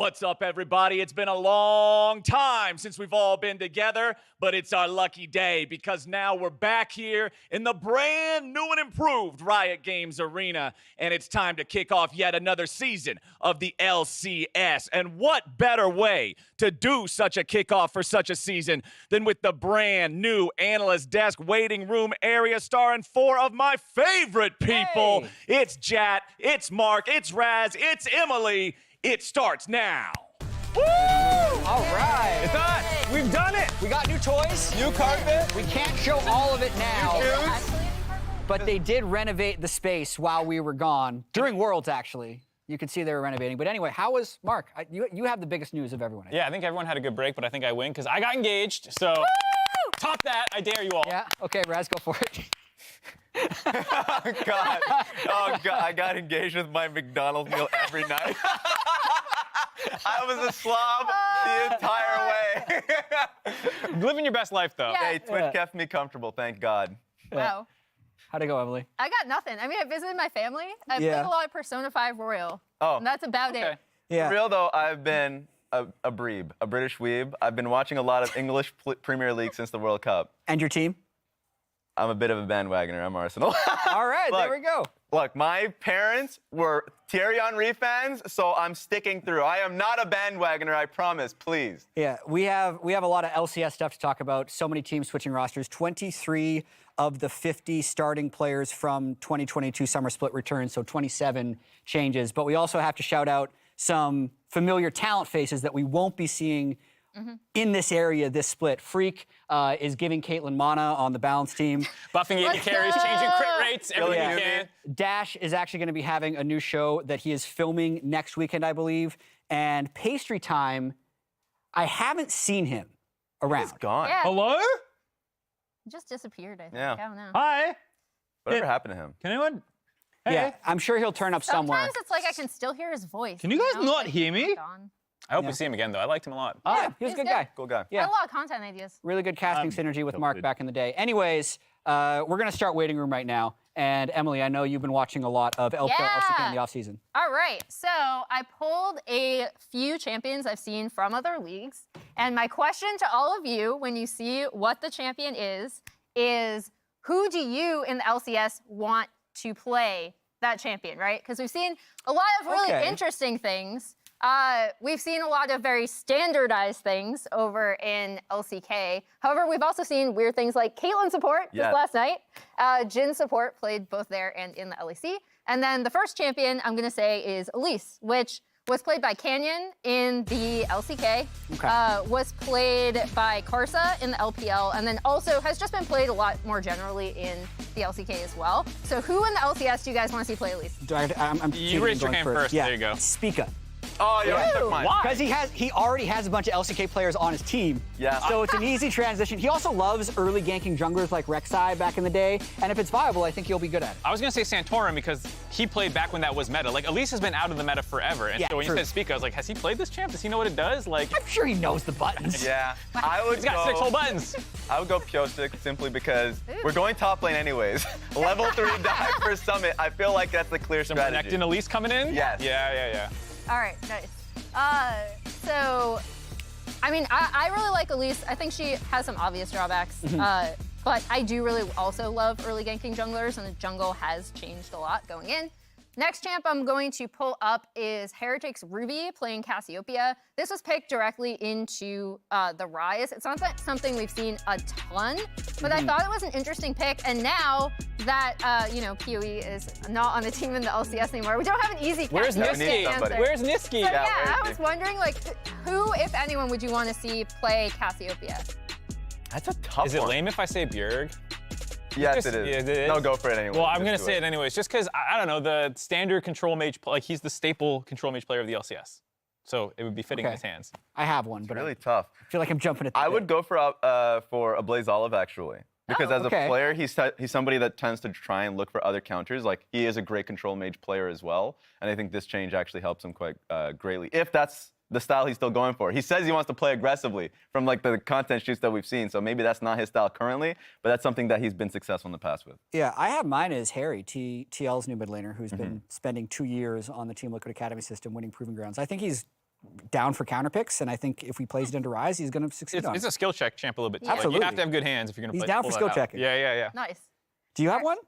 What's up, everybody? It's been a long time since we've all been together, but it's our lucky day because now we're back here in the brand new and improved Riot Games arena, and it's time to kick off yet another season of the LCS. And what better way to do such a kickoff for such a season than with the brand new analyst desk waiting room area starring four of my favorite people. Hey. It's Jat, it's Mark, it's Raz, it's Emily. It starts now. Woo! All right. It's on. We've done it. We got new toys. New carpet. We can't show all of it now. New shoes. But they did renovate the space while we were gone. During Worlds, actually. You could see they were renovating. But anyway, how was Mark? You have the biggest news of everyone. Yeah, I think everyone had a good break, but I think I win because I got engaged. So top that. I dare you all. Yeah? Okay, Raz, go for it. Oh, God. Oh, God. I got engaged with my McDonald's meal every night. I was a slob the entire way. Living your best life, though. Yeah. Hey, Twitch kept me comfortable, thank God. Wow. How'd it go, Emily? I got nothing. I mean, I visited my family. I played a lot of Persona 5 Royal. Oh. And that's about it. Yeah. For real, though, I've been a breeb, a British weeb. I've been watching a lot of English Premier League since the World Cup. And your team? I'm a bit of a bandwagoner. I'm Arsenal. All right, Look, there we go. Look, my parents were Thierry Henry fans, so I'm sticking through. I am not a bandwagoner, I promise, please. Yeah, we have a lot of LCS stuff to talk about. So many teams switching rosters. 23 of the 50 starting players from 2022 summer split return, so 27 changes. But we also have to shout out some familiar talent faces that we won't be seeing in this area, this split. Freak is giving Caitlyn mana on the balance team. Buffing 80 carries, changing crit rates, everything you can. Dash is actually going to be having a new show that he is filming next weekend, I believe. And Pastry Time, I haven't seen him around. He's gone. Yeah. Hello? He just disappeared, I think. Yeah. I don't know. Hi. Whatever happened to him? Can anyone? Hey. Yeah, I'm sure he'll turn up somewhere. Sometimes it's like I can still hear his voice. Can you guys know? not Like, hear me? gone. I hope we see him again, though. I liked him a lot. Yeah, he was a he's good good. guy. Cool guy. I Yeah, had a lot of content ideas. really good casting synergy with Mark back in the day. Anyways, we're going to start waiting room right now. And Emily, I know you've been watching a lot of LPL LCK in the offseason. All right, so I pulled a few champions I've seen from other leagues. And my question to all of you when you see what the champion is who do you in the LCS want to play that champion, right? Because we've seen a lot of really interesting things. We've seen a lot of very standardized things over in LCK. However, we've also seen weird things like Caitlyn support just last night. Jhin support played both there and in the LEC. And then the first champion I'm going to say is Elise, which was played by Canyon in the LCK, was played by Karsa in the LPL, and then also has just been played a lot more generally in the LCK as well. So who in the LCS do you guys want to see play Elise? You raised your hand first. Yeah. There you go. Spica. Oh, yeah, I took mine. Why? Because he already has a bunch of LCK players on his team. Yeah. So it's an easy transition. He also loves early ganking junglers like Rek'Sai back in the day. And if it's viable, I think he'll be good at it. I was going to say Santorin because he played back when that was meta. Like, Elise has been out of the meta forever. And so when you said Spica, I was like, has he played this champ? Does he know what it does? Like, I'm sure he knows the buttons. Yeah. I would he's got 6 whole buttons. I would go Pyosik simply because we're going top lane anyways. Level 3 dive for Summit. I feel like that's the clear Some strategy. Renekton Elise coming in? Yes. Yeah. All right, nice. So, I mean, I really like Elise. I think she has some obvious drawbacks, but I do really also love early ganking junglers, and the jungle has changed a lot going in. Next champ I'm going to pull up is Heretics Ruby playing Cassiopeia. This was picked directly into the Rise. It's not something we've seen a ton, but I thought it was an interesting pick. And now that, PoE is not on the team in the LCS anymore, we don't have an easy Where's Cassiopeia Niski? answer. Where's Niski? So, Yeah, I was wondering, like, who, if anyone, would you want to see play Cassiopeia? That's a tough Is it one. lame if I say Bjerg? Yes, it is. Yeah, it is. No, go for it anyway. Well, I'm going to say it anyways, just because, I don't know, the standard control mage, like he's the staple control mage player of the LCS. So it would be fitting in his hands. I have one, but Really tough. I feel like I'm jumping at the I bit. would go for a Blaze Olive actually. Because as a player, he's somebody that tends to try and look for other counters. Like, he is a great control mage player as well. And I think this change actually helps him quite greatly, if that's the style he's still going for. He says he wants to play aggressively from like the content shoots that we've seen. So maybe that's not his style currently, but that's something that he's been successful in the past with. Yeah, I have mine as Harry, TL's new mid laner, who's been spending 2 years on the Team Liquid Academy system, winning Proving Grounds. I think he's down for counter picks, and I think if he plays it into Rise, he's going to succeed on It's it. a skill check champ a little bit too. Absolutely. Like, you have to have good hands if you're going to play. He's down for skill checking. Yeah. Nice. Do you have one?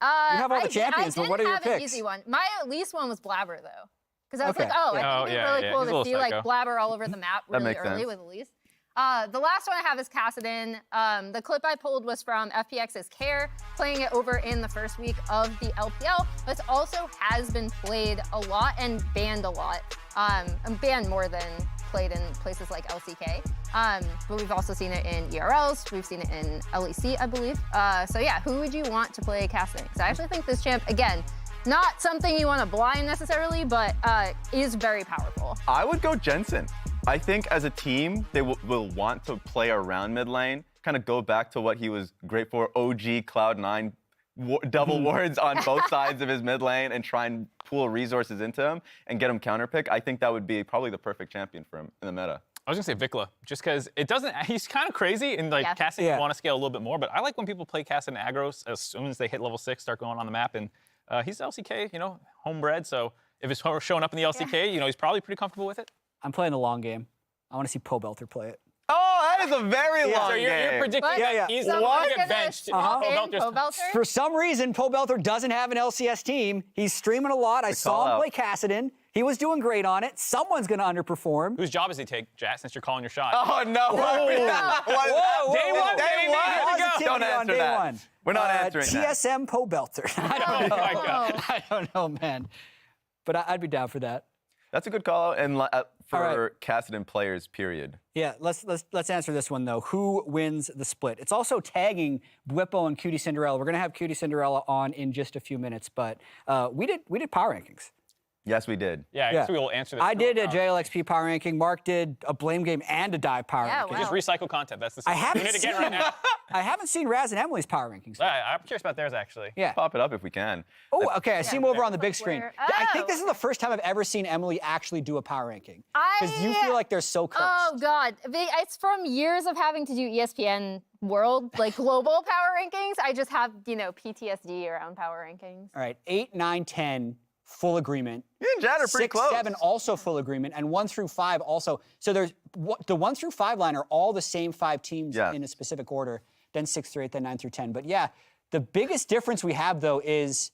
You have all the champions, but what are your picks? I didn't have an easy one. My least one was Blabber, though. Because I was Okay. like, I think it'd be really cool He's a to see little psycho. like Blabber all over the map really makes early sense. with Elise. The last one I have is Kassadin. The clip I pulled was from FPX's Care, playing it over in the first week of the LPL, but it also has been played a lot and banned a lot. And banned more than played in places like LCK. But we've also seen it in ERLs, we've seen it in LEC, I believe. So yeah, who would you want to play Kassadin? Because I actually think this champ, again, not something you want to blind necessarily, but is very powerful. I would go Jensen. I think as a team, they will want to play around mid lane, kind of go back to what he was great for, OG Cloud9, double wards on both sides of his mid lane and try and pool resources into him and get him counterpick. I think that would be probably the perfect champion for him in the meta. I was gonna say Vikla, just because it doesn't. He's kind of crazy, and like Kassadin, you want to scale a little bit more. But I like when people play Kassadin aggros as soon as they hit level 6, start going on the map, and he's LCK, homebred. So if it's showing up in the LCK, he's probably pretty comfortable with it. I'm playing the long game. I want to see Pobelter play it. Oh, that is a very long So you're game. predicting that he's Someone's going to gonna get benched. swap in Pobelter's- Pobelter? For some reason, Pobelter doesn't have an LCS team. He's streaming a lot. I saw him call play Kassadin. He was doing great on it. Someone's going to underperform. Whose job does he take, Jat, since you're calling your shot? Oh, no. Whoa, Day one, day baby. one. Here we go. Positivity Don't on answer day that. one. We're not answering that. TSM Pobelter. I don't know. Oh, my God. I don't know, man. But I'd be down for that. That's a good call out, and for right. Kassadin players, period. Yeah, let's answer this one though. Who wins the split? It's also tagging Bwipo and Cutie Cinderella. We're gonna have Cutie Cinderella on in just a few minutes, but we did power rankings. Yes, we did. Yeah, I guess we will answer this. I did a JLXP power ranking. Mark did a blame game and a dive power Yeah, ranking. wow. Just recycle content. That's the I same. haven't Doing it again seen right now. I haven't seen Raz and Emily's power rankings. I'm curious about theirs actually. Yeah. Pop it up if we can. Oh, okay. I see him over on the big screen. Where- I think Oh. this is the first time I've ever seen Emily actually do a power ranking. Because you feel like they're so cursed. Oh God, it's from years of having to do ESPN World, like global power rankings. I just have, PTSD around power rankings. All right, 8, 9, 10, full agreement. You and Jad are pretty 6, close. 7 also full agreement, and 1 through 5 also. So there's the 1 through 5 line are all the same 5 teams Yeah. in a specific order. Then 6 through 8, then 9 through 10. But yeah, the biggest difference we have though is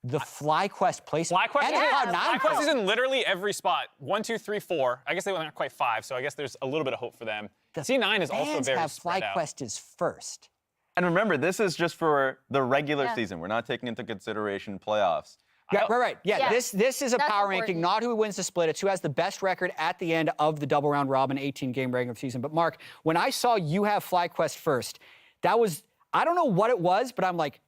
the FlyQuest placement. FlyQuest And is the in- Cloud9 FlyQuest is placement. in literally every spot. 1, 2, 3, 4. I guess they weren't quite 5, so I guess there's a little bit of hope for them. The C9 is also fans very have spread out. FlyQuest as first. And remember, this is just for the regular Yeah. season. We're not taking into consideration playoffs. Yeah, right. Yeah, Yeah. this is a That's power important. ranking, not who wins the split. It's who has the best record at the end of the double round robin 18-game regular season. But Mark, when I saw you have FlyQuest first, that was, I don't know what it was, but I'm like,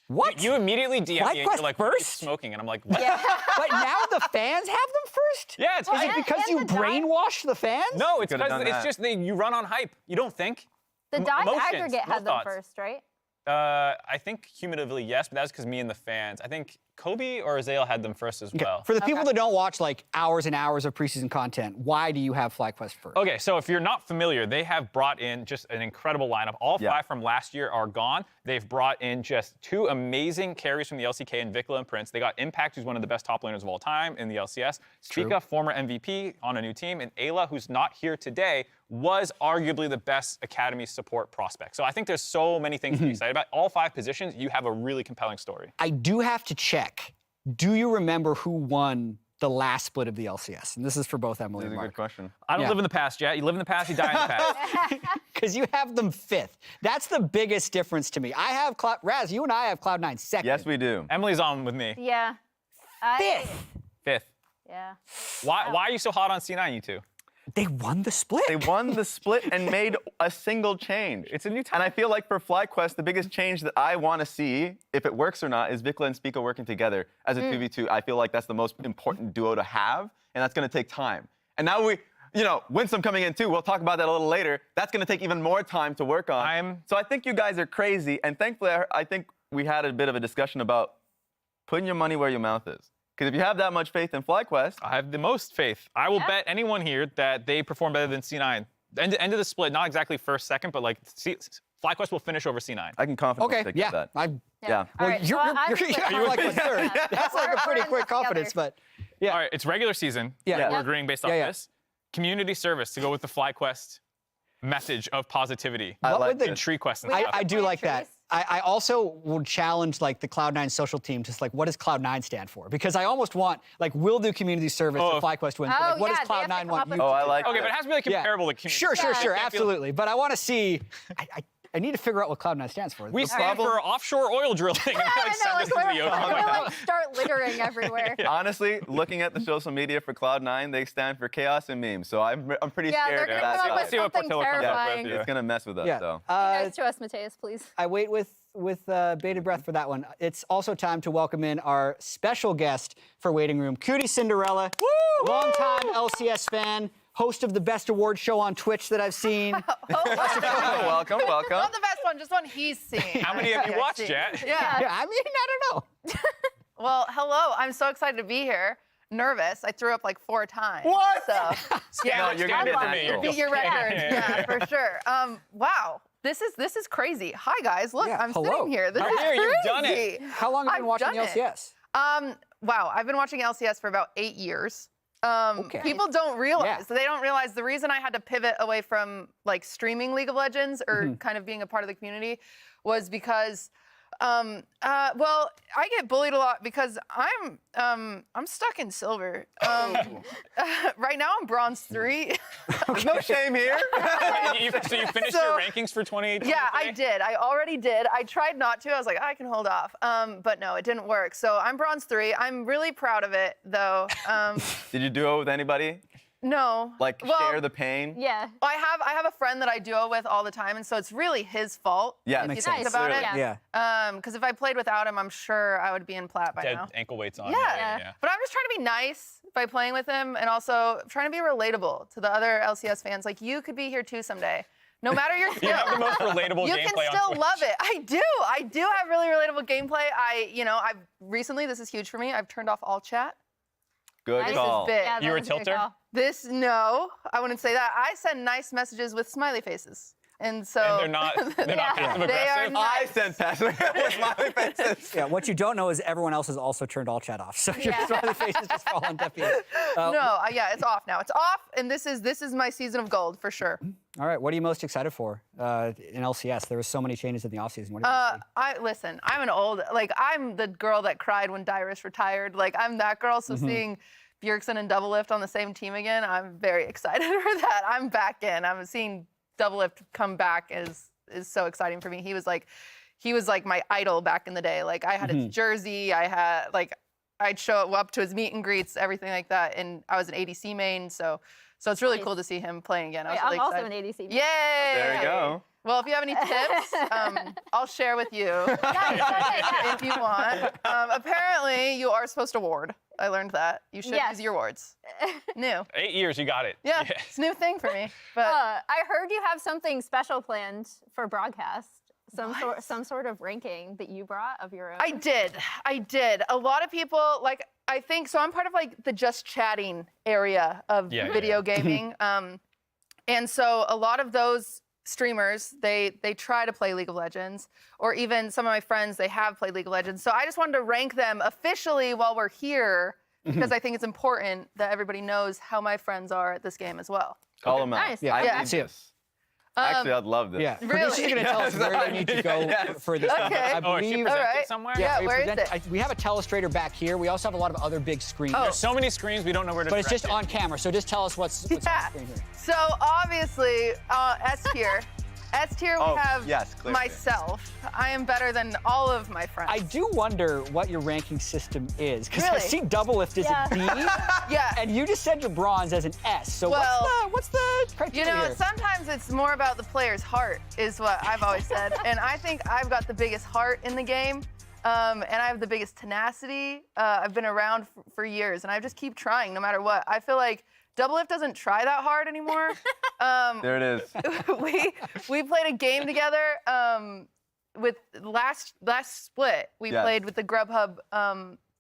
what? You immediately DM me and FlyQuest you're like, "What are you first? smoking?" And I'm like, what? Yeah. But now the fans have them first? Yeah, it's Is it fine. because and you the dive- brainwashed the fans? No, it's Could've because done it's that. just you run on hype. You don't think. The dive Emotions, aggregate no had them thoughts. first, right? I think cumulatively, yes, but that was because me and the fans. I think Kobe or Azale had them first as well. For the people that don't watch like hours and hours of preseason content, why do you have FlyQuest first? Okay, so if you're not familiar, they have brought in just an incredible lineup. All 5 from last year are gone. They've brought in just 2 amazing carries from the LCK and Vikla and Prince. They got Impact, who's one of the best top laners of all time in the LCS. Spica, former MVP on a new team. And Ayla, who's not here today, was arguably the best Academy support prospect. So I think there's so many things to be excited about. All 5 positions, you have a really compelling story. I do have to check. Do you remember who won the last split of the LCS? And this is for both Emily That's and a Mark. good question. I don't Yeah. live in the past, Jet. You live in the past, you die in the past. Because you have them 5th. That's the biggest difference to me. I have Raz, you and I have Cloud9 2nd. Yes, we do. Emily's on with me. Yeah. 5th. 5th. Yeah. Why are you so hot on C9, you two? They won the split. They won the split and made a single change. It's a new And I feel like for FlyQuest, the biggest change that I want to see, if it works or not, is Vikla and Spica working together as a 2v2. I feel like that's the most important duo to have, and that's going to take time. And now Winsome coming in too. We'll talk about that a little later. That's going to take even more time to work on. So I think you guys are crazy, and thankfully, I think we had a bit of a discussion about putting your money where your mouth is. Because if you have that much faith in FlyQuest, I have the most faith. I will bet anyone here that they perform better than C9. End of the split, not exactly first, second, but like FlyQuest will finish over C9. I can confidently Okay, take yeah. that. Yeah. Yeah. All Well, right, you're so I'm like a with third. that. That's like a pretty We're quick together. confidence, but Yeah. All right, it's regular season. Yeah. We're agreeing based off Yeah. this. Community service to go with the FlyQuest message of positivity. What would And tree quest and We stuff. I do like that. trees. I also would challenge like the Cloud9 social team to like, what does Cloud9 stand for? Because I almost want, like, we'll do community service if FlyQuest wins. But, like, what does they have to Cloud9 come want up you with to Oh, I do? like Okay, that. but it has to be like comparable to community. Sure, service. absolutely. But I want to see, I need to figure out what Cloud9 stands for. We stand for offshore oil drilling. And like send us into the we're ocean. gonna like start littering everywhere. Honestly, looking at the social media for Cloud9, they stand for chaos and memes. So I'm pretty Yeah, scared they're of gonna that come up side. with See what something Portillo comes up with, terrifying. yeah. It's gonna mess with us. Yeah. So. Be nice to us, Mateus, please. I wait with bated breath for that one. It's also time to welcome in our special guest for Waiting Room, Cootie Cinderella, longtime LCS fan, host of the best award show on Twitch that I've seen. welcome. Not the best one, just one he's seen. How many have you I've watched, seen. Jet? Yeah. Yeah, I mean, I don't know. Well, hello. I'm so excited to be here. Nervous. I threw up like 4 times. What? So, No, you're gonna be Stand a for me. natural. beat your record. Yeah. Yeah, for sure. Wow. This is crazy. Hi guys. Look, Yeah, I'm hello. sitting here. This I'm is here, crazy. you've done it. How long have you been I've watching the done it. LCS? Wow, I've been watching LCS for about 8 years. Okay. People don't realize. Yeah. They don't realize the reason I had to pivot away from like streaming League of Legends or kind of being a part of the community was because, well, I get bullied a lot because I'm stuck in silver. Right now I'm bronze 3. No shame here. So you finished So- your rankings for 2018? Yeah, I did. I already did. I tried not to. I was like, I can hold off. But no, it didn't work. So I'm bronze 3. I'm really proud of it, though. Did you duo with anybody? No. Like Well, share the pain? Yeah. I have a friend that I duo with all the time, and so it's really his fault. Yeah, if you makes think sense. about it. Clearly. Yeah. Because if I played without him, I'm sure I would be in plat by Dead now. ankle weights on. Yeah. But I'm just trying to be nice by playing with him, and also trying to be relatable to the other LCS fans. Like, you could be here too someday. No matter your skill. You have the most relatable You gameplay can on still Twitch. love it. I do have really relatable gameplay. I've recently, this is huge for me, I've turned off all chat. Good This call. is big. Yeah, You were a that was a good tilter? call. No, I wouldn't say that. I send nice messages with smiley faces. And so And they're not passive They are aggressive. not. I sent passive with smiley faces. Yeah, what you don't know is everyone else has also turned all chat off. So your smiley faces just fall on deaf ears. Yeah, it's off now. It's off, and this is my season of gold for sure. All right, what are you most excited for in LCS? There were so many changes in the offseason. What do you see? Listen, I'm the girl that cried when Dyrus retired. Like, I'm that girl. So seeing Bjergsen and Double-Lift on the same team again, I'm very excited for that. I'm back in. I'm seeing Double-Lift come back is so exciting for me. He was like my idol back in the day. Like, I had his jersey. I'd show up to his meet and greets, everything like that. And I was an ADC main, so it's really cool to see him playing again. I was Wait, really I'm also excited. an ADC. Yay! There you go. Well, if you have any tips, I'll share with you if you want. Apparently, you are supposed to ward. I learned that. You should Yes. use your wards. New. 8 years, you got it. Yeah, it's a new thing for me. But I heard you have something special planned for broadcast. Some sort of ranking that you brought of your own. I did. A lot of people, like, I think, so I'm part of, like, the just chatting area of video gaming. And so a lot of those streamers, they try to play League of Legends, or even some of my friends, they have played League of Legends. So I just wanted to rank them officially while we're here, because I think it's important that everybody knows how my friends are at this game as well. Call them out. Nice. Yeah, I yeah. need See it. this. Actually, I'd love this. Yeah, producer's Really? going to tell us where they need to go Yes. for this. Okay. I Oh, is she believe. presented Alright. somewhere? Yeah, we where is present- it? we have a telestrator back here. We also have a lot of other big screens. Oh. There's so many screens, we don't know where to But it's direct just it. on camera, so just tell us what's on the Yeah. screen here. So obviously, S tier. S tier, we Oh, have yes, clearly. myself. I am better than all of my friends. I do wonder what your ranking system is, because I Really? see Double-Lift as a B, Yeah. and you just said your bronze as an S. So Well, what's the criteria You know, here? sometimes it's more about the player's heart, is what I've always said. And I think I've got the biggest heart in the game, and I have the biggest tenacity. I've been around for years, and I just keep trying no matter what. I feel like Double-Lift doesn't try that hard anymore. There it is. we played a game together with last split. We Yes. played with the Grubhub,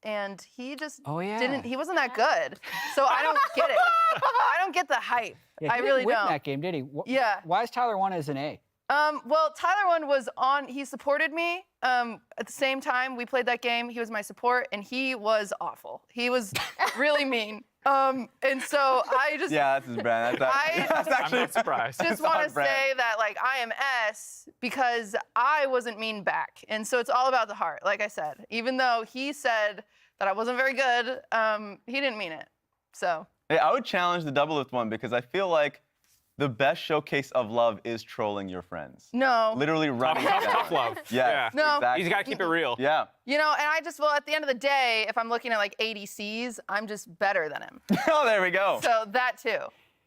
and he just Oh, yeah. didn't. He wasn't that good. So I don't get it. I don't get the hype. Yeah, I he really didn't win don't. that game, did he? Yeah. Why is Tyler 1 as an A? Well, Tyler one was on. He supported me. At the same time we played that game, he was my support, and he was awful. He was really mean. And so I just Yeah, that's his brand. That's actually I'm not surprised. just want to say that like I am S because I wasn't mean back, and so it's all about the heart. Like I said, even though he said that I wasn't very good, he didn't mean it. So. Hey, I would challenge the double lift one because I feel like the best showcase of love is trolling your friends. No. Literally running them down. Tough love. Yeah. No. Exactly. You got to keep it real. Yeah. You know, and I just, well, at the end of the day, if I'm looking at like ADCs, I'm just better than him. Oh, there we go. So that too.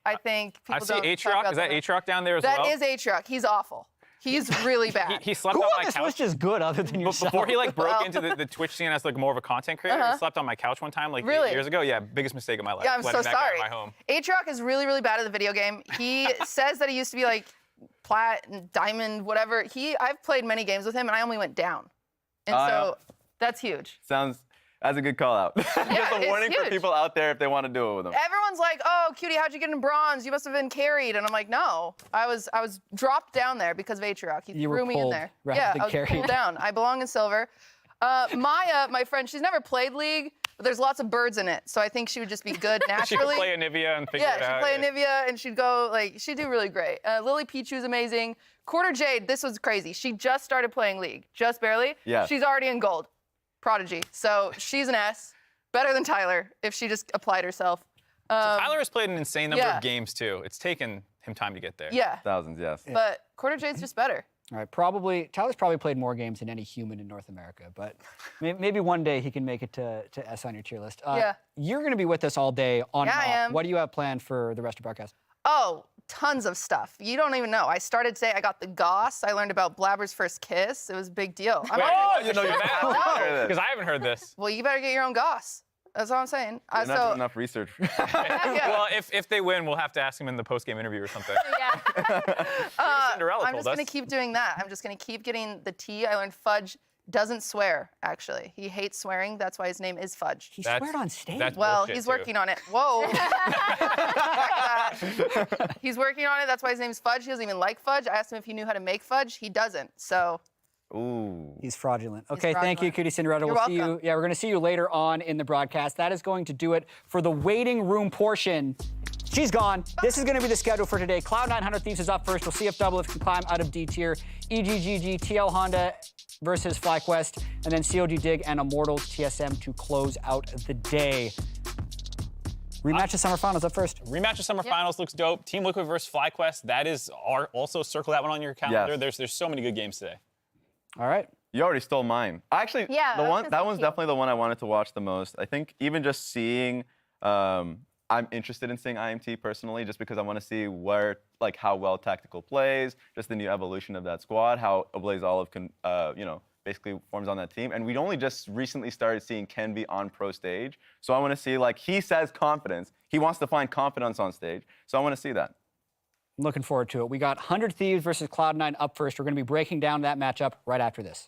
I think I people see don't talk Aatrox. about Is that Aatrox down there as That well? is Aatrox. He's awful. He's really bad. He slept Who on on my this couch. list is good other than yourself? Before he like broke Well. into the Twitch scene as like more of a content creator, he slept on my couch one time like Really? 8 years ago. Yeah, biggest mistake of my life. Yeah, I'm letting so that guy sorry. in my home. Aatrox is really, really bad at the video game. He says that he used to be like plat, diamond, whatever. I've played many games with him, and I only went down. And so that's huge. That's a good call out. Just a it's warning for huge. people out there if they want to do it with them. Everyone's like, "Oh, cutie, how'd you get in bronze? You must have been carried." And I'm like, "No, I was dropped down there because of Aatrox. He You were threw me in pulled there. rather Yeah, than I was carried. pulled down. I belong in silver." Maya, my friend, she's never played League, but there's lots of birds in it, so I think she would just be good She naturally. could play Anivia and figure Yeah, it out. she'd play Anivia, and she'd go, like, she'd do really great. Lily Pichu's amazing. Quarter Jade, this was crazy. She just started playing League, just barely. Yeah. She's already in gold. Prodigy. So she's an S. Better than Tyler, if she just applied herself. Tyler has played an insane number yeah. of games too. It's taken him time to get there. Yeah, Thousands, yes. but Quarter Jade's just better. All right, Tyler's probably played more games than any human in North America, but maybe one day he can make it to S on your tier list. Yeah. You're going to be with us all day on Yeah, and I off. am. What do you have planned for the rest of the broadcast? Oh, tons of stuff. You don't even know. I started today, I got the Goss. I learned about Blabber's first kiss. It was a big deal. I'm Oh, you know you're that? Because I haven't heard this. well, you better get your own Goss. That's all I'm saying. Not So, enough research. yeah. Well, if they win, we'll have to ask him in the post-game interview or something. Cinderella I'm told just us. going to keep doing that. I'm just going to keep getting the T. I learned Fudge doesn't swear, actually. He hates swearing. That's why his name is Fudge. He That's- sweared on stage. that's Well, bullshit, he's too. working on it. Whoa. He's working on it. That's why his name's Fudge. He doesn't even like fudge. I asked him if he knew how to make fudge. He doesn't. So Ooh. He's fraudulent. Okay, thank you, fraudulent. Cutie Cinderella. You're We'll see you. welcome. Yeah, we're going to see you later on in the broadcast. That is going to do it for the waiting room portion. She's gone. This is going to be the schedule for today. Cloud 900 Thieves is up first. We'll see if Double can climb out of D tier. EGGG, TL Honda versus FlyQuest, and then COD Dig and Immortals TSM to close out the day. Rematch of Summer Finals up first. Rematch of Summer Finals looks dope. Team Liquid versus FlyQuest. That is also circle that one on your calendar. Yes. There's so many good games today. All right. You already stole mine. Actually, Yeah, the I was one gonna that say one's too. definitely the one I wanted to watch the most. I think even just seeing, I'm interested in seeing IMT personally, just because I want to see how well tactical plays, just the new evolution of that squad, how Ablaze Olive can, basically forms on that team. And we only just recently started seeing Kenby on pro stage, so I want to see he says confidence. He wants to find confidence on stage, so I want to see that. I'm looking forward to it. We got 100 Thieves versus Cloud9 up first. We're going to be breaking down that matchup right after this.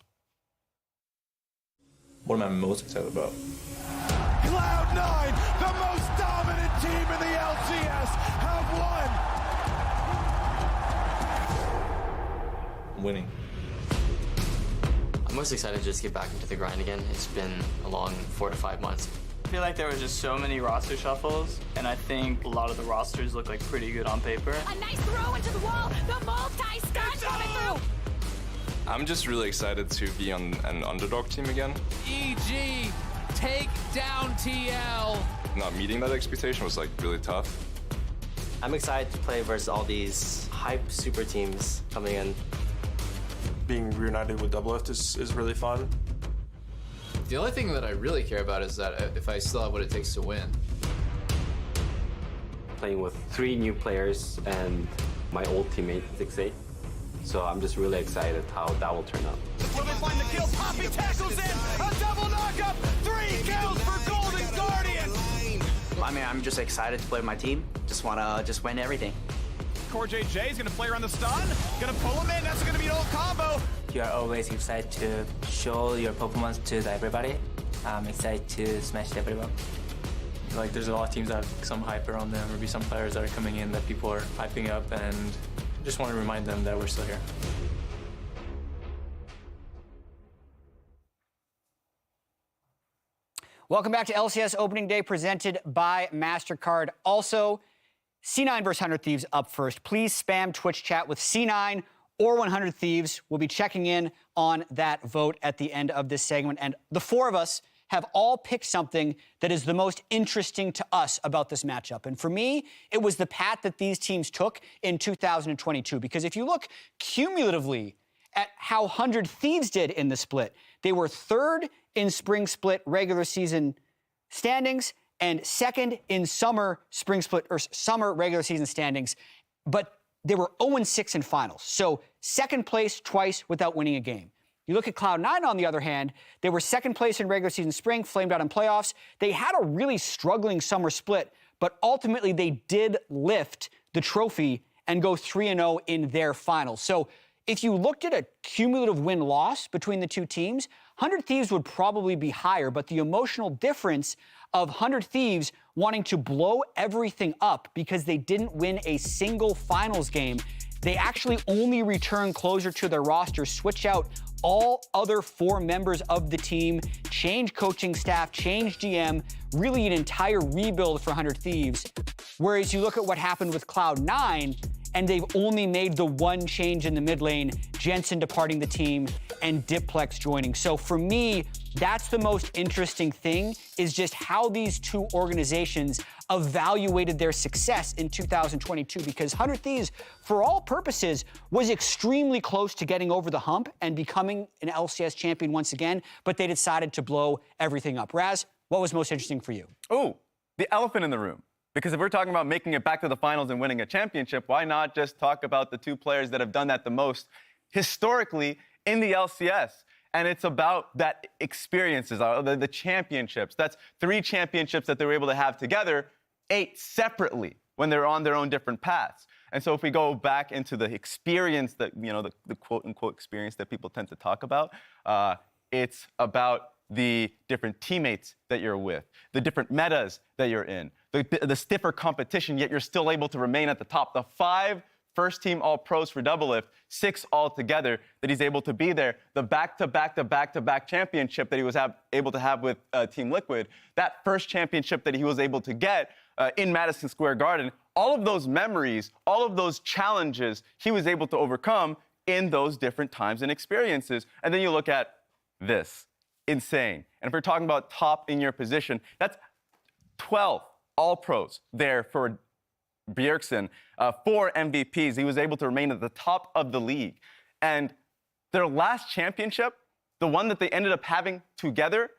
What am I most excited about? Cloud9, the most dominant team in the LCS, have won. Winning. I'm most excited to just get back into the grind again. It's been a long 4 to 5 months. I feel like there was just so many roster shuffles, and I think a lot of the rosters look pretty good on paper. A nice throw into the wall. The multi-stun coming through. I'm just really excited to be on an underdog team again. EG, take down TL. Not meeting that expectation was really tough. I'm excited to play versus all these hype super teams coming in. Being reunited with double-elimination is really fun. The only thing that I really care about is that if I still have what it takes to win. Playing with 3 new players and my old teammate, 6-8. So I'm just really excited how that will turn out. Will they find the kill? Poppy tackles in. A double knockup. 3 kills for Golden Guardian. I mean, I'm just excited to play with my team. Just want to win everything. Core JJ is going to play around the stun. Going to pull him in. That's going to be an old combo. You're always excited to show your performance to everybody. I'm excited to smash everyone. There's a lot of teams that have some hype around them, or be some players that are coming in that people are hyping up, and just want to remind them that we're still here. Welcome back to LCS Opening Day presented by Mastercard. Also, C9 versus 100 Thieves up first. Please spam Twitch chat with C9 or 100 Thieves. We'll be checking in on that vote at the end of this segment. And the four of us have all picked something that is the most interesting to us about this matchup. And for me, it was the path that these teams took in 2022. Because if you look cumulatively at how 100 Thieves did in the split, they were third in spring split regular season standings and second in summer spring split or summer regular season standings. But they were 0-6 in finals. So second place twice without winning a game. You look at Cloud9, on the other hand, they were second place in regular season spring, flamed out in playoffs. They had a really struggling summer split, but ultimately they did lift the trophy and go 3-0 in their finals. So if you looked at a cumulative win-loss between the two teams, 100 Thieves would probably be higher, but the emotional difference of 100 Thieves wanting to blow everything up because they didn't win a single finals game, they actually only return closer to their roster, switch out all other four members of the team, change coaching staff, change GM, really an entire rebuild for 100 Thieves. Whereas you look at what happened with Cloud9, and they've only made the one change in the mid lane, Jensen departing the team and Diplex joining. So for me, that's the most interesting thing, is just how these two organizations evaluated their success in 2022, because 100 Thieves, for all purposes, was extremely close to getting over the hump and becoming an LCS champion once again, but they decided to blow everything up. Raz, what was most interesting for you? Oh, the elephant in the room. Because if we're talking about making it back to the finals and winning a championship, why not just talk about the two players that have done that the most historically in the LCS? And it's about that experiences, the championships. That's 3 championships that they were able to have together, 8 separately when they're on their own different paths. And so if we go back into the experience that, the quote-unquote experience that people tend to talk about, it's about the different teammates that you're with, the different metas that you're in, the stiffer competition, yet you're still able to remain at the top. The 5 first-team All-Pros for Doublelift, 6 altogether that he's able to be there. The back-to-back championship that he was able to have with Team Liquid, that first championship that he was able to get in Madison Square Garden, all of those memories, all of those challenges he was able to overcome in those different times and experiences. And then you look at this. Insane. And if we're talking about top in your position, that's 12 All-Pros there for Bjergsen, 4 MVPs. He was able to remain at the top of the league. And their last championship, the one that they ended up having together,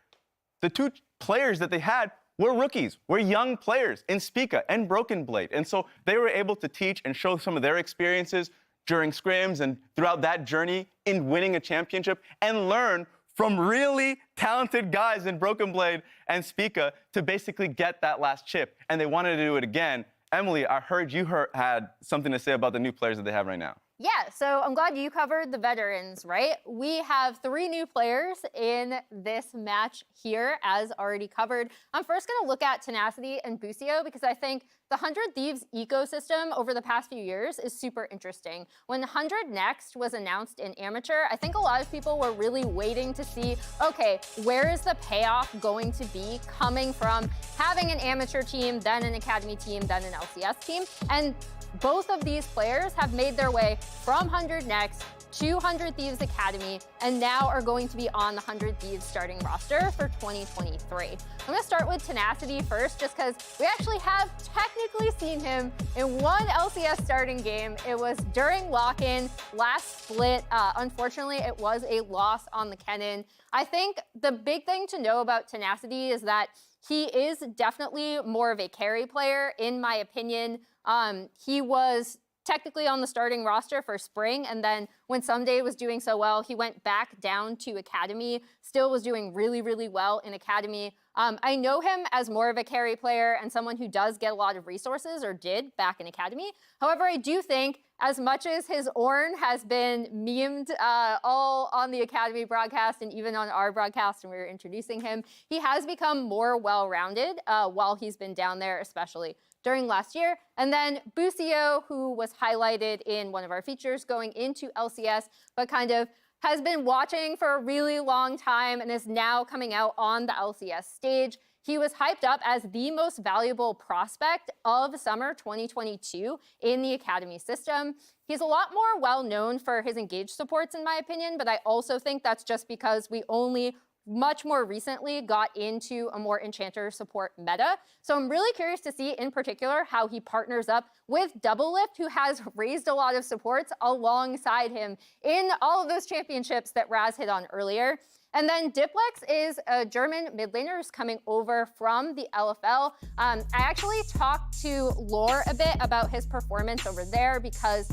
the 2 players that they had were rookies, were young players in Spica and Broken Blade. And so they were able to teach and show some of their experiences during scrims and throughout that journey in winning a championship and learn from really talented guys in Broken Blade and Spica to basically get that last chip. And they wanted to do it again. Emily, I heard you had something to say about the new players that they have right now. Yeah, so I'm glad you covered the veterans, right? We have 3 new players in this match here, as already covered. I'm first going to look at Tenacity and Busio because I think the 100 Thieves ecosystem over the past few years is super interesting. When 100 Next was announced in Amateur, I think a lot of people were really waiting to see, okay, where is the payoff going to be coming from having an Amateur team, then an Academy team, then an LCS team? And both of these players have made their way from 100 Next to 100 Thieves Academy and now are going to be on the 100 Thieves starting roster for 2023. I'm going to start with Tenacity first, just because we actually have technically seen him in one LCS starting game. It was during lock-in last split. Unfortunately, it was a loss on the Kennen. I think the big thing to know about Tenacity is that he is definitely more of a carry player, in my opinion. He was technically on the starting roster for spring, and then when Someday was doing so well, he went back down to Academy, still was doing really, really well in Academy. I know him as more of a carry player and someone who does get a lot of resources, or did back in Academy. However, I do think as much as his Ornn has been memed all on the Academy broadcast and even on our broadcast when we were introducing him, he has become more well-rounded while he's been down there, especially during last year. And then Busio, who was highlighted in one of our features going into LCS, but kind of has been watching for a really long time and is now coming out on the LCS stage. He was hyped up as the most valuable prospect of summer 2022 in the Academy system. He's a lot more well-known for his engaged supports, in my opinion, but I also think that's just because we only much more recently got into a more Enchanter support meta. So I'm really curious to see in particular how he partners up with double-elimination, who has raised a lot of supports alongside him in all of those championships that Raz hit on earlier. And then Diplex is a German mid laner who's coming over from the LFL. I actually talked to Lore a bit about his performance over there because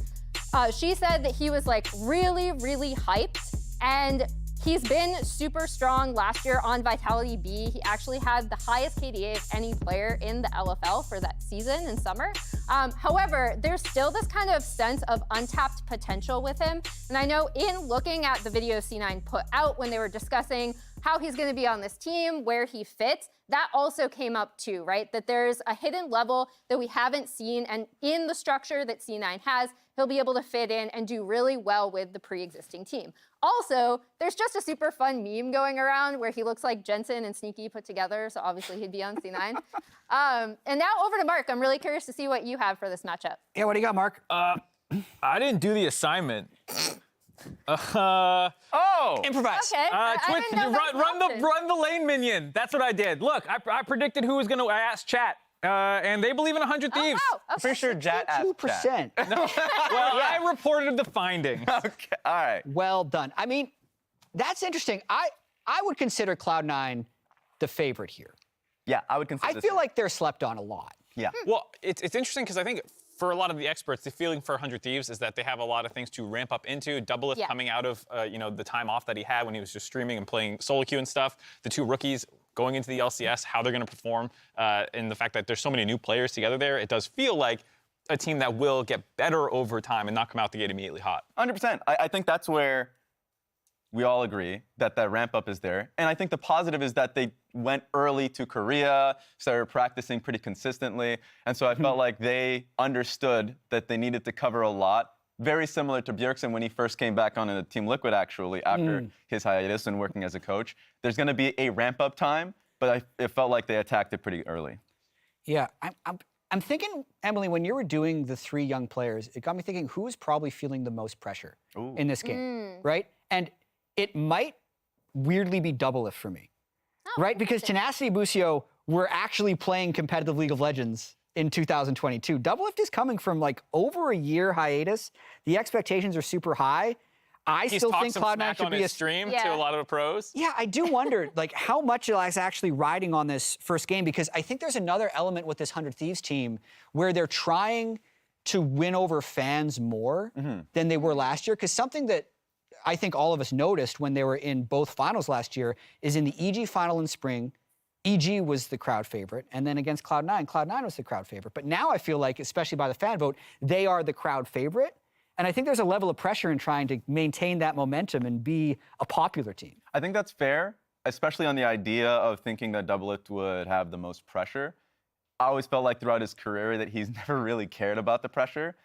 she said that he was like really, really hyped, and he's been super strong last year on Vitality B. He actually had the highest KDA of any player in the LFL for that season in summer. However, there's still this kind of sense of untapped potential with him. And I know in looking at the video C9 put out when they were discussing how he's going to be on this team, where he fits, that also came up too, right? That there's a hidden level that we haven't seen, and in the structure that C9 has, he'll be able to fit in and do really well with the pre-existing team. Also, there's just a super fun meme going around where he looks like Jensen and Sneaky put together, so obviously he'd be on C9. And now over to Mark. I'm really curious to see what you have for this matchup. Yeah, what do you got, Mark? I didn't do the assignment. Improvise. Okay. Twitch, run the lane minion. That's what I did. Look, I predicted who was going to. I asked chat, and they believe in 100 Thieves. Oh, wow. Okay. I'm pretty sure Jat asked 2%. No. Well, I reported the findings. Okay, all right. Well done. I mean, that's interesting. I would consider Cloud9 the favorite here. Yeah, I would consider. I feel like they're slept on a lot. Yeah. Well, it's interesting because I think for a lot of the experts, the feeling for 100 Thieves is that they have a lot of things to ramp up into. double-elimination coming out of the time off that he had when he was just streaming and playing solo queue and stuff. The two rookies going into the LCS, how they're going to perform, and the fact that there's so many new players together there, it does feel like a team that will get better over time and not come out the gate immediately hot. 100%. I think that's where we all agree that that ramp up is there. And I think the positive is that they went early to Korea, started practicing pretty consistently. And so I felt like they understood that they needed to cover a lot. Very similar to Bjergsen when he first came back on a Team Liquid, actually, after his hiatus and working as a coach. There's going to be a ramp up time, but it felt like they attacked it pretty early. Yeah, I'm thinking, Emily, when you were doing the three young players, it got me thinking who is probably feeling the most pressure in this game, right? And it might weirdly be double-elimination for me, right? Because Tenacity and Busio were actually playing competitive League of Legends in 2022. double-elimination is coming from like over a year hiatus. The expectations are super high. I still think Cloud9 should be a stream to a lot of the pros. Yeah, I do wonder like how much is actually riding on this first game, because I think there's another element with this 100 Thieves team where they're trying to win over fans more than they were last year. Because something that I think all of us noticed when they were in both finals last year is in the EG final in spring, EG was the crowd favorite, and then against Cloud9, Cloud9 was the crowd favorite. But now I feel like, especially by the fan vote, they are the crowd favorite. And I think there's a level of pressure in trying to maintain that momentum and be a popular team. I think that's fair, especially on the idea of thinking that double-elimination would have the most pressure. I always felt like throughout his career that he's never really cared about the pressure.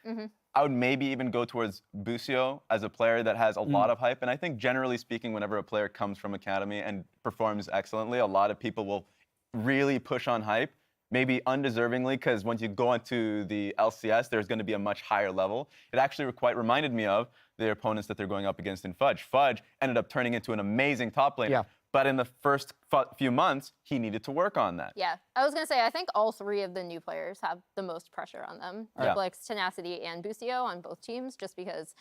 I would maybe even go towards Busio as a player that has a lot of hype. And I think generally speaking, whenever a player comes from Academy and performs excellently, a lot of people will really push on hype, maybe undeservingly, because once you go into the LCS, there's going to be a much higher level. It actually quite reminded me of the opponents that they're going up against in Fudge. Fudge ended up turning into an amazing top laner. Yeah. But in the first few months, he needed to work on that. Yeah, I was going to say, I think all three of the new players have the most pressure on them. Diplex, Tenacity, and Busio on both teams, just because,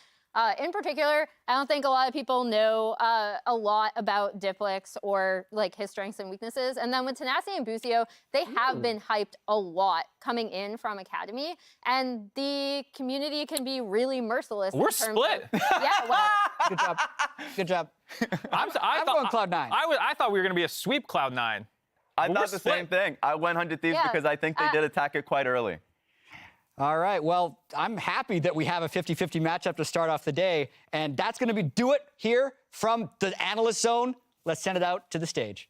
in particular, I don't think a lot of people know a lot about Diplex or like his strengths and weaknesses. And then with Tenacity and Busio, they have been hyped a lot coming in from Academy, and the community can be really merciless. We're split. Yeah, well. Good job. Good job. I'm going Cloud9. I thought we were going to be a sweep Cloud9. I thought the same thing. I went 100 Thieves because I think they did attack it quite early. All right, well, I'm happy that we have a 50-50 matchup to start off the day, and that's going to do it here from the analyst zone. Let's send it out to the stage.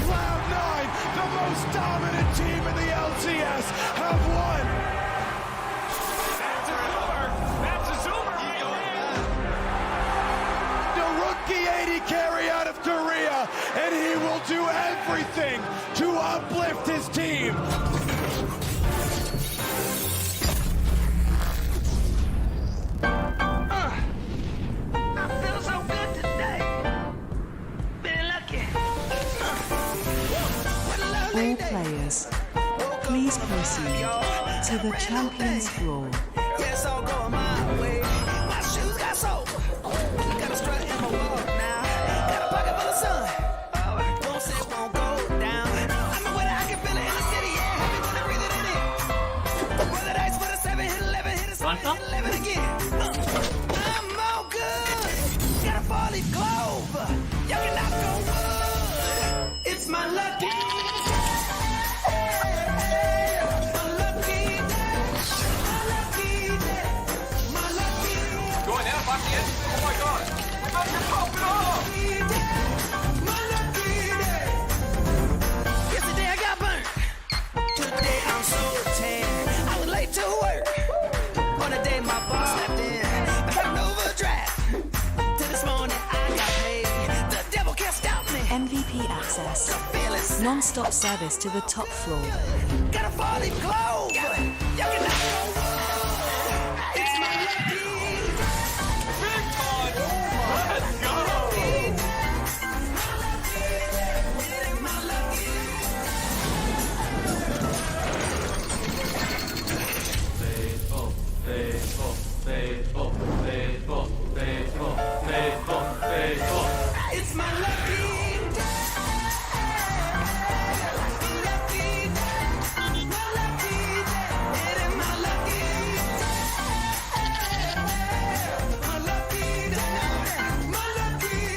Cloud9, the most dominant team in the LCS, have won. Carry out of Korea, and he will do everything to uplift his team. I feel so good today. Been lucky. All players, please proceed to the Champions Floor. Yes, I'll go my way. My shoes got sold. Got a strut in my walk now. Got a pocket full of sun. Won't sit, won't go down. I'm a winner, I can feel it in the city. Yeah, happy when I breathe it in it. Roll the dice for the 7, hit 11, hit a 7, hit 11 again. I'm all good. Got a 4-leaf clove. You can knock on wood. It's my lucky. Yesterday I got burned. Today I'm so tan. I was late to work. On the day my boss stepped in, I had an overdraft. Till this morning I got paid. The devil can't stop me. MVP access. Non-stop service to the top floor. Got a 4-leaf clove. You can knock on wood. It's my lucky. Big time. Let's go. It's my lucky day. Lucky day. My lucky day. It is my lucky day. My lucky day. My lucky day.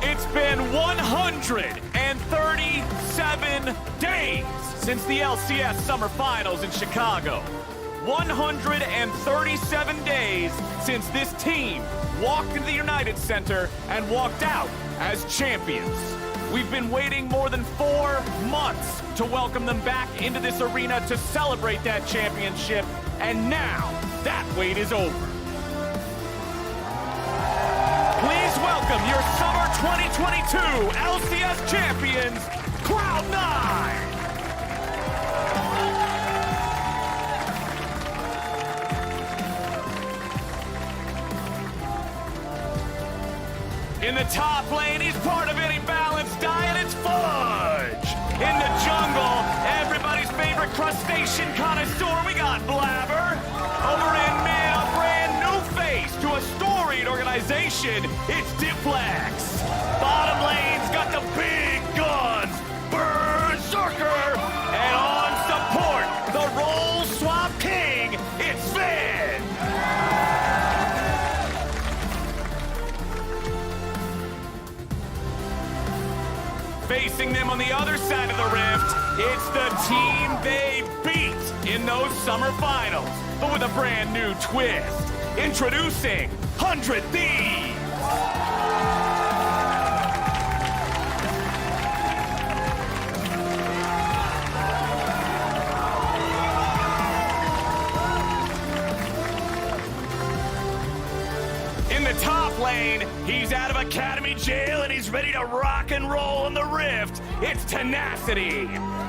It's been 137 days since the LCS Summer Finals in Chicago. 137 days since this team walked into the United Center and walked out as champions. We've been waiting more than 4 months to welcome them back into this arena to celebrate that championship, and now that wait is over. Please welcome your Summer 2022 LCS champions, Cloud9! In the top lane, he's part of any balanced diet, it's Fudge! In the jungle, everybody's favorite crustacean connoisseur, we got Blabber! Over in mid, a brand new face to a storied organization, it's Diplex! Bottom lane's got the big guns, Berserker! And on support, the role swap king, it's Finn! Facing them on the other side of the rift, it's the team they beat in those summer finals, but with a brand new twist. Introducing 100 Thieves! lane, he's out of Academy Jail and he's ready to rock and roll on the Rift. It's Tenacity.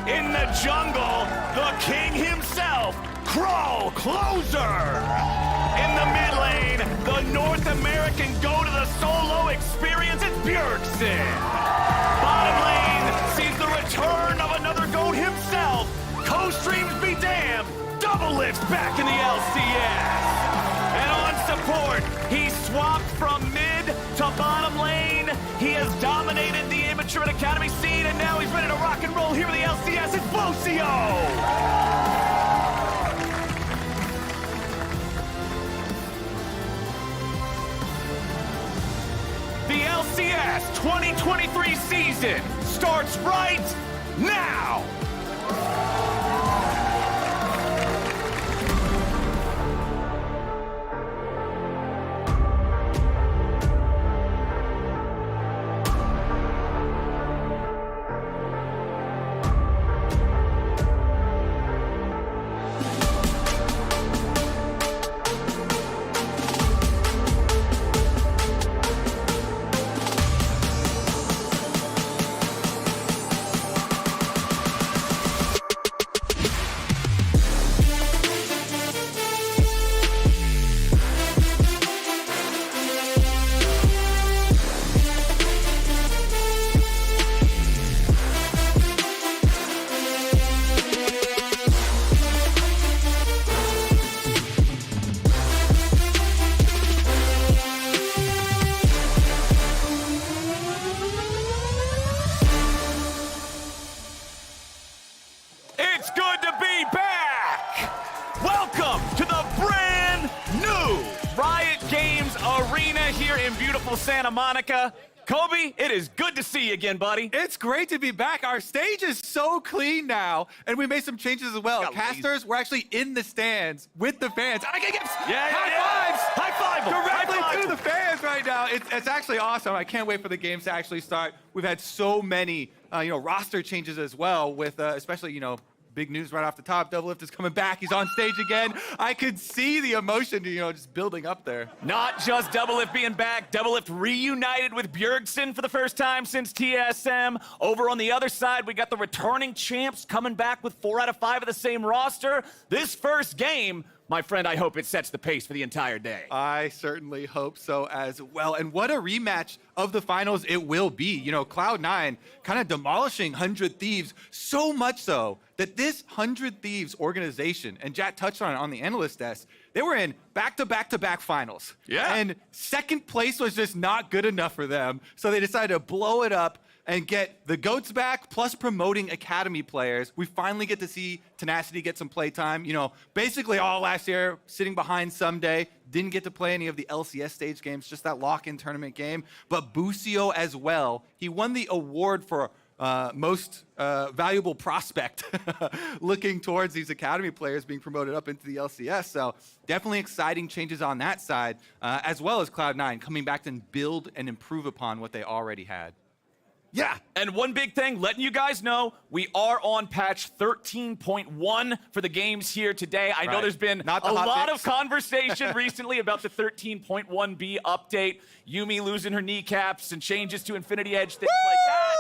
In the jungle, the king himself, Crow Closer. In the mid lane, the North American go-to-the-solo experience, it's Bjergsen. Bottom lane sees the return of another GOAT himself. Co-streams be damned, double-lift back in the LCS. And on support, he swapped from mid to bottom lane. He has dominated the amateur and academy scene, and now he's ready to rock and roll here in the LCS. It's Bocio! The LCS 2023 season starts right now! It's good to be back! Welcome to the brand new Riot Games Arena here in beautiful Santa Monica. Kobe, it is good to see you again, buddy. It's great to be back. Our stage is so clean now, and we made some changes as well. Casters, we're actually in the stands with the fans. I can get high fives! High five! Directly to the fans right now. It's actually awesome. I can't wait for the games to actually start. We've had so many, roster changes as well with, especially, big news right off the top. Double-lift is coming back. He's on stage again. I could see the emotion, just building up there. Not just double-lift being back, double-lift reunited with Bjergsen for the first time since TSM. Over on the other side, we got the returning champs coming back with 4 out of 5 of the same roster. This first game, my friend, I hope it sets the pace for the entire day. I certainly hope so as well. And what a rematch of the finals it will be. Cloud9 kind of demolishing 100 Thieves, so much so that this 100 Thieves organization, and Jack touched on the analyst desk, they were in back-to-back-to-back finals. Yeah. And second place was just not good enough for them, so they decided to blow it up and get the GOATs back, plus promoting academy players. We finally get to see Tenacity get some play time. Basically all last year, sitting behind Someday, didn't get to play any of the LCS stage games, just that lock-in tournament game. But Bocio as well, he won the award for most valuable prospect looking towards these academy players being promoted up into the LCS. So definitely exciting changes on that side, as well as Cloud9 coming back and build and improve upon what they already had. Yeah, and one big thing, letting you guys know, we are on patch 13.1 for the games here today. I know there's been a lot of conversation recently about the 13.1b update, Yuumi losing her kneecaps and changes to Infinity Edge, things like that.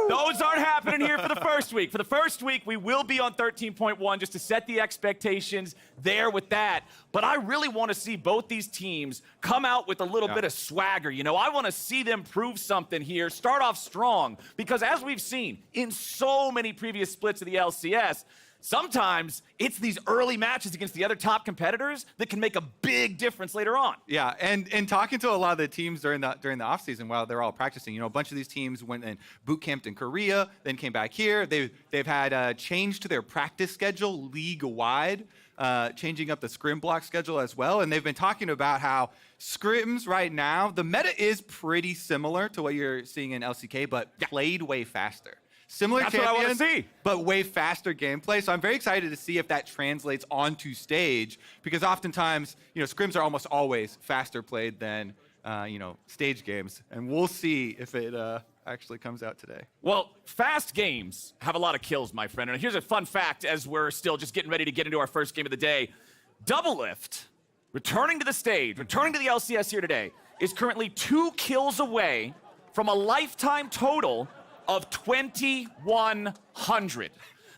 Those aren't happening here for the first week. For the first week, we will be on 13.1 just to set the expectations there with that. But I really want to see both these teams come out with a little bit of swagger. I want to see them prove something here, start off strong. Because as we've seen in so many previous splits of the LCS, sometimes it's these early matches against the other top competitors that can make a big difference later on. Yeah, and talking to a lot of the teams during the offseason while they're all practicing, a bunch of these teams went and boot camped in Korea, then came back here. They've had a change to their practice schedule league-wide, changing up the scrim block schedule as well. And they've been talking about how scrims right now, the meta is pretty similar to what you're seeing in LCK, but played way faster. Similar champions, what I want to see. But way faster gameplay. So I'm very excited to see if that translates onto stage, because oftentimes, scrims are almost always faster played than, stage games. And we'll see if it actually comes out today. Well, fast games have a lot of kills, my friend. And here's a fun fact as we're still just getting ready to get into our first game of the day. Double-lift, returning to the stage, returning to the LCS here today, is currently 2 kills away from a lifetime total of 2,100.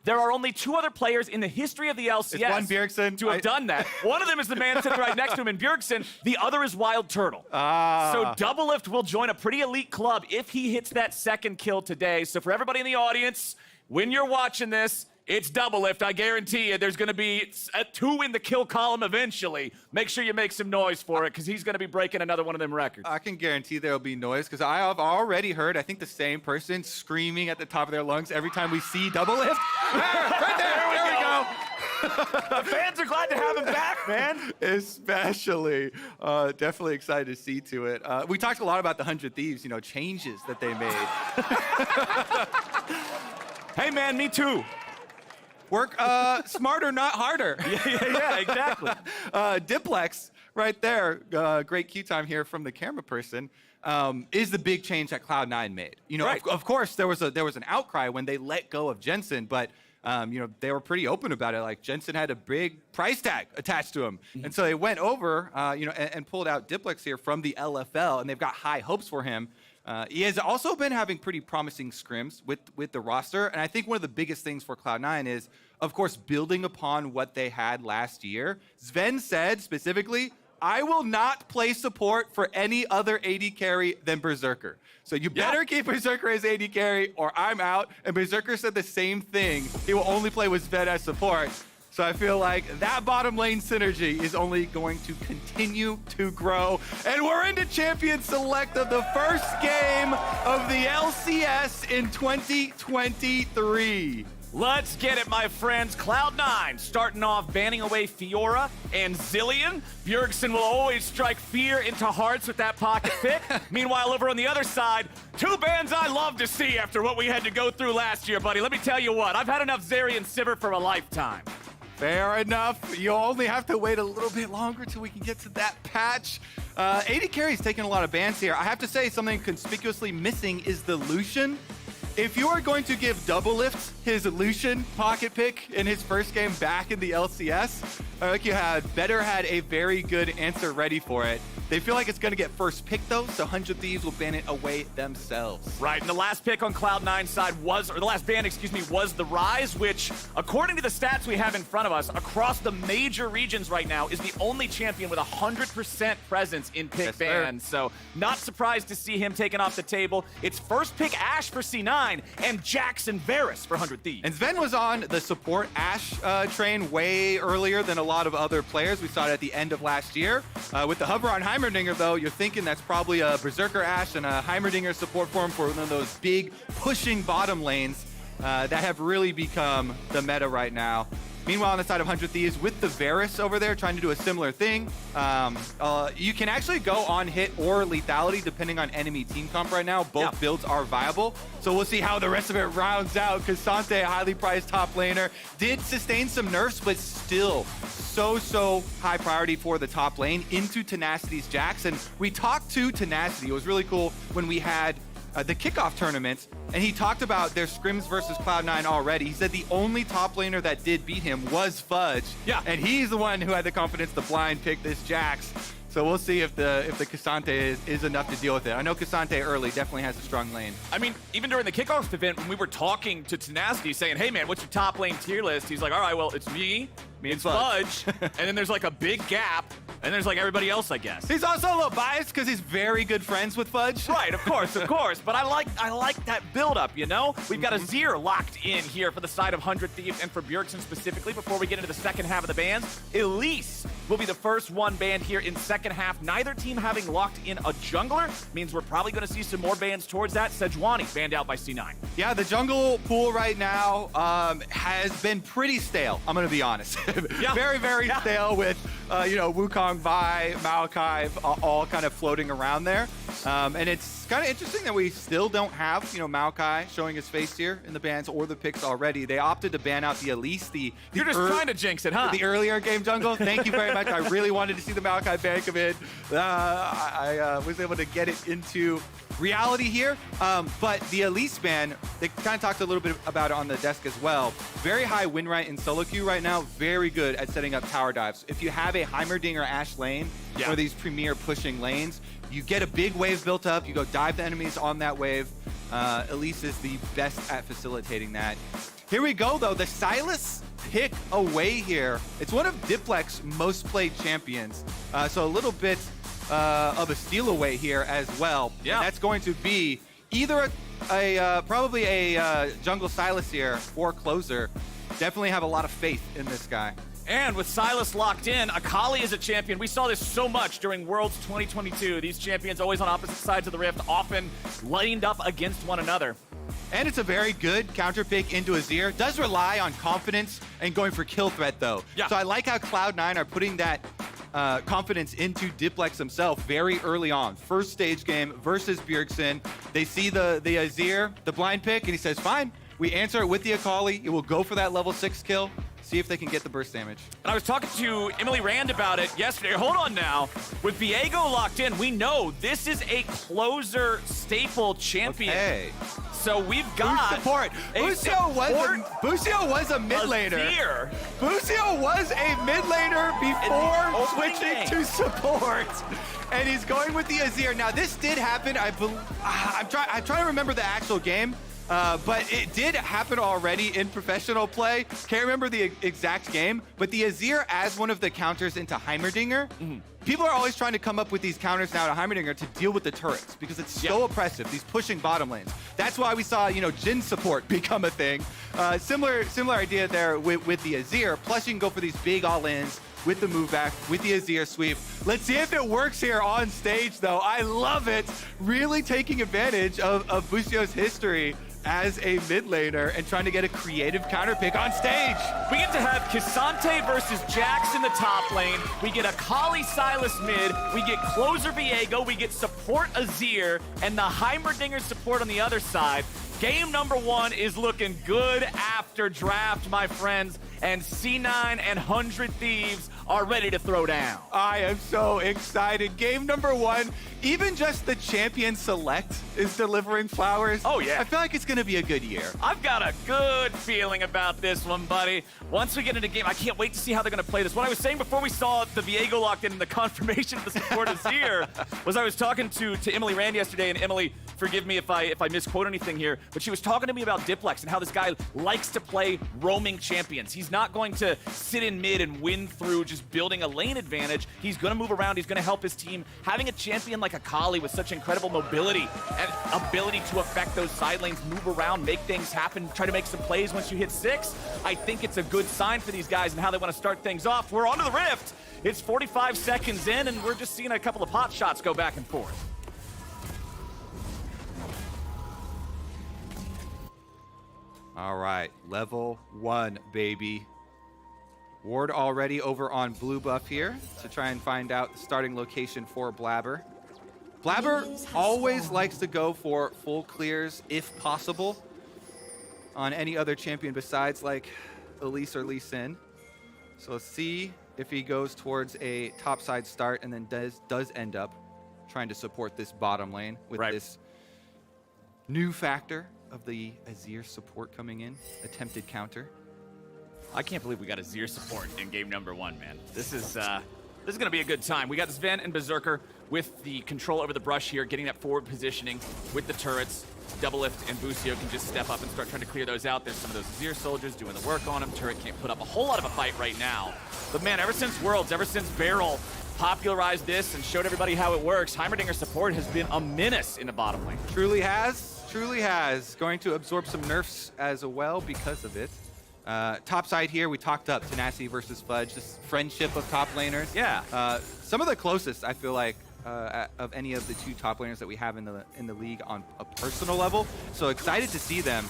There are only 2 other players in the history of the LCS It's one Bjergsen. to have done that. One of them is the man sitting right next to him in Bjergsen. The other is Wild Turtle. So Doublelift will join a pretty elite club if he hits that 2nd kill today. So for everybody in the audience, when you're watching this, it's Doublelift. I guarantee you there's going to be 2 in the kill column eventually. Make sure you make some noise for it, because he's going to be breaking another one of them records. I can guarantee there'll be noise, because I have already heard, I think, the same person screaming at the top of their lungs every time we see Doublelift. Right there we go. The fans are glad to have him back, man. Especially. Definitely excited to see to it. We talked a lot about the 100 Thieves, changes that they made. Hey, man, me too. Work smarter, not harder. Yeah, exactly. Diplex, right there, great cue time here from the camera person, is the big change that Cloud9 made. Right. Of course, there was an outcry when they let go of Jensen, but they were pretty open about it. Like, Jensen had a big price tag attached to him, and so they went over, and pulled out Diplex here from the LFL, and they've got high hopes for him. He has also been having pretty promising scrims with the roster, and I think one of the biggest things for Cloud9 is, of course, building upon what they had last year. Sven said specifically, I will not play support for any other AD carry than Berserker. So you better keep Berserker as AD carry or I'm out. And Berserker said the same thing. He will only play with Sven as support. So I feel like that bottom lane synergy is only going to continue to grow. And we're into Champion Select of the first game of the LCS in 2023. Let's get it, my friends. Cloud9 starting off banning away Fiora and Zillion. Bjergsen will always strike fear into hearts with that pocket pick. Meanwhile, over on the other side, 2 bans I love to see after what we had to go through last year, buddy. Let me tell you what, I've had enough Zeri and Sivir for a lifetime. Fair enough. You'll only have to wait a little bit longer till we can get to that patch. AD Carry's taking a lot of bans here. I have to say something conspicuously missing is the Lucian. If you are going to give Doublelift his Lucian pocket pick in his first game back in the LCS, I think you had a very good answer ready for it. They feel like it's going to get first pick, though, so 100 Thieves will ban it away themselves. Right, and the last pick on Cloud9's side was, or the last ban, was the Rise, which, according to the stats we have in front of us, across the major regions right now, is the only champion with 100% presence in pick bans. So, not surprised to see him taken off the table. It's first pick Ashe for C9 and Jackson Varus for 100 Thieves. And Sven was on the support Ashe train way earlier than a lot of other players. We saw it at the end of last year. With the hover on Heimerdinger, though, you're thinking that's probably a Berserker Ashe and a Heimerdinger support form for one of those big pushing bottom lanes that have really become the meta right now. Meanwhile, on the side of 100 Thieves, with the Varus over there trying to do a similar thing, you can actually go on hit or lethality depending on enemy team comp right now. Both builds are viable. So we'll see how the rest of it rounds out. Cassante, a highly prized top laner, did sustain some nerfs, but still so high priority for the top lane into Tenacity's Jax. And we talked to Tenacity. It was really cool when we had the kickoff tournaments, and he talked about their scrims versus Cloud9 already. He said the only top laner that did beat him was Fudge. Yeah. And he's the one who had the confidence to blind pick this Jax. So we'll see if the Cassante is enough to deal with it. I know Cassante early definitely has a strong lane. I mean, even during the kickoff event, when we were talking to Tenacity saying, hey man, what's your top lane tier list? He's like, all right, well, it's me and Fudge. And then there's like a big gap, and there's like everybody else, I guess. He's also a little biased because he's very good friends with Fudge. Right, of course. But I like that build-up, you know? We've got a Zir locked in here for the side of 100 Thieves and for Bjergsen specifically before we get into the second half of the bans. Elise will be the first one banned here in second half. Neither team having locked in a jungler means we're probably going to see some more bans towards that. Sejuani banned out by C9. Yeah, the jungle pool right now has been pretty stale, I'm going to be honest. Very stale with, Wukong, Vi, Maokai, all kind of floating around there. And it's kind of interesting that we still don't have, Maokai showing his face here in the bans or the picks already. They opted to ban out the Elise, You're just trying to jinx it, huh? The earlier game jungle. Thank you very much. I really wanted to see the Maokai ban come in. I was able to get it into reality here. But the Elise ban, they kind of talked a little bit about it on the desk as well. Very high win rate in solo queue right now. Very good at setting up tower dives. If you have a Heimerdinger Ashe lane or these premier pushing lanes, You get a big wave built up. You go dive the enemies on that wave. Elise is the best at facilitating that. Here we go, though. The Sylas pick away here. It's one of Diplex's most played champions. So a little bit of a steal away here as well. Yeah. And that's going to be either probably a jungle Sylas here or closer. Definitely have a lot of faith in this guy. And with Sylas locked in, Akali is a champion. We saw this so much during Worlds 2022. These champions always on opposite sides of the rift, often lined up against one another. And it's a very good counter pick into Azir. Does rely on confidence and going for kill threat, though. Yeah. So I like how Cloud9 are putting that confidence into Diplex himself very early on. First stage game versus Bjergsen. They see the Azir, the blind pick, and he says, fine. We answer it with the Akali. It will go for that level 6 kill. See if they can get the burst damage. And I was talking to Emily Rand about it yesterday. Hold on now. With Viego locked in, we know this is a closer staple champion. Okay. So we've got support. Busio was a mid laner. Busio was a mid laner before switching to support. And he's going with the Azir. Now this did happen. I'm trying to remember the actual game. But it did happen already in professional play. Can't remember the exact game, but the Azir as one of the counters into Heimerdinger. People are always trying to come up with these counters now to Heimerdinger to deal with the turrets because it's so oppressive, these pushing bottom lanes. That's why we saw, Jhin support become a thing. Similar idea there with the Azir. Plus you can go for these big all-ins with the move back, with the Azir sweep. Let's see if it works here on stage, though. I love it. Really taking advantage of Busio's history as a mid laner and trying to get a creative counter pick on stage. We get to have K'Sante versus Jax in the top lane. We get Akali Sylas mid. We get closer Viego. We get support Azir and the Heimerdinger support on the other side. Game number 1 is looking good after draft, my friends. And C9 and 100 Thieves are ready to throw down. I am so excited. Game number 1, even just the champion select is delivering flowers. Oh, yeah. I feel like it's going to be a good year. I've got a good feeling about this one, buddy. Once we get into game, I can't wait to see how they're going to play this. What I was saying before we saw the Viego locked in and the confirmation of the support Azir was I was talking to Emily Rand yesterday, and Emily, forgive me if I misquote anything here, but she was talking to me about Diplex and how this guy likes to play roaming champions. He's not going to sit in mid and win through just building a lane advantage. He's going to move around. He's going to help his team. Having a champion like Akali with such incredible mobility and ability to affect those side lanes, move around, make things happen, try to make some plays once you hit 6, I think it's a good sign for these guys and how they want to start things off. We're onto the Rift. It's 45 seconds in, and we're just seeing a couple of hot shots go back and forth. All right, level 1, baby. Ward already over on blue buff here to try and find out the starting location for Blabber. Blabber always likes to go for full clears if possible on any other champion besides like Elise or Lee Sin. So let's see if he goes towards a topside start and then does end up trying to support this bottom lane with this new factor of the Azir support coming in, attempted counter. I can't believe we got Azir support in game number 1, man. This is going to be a good time. We got Sven and Berserker with the control over the brush here, getting that forward positioning with the turrets. Double Lift and Busio can just step up and start trying to clear those out. There's some of those Azir soldiers doing the work on him. Turret can't put up a whole lot of a fight right now. But man, ever since Worlds, ever since Beryl popularized this and showed everybody how it works, Heimerdinger support has been a menace in the bottom lane. Truly has. Truly has. Going to absorb some nerfs as well because of it. Top side here, we talked up Tenacity versus Fudge, this friendship of top laners. Yeah. Some of the closest, I feel like, of any of the 2 top laners that we have in the league on a personal level. So excited to see them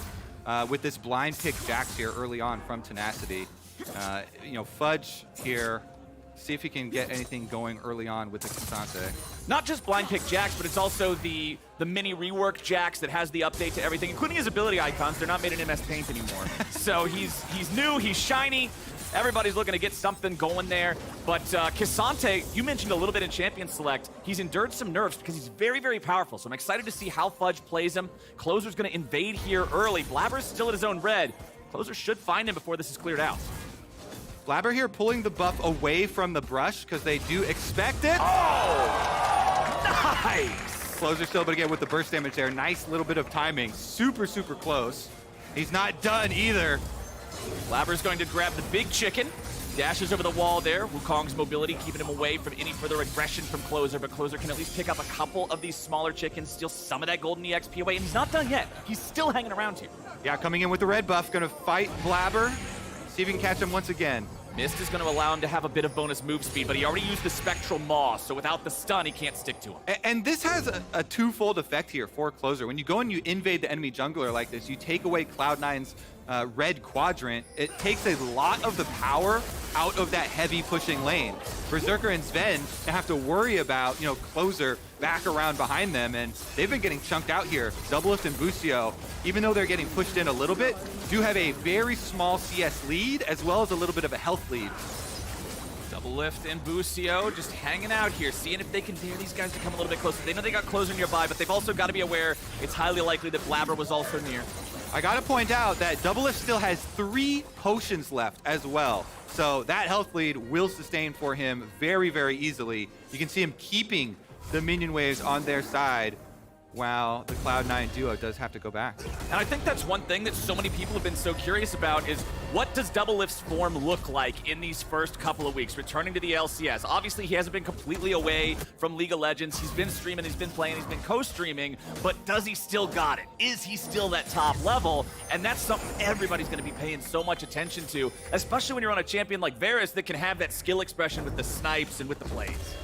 with this blind pick Jax here early on from Tenacity. Fudge here, see if he can get anything going early on with the K'Sante. Not just blind pick Jax, but it's also the mini rework Jax that has the update to everything, including his ability icons. They're not made in MS Paint anymore. So he's new, he's shiny. Everybody's looking to get something going there. But K'Sante, you mentioned a little bit in Champion Select. He's endured some nerfs because he's very, very powerful. So I'm excited to see how Fudge plays him. Closer's going to invade here early. Blabber's still at his own red. Closer should find him before this is cleared out. Blabber here pulling the buff away from the brush because they do expect it. Oh! Nice. Closer still, but again with the burst damage there. Nice little bit of timing. Super, super close. He's not done either. Blabber's going to grab the big chicken. Dashes over the wall there. Wukong's mobility keeping him away from any further aggression from Closer, but Closer can at least pick up a couple of these smaller chickens, steal some of that golden EXP away, and he's not done yet. He's still hanging around here. Yeah, coming in with the red buff, gonna fight Blabber. See if he can catch him once again. Mist is going to allow him to have a bit of bonus move speed, but he already used the Spectral Maw, so without the stun, he can't stick to him. And this has a twofold effect here for Closer. When you go and you invade the enemy jungler like this, you take away Cloud9's red quadrant. It takes a lot of the power out of that heavy pushing lane. Berserker and Sven have to worry about, Closer back around behind them, and they've been getting chunked out here. Doublelift and Busio, even though they're getting pushed in a little bit, do have a very small CS lead as well as a little bit of a health lead. Doublelift and Busio just hanging out here, seeing if they can dare these guys to come a little bit closer. They know they got Closer nearby, but they've also got to be aware it's highly likely that Blabber was also near. I gotta point out that Doublelift still has 3 potions left as well. So that health lead will sustain for him very, very easily. You can see him keeping the minion waves on their side while the Cloud9 duo does have to go back. And I think that's one thing that so many people have been so curious about is what does Doublelift's form look like in these first couple of weeks, returning to the LCS? Obviously, he hasn't been completely away from League of Legends. He's been streaming, he's been playing, he's been co-streaming, but does he still got it? Is he still that top level? And that's something everybody's going to be paying so much attention to, especially when you're on a champion like Varus that can have that skill expression with the snipes and with the plays.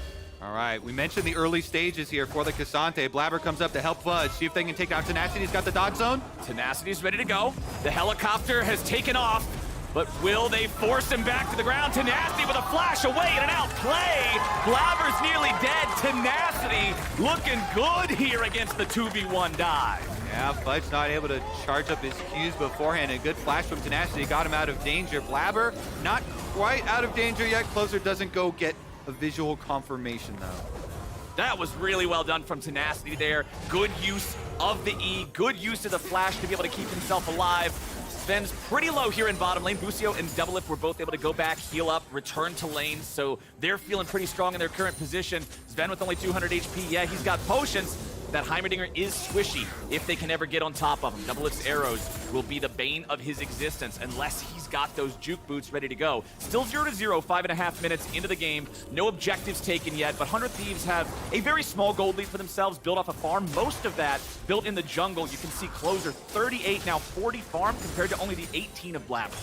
All right, we mentioned the early stages here for the Cassante. Blabber comes up to help Fudge, see if they can take out Tenacity. He's got the dodge zone. Tenacity's ready to go. The helicopter has taken off, but will they force him back to the ground? Tenacity with a flash away and an outplay. Blabber's nearly dead. Tenacity looking good here against the 2v1 dive. Yeah, Fudge not able to charge up his Qs beforehand. A good flash from Tenacity got him out of danger. Blabber not quite out of danger yet. Closer doesn't go get a visual confirmation though. That was really well done from Tenacity there. Good use of the E, good use of the flash to be able to keep himself alive. Sven's pretty low here in bottom lane. Busio and Doublelift were both able to go back, heal up, return to lane, so they're feeling pretty strong in their current position. Sven with only 200 HP, yeah, he's got potions. That Heimerdinger is squishy if they can ever get on top of him. Doublelift's arrows will be the bane of his existence unless he's got those juke boots ready to go. Still 0-0, 5.5 minutes into the game. No objectives taken yet, but 100 Thieves have a very small gold lead for themselves, built off a farm. Most of that built in the jungle. You can see Closer 38, now 40 farm compared to only the 18 of Blabber.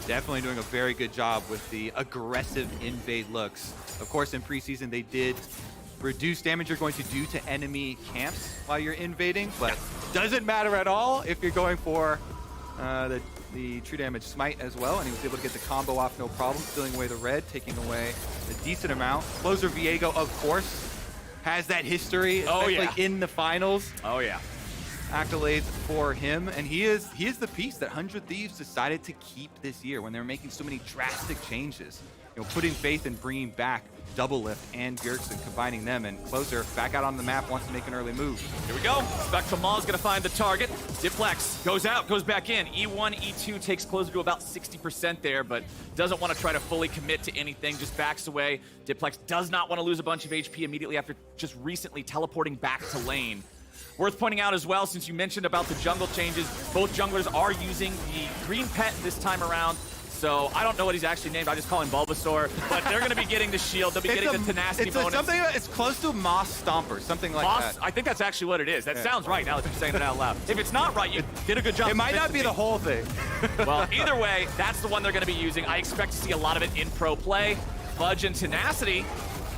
Definitely doing a very good job with the aggressive invade looks. Of course, in preseason, they did reduce damage you're going to do to enemy camps while you're invading, but doesn't matter at all if you're going for the true damage smite as well, and he was able to get the combo off no problem, stealing away the red, taking away a decent amount. Closer Viego, of course, has that history, especially in the finals. Oh yeah. Accolades for him, and he is the piece that 100 Thieves decided to keep this year when they're making so many drastic changes. Putting faith in bringing back Doublelift and Bjergsen, combining them, and Closer back out on the map, wants to make an early move. Here we go. Spectral Maw is going to find the target. Diplex goes out, goes back in. E1, E2 takes Closer to about 60% there, but doesn't want to try to fully commit to anything, just backs away. Diplex does not want to lose a bunch of HP immediately after just recently teleporting back to lane. Worth pointing out as well, since you mentioned about the jungle changes, both junglers are using the green pet this time around. So I don't know what he's actually named. I just call him Bulbasaur. But they're going to be getting the shield. They'll be getting the tenacity bonus. It's close to Moss Stomper, something like that. I think that's actually what it is. That sounds right now that you're saying it out loud. If it's not right, you did a good job. It might not be the whole thing. Well, either way, that's the one they're going to be using. I expect to see a lot of it in pro play. Fudge and Tenacity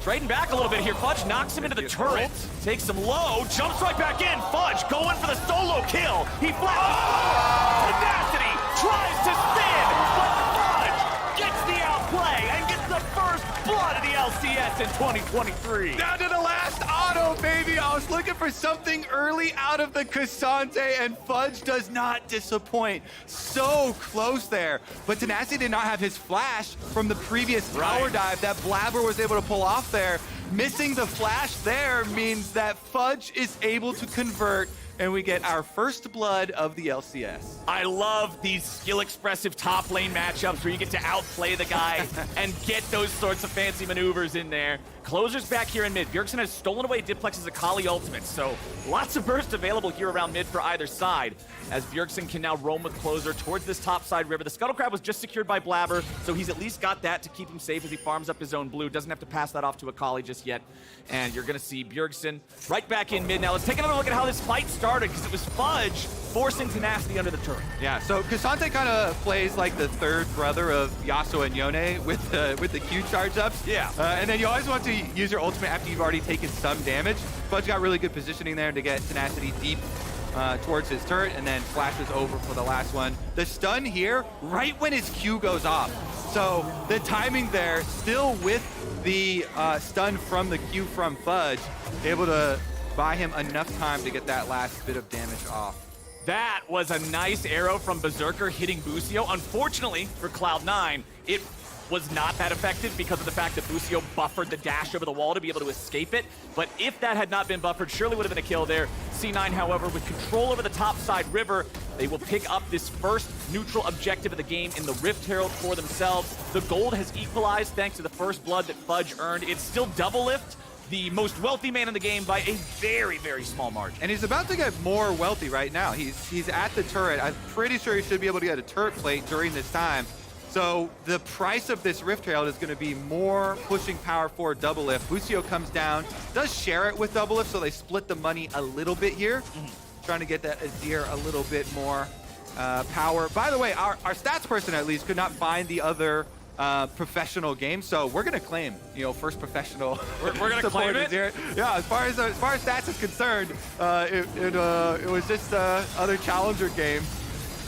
trading back a little bit here. Fudge knocks him into the turret, takes him low, jumps right back in. Fudge going for the solo kill. He flashes. Tenacity tries to spin, but Fudge gets the outplay and gets the first blood of the LCS in 2023. Down to the last auto, baby. I was looking for something early out of the Cassante, and Fudge does not disappoint. So close there. But Tenacity did not have his flash from the previous tower dive that Blabber was able to pull off there. Missing the flash there means that Fudge is able to convert, and we get our first blood of the LCS. I love these skill-expressive top lane matchups where you get to outplay the guy and get those sorts of fancy maneuvers in there. Closer's back here in mid. Bjergsen has stolen away Diplex's Akali ultimate, so lots of burst available here around mid for either side, as Bjergsen can now roam with Closer towards this top side river. The Scuttle Crab was just secured by Blabber, so he's at least got that to keep him safe as he farms up his own blue. Doesn't have to pass that off to Akali just yet. And you're going to see Bjergsen right back in mid. Now let's take another look at how this fight started, because it was Fudge forcing Tenacity under the turret. Yeah, so K'Sante kind of plays like the third brother of Yasuo and Yone with the Q charge ups. Yeah. And then you always want to use your ultimate after you've already taken some damage. Fudge got really good positioning there to get Tenacity deep towards his turret, and then flashes over for the last one. The stun here, right when his Q goes off. So the timing there, still with the stun from the Q from Fudge, able to buy him enough time to get that last bit of damage off. That was a nice arrow from Berserker hitting Busio. Unfortunately for Cloud9, it was not that effective because of the fact that Busio buffered the dash over the wall to be able to escape it. But if that had not been buffered, surely would have been a kill there. C9, however, with control over the top side river, they will pick up this first neutral objective of the game in the Rift Herald for themselves. The gold has equalized thanks to the first blood that Fudge earned. It's still double lift, the most wealthy man in the game by a very, very small margin. And he's about to get more wealthy right now. He's at the turret. I'm pretty sure he should be able to get a turret plate during this time. So the price of this Rift Herald is going to be more pushing power for double lift. Busio comes down, does share it with double lift, so they split the money a little bit here. Trying to get that Azir a little bit more power. By the way, our stats person at least could not find the other professional game, so we're gonna claim, first professional. We're gonna claim it. Here. Yeah, as far as stats is concerned, it was just other challenger game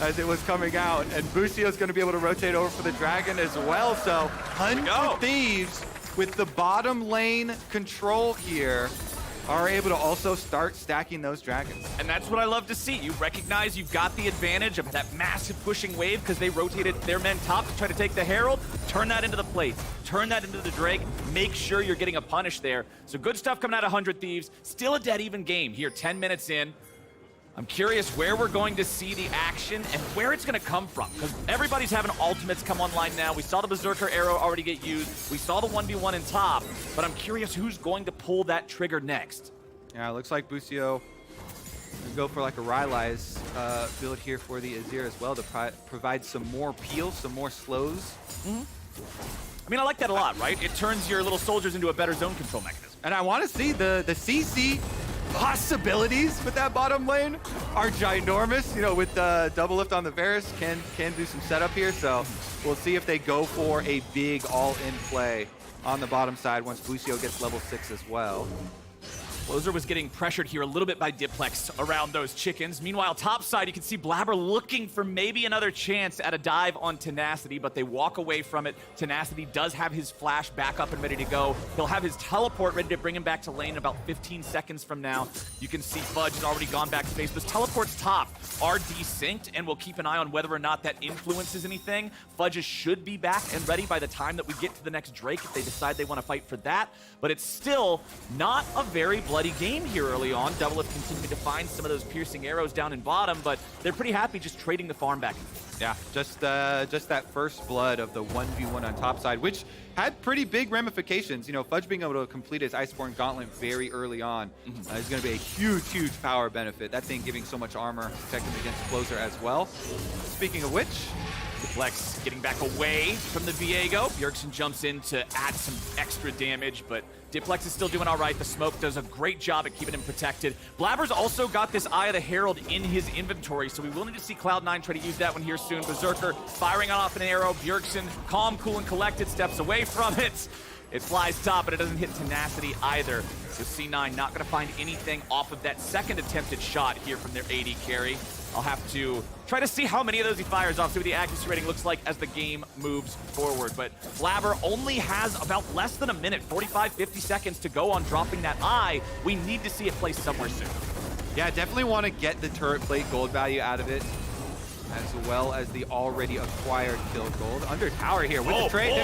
as it was coming out, and Busio's gonna be able to rotate over for the dragon as well. So 100 Thieves with the bottom lane control here are able to also start stacking those dragons. And that's what I love to see. You recognize you've got the advantage of that massive pushing wave because they rotated their men top to try to take the Herald. Turn that into the plate. Turn that into the Drake. Make sure you're getting a punish there. So good stuff coming out of 100 Thieves. Still a dead even game here, 10 minutes in. I'm curious where we're going to see the action and where it's going to come from, because everybody's having ultimates come online now. We saw the Berserker arrow already get used. We saw the 1v1 in top, but I'm curious who's going to pull that trigger next. Yeah, it looks like Busio will go for like a Rylai's build here for the Azir as well to provide some more peel, some more slows. I mean, I like that a lot, right? It turns your little soldiers into a better zone control mechanism. And I want to see the CC possibilities with that bottom lane are ginormous. With the double lift on the Varus, can do some setup here. So we'll see if they go for a big all-in play on the bottom side once Busio gets level 6 as well. Closer was getting pressured here a little bit by Diplex around those chickens. Meanwhile, top side, you can see Blabber looking for maybe another chance at a dive on Tenacity, but they walk away from it. Tenacity does have his flash back up and ready to go. He'll have his teleport ready to bring him back to lane in about 15 seconds from now. You can see Fudge has already gone back to base. Those teleports top are desynced, and we'll keep an eye on whether or not that influences anything. Fudge should be back and ready by the time that we get to the next Drake if they decide they want to fight for that, but it's still not a very bloody game here early on. Double Lift continuing to find some of those piercing arrows down in bottom, but they're pretty happy just trading the farm back. Yeah, just that first blood of the 1v1 on top side, which had pretty big ramifications. Fudge being able to complete his Iceborne Gauntlet very early on is going to be a huge, huge power benefit. That thing giving so much armor, protecting against Closer as well. Speaking of which, Diplex getting back away from the Viego. Bjergsen jumps in to add some extra damage, but Diplex is still doing all right. The smoke does a great job at keeping him protected. Blabber's also got this Eye of the Herald in his inventory, so we will need to see Cloud9 try to use that one here soon. Berserker firing off an arrow. Bjergsen, calm, cool, and collected, steps away from it. It flies top, but it doesn't hit Tenacity either. So C9 not going to find anything off of that second attempted shot here from their AD carry. I'll have to try to see how many of those he fires off, see what the accuracy rating looks like as the game moves forward. But Blabber only has about less than a minute, 45, 50 seconds to go on dropping that eye. We need to see it placed somewhere soon. Yeah, definitely want to get the turret plate gold value out of it, as well as the already acquired kill gold. Under tower here with the trade.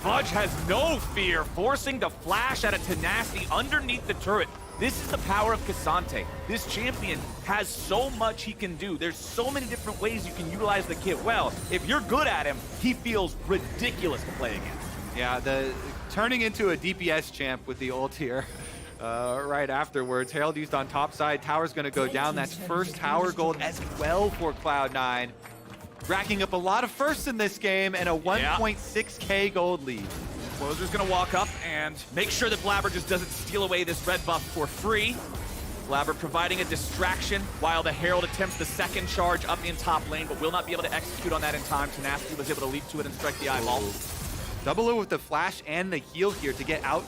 Fudge has no fear, forcing the flash out of Tenacity underneath the turret. This is the power of K'Sante. This champion has so much he can do. There's so many different ways you can utilize the kit well. If you're good at him, he feels ridiculous to play against. Yeah, the turning into a DPS champ with the ult here. Right afterwards. Herald used on top side. Tower's going to go down. That's first tower gold as well for Cloud9. Racking up a lot of firsts in this game and a 1.6k gold lead. Closer's gonna walk up and make sure that Blabber just doesn't steal away this red buff for free. Blabber providing a distraction while the Herald attempts the second charge up in top lane, but will not be able to execute on that in time. Tenacity was able to leap to it and strike the eyeball. Double with the flash and the heal here to get out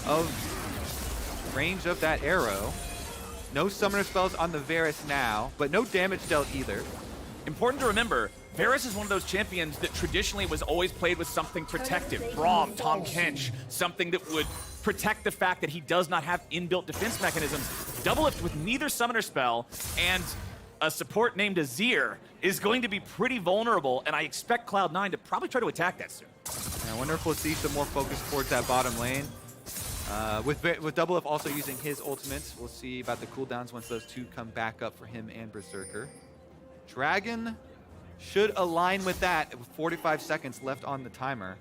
of range of that arrow. No summoner spells on the Varus now, but no damage dealt either. Important to remember, Varus is one of those champions that traditionally was always played with something protective. Braum, Tahm Kench, something that would protect the fact that he does not have inbuilt defense mechanisms. Doublelift with neither summoner spell and a support named Azir is going to be pretty vulnerable, and I expect Cloud9 to probably try to attack that soon. I wonder if we'll see some more focus towards that bottom lane. With Doublelift also using his ultimates, we'll see about the cooldowns once those two come back up for him and Berserker. Dragon should align with that with 45 seconds left on the timer.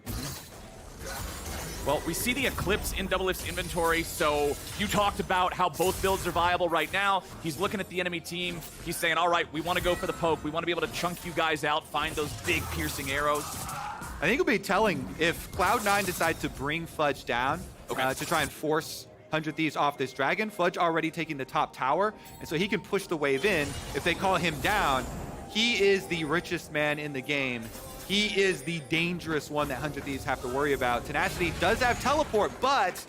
Well, we see the Eclipse in Doublelift's inventory, so you talked about how both builds are viable right now. He's looking at the enemy team. He's saying, all right, we want to go for the poke. We want to be able to chunk you guys out, find those big piercing arrows. I think it'll be telling if Cloud9 decide to bring Fudge down to try and force 100 Thieves off this dragon. Fudge already taking the top tower, and so he can push the wave in. If they call him down, he is the richest man in the game. He is the dangerous one that 100 Thieves have to worry about. Tenacity does have teleport, but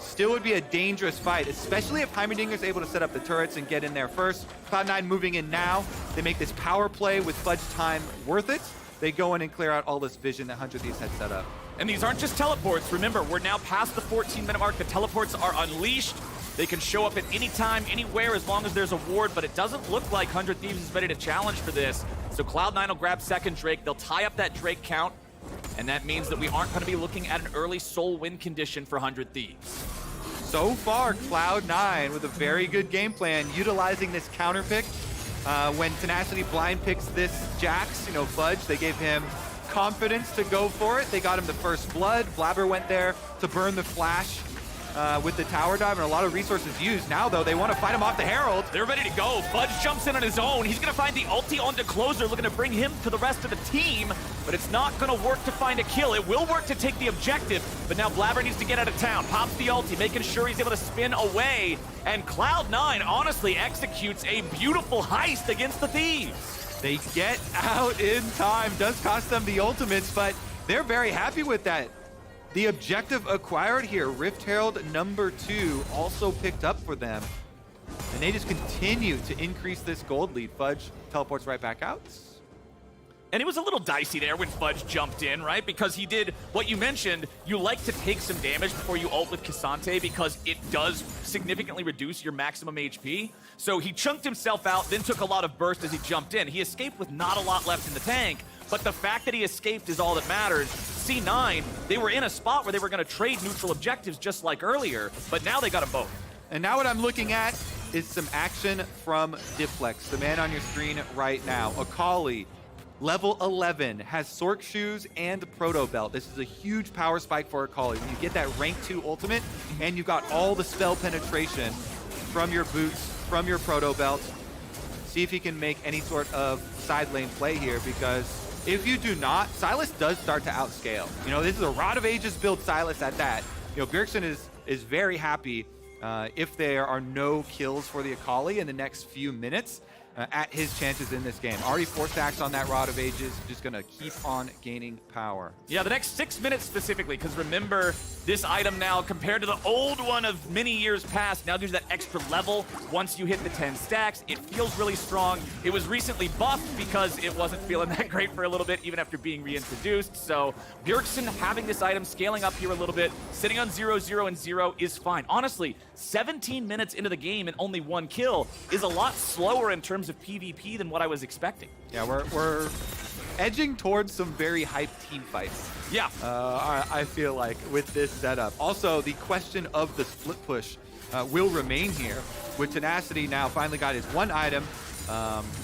still would be a dangerous fight, especially if Heimerdinger's able to set up the turrets and get in there first. Cloud9 moving in now. They make this power play with Fudge time worth it. They go in and clear out all this vision that 100 Thieves had set up. And these aren't just teleports. Remember, we're now past the 14-minute mark. The teleports are unleashed. They can show up at any time, anywhere, as long as there's a ward, but it doesn't look like 100 Thieves is ready to challenge for this. So Cloud9 will grab second Drake. They'll tie up that Drake count, and that means that we aren't going to be looking at an early soul win condition for 100 Thieves. So far, Cloud9 with a very good game plan, utilizing this counter pick. When Tenacity blind picks this Jax, Fudge, they gave him confidence to go for it. They got him the first blood. Blabber went there to burn the flash with the tower dive, and a lot of resources used. Now, though, they want to fight him off the Herald. They're ready to go. Fudge jumps in on his own. He's going to find the ulti onto Closer, looking to bring him to the rest of the team, but it's not going to work to find a kill. It will work to take the objective, but now Blabber needs to get out of town. Pops the ulti, making sure he's able to spin away, and Cloud9 honestly executes a beautiful heist against the Thieves. They get out in time. Does cost them the ultimates, but they're very happy with that. The objective acquired here, Rift Herald #2, also picked up for them. And they just continue to increase this gold lead. Fudge teleports right back out. And it was a little dicey there when Fudge jumped in, right? Because he did what you mentioned. You like to take some damage before you ult with Cassante because it does significantly reduce your maximum HP. So he chunked himself out, then took a lot of burst as he jumped in. He escaped with not a lot left in the tank, but the fact that he escaped is all that matters. C9, they were in a spot where they were going to trade neutral objectives just like earlier, but now they got them both. And now what I'm looking at is some action from Diplex, the man on your screen right now. Akali, level 11, has Sork Shoes and Proto Belt. This is a huge power spike for Akali. When you get that rank 2 ultimate and you've got all the spell penetration from your boots, from your Proto Belt, see if he can make any sort of side lane play here, because if you do not, Sylas does start to outscale. This is a Rod of Ages build Sylas at that. Bjergsen is very happy if there are no kills for the Akali in the next few minutes at his chances in this game. Already 4 stacks on that Rod of Ages, just gonna keep on gaining power. Yeah, the next 6 minutes specifically, because remember, this item now, compared to the old one of many years past, now gives that extra level once you hit the 10 stacks. It feels really strong. It was recently buffed because it wasn't feeling that great for a little bit, even after being reintroduced. So Bjergsen having this item, scaling up here a little bit, sitting on 0, 0, and 0 is fine. Honestly, 17 minutes into the game and only 1 kill is a lot slower in terms of PvP than what I was expecting. Yeah, we're edging towards some very hyped team fights. Yeah. I feel like with this setup. Also, the question of the split push will remain here, with Tenacity now finally got his 1 item,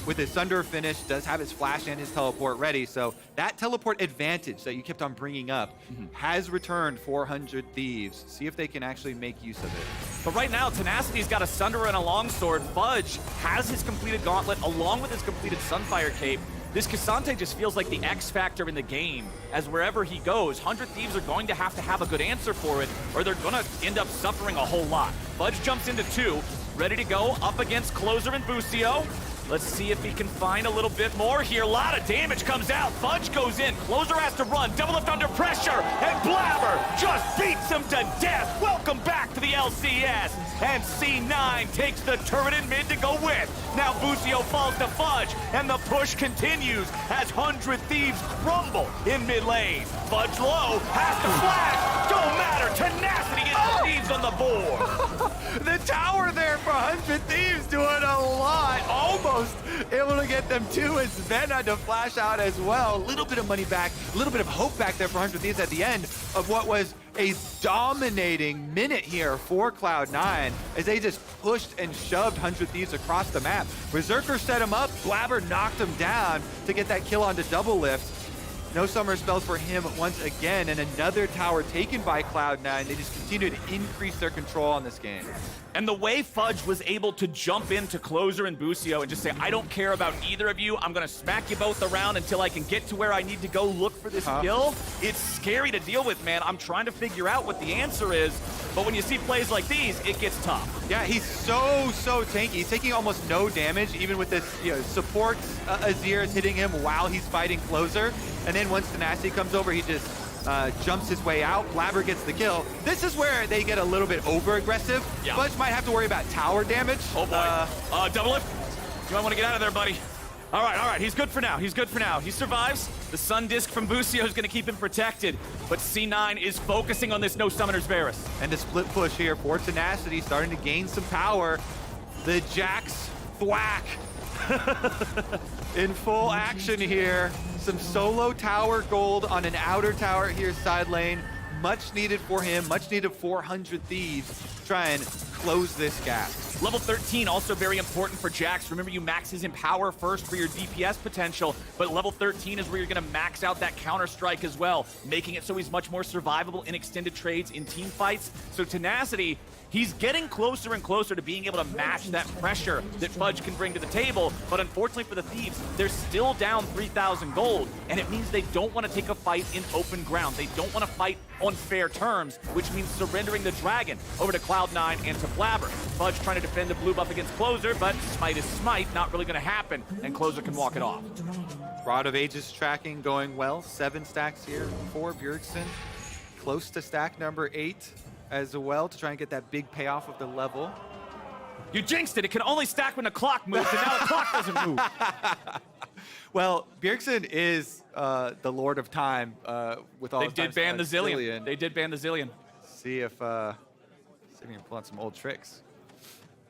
with his Sunder finish, does have his flash and his teleport ready. So that teleport advantage that you kept on bringing up has returned 400 Thieves. See if they can actually make use of it. But right now, Tenacity's got a Sunder and a Longsword. Fudge has his completed Gauntlet along with his completed Sunfire Cape. This Cassante just feels like the X factor in the game, as wherever he goes, 100 Thieves are going to have a good answer for it, or they're going to end up suffering a whole lot. Fudge jumps into 2, ready to go up against Closer and Busio. Let's see if he can find a little bit more here. A lot of damage comes out. Fudge goes in. Closer has to run. Double lift under pressure. And Blabber just beats him to death. Welcome back to the LCS. And C9 takes the turret in mid to go with. Now Busio falls to Fudge. And the push continues as 100 Thieves crumble in mid lane. Fudge low. Has to flash. Don't matter. Tenacity gets the Thieves on the board. The tower there for 100 Thieves doing a lot. Almost able to get them 2 as Sven had to flash out as well. A little bit of money back, a little bit of hope back there for 100 Thieves at the end of what was a dominating minute here for Cloud9 as they just pushed and shoved 100 Thieves across the map. Berserker set him up, Blabber knocked him down to get that kill onto Double Lift. No summer spells for him once again, and another tower taken by Cloud9. They just continue to increase their control on this game. And the way Fudge was able to jump into Closer and Busio and just say, I don't care about either of you. I'm going to smack you both around until I can get to where I need to go look for this kill. It's scary to deal with, man. I'm trying to figure out what the answer is. But when you see plays like these, it gets tough. Yeah, he's so tanky. He's taking almost no damage, even with this support Azir is hitting him while he's fighting Closer. And then once Tenacity comes over, he just jumps his way out. Blabber gets the kill. This is where they get a little bit over-aggressive. Yeah. Fudge might have to worry about tower damage. Oh, boy. Double lift. You might want to get out of there, buddy. All right. He's good for now. He survives. The Sun Disc from Busio is going to keep him protected. But C9 is focusing on this No Summoner's Varus. And the split push here for Tenacity starting to gain some power. The Jax thwack in full action here. Some solo tower gold on an outer tower here side lane. Much needed for him, much needed 400 Thieves to try and close this gap. Level 13 also very important for Jax. Remember, you max his Empower first for your DPS potential, but level 13 is where you're going to max out that counter strike as well, making it so he's much more survivable in extended trades in team fights. So Tenacity, he's getting closer and closer to being able to match that pressure that Fudge can bring to the table, but unfortunately for the Thieves, they're still down 3,000 gold, and it means they don't want to take a fight in open ground. They don't want to fight on fair terms, which means surrendering the Dragon over to Cloud9 and to Blabber. Fudge trying to defend the blue buff against Closer, but smite is smite, not really going to happen, and Closer can walk it off. Rod of Ages tracking going well. 7 stacks here for Bjergsen. Close to stack number 8 as well to try and get that big payoff of the level. You jinxed it. It can only stack when the clock moves, and now the clock doesn't move. Well, Bjergsen is the Lord of Time with all They did ban the Zillion. They did ban the Zillion. See if we can pull out some old tricks.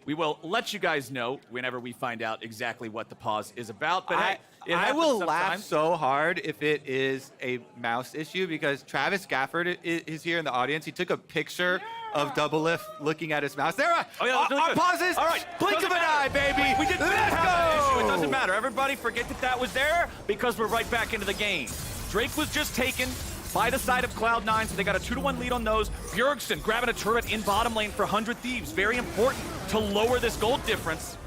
We will let you guys know whenever we find out exactly what the pause is about. But I will laugh so hard if it is a mouse issue, because Travis Gafford is here in the audience. He took a picture of Double Lift looking at his mouse. There are pauses. All right, blink of an eye, baby. We did not have that issue. It doesn't matter. Everybody forget that was there, because we're right back into the game. Drake was just taken by the side of Cloud9, so they got a 2-1 lead on those. Bjergsen grabbing a turret in bottom lane for 100 Thieves. Very important to lower this gold difference.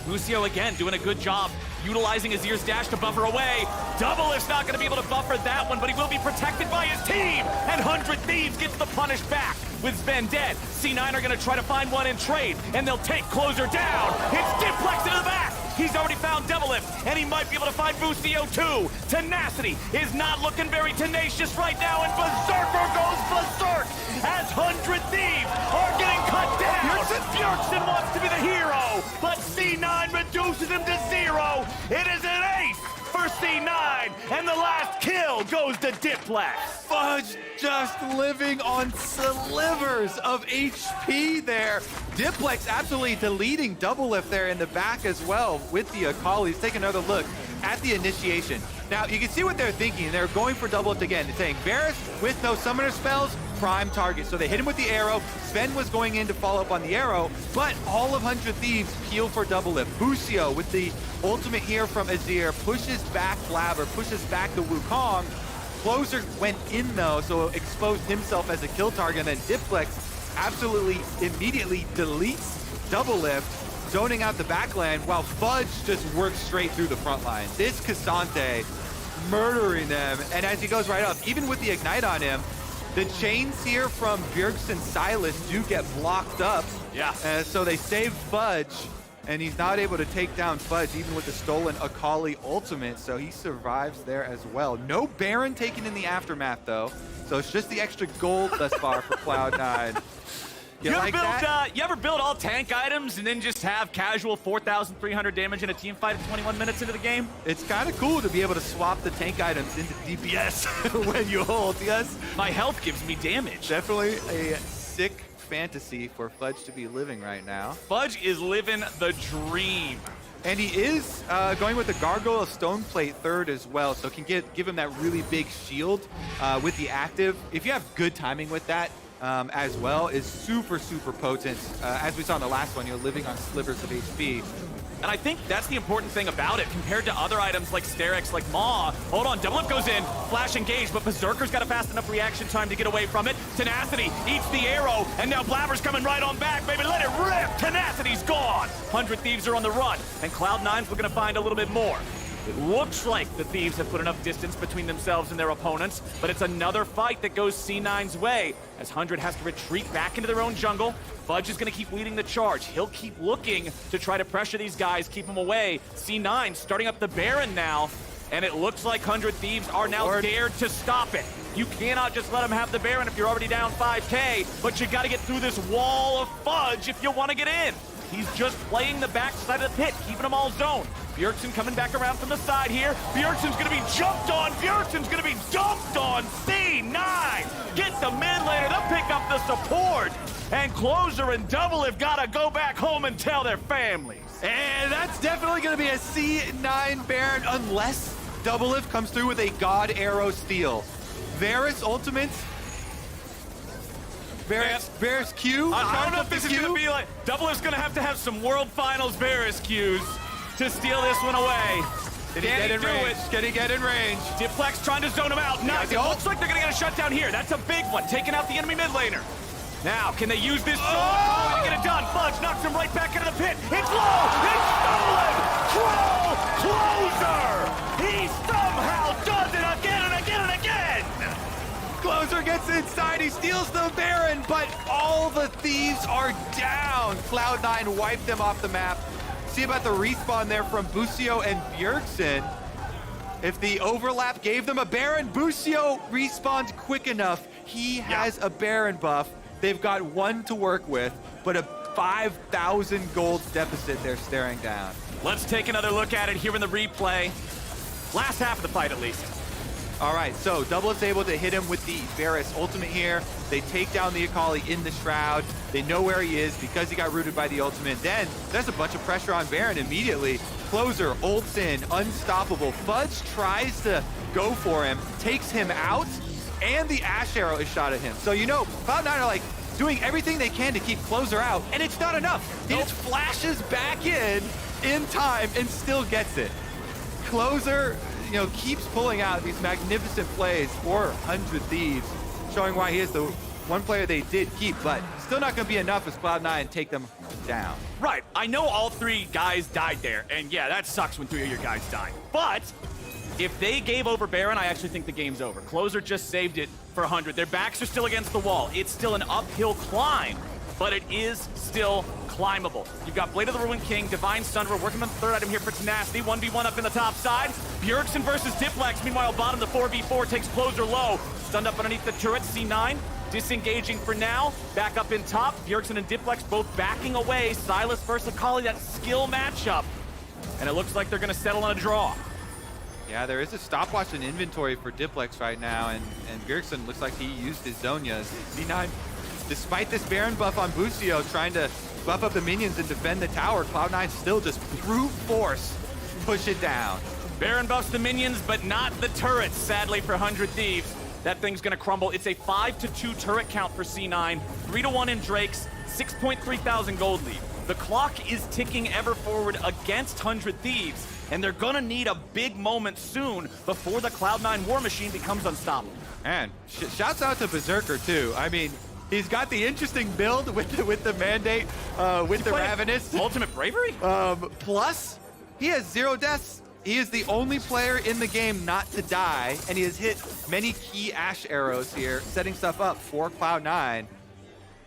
Busio again doing a good job utilizing Azir's dash to buffer away. Double Lift's not going to be able to buffer that one, but he will be protected by his team. And 100 Thieves gets the punish back with Sven dead. C9 are going to try to find one in trade, and they'll take Closer down. It's Diplex into the back. He's already found Double Lift, and he might be able to find Busio too. Tenacity is not looking very tenacious right now, and Berserker goes berserk as 100 Thieves are getting cut down. Bjergsen wants to be the hero, but C9 reduces him to 0. It is an ace for C9, and the last kill goes to Diplex. Fudge just living on slivers of HP there. Diplex absolutely deleting Double Lift there in the back as well with the Akali. Let's take another look at the initiation. Now, you can see what they're thinking. They're going for double lift again. They're saying, Varus with no summoner spells, prime target. So they hit him with the arrow. Sven was going in to follow up on the arrow, but all of 100 Thieves peel for double lift. Busio with the ultimate here from Azir pushes back Blabber, pushes back the Wukong. Closer went in though, so exposed himself as a kill target, and then Diplex absolutely immediately deletes double lift, zoning out the backline, while Fudge just works straight through the front line. This Cassante murdering them, and as he goes right up, even with the Ignite on him, the chains here from Bjergsen and Silas do get blocked up. Yeah. So they save Fudge, and he's not able to take down Fudge even with the stolen Akali ultimate, so he survives there as well. No Baron taken in the aftermath though, so it's just the extra gold thus far for Cloud9. You ever build all tank items and then just have casual 4,300 damage in a team fight at 21 minutes into the game? It's kind of cool to be able to swap the tank items into DPS when you hold, yes? My health gives me damage. Definitely a sick fantasy for Fudge to be living right now. Fudge is living the dream. And he is going with the Gargoyle Stoneplate third as well, so can give him that really big shield with the active. If you have good timing with that, as well, is super, super potent. As we saw in the last one, you're living on slivers of HP. And I think that's the important thing about it compared to other items like Sterex, like Maw. Hold on, double lift goes in, flash engaged, but Berserker's got a fast enough reaction time to get away from it. Tenacity eats the arrow, and now Blabber's coming right on back, baby, let it rip! Tenacity's gone! 100 Thieves are on the run, and Cloud9's looking to find a little bit more. It looks like the Thieves have put enough distance between themselves and their opponents, but it's another fight that goes C9's way, as 100 has to retreat back into their own jungle. Fudge is going to keep leading the charge. He'll keep looking to try to pressure these guys, keep them away. C9 starting up the Baron now, and it looks like 100 Thieves are now dared to stop it. You cannot just let them have the Baron if you're already down 5K, but you got to get through this wall of Fudge if you want to get in. He's just playing the backside of the pit, keeping them all zoned. Bjergsen coming back around from the side here. Bjergsen's gonna be jumped on. Bjergsen's gonna be dumped on. C9 get the mid laner. They'll pick up the support. And Closer and Double have gotta go back home and tell their families. And that's definitely gonna be a C9 Baron unless Double Lift comes through with a God Arrow steal. Varus ultimates. Varus Q. I don't know if this is gonna be like, Double is gonna have some World Finals Varus Qs to steal this one away. Can he get in range? Diplex trying to zone him out. Nice. It looks like they're gonna get a shutdown here. That's a big one, taking out the enemy mid laner. Now, can they use this shot to get it done? Fudge knocks him right back into the pit. It's low. It's stolen. Closer. He somehow does it again and again and again. Closer gets inside, he steals the Baron, but all the Thieves are down. Cloud9 wiped them off the map. See about the respawn there from Busio and Bjergsen. If the overlap gave them a Baron, Busio respawned quick enough. He has a Baron buff. They've got one to work with, but a 5,000 gold deficit they're staring down. Let's take another look at it here in the replay. Last half of the fight, at least. All right, so Double is able to hit him with the Varus ultimate here. They take down the Akali in the Shroud. They know where he is because he got rooted by the ultimate. Then there's a bunch of pressure on Baron immediately. Closer ults in, unstoppable. Fudge tries to go for him, takes him out, and the Ash Arrow is shot at him. So you know, Cloud9 are like doing everything they can to keep Closer out, and it's not enough. He just flashes back in time and still gets it. Closer, you know, keeps pulling out these magnificent plays for 100 Thieves, showing why he is the one player they did keep, but still not going to be enough as Cloud9 take them down. Right. I know all three guys died there, and yeah, that sucks when 3 of your guys die. But if they gave over Baron, I actually think the game's over. Closer just saved it for 100. Their backs are still against the wall. It's still an uphill climb, but it is still climbable. You've got Blade of the Ruined King, Divine Sunderer working on the third item here for Tenacity. 1v1 up in the top side. Bjergsen versus Diplex. Meanwhile, bottom, the 4v4 takes Closer low. Stunned up underneath the turret. C9 disengaging for now. Back up in top. Bjergsen and Diplex both backing away. Silas versus Akali, that skill matchup. And it looks like they're going to settle on a draw. Yeah, there is a stopwatch in inventory for Diplex right now, and Bjergsen looks like he used his Zonias. C9, despite this Baron buff on Busio, trying to buff up the minions and defend the tower, Cloud9 still just brute force push it down. Baron buffs the minions, but not the turrets, sadly, for 100 Thieves. That thing's gonna crumble. It's a 5-2 turret count for C9, 3-1 in Drake's, 6.3 thousand gold lead. The clock is ticking ever forward against 100 Thieves, and they're gonna need a big moment soon before the Cloud9 War Machine becomes unstoppable. Man, shouts out to Berserker too. I mean, he's got the interesting build with the mandate, with the Ravenous. Ultimate Bravery? Plus, he has 0 deaths. He is the only player in the game not to die, and he has hit many key Ash arrows here, setting stuff up for Cloud9.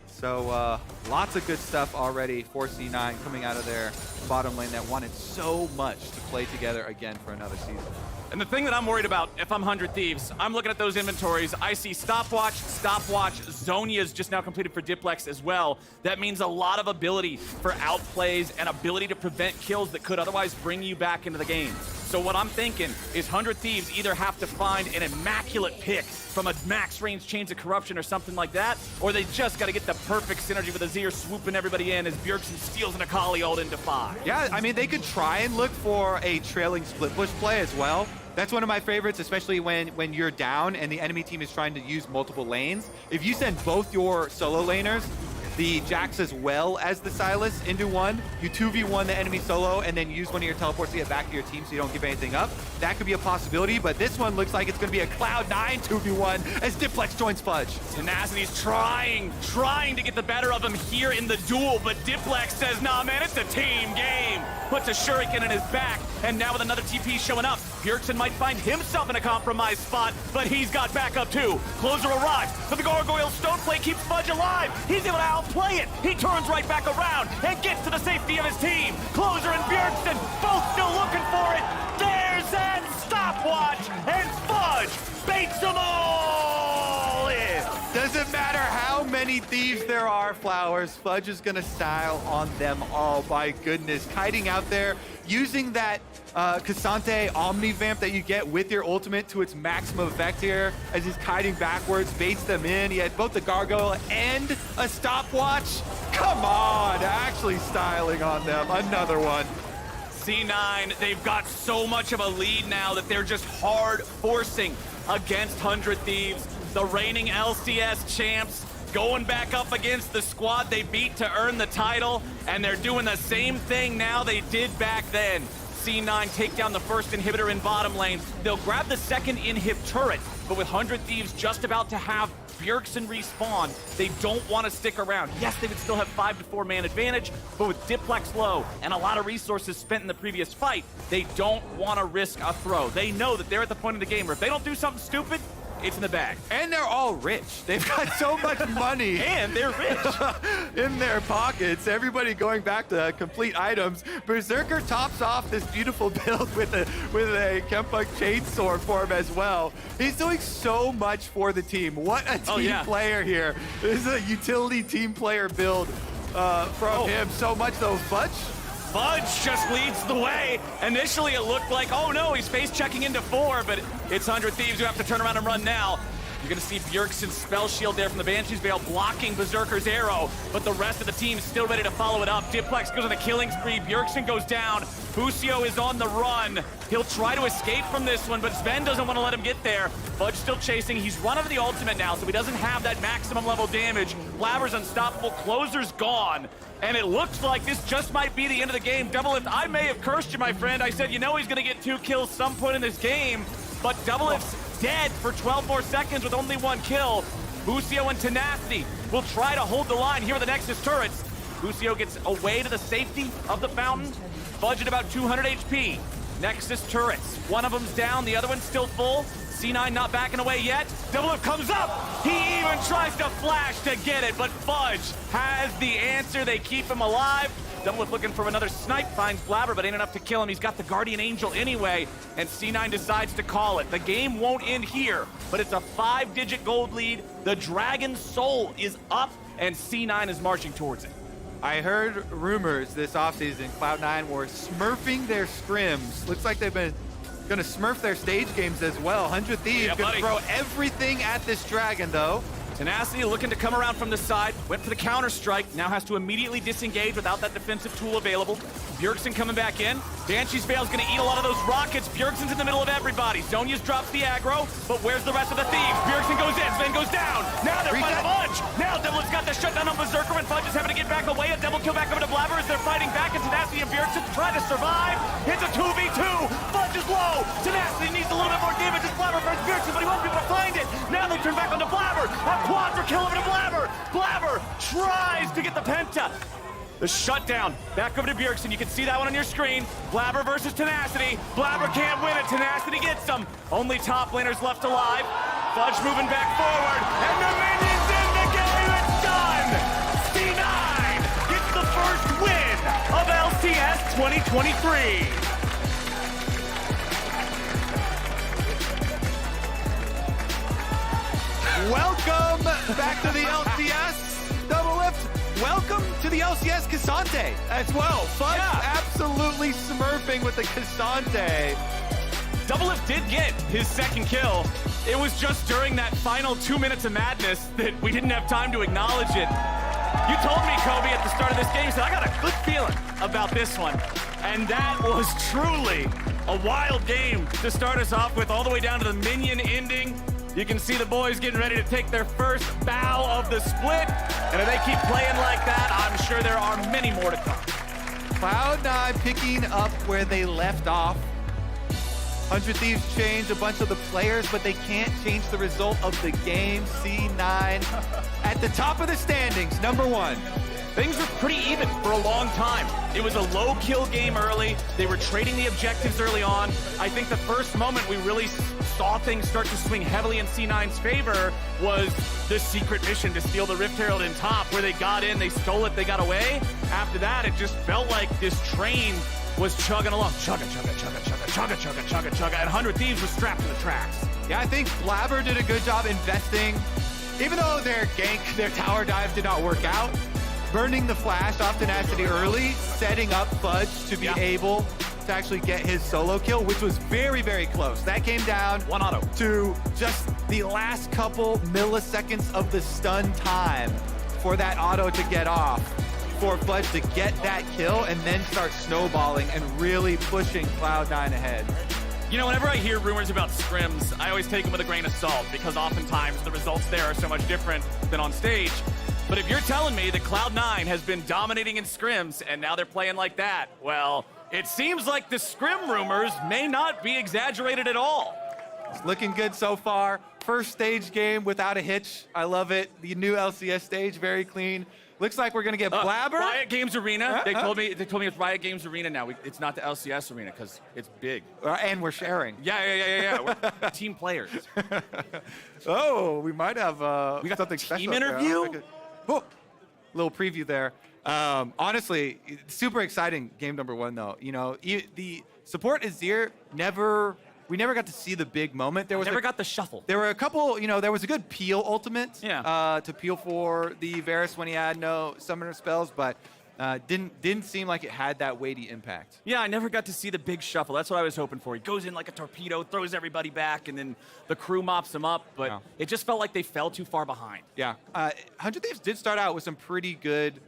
So lots of good stuff already for C9 coming out of their bottom lane that wanted so much to play together again for another season. And the thing that I'm worried about, if I'm 100 Thieves, I'm looking at those inventories. I see Stopwatch, Zonia's just now completed for Diplex as well. That means a lot of ability for outplays and ability to prevent kills that could otherwise bring you back into the game. So what I'm thinking is 100 Thieves either have to find an immaculate pick from a max range Chains of Corruption or something like that, or they just got to get the perfect synergy with Azir swooping everybody in as Bjergsen steals an Akali ult into 5. Yeah, I mean, they could try and look for a trailing split push play as well. That's one of my favorites, especially when you're down and the enemy team is trying to use multiple lanes. If you send both your solo laners, the Jax as well as the Sylas into one, you 2v1 the enemy solo and then use one of your teleports to get back to your team so you don't give anything up. That could be a possibility, but this one looks like it's going to be a Cloud9 2v1 as Diplex joins Fudge. Tenacity's trying to get the better of him here in the duel, but Diplex says, nah, man, it's a team game. Puts a shuriken in his back, and now with another TP showing up, Bjergsen might find himself in a compromised spot, but he's got backup too. Closer arrives, but the Gargoyle Stoneplate keeps Fudge alive. He's able to outplay it. He turns right back around and gets to the safety of his team. Closer and Bjergsen both still looking for it. There's that Stopwatch, and Fudge baits them all in. Doesn't matter how many Thieves there are, Flowers, Fudge is gonna style on them all. My goodness, kiting out there, using that Cassante Omni Vamp that you get with your ultimate to its maximum effect here as he's kiting backwards, baits them in. He had both the Gargoyle and a Stopwatch. Come on, actually styling on them. Another one. C9, they've got so much of a lead now that they're just hard forcing against 100 Thieves. The reigning LCS champs going back up against the squad they beat to earn the title, and they're doing the same thing now they did back then. C9 take down the first inhibitor in bottom lane. They'll grab the second inhib turret, but with 100 Thieves just about to have Bjergsen respawn, they don't want to stick around. Yes, they would still have 5-4 man advantage, but with Diplex low and a lot of resources spent in the previous fight, they don't want to risk a throw. They know that they're at the point of the game where if they don't do something stupid, it's in the bag. And they're all rich. They've got so much money. And they're rich. In their pockets. Everybody going back to complete items. Berserker tops off this beautiful build with a Kempa Chainsword for him as well. He's doing so much for the team. What a team player here. This is a utility team player build from him. So much though. Fudge just leads the way. Initially, it looked like, oh no, he's face checking into 4, but it's 100 Thieves who have to turn around and run now. You're gonna see Bjergsen's spell shield there from the Banshee's Veil blocking Berserker's arrow, but the rest of the team's still ready to follow it up. Diplex goes on a killing spree. Bjergsen goes down. Busio is on the run. He'll try to escape from this one, but Sven doesn't want to let him get there. Fudge still chasing. He's run over the ultimate now, so he doesn't have that maximum level damage. Blabber's unstoppable. Closer's gone. And it looks like this just might be the end of the game. Doublelift, I may have cursed you, my friend. I said, you know he's going to get 2 kills some point in this game, but Doublelift's dead for 12 more seconds with only 1 kill. Busio and Tenacity will try to hold the line here with the Nexus turrets. Busio gets away to the safety of the fountain. Fudge at about 200 HP. Nexus turrets. One of them's down, the other one's still full. C9 not backing away yet. Doublelift comes up. He even tries to flash to get it, but Fudge has the answer. They keep him alive. Doublelift looking for another snipe, finds Blabber, but ain't enough to kill him. He's got the Guardian Angel anyway, and C9 decides to call it. The game won't end here, but it's a 5-digit gold lead. The Dragon's Soul is up, and C9 is marching towards it. I heard rumors this offseason Cloud9 were smurfing their scrims. Looks like they've been gonna smurf their stage games as well. 100 Thieves gonna throw everything at this dragon though. Tenacity looking to come around from the side, went for the counter strike, now has to immediately disengage without that defensive tool available. Bjergsen coming back in. Banshee's Veil's gonna eat a lot of those rockets. Bjergsen's in the middle of everybody. Zonia's drops the aggro, but where's the rest of the thieves? Bjergsen goes in, Sven goes down. Now they're fighting Fudge. Now Double-Lift's got the shutdown on Berserker, and Fudge is having to get back away. A double kill back over to Blabber as they're fighting back, and Tenacity and Bjergsen try to survive. It's a 2v2. Fudge is low. Tenacity needs a little bit more damage as Blabber finds Bjergsen, but he won't be able to find it. Now they turn back onto Blabber. A quadra kill over to Blabber. Blabber tries to get the penta. The shutdown, back over to Bjergsen. You can see that one on your screen. Blabber versus Tenacity. Blabber can't win it. Tenacity gets them. Only top laners left alive. Fudge moving back forward. And the minion's in the game. It's done. C9 gets the first win of LCS 2023. Welcome back to the LCS. Double-Lift. Welcome to the LCS Cassante as well. Fudge absolutely smurfing with the Cassante. Double-Lift did get his second kill. It was just during that final 2 minutes of madness that we didn't have time to acknowledge it. You told me, Kobe, at the start of this game, you said, I got a good feeling about this one. And that was truly a wild game to start us off with, all the way down to the minion ending. You can see the boys getting ready to take their first bow of the split. And if they keep playing like that, I'm sure there are many more to come. Cloud9 picking up where they left off. 100 Thieves changed a bunch of the players, but they can't change the result of the game. C9 at the top of the standings, number 1. Things were pretty even for a long time. It was a low kill game early. They were trading the objectives early on. I think the first moment we really saw things start to swing heavily in C9's favor was the secret mission to steal the Rift Herald in top, where they got in, they stole it, they got away. After that, it just felt like this train was chugging along. Chugga, chugga, chugga, chugga, chugga, chugga, chugga, chugga, and 100 Thieves was strapped to the tracks. Yeah, I think Blabber did a good job investing. Even though their gank, their tower dive did not work out, burning the flash off Tenacity early, setting up Fudge to be able to actually get his solo kill, which was very, very close. That came down one auto to just the last couple milliseconds of the stun time for that auto to get off, for Fudge to get that kill and then start snowballing and really pushing Cloud9 ahead. You know, whenever I hear rumors about scrims, I always take them with a grain of salt, because oftentimes the results there are so much different than on stage. But if you're telling me that Cloud9 has been dominating in scrims and now they're playing like that, well, it seems like the scrim rumors may not be exaggerated at all. It's looking good so far. First stage game without a hitch. I love it. The new LCS stage, very clean. Looks like we're gonna get Blabber. Riot Games Arena. They told me it's Riot Games Arena now. It's not the LCS Arena because it's big. And we're sharing. Yeah. We're team players. Oh, we might have we got something team special interview. Oh, little preview there. Honestly, super exciting game number 1 though. You know, the support Azir we never got to see the big moment. There was never got the shuffle. There were a couple, you know, there was a good peel ultimate to peel for the Varus when he had no summoner spells, but didn't seem like it had that weighty impact. Yeah, I never got to see the big shuffle. That's what I was hoping for. He goes in like a torpedo, throws everybody back, and then the crew mops him up, but it just felt like they fell too far behind. Yeah, 100 Thieves did start out with some pretty good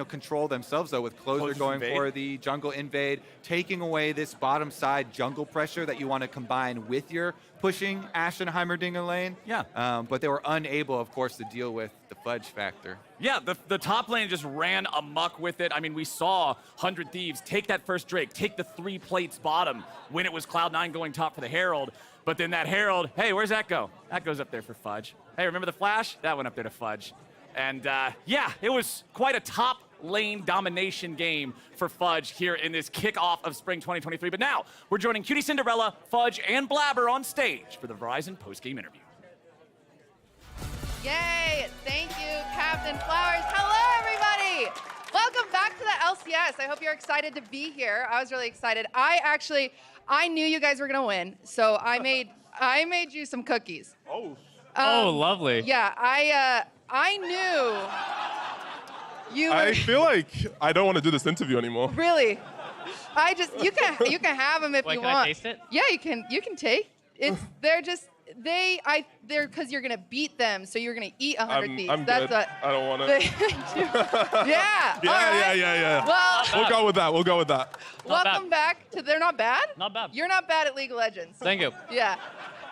control themselves, though, with Closer going for the jungle invade, taking away this bottom side jungle pressure that you want to combine with your pushing Ashe and Heimerdinger lane. Yeah. But they were unable, of course, to deal with the Fudge factor. Yeah, the top lane just ran amok with it. I mean, we saw 100 Thieves take that first Drake, take the 3 plates bottom when it was Cloud9 going top for the Herald. But then that Herald, hey, where's that go? That goes up there for Fudge. Hey, remember the flash? That went up there to Fudge. And yeah, it was quite a top lane domination game for Fudge here in this kickoff of Spring 2023. But now we're joining Cutie Cinderella, Fudge, and Blabber on stage for the Verizon post-game interview. Yay! Thank you, Captain Flowers. Hello, everybody! Welcome back to the LCS. I hope you're excited to be here. I was really excited. I knew you guys were gonna win, so I made you some cookies. Oh. Oh, lovely. Yeah, I knew you would. I feel like I don't want to do this interview anymore. Really? You can have them if you want. Can I taste it? Yeah, you can take. They're just they're because you're gonna beat them, so you're gonna eat 100 thieves. I'm That's good. what I don't want it. yeah. Yeah. Well, We'll go with that. We'll go with that. welcome back to. They're not bad. Not bad. You're not bad at League of Legends. Thank you. Yeah.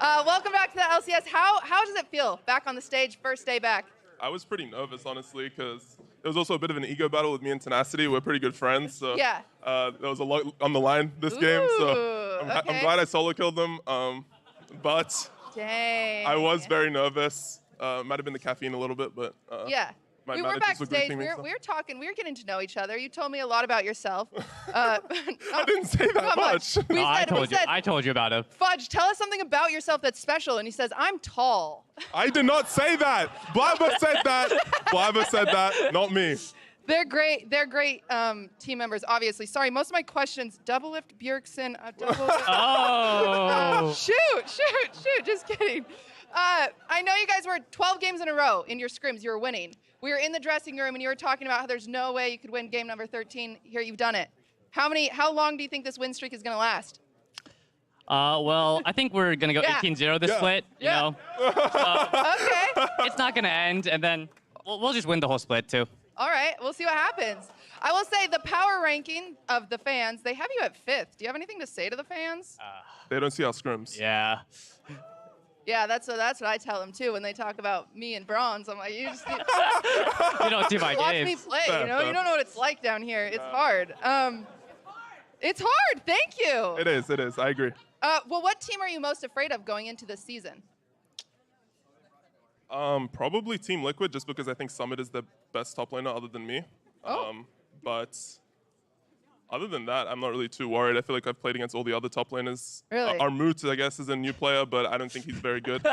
Welcome back to the LCS. How does it feel back on the stage, first day back? I was pretty nervous, honestly, because it was also a bit of an ego battle with me and Tenacity. We're pretty good friends, so Yeah. there was a lot on the line this game. So I'm okay. glad I solo killed them. But Dang. I was very nervous. Might have been the caffeine a little bit, but Yeah. my We were managers backstage. briefing me, so- We were talking. We were getting to know each other. You told me a lot about yourself. I didn't say that not much. much. We No, said, I told you about it. Fudge, tell us something about yourself that's special. And he says, I'm tall. I did not say that. Blabber said that. Blabber said that, not me. They're great. They're great team members, obviously. Sorry, most of my questions. Double lift Bjergsen. Oh. Shoot. Just kidding. I know you guys were 12 games in a row in your scrims. You were winning. We were in the dressing room, and you were talking about how there's no way you could win game number 13. Here, you've done it. How long do you think this win streak is going to last? Well, I think we're going to go Yeah. 18-0 this split, you know. Okay. It's not going to end, and then we'll just win the whole split, too. All right, we'll see what happens. I will say the power ranking of the fans, they have you at 5th. Do you have anything to say to the fans? They don't see our scrims. Yeah. Yeah, that's what I tell them too when they talk about me and bronze. I'm like, you just need You don't see my watch games. me play. You know, you don't know what it's like down here. It's hard. It's hard. Thank you. It is. I agree. Well, what team are you most afraid of going into this season? Probably Team Liquid, just because I think Summit is the best top laner other than me. But other than that, I'm not really too worried. I feel like I've played against all the other top laners. Really? Armut, I guess, is a new player, but I don't think he's very good.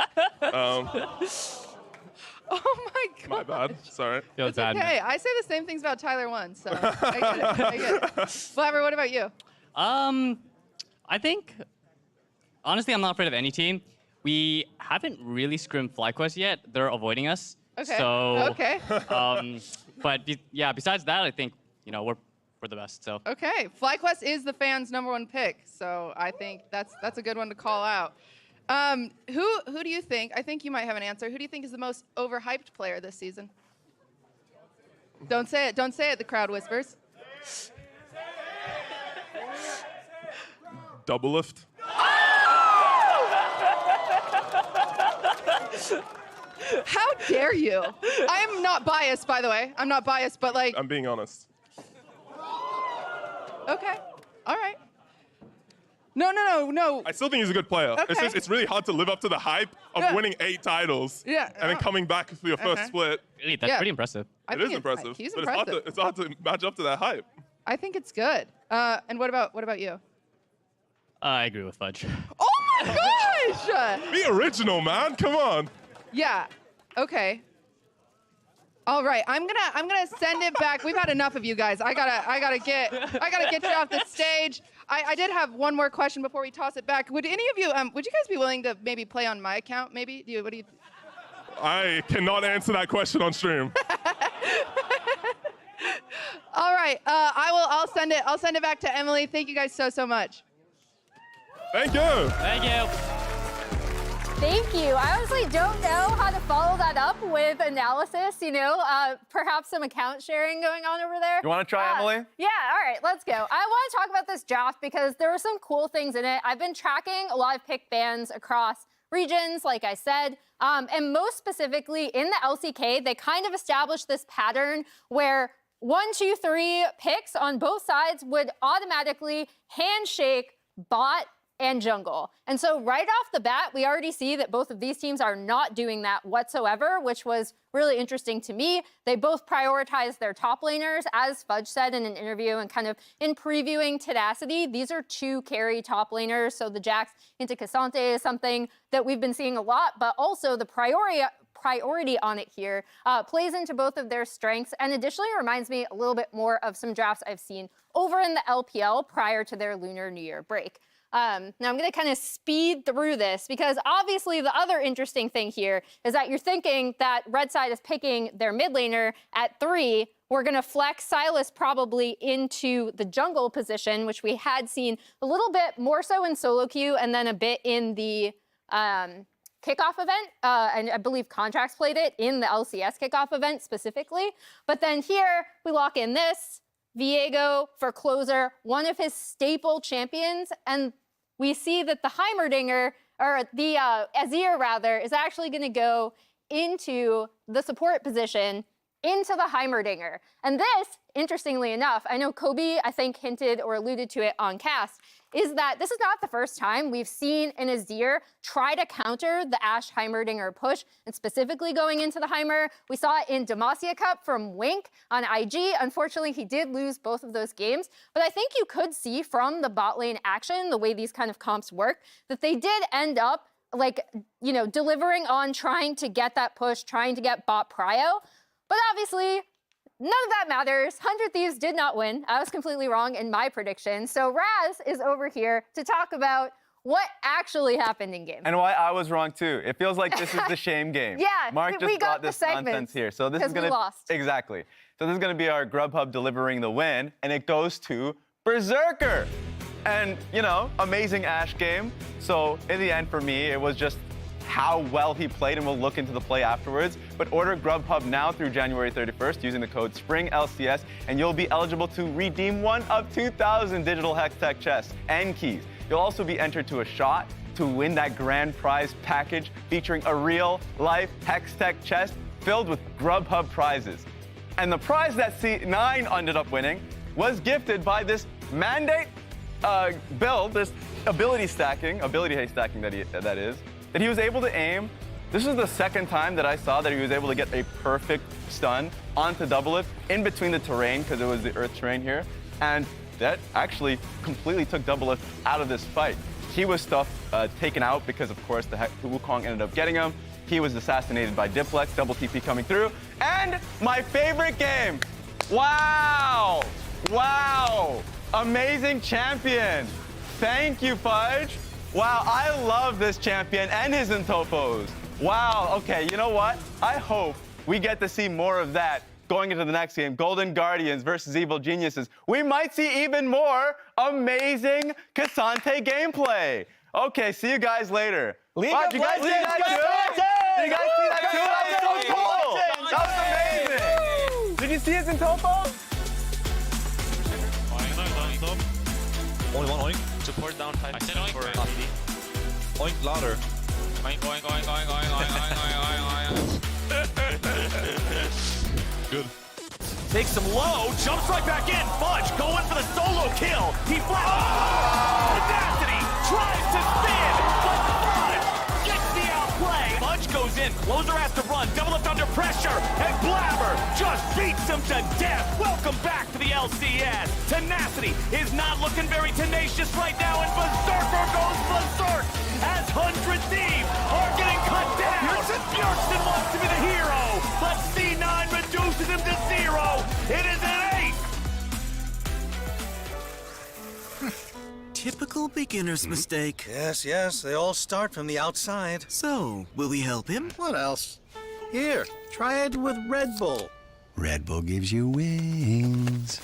Oh my God. My bad. Sorry. It's okay. I say the same things about Tyler 1, so I get it. Flabber, what about you? I think, honestly, I'm not afraid of any team. We haven't really scrimmed FlyQuest yet. They're avoiding us. Okay. So, Okay. Besides that, I think, we're the best, so. Okay, FlyQuest is the fans' #1 pick, so I think that's a good one to call out. Who do you think? I think you might have an answer. Who do you think is the most overhyped player this season? Don't say it. Don't say it. The crowd whispers. Double lift. How dare you? I'm not biased, by the way. I'm not biased, but like. I'm being honest. Okay. All right. No. I still think he's a good player. Okay. It's just, it's really hard to live up to the hype of winning 8 titles. Yeah. And then coming back for your first split. Really, that's pretty impressive. I It think is impressive. He's but impressive. It's hard to match up to that hype. I think it's good. And what about you? I agree with Fudge. Oh my gosh! Be original, man. Come on. Yeah. Okay. All right. I'm gonna send it back. We've had enough of you guys. I gotta get you off the stage. I did have one more question before we toss it back. Would any of you would you guys be willing to maybe play on my account? Maybe. What do you? I cannot answer that question on stream. All right. I'll send it back to Emily. Thank you guys so much. Thank you. Thank you. Thank you. I honestly don't know how to follow that up with analysis, perhaps some account sharing going on over there. You want to try, Emily? Yeah, all right, let's go. I want to talk about this draft because there were some cool things in it. I've been tracking a lot of pick bans across regions, like I said, and most specifically in the LCK, they kind of established this pattern where 1, 2, 3 picks on both sides would automatically handshake bot and jungle. And so right off the bat, we already see that both of these teams are not doing that whatsoever, which was really interesting to me. They both prioritize their top laners, as Fudge said in an interview and kind of in previewing Tenacity. These are 2 carry top laners, so the Jax into Cassante is something that we've been seeing a lot, but also the priority on it here plays into both of their strengths and additionally reminds me a little bit more of some drafts I've seen over in the LPL prior to their Lunar New Year break. Now I'm going to kind of speed through this because obviously the other interesting thing here is that you're thinking that Red Side is picking their mid laner at 3. We're going to flex Silas probably into the jungle position, which we had seen a little bit more so in solo queue and then a bit in the kickoff event, and I believe Contracts played it in the LCS kickoff event specifically. But then here we lock in this, Viego for closer, one of his staple champions, and we see that the Heimerdinger, or the Azir rather, is actually gonna go into the support position, into the Heimerdinger. And this, interestingly enough, I know Kobe, I think, hinted or alluded to it on cast, is that this is not the first time we've seen an Azir try to counter the Ashe Heimerdinger push, and specifically going into the Heimer. We saw it in Demacia Cup from Wink on IG. Unfortunately, he did lose both of those games, but I think you could see from the bot lane action, the way these kind of comps work, that they did end up delivering on trying to get that push, trying to get bot prio. But obviously, none of that matters. 100 Thieves did not win. I was completely wrong in my prediction. So Raz is over here to talk about what actually happened in game. And why I was wrong too. It feels like this is the shame game. Yeah, Mark just we got brought the this segments nonsense here. So this is gonna lost. Exactly. So this is gonna be our Grubhub delivering the win, and it goes to Berserker. And amazing Ashe game. So in the end for me, it was just how well he played, and we'll look into the play afterwards. But order Grubhub now through January 31st using the code SPRINGLCS, and you'll be eligible to redeem one of 2,000 digital Hextech chests and keys. You'll also be entered to a shot to win that grand prize package featuring a real-life Hextech chest filled with Grubhub prizes. And the prize that C9 ended up winning was gifted by this Mandate build, this ability haste stacking that he was able to aim. This is the second time that I saw that he was able to get a perfect stun onto double-lift in between the terrain, because it was the earth terrain here. And that actually completely took double-lift out of this fight. He was taken out because, of course, the Wukong ended up getting him. He was assassinated by Diplex, double TP coming through. And my favorite game. Wow. Wow. Amazing champion. Thank you, Fudge. Wow, I love this champion and his Intofos. Wow, okay, you know what? I hope we get to see more of that going into the next game. Golden Guardians versus Evil Geniuses. We might see even more amazing Cassante gameplay. Okay, see you guys later. Fuck, you guys see that too? Did you guys see that too? That was so cool. That was amazing. Did you see his Intofos? Only one oink. Support down 5. I said oink for PD. Oink louder. Oink, oink, oink, oink, oink, oink, oink, oink. Good. Takes him low, jumps right back in. Fudge going for the solo kill. He flashes. Tenacity tries to spin, but Fudge gets the outplay. Fudge goes in, closer has to run, double-lift under pressure, and Blabber just beats him to death. Welcome back to the LCS. Tenacity is not looking very tenacious right now, and Berserker goes berserk as 100 Thieves are getting cut down. Bjergsen wants to be the hero, but C9 reduces him to 0. It is an 8. Typical beginner's mistake. Yes, they all start from the outside. So, will we help him? What else? Here, try it with Red Bull. Red Bull gives you wings.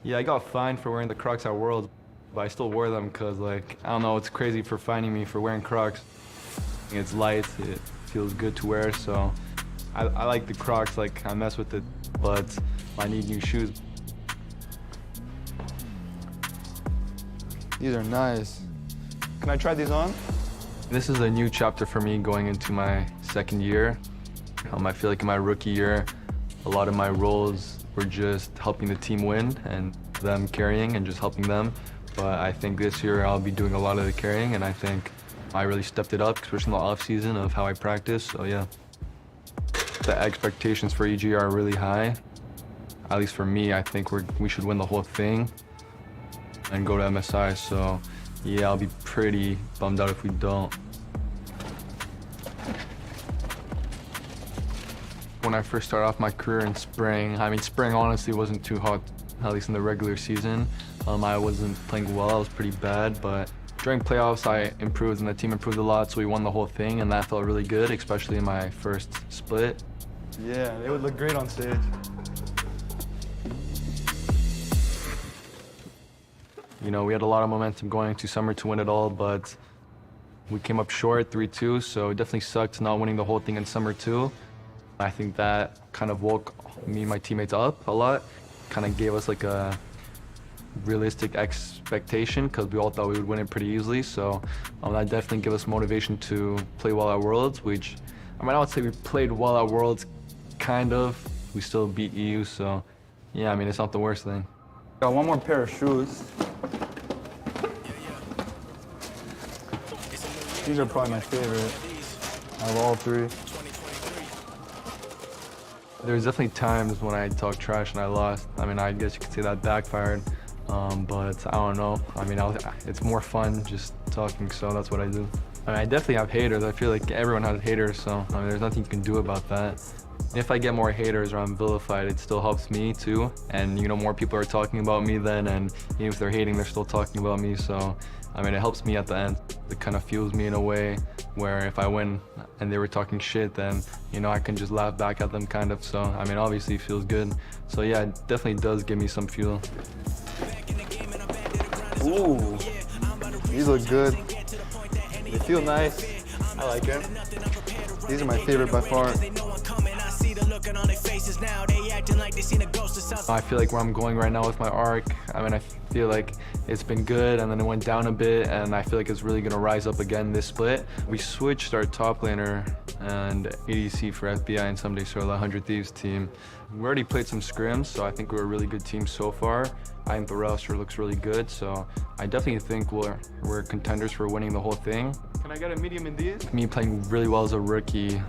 Yeah, I got fined for wearing the Crocs at Worlds, but I still wore them because, like, I don't know, it's crazy for fining me for wearing Crocs. It's light, it feels good to wear, so I like the Crocs, like, I mess with it, but I need new shoes. These are nice. Can I try these on? This is a new chapter for me going into my second year. I feel like in my rookie year, a lot of my roles were just helping the team win and them carrying and just helping them. But I think this year I'll be doing a lot of the carrying, and I think I really stepped it up, especially in the off season of how I practice, so yeah. The expectations for EG are really high. At least for me, I think we should win the whole thing and go to MSI, so yeah, I'll be pretty bummed out if we don't. When I first started off my career in spring, I mean, spring honestly wasn't too hot, at least in the regular season. I wasn't playing well, I was pretty bad, but during playoffs I improved and the team improved a lot, so we won the whole thing, and that felt really good, especially in my first split. Yeah, they would look great on stage. You know, we had a lot of momentum going into summer to win it all, but we came up short 3-2, so it definitely sucked not winning the whole thing in summer too. I think that kind of woke me and my teammates up a lot, kind of gave us like a realistic expectation because we all thought we would win it pretty easily. So that definitely gave us motivation to play well at Worlds, which, I mean, I would say we played well at Worlds, kind of. We still beat EU, so yeah, I mean, it's not the worst thing. Got one more pair of shoes. These are probably my favorite out of all three. There's definitely times when I talk trash and I lost. I mean, I guess you could say that backfired, but I don't know. I mean, it's more fun just talking, so that's what I do. I mean, I definitely have haters. I feel like everyone has haters, so I mean, there's nothing you can do about that. If I get more haters or I'm vilified, it still helps me too. And you know, more people are talking about me then, and even if they're hating, they're still talking about me. So, I mean, it helps me at the end. It kind of fuels me in a way where if I win and they were talking shit, then, you know, I can just laugh back at them kind of. So, I mean, obviously it feels good. So yeah, it definitely does give me some fuel. Ooh, these look good. They feel nice. I like them. These are my favorite by far. I feel like where I'm going right now with my arc, I mean, I feel like it's been good and then it went down a bit, and I feel like it's really gonna rise up again this split. We switched our top laner and ADC for FBI and someday so the 100 Thieves team. We already played some scrims, so I think we're a really good team so far. I think the roster looks really good, so I definitely think we're contenders for winning the whole thing. Can I get a medium in these? Me playing really well as a rookie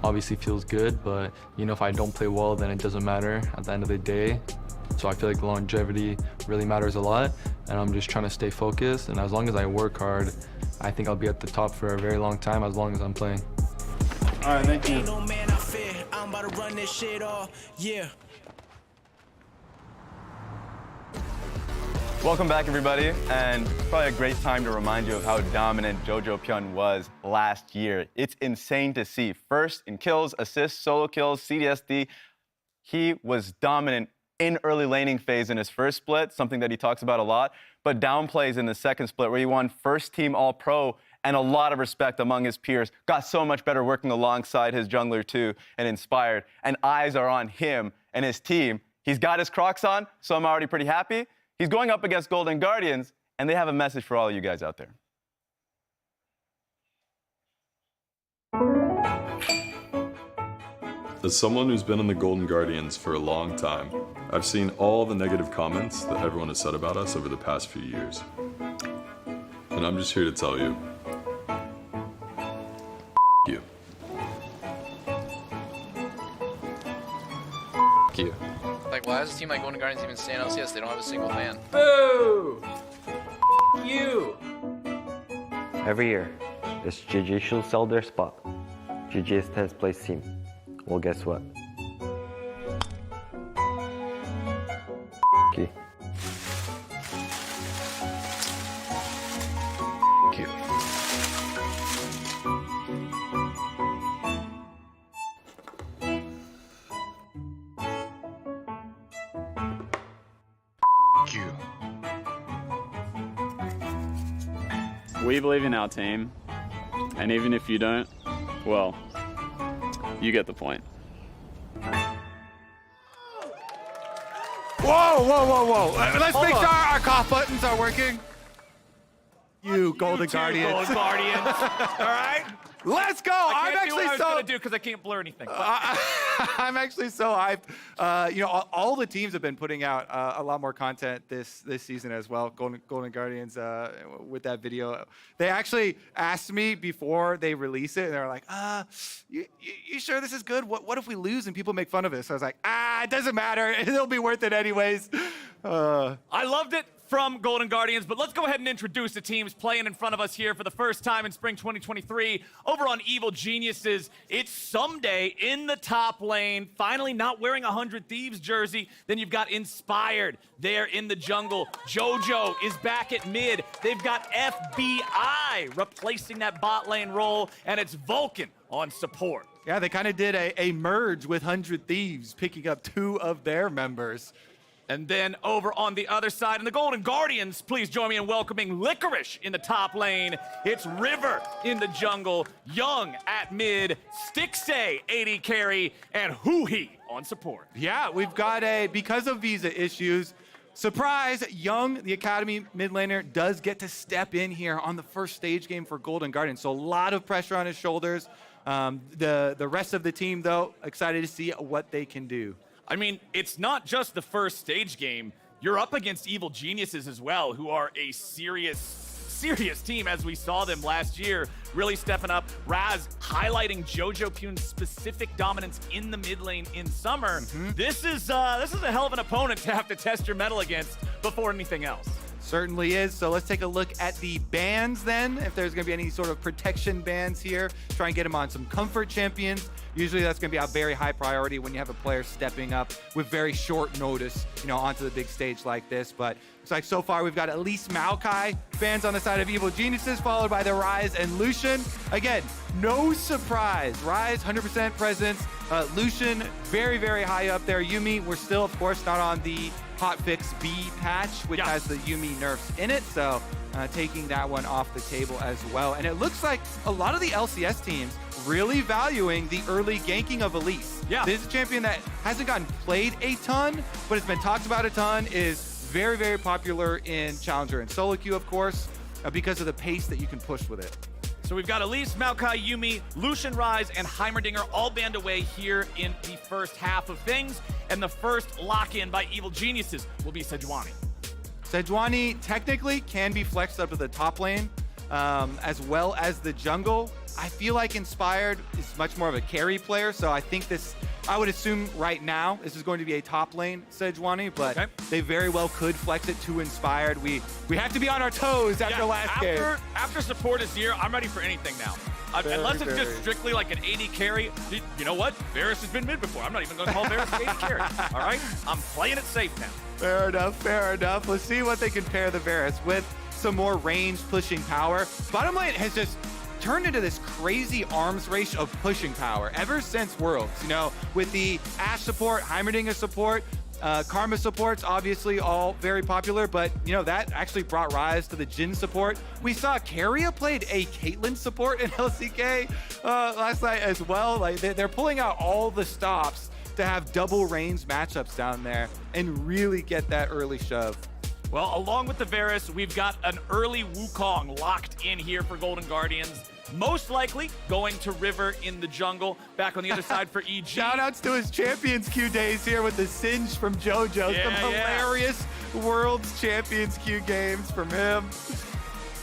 obviously feels good, but you know, if I don't play well, then it doesn't matter at the end of the day. So I feel like longevity really matters a lot, and I'm just trying to stay focused, and as long as I work hard, I think I'll be at the top for a very long time as long as I'm playing. All right, thank you. Welcome back, everybody, and probably a great time to remind you of how dominant Jojo Pyun was last year. It's insane to see. First in kills, assists, solo kills, CDSD. He was dominant in early laning phase in his first split, something that he talks about a lot, but downplays in the second split where he won first team All-Pro and a lot of respect among his peers. Got so much better working alongside his jungler too, and inspired. And eyes are on him and his team. He's got his Crocs on, so I'm already pretty happy. He's going up against Golden Guardians, and they have a message for all of you guys out there. As someone who's been in the Golden Guardians for a long time, I've seen all the negative comments that everyone has said about us over the past few years. And I'm just here to tell you, you. You. Like, why does a team like Golden Guardians even stay in LCS? They don't have a single fan. Boo! You! Every year, this GG should sell their spot. GG is 10th place team. Well, guess what? You. You. You. We believe in our team, and even if you don't, well, you get the point. Whoa, whoa, whoa, whoa. Let's make sure our cough buttons are working. You Golden Guardians. Golden Guardians. All right? Let's go. I I'm actually I was so gonna do because I can't blur anything. I'm actually so hyped. You know, all the teams have been putting out a lot more content this season as well. Golden Guardians with that video. They actually asked me before they release it, and they're like, you sure this is good? What if we lose and people make fun of us? So I was like, it doesn't matter. It'll be worth it anyways. I loved it from Golden Guardians, but let's go ahead and introduce the teams playing in front of us here for the first time in spring 2023 over on Evil Geniuses. It's Someday in the top lane, finally not wearing a 100 Thieves jersey. Then you've got Inspired there in the jungle. JoJo is back at mid. They've got FBI replacing that bot lane role, and it's Vulcan on support. Yeah, they kind of did a merge with 100 Thieves, picking up 2 of their members. And then over on the other side, in the Golden Guardians, please join me in welcoming Licorice in the top lane. It's River in the jungle, Young at mid, Stixay AD carry, and Hoohee on support. Yeah, we've got because of visa issues, surprise, Young, the Academy mid laner, does get to step in here on the first stage game for Golden Guardians. So a lot of pressure on his shoulders. The rest of the team, though, excited to see what they can do. I mean, it's not just the first stage game. You're up against Evil Geniuses as well, who are a serious team, as we saw them last year, really stepping up. Raz highlighting JoJo Pyun's specific dominance in the mid lane in summer. This is a hell of an opponent to have to test your mettle against before anything else. Certainly is. So let's take a look at the bans then, if there's going to be any sort of protection bans here. Try and get him on some comfort champions. Usually that's going to be a very high priority when you have a player stepping up with very short notice, you know, onto the big stage like this. But looks like so far we've got at least Maokai bans on the side of Evil Geniuses, followed by the Rise and Lucian. Again, no surprise. Rise, 100% presence. Lucian, very, very high up there. Yuumi, we're still, of course, not on the hotfix B patch, which has the Yuumi nerfs in it. So taking that one off the table as well. And it looks like a lot of the LCS teams really valuing the early ganking of Elise. Yeah. This is a champion that hasn't gotten played a ton, but it's been talked about a ton, is very, very popular in Challenger and solo queue, of course, because of the pace that you can push with it. So we've got Elise, Maokai, Yuumi, Lucian, Rise, and Heimerdinger all banned away here in the first half of things. And the first lock-in by Evil Geniuses will be Sejuani. Sejuani technically can be flexed up to the top lane, as well as the jungle. I feel like Inspired is much more of a carry player, so I think this, I would assume right now, this is going to be a top lane Sejuani, but they very well could flex it to Inspired. We have to be on our toes after last game. After support is here, I'm ready for anything now. Unless it's just strictly like an AD carry. You know what? Varus has been mid before. I'm not even going to call Varus AD carry. All right? I'm playing it safe now. Fair enough, fair enough. Let's see what they can pair the Varus with. Some more range pushing power. Bottom lane has just turned into this crazy arms race of pushing power ever since Worlds. You know, with the Ashe support, Heimerdinger support, Karma supports, obviously all very popular, but that actually brought rise to the Jhin support. We saw Keria played a Caitlyn support in LCK last night as well. Like they're pulling out all the stops to have double range matchups down there and really get that early shove. Well, along with the Varus, we've got an early Wukong locked in here for Golden Guardians. Most likely going to River in the jungle. Back on the other side for EG. Shoutouts to his Champions Queue days here with the Singe from JoJo. Some hilarious World's Champions Queue games from him.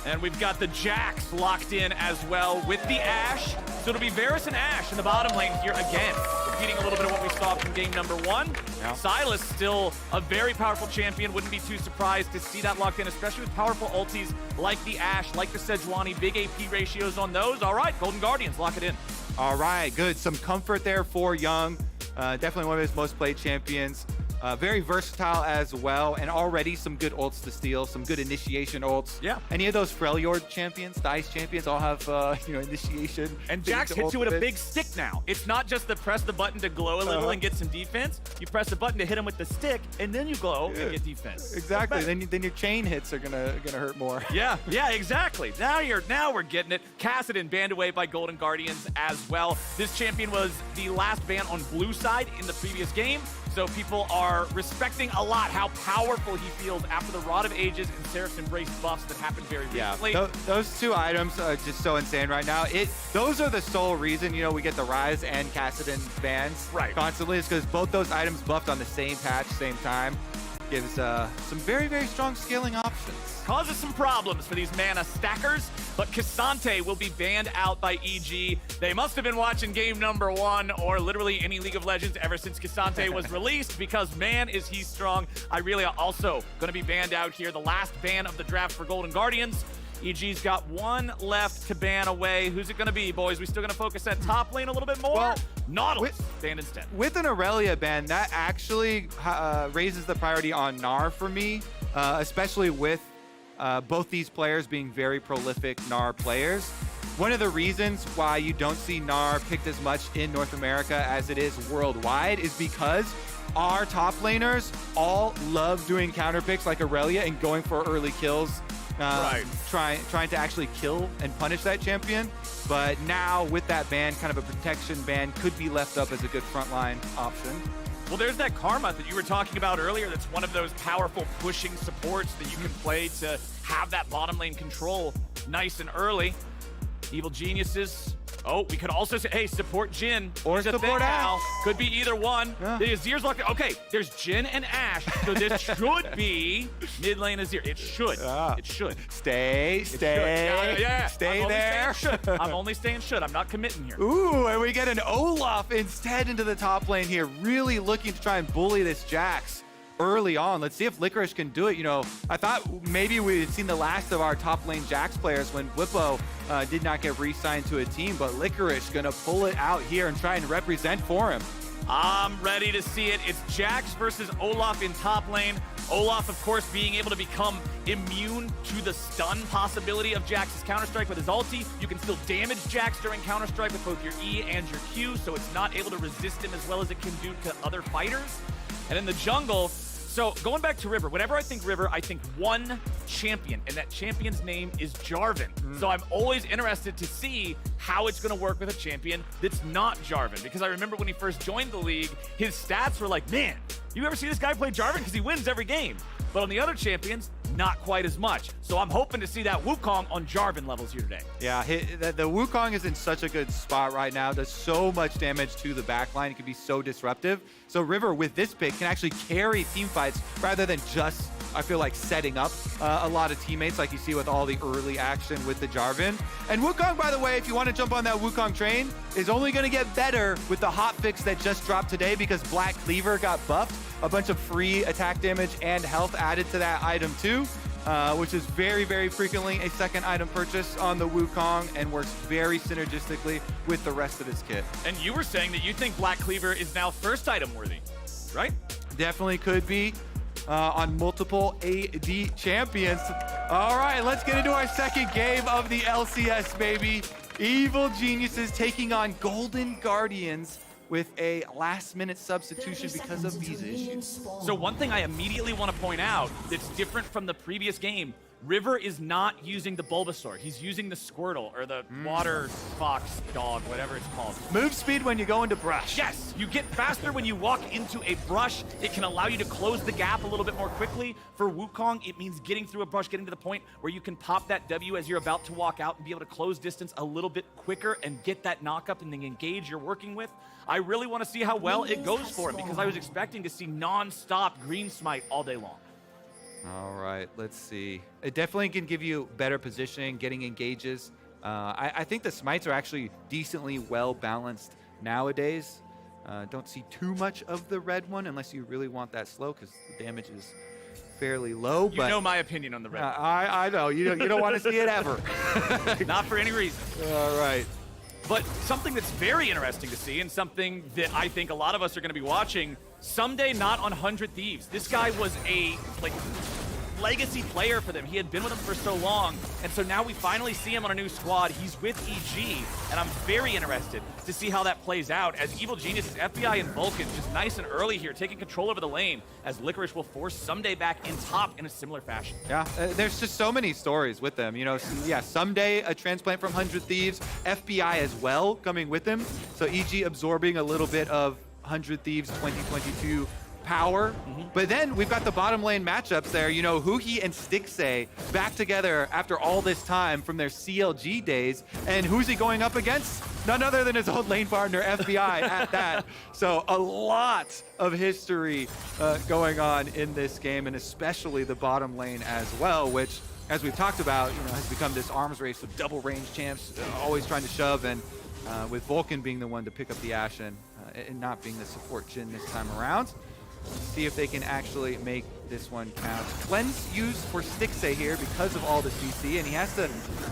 And we've got the Jax locked in as well with the Ashe. So it'll be Varus and Ashe in the bottom lane here again. Repeating a little bit of what we saw from game number 1. Yeah. Sylas still a very powerful champion. Wouldn't be too surprised to see that locked in, especially with powerful ultis like the Ashe, like the Sejuani. Big AP ratios on those. All right, Golden Guardians, lock it in. All right, good. Some comfort there for Young. Definitely one of his most played champions. Very versatile as well, and already some good ults to steal, some good initiation ults. Yeah. Any of those Freljord champions, DICE champions, all have initiation. And Jax hits you with a big stick now. It's not just to press the button to glow a little and get some defense. You press the button to hit him with the stick, and then you glow and get defense. Exactly. Then your chain hits are gonna hurt more. Yeah, exactly. Now we're getting it. Kassadin banned away by Golden Guardians as well. This champion was the last ban on blue side in the previous game. So people are respecting a lot how powerful he feels after the Rod of Ages and Seraph's Embrace buffs that happened very recently. Those two items are just so insane right now. Those are the sole reason, we get the Rise and Kassadin bans constantly, is because both those items buffed on the same patch, same time. Gives some very, very strong scaling options. Causes some problems for these mana stackers, but K'Sante will be banned out by EG. They must have been watching game number 1 or literally any League of Legends ever since K'Sante was released, because man, is he strong. Irelia also going to be banned out here. The last ban of the draft for Golden Guardians. EG's got one left to ban away. Who's it going to be, boys? We still going to focus at top lane a little bit more? Well, Nautilus banned instead. With an Aurelia ban, that actually raises the priority on Gnar for me, especially with both these players being very prolific Gnar players. One of the reasons why you don't see Gnar picked as much in North America as it is worldwide is because our top laners all love doing counter picks like Aurelia and going for early kills. Trying to actually kill and punish that champion. But now with that ban, kind of a protection ban, could be left up as a good frontline option. Well, there's that Karma that you were talking about earlier. That's one of those powerful pushing supports that you can play to have that bottom lane control nice and early. Evil Geniuses. Oh, we could also say, hey, support Jhin. Or support Ashe. Could be either one. Yeah. The Azir's locked in. Okay, there's Jhin and Ashe. So this should be mid lane Azir. It should. It should. Stay there. I'm only saying should. I'm not committing here. Ooh, and we get an Olaf instead into the top lane here. Really looking to try and bully this Jax early on. Let's see if Licorice can do it. I thought maybe we had seen the last of our top lane Jax players when Whippo did not get re-signed to a team, but Licorice gonna pull it out here and try and represent for him. I'm ready to see it. It's Jax versus Olaf in top lane. Olaf, of course, being able to become immune to the stun possibility of Jax's Counter-Strike with his ulti. You can still damage Jax during Counter-Strike with both your E and your Q, so it's not able to resist him as well as it can do to other fighters. And in the jungle, so going back to River, whenever I think River, I think one champion, and that champion's name is Jarvan. So I'm always interested to see how it's going to work with a champion that's not Jarvan, because I remember when he first joined the league, his stats were like, man, you ever see this guy play Jarvan? Because he wins every game. But on the other champions, not quite as much. So I'm hoping to see that Wukong on Jarvan levels here today. Yeah, the Wukong is in such a good spot right now. Does so much damage to the backline. It can be so disruptive. So River, with this pick, can actually carry team fights rather than just, I feel like, setting up a lot of teammates like you see with all the early action with the Jarvan. And Wukong, by the way, if you want to jump on that Wukong train, is only going to get better with the hotfix that just dropped today because Black Cleaver got buffed. A bunch of free attack damage and health added to that item too, which is very, very frequently a second item purchase on the Wukong and works very synergistically with the rest of his kit. And you were saying that you think Black Cleaver is now first item worthy, right? Definitely could be on multiple AD champions. All right, let's get into our second game of the LCS, baby. Evil Geniuses taking on Golden Guardians. with a last-minute substitution because of these issues. So one thing I immediately want to point out that's different from the previous game, River is not using the Bulbasaur. He's using the Squirtle, or the water fox dog, whatever it's called. Move speed when you go into brush. Yes, you get faster when you walk into a brush. It can allow you to close the gap a little bit more quickly. For Wukong, it means getting through a brush, getting to the point where you can pop that W as you're about to walk out and be able to close distance a little bit quicker and get that knock-up and the engage you're working with. I really want to see how well it goes for him, because I was expecting to see non-stop green smite all day long. All right, let's see. It definitely can give you better positioning, getting engages. I think the smites are actually decently well balanced nowadays. Don't see too much of the red one unless you really want that slow, because the damage is fairly low. You know my opinion on the red one. I know. You don't want to see it ever. Not for any reason. All right. But something that's very interesting to see, and something that I think a lot of us are going to be watching, someday not on 100 Thieves. This guy was a legacy player for them. He had been with them for so long, and so now we finally see him on a new squad. He's with EG, and I'm very interested to see how that plays out, as Evil Genius's FBI and Vulcan just nice and early here, taking control over the lane, as Licorice will force Someday back in top in a similar fashion. Yeah, there's just so many stories with them. You know, yeah, Someday a transplant from 100 Thieves, FBI as well coming with him, so EG absorbing a little bit of 100 Thieves 2022 power. But then we've got the bottom lane matchups there. You know, Huhi and Stixay back together after all this time from their CLG days. And who's he going up against? None other than his old lane partner, FBI, at that. So a lot of history going on in this game, and especially the bottom lane as well, which, as we've talked about, you know, has become this arms race of double range champs, always trying to shove, and with Vulcan being the one to pick up the Ashen and not being the support Jhin this time around. See if they can actually make this one count. Cleanse used for Stixay here because of all the CC, and he has to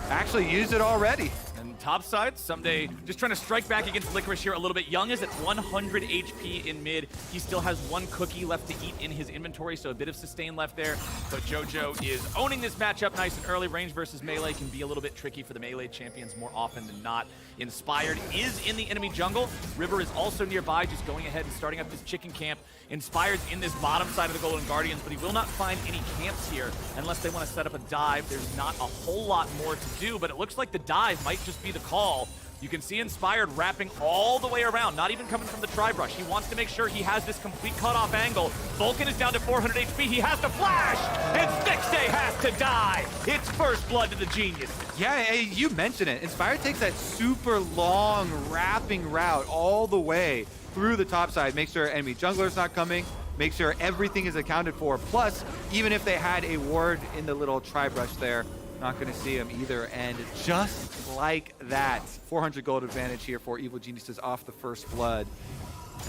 actually use it already. And top side, Someday just trying to strike back against Licorice here a little bit. Young is at 100 HP in mid. He still has one cookie left to eat in his inventory, so a bit of sustain left there. But JoJo is owning this matchup nice and early. Range versus melee can be a little bit tricky for the melee champions more often than not. Inspired is in the enemy jungle. River is also nearby, just going ahead and starting up this chicken camp. Inspired's in this bottom side of the Golden Guardians, but he will not find any camps here unless they want to set up a dive. There's not a whole lot more to do, but it looks like the dive might just be the call. You can see Inspired wrapping all the way around, not even coming from the tri-brush. He wants to make sure he has this complete cutoff angle. Vulcan is down to 400 HP. He has to flash, and Stixay has to die. It's first blood to the genius. Yeah, you mentioned it. Inspired takes that super long wrapping route all the way through the top side. Make sure enemy jungler's not coming. Make sure everything is accounted for. Plus, even if they had a ward in the little tri-brush there, not going to see him either. And just like that, 400 gold advantage here for Evil Geniuses off the first blood.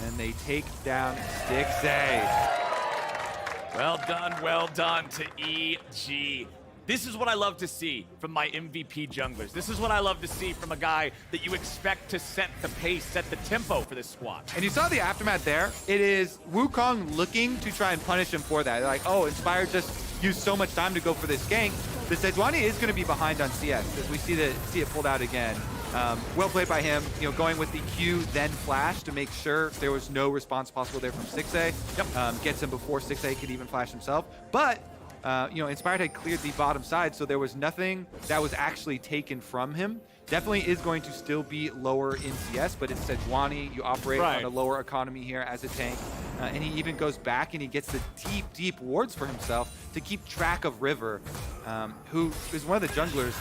And they take down Stixay. Well done to EG. This is what I love to see from my MVP junglers. This is what I love to see from a guy that you expect to set the pace, set the tempo for this squad. And you saw the aftermath there. It is Wukong looking to try and punish him for that. They're like, oh, Inspired just used so much time to go for this gank. The Sejuani is going to be behind on CS, as we see it pulled out again. Well played by him, you know, going with the Q, then flash to make sure there was no response possible there from Stixay. Yep. Gets him before Stixay could even flash himself. But you know, Inspired had cleared the bottom side, so there was nothing that was actually taken from him. Definitely is going to still be lower in CS, but it's Sejuani. You operate on a lower economy here as a tank. And he even goes back and he gets the deep wards for himself to keep track of River, who is one of the junglers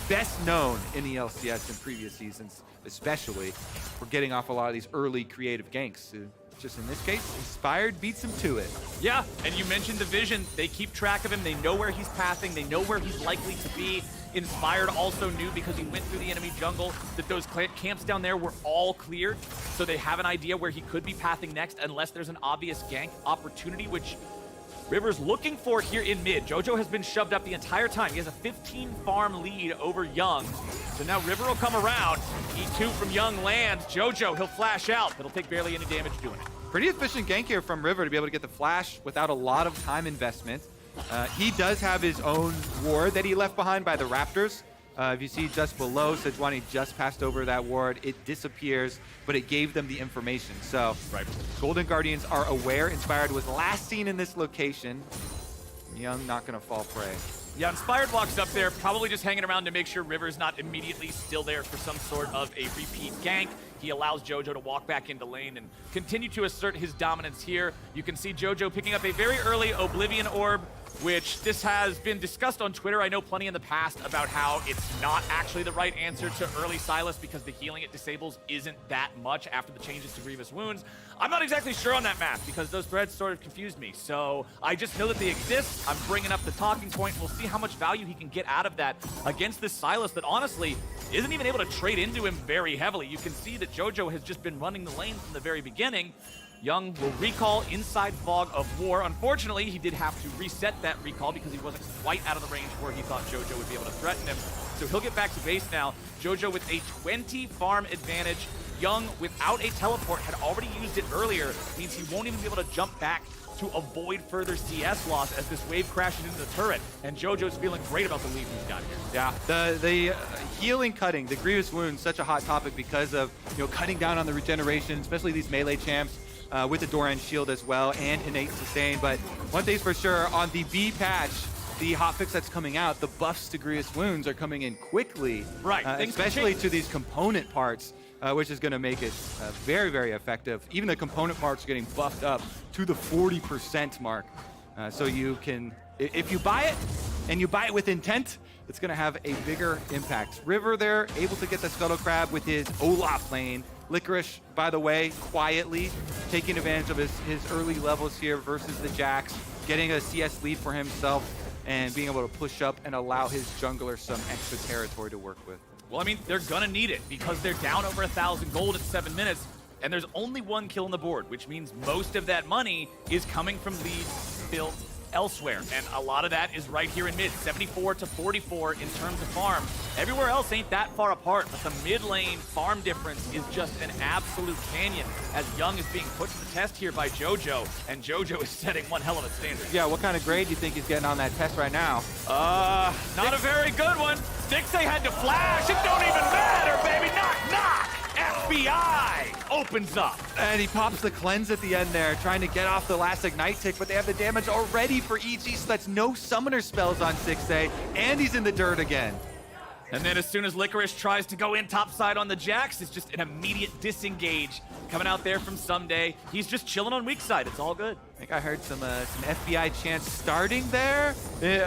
best known in the LCS in previous seasons, especially for getting off a lot of these early creative ganks. Just in this case, Inspired beats him to it. Yeah, and you mentioned the vision. They keep track of him. They know where he's pathing. They know where he's likely to be. Inspired also knew, because he went through the enemy jungle, that those camps down there were all cleared. So they have an idea where he could be pathing next, unless there's an obvious gank opportunity, which River's looking for here in mid. JoJo has been shoved up the entire time. He has a 15 farm lead over Young. So now River will come around. E2 from Young lands. JoJo, he'll flash out, but he'll take barely any damage doing it. Pretty efficient gank here from River to be able to get the flash without a lot of time investment. He does have his own ward that he left behind by the Raptors. If you see just below, Sejuani just passed over that ward. It disappears, but it gave them the information. So Golden Guardians are aware. Inspired was last seen in this location. Young not going to fall prey. Yeah, Inspired walks up there, probably just hanging around to make sure River's not immediately still there for some sort of a repeat gank. He allows Jojo to walk back into lane and continue to assert his dominance here. You can see Jojo picking up a very early Oblivion Orb, which this has been discussed on Twitter. I know plenty in the past about how it's not actually the right answer to early Sylas because the healing it disables isn't that much after the changes to Grievous Wounds. I'm not exactly sure on that math because those threads sort of confused me. So I just know that they exist. I'm bringing up the talking point. We'll see how much value he can get out of that against this Sylas that honestly isn't even able to trade into him very heavily. You can see that Jojo has just been running the lane from the very beginning. Young will recall inside Fog of War. Unfortunately, he did have to reset that recall because he wasn't quite out of the range where he thought Jojo would be able to threaten him. So he'll get back to base now. Jojo with a 20 farm advantage. Young, without a teleport, had already used it earlier. Means he won't even be able to jump back to avoid further CS loss as this wave crashes into the turret. And Jojo's feeling great about the lead he's got here. Yeah, the healing cutting, the Grievous Wounds, such a hot topic because of cutting down on the regeneration, especially these melee champs. With the Doran shield as well and innate sustain. But one thing's for sure, on the B patch, the hotfix that's coming out, the buffs to Grievous Wounds are coming in quickly. Right. Especially to these component parts, which is going to make it very, very effective. Even the component parts are getting buffed up to the 40% mark. So you can, if you buy it, and you buy it with intent, it's going to have a bigger impact. River there, able to get the Scuttle Crab with his Olaf lane. Licorice, by the way, quietly taking advantage of his early levels here versus the Jax, getting a CS lead for himself and being able to push up and allow his jungler some extra territory to work with. Well, I mean, they're gonna need it because they're down over 1,000 gold at 7 minutes, and there's only one kill on the board, which means most of that money is coming from leads built elsewhere, and a lot of that is right here in mid, 74 to 44 in terms of farm. Everywhere else ain't that far apart, but the mid lane farm difference is just an absolute canyon as Young is being put to the test here by Jojo, and Jojo is setting one hell of a standard. Yeah, what kind of grade do you think he's getting on that test right now? Not a very good one. Stixay had to flash, it don't even matter, baby, knock, knock! FBI opens up. And he pops the cleanse at the end there, trying to get off the last ignite tick, but they have the damage already for EG, so that's no summoner spells on Stixay, and he's in the dirt again. And then as soon as Licorice tries to go in topside on the Jax, it's just an immediate disengage coming out there from Someday. He's just chilling on weak side. It's all good. I think I heard some FBI chants starting there. They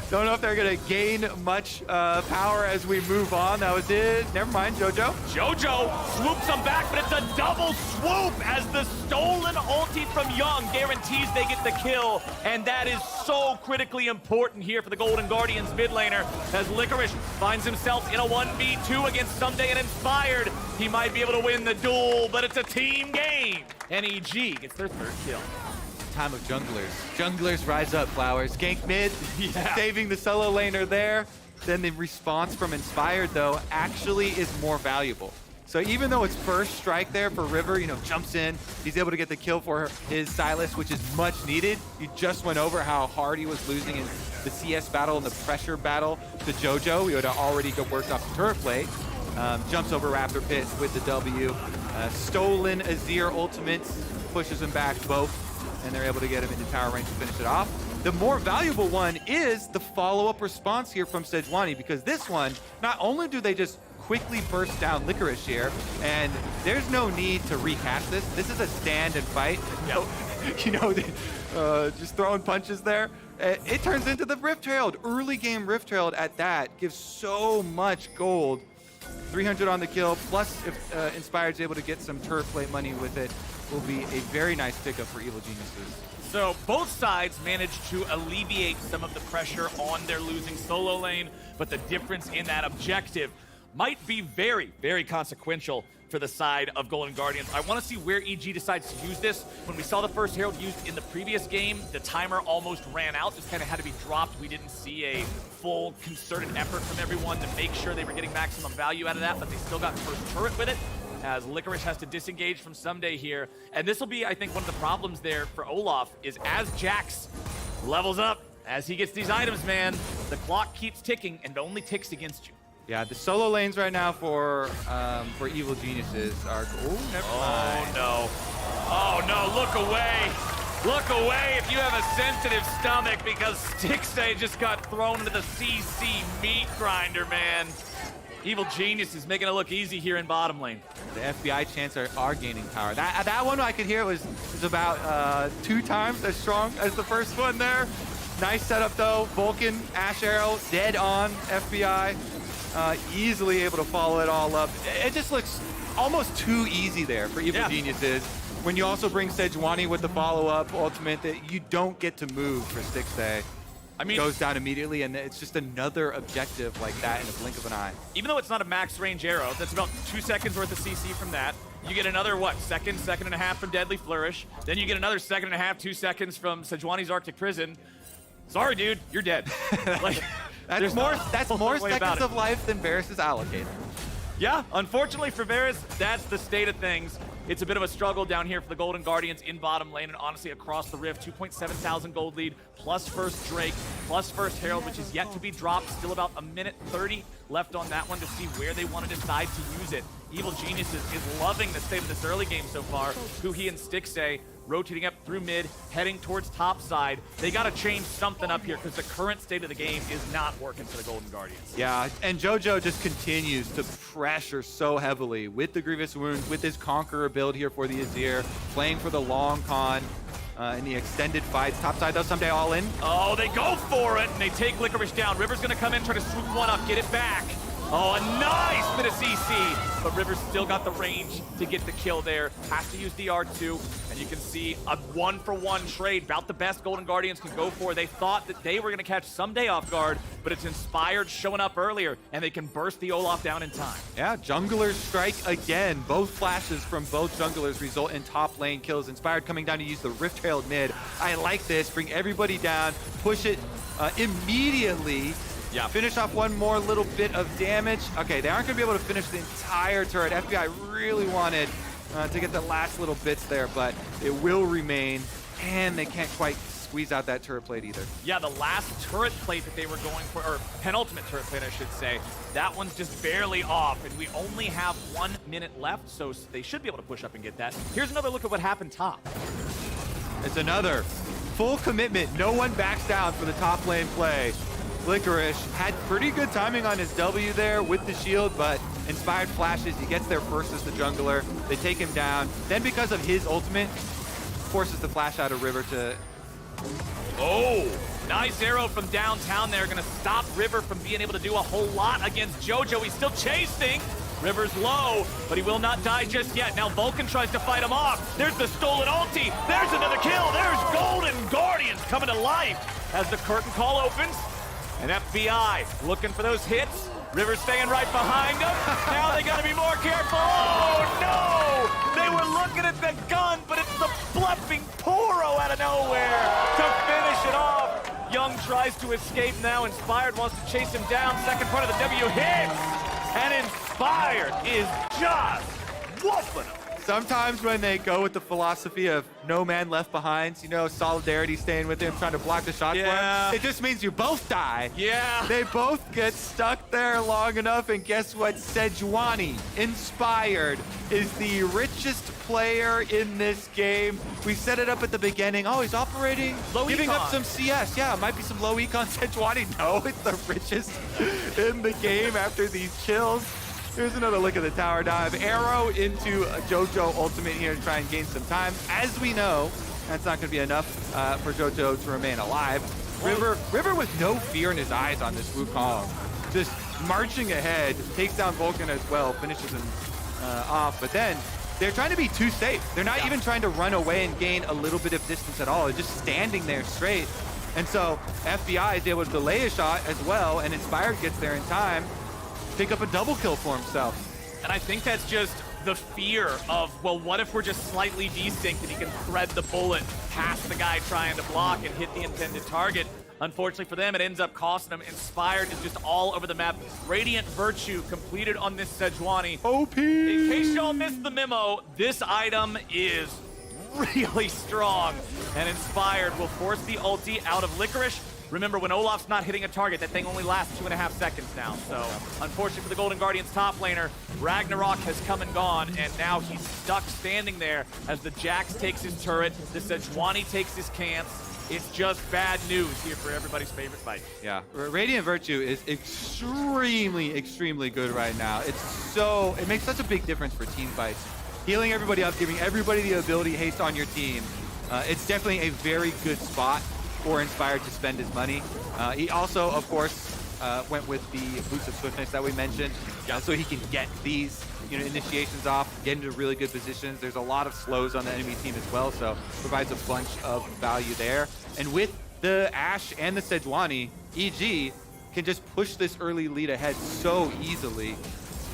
don't know if they're going to gain much power as we move on. That was it. Never mind, Jojo. Jojo swoops them back, but it's a double swoop as the stolen ulti from Young guarantees they get the kill. And that is so critically important here for the Golden Guardians mid laner as Licorice finds himself in a 1v2 against Someday and Inspired. He might be able to win the duel, but it's a team game. And EG gets their third kill. Time of junglers. Junglers rise up, Flowers. Gank mid, saving the solo laner there. Then the response from Inspired, though, actually is more valuable. So even though it's first strike there for River, jumps in, he's able to get the kill for his Sylas, which is much needed. You just went over how hard he was losing in the CS battle and the pressure battle to Jojo. He would have already worked off the turret plate. Jumps over Raptor Pit with the W. Stolen Azir ultimates, pushes him back both, and they're able to get him into tower range to finish it off. The more valuable one is the follow-up response here from Sejuani, because this one, not only do they just quickly burst down Licorice here, and there's no need to recast this. This is a stand and fight. Just throwing punches there. It turns into the Rift Herald. Early game Rift Herald at that gives so much gold. 300 on the kill, plus if Inspired's able to get some turret plate money with it, will be a very nice pickup for Evil Geniuses. So both sides managed to alleviate some of the pressure on their losing solo lane, but the difference in that objective might be very, very consequential for the side of Golden Guardians. I want to see where EG decides to use this. When we saw the first Herald used in the previous game, the timer almost ran out, just kind of had to be dropped. We didn't see a full concerted effort from everyone to make sure they were getting maximum value out of that, but they still got first turret with it, as Licorice has to disengage from Someday here. And this will be, I think, one of the problems there for Olaf, is as Jax levels up, as he gets these items, man, The clock keeps ticking and only ticks against you. Yeah, the solo lanes right now for Evil Geniuses are. Oh, never mind. No. Oh no, look away. Look away if you have a sensitive stomach because Stixay just got thrown into the CC meat grinder, man. Evil Genius is making it look easy here in bottom lane. The FBI chants are gaining power. That one I could hear was about 2 times as strong as the first one there. Nice setup though. Vulcan, Ash Arrow, dead on FBI. Easily able to follow it all up. It just looks almost too easy there for Evil Geniuses. When you also bring Sejuani with the follow-up ultimate that you don't get to move for Stixay. I mean, goes down immediately, and it's just another objective like that in a blink of an eye. Even though it's not a max range arrow, that's about 2 seconds worth of CC from that. You get another, what, second and a half from Deadly Flourish. Then you get another 2 2 seconds from Sejuani's Arctic Prison. Sorry, dude, you're dead. Like, that's more seconds of life than Varus is allocated. Yeah, unfortunately for Varus, that's the state of things. It's a bit of a struggle down here for the Golden Guardians in bottom lane, and honestly across the Rift, 2.7 thousand gold lead, plus first Drake, plus first Herald, which is yet to be dropped. Still about 1:30 left on that one to see where they want to decide to use it. Evil Geniuses is loving the state of this early game so far. Huhi and Stixay rotating up through mid, heading towards top side. They got to change something up here because the current state of the game is not working for the Golden Guardians. Yeah, and JoJo just continues to pressure so heavily with the Grievous Wounds, with his Conqueror build here for the Azir, playing for the long con in the extended fights. Top side though, someday all in. Oh, they go for it, and they take Licorice down. River's going to come in, try to swoop one up, get it back. Oh, a nice bit of CC, but River's still got the range to get the kill there. Has to use the R2, and you can see a 1-for-1 trade, about the best Golden Guardians can go for. They thought that they were going to catch Someday off guard, but it's Inspired showing up earlier, and they can burst the Olaf down in time. Yeah, junglers strike again. Both flashes from both junglers result in top lane kills. Inspired coming down to use the Rift Herald mid. I like this. Bring everybody down, push it immediately. Yeah. Finish off one more little bit of damage. Okay, they aren't going to be able to finish the entire turret. FBI really wanted to get the last little bits there, but it will remain, and they can't quite squeeze out that turret plate either. Yeah, the last turret plate that they were going for, or penultimate turret plate, I should say, that one's just barely off, and we only have 1 minute left, so they should be able to push up and get that. Here's another look at what happened top. It's another full commitment. No one backs down for the top lane play. Licorice had pretty good timing on his W there with the shield, but Inspired flashes. He gets there first as the jungler. They take him down. Then because of his ultimate, forces the flash out of River to... Oh, nice arrow from downtown there. Gonna stop River from being able to do a whole lot against JoJo. He's still chasing. River's low, but he will not die just yet. Now Vulcan tries to fight him off. There's the stolen ulti. There's another kill. There's Golden Guardians coming to life as the curtain call opens. And FBI looking for those hits. River staying right behind them. Now they got to be more careful. Oh, no! They were looking at the gun, but it's the bluffing Poro out of nowhere to finish it off. Young tries to escape now. Inspired wants to chase him down. Second part of the W hits. And Inspired is just whooping him. Sometimes when they go with the philosophy of no man left behind, you know, solidarity staying with him, trying to block the shot for him, it just means you both die. Yeah. They both get stuck there long enough, and guess what? Sejuani, Inspired, is the richest player in this game. We set it up at the beginning. Oh, he's operating, low giving econ. up some CS. Yeah, might be some low econ Sejuani. No, it's the richest in the game after these kills. Here's another look at the tower dive. Arrow into a JoJo ultimate here to try and gain some time. As we know, that's not going to be enough for JoJo to remain alive. River with no fear in his eyes on this Wukong. Just marching ahead, takes down Vulcan as well, finishes him off. But then they're trying to be too safe. They're not even trying to run away and gain a little bit of distance at all. They're just standing there straight. And so FBI is able to delay a shot as well, and Inspired gets there in time. Pick up a double kill for himself. And I think that's just the fear of, well, what if we're just slightly desynced and he can thread the bullet past the guy trying to block and hit the intended target. Unfortunately for them, it ends up costing them. Inspired is just all over the map. Radiant Virtue completed on this Sejuani. OP! In case y'all missed the memo, this item is really strong. And Inspired will force the ulti out of Licorice. Remember, when Olaf's not hitting a target, that thing only lasts 2.5 seconds now. So, unfortunately for the Golden Guardians top laner, Ragnarok has come and gone, and now he's stuck standing there as the Jax takes his turret, the Sejuani takes his camps. It's just bad news here for everybody's favorite fight. Yeah, Radiant Virtue is extremely, extremely good right now. It makes such a big difference for team fights. Healing everybody up, giving everybody the ability haste on your team. It's definitely a very good spot for Inspired to spend his money. He also, of course, went with the boots of swiftness that we mentioned, so he can get these initiations off, get into really good positions. There's a lot of slows on the enemy team as well, so provides a bunch of value there. And with the Ashe and the Sejuani, EG can just push this early lead ahead so easily.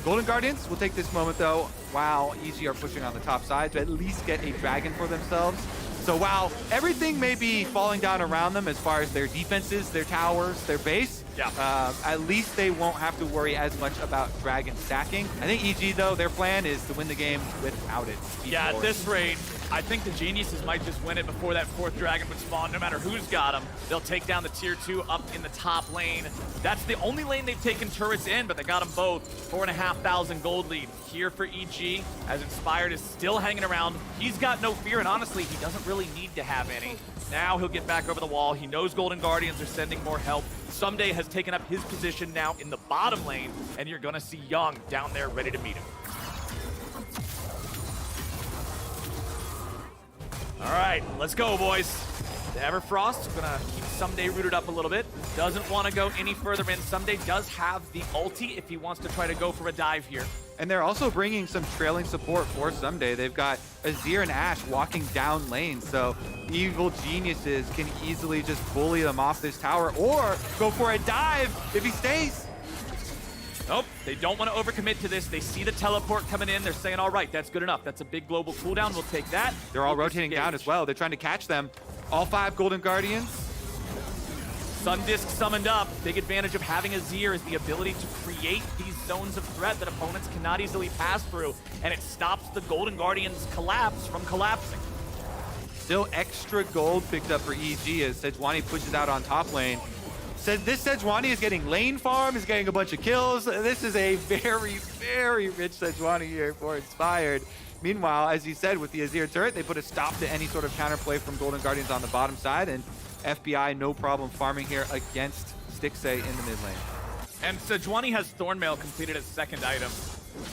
Golden Guardians will take this moment though, while EG are pushing on the top side, to at least get a dragon for themselves. So while everything may be falling down around them as far as their defenses, their towers, their base, at least they won't have to worry as much about dragon stacking. I think EG though, their plan is to win the game without it. Yeah, at this rate, I think the Geniuses might just win it before that 4th dragon would spawn. No matter who's got them, they'll take down the tier 2 up in the top lane. That's the only lane they've taken turrets in, but they got them both. 4,500 gold lead here for EG, as Inspired is still hanging around. He's got no fear, and honestly, he doesn't really need to have any. Now he'll get back over the wall. He knows Golden Guardians are sending more help. Someday has taken up his position now in the bottom lane, and you're gonna see Young down there ready to meet him. All right, let's go, boys. The Everfrost gonna keep Someday rooted up a little bit. Doesn't want to go any further in. Someday does have the ulti if he wants to try to go for a dive here. And they're also bringing some trailing support for Someday. They've got Azir and Ashe walking down lane, so evil geniuses can easily just bully them off this tower or go for a dive if he stays. Nope, they don't want to overcommit to this. They see the teleport coming in. They're saying, all right, that's good enough. That's a big global cooldown. We'll take that. They're all rotating down as well. They're trying to catch them. All 5 Golden Guardians. Sundisk summoned up. Big advantage of having Azir is the ability to create these zones of threat that opponents cannot easily pass through, and it stops the Golden Guardians' collapse from collapsing. Still extra gold picked up for EG as Sejuani pushes out on top lane. This Sejuani is getting lane farm, is getting a bunch of kills. This is a very, very rich Sejuani here for Inspired. Meanwhile, as you said, with the Azir turret, they put a stop to any sort of counterplay from Golden Guardians on the bottom side, and FBI no problem farming here against Stixxay in the mid lane. And Sejuani has Thornmail completed as second item.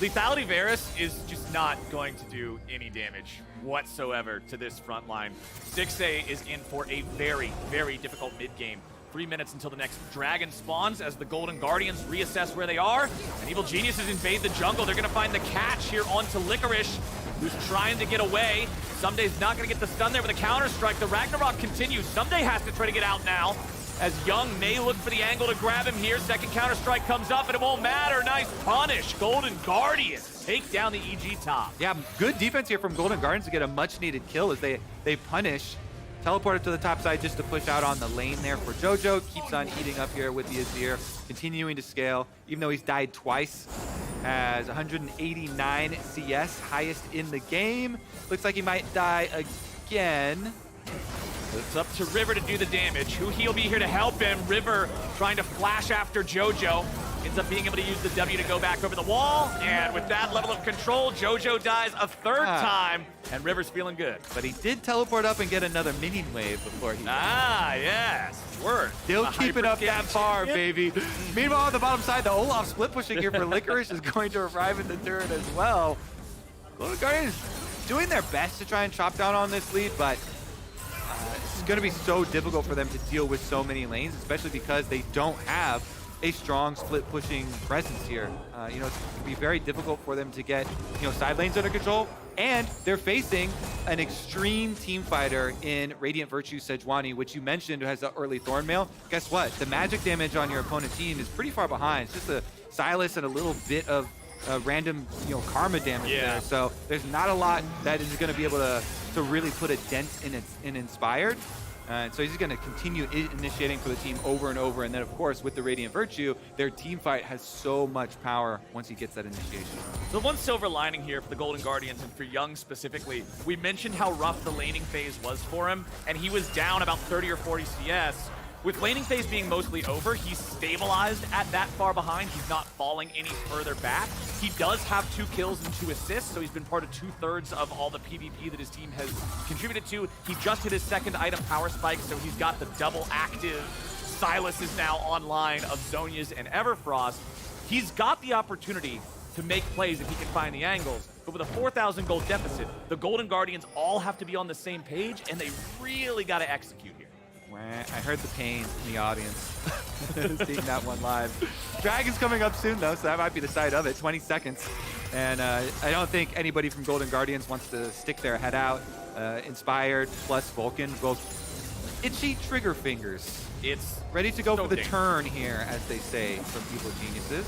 Lethality Varus is just not going to do any damage whatsoever to this front line. Stixxay is in for a very, very difficult mid game. 3 minutes until the next dragon spawns as the Golden Guardians reassess where they are. And Evil Geniuses invade the jungle. They're going to find the catch here onto Licorice, who's trying to get away. Someday's not going to get the stun there with a counter-strike. The Ragnarok continues. Someday has to try to get out now, as Young may look for the angle to grab him here. Second counter-strike comes up, and it won't matter. Nice punish. Golden Guardians take down the EG top. Yeah, good defense here from Golden Guardians to get a much-needed kill as they punish. Teleported to the top side just to push out on the lane there for JoJo. Keeps on eating up here with the Azir, continuing to scale, even though he's died twice. Has 189 CS, highest in the game. Looks like he might die again. It's up to River to do the damage. He'll be here to help him. River trying to flash after JoJo. Ends up being able to use the W to go back over the wall. And with that level of control, JoJo dies a third time. And River's feeling good. But he did teleport up and get another minion wave before he... yes. Word. Still keeping up that far, baby. Meanwhile, on the bottom side, the Olaf split pushing here for Licorice is going to arrive in the turret as well. Golden Guardians doing their best to try and chop down on this lead, but it's going to be so difficult for them to deal with so many lanes, especially because they don't have a strong split pushing presence here. It's going to be very difficult for them to get, side lanes under control. And they're facing an extreme team fighter in Radiant Virtue Sejuani, which you mentioned has the early Thornmail. Guess what? The magic damage on your opponent team is pretty far behind. It's just a Silas and a little bit of random, karma damage there. So there's not a lot that is going to be able to really put a dent in Inspired. So he's going to continue initiating for the team over and over. And then, of course, with the Radiant Virtue, their team fight has so much power once he gets that initiation. The one silver lining here for the Golden Guardians, and for Young specifically, we mentioned how rough the laning phase was for him, and he was down about 30 or 40 CS. with laning phase being mostly over, he's stabilized at that far behind. He's not falling any further back. He does have 2 kills and 2 assists, so he's been part of 2/3 of all the PvP that his team has contributed to. He just hit his 2nd item, Power Spike, so he's got the double active. Silas is now online of Zonia's and Everfrost. He's got the opportunity to make plays if he can find the angles, but with a 4,000 gold deficit, the Golden Guardians all have to be on the same page, and they really got to execute here. I heard the pain in the audience seeing that one live. Dragon's coming up soon, though, so that might be the side of it. 20 seconds. And I don't think anybody from Golden Guardians wants to stick their head out. Inspired plus Vulcan, both itchy trigger fingers. It's ready to go so for the dangerous. turn here, as they say from Evil Geniuses.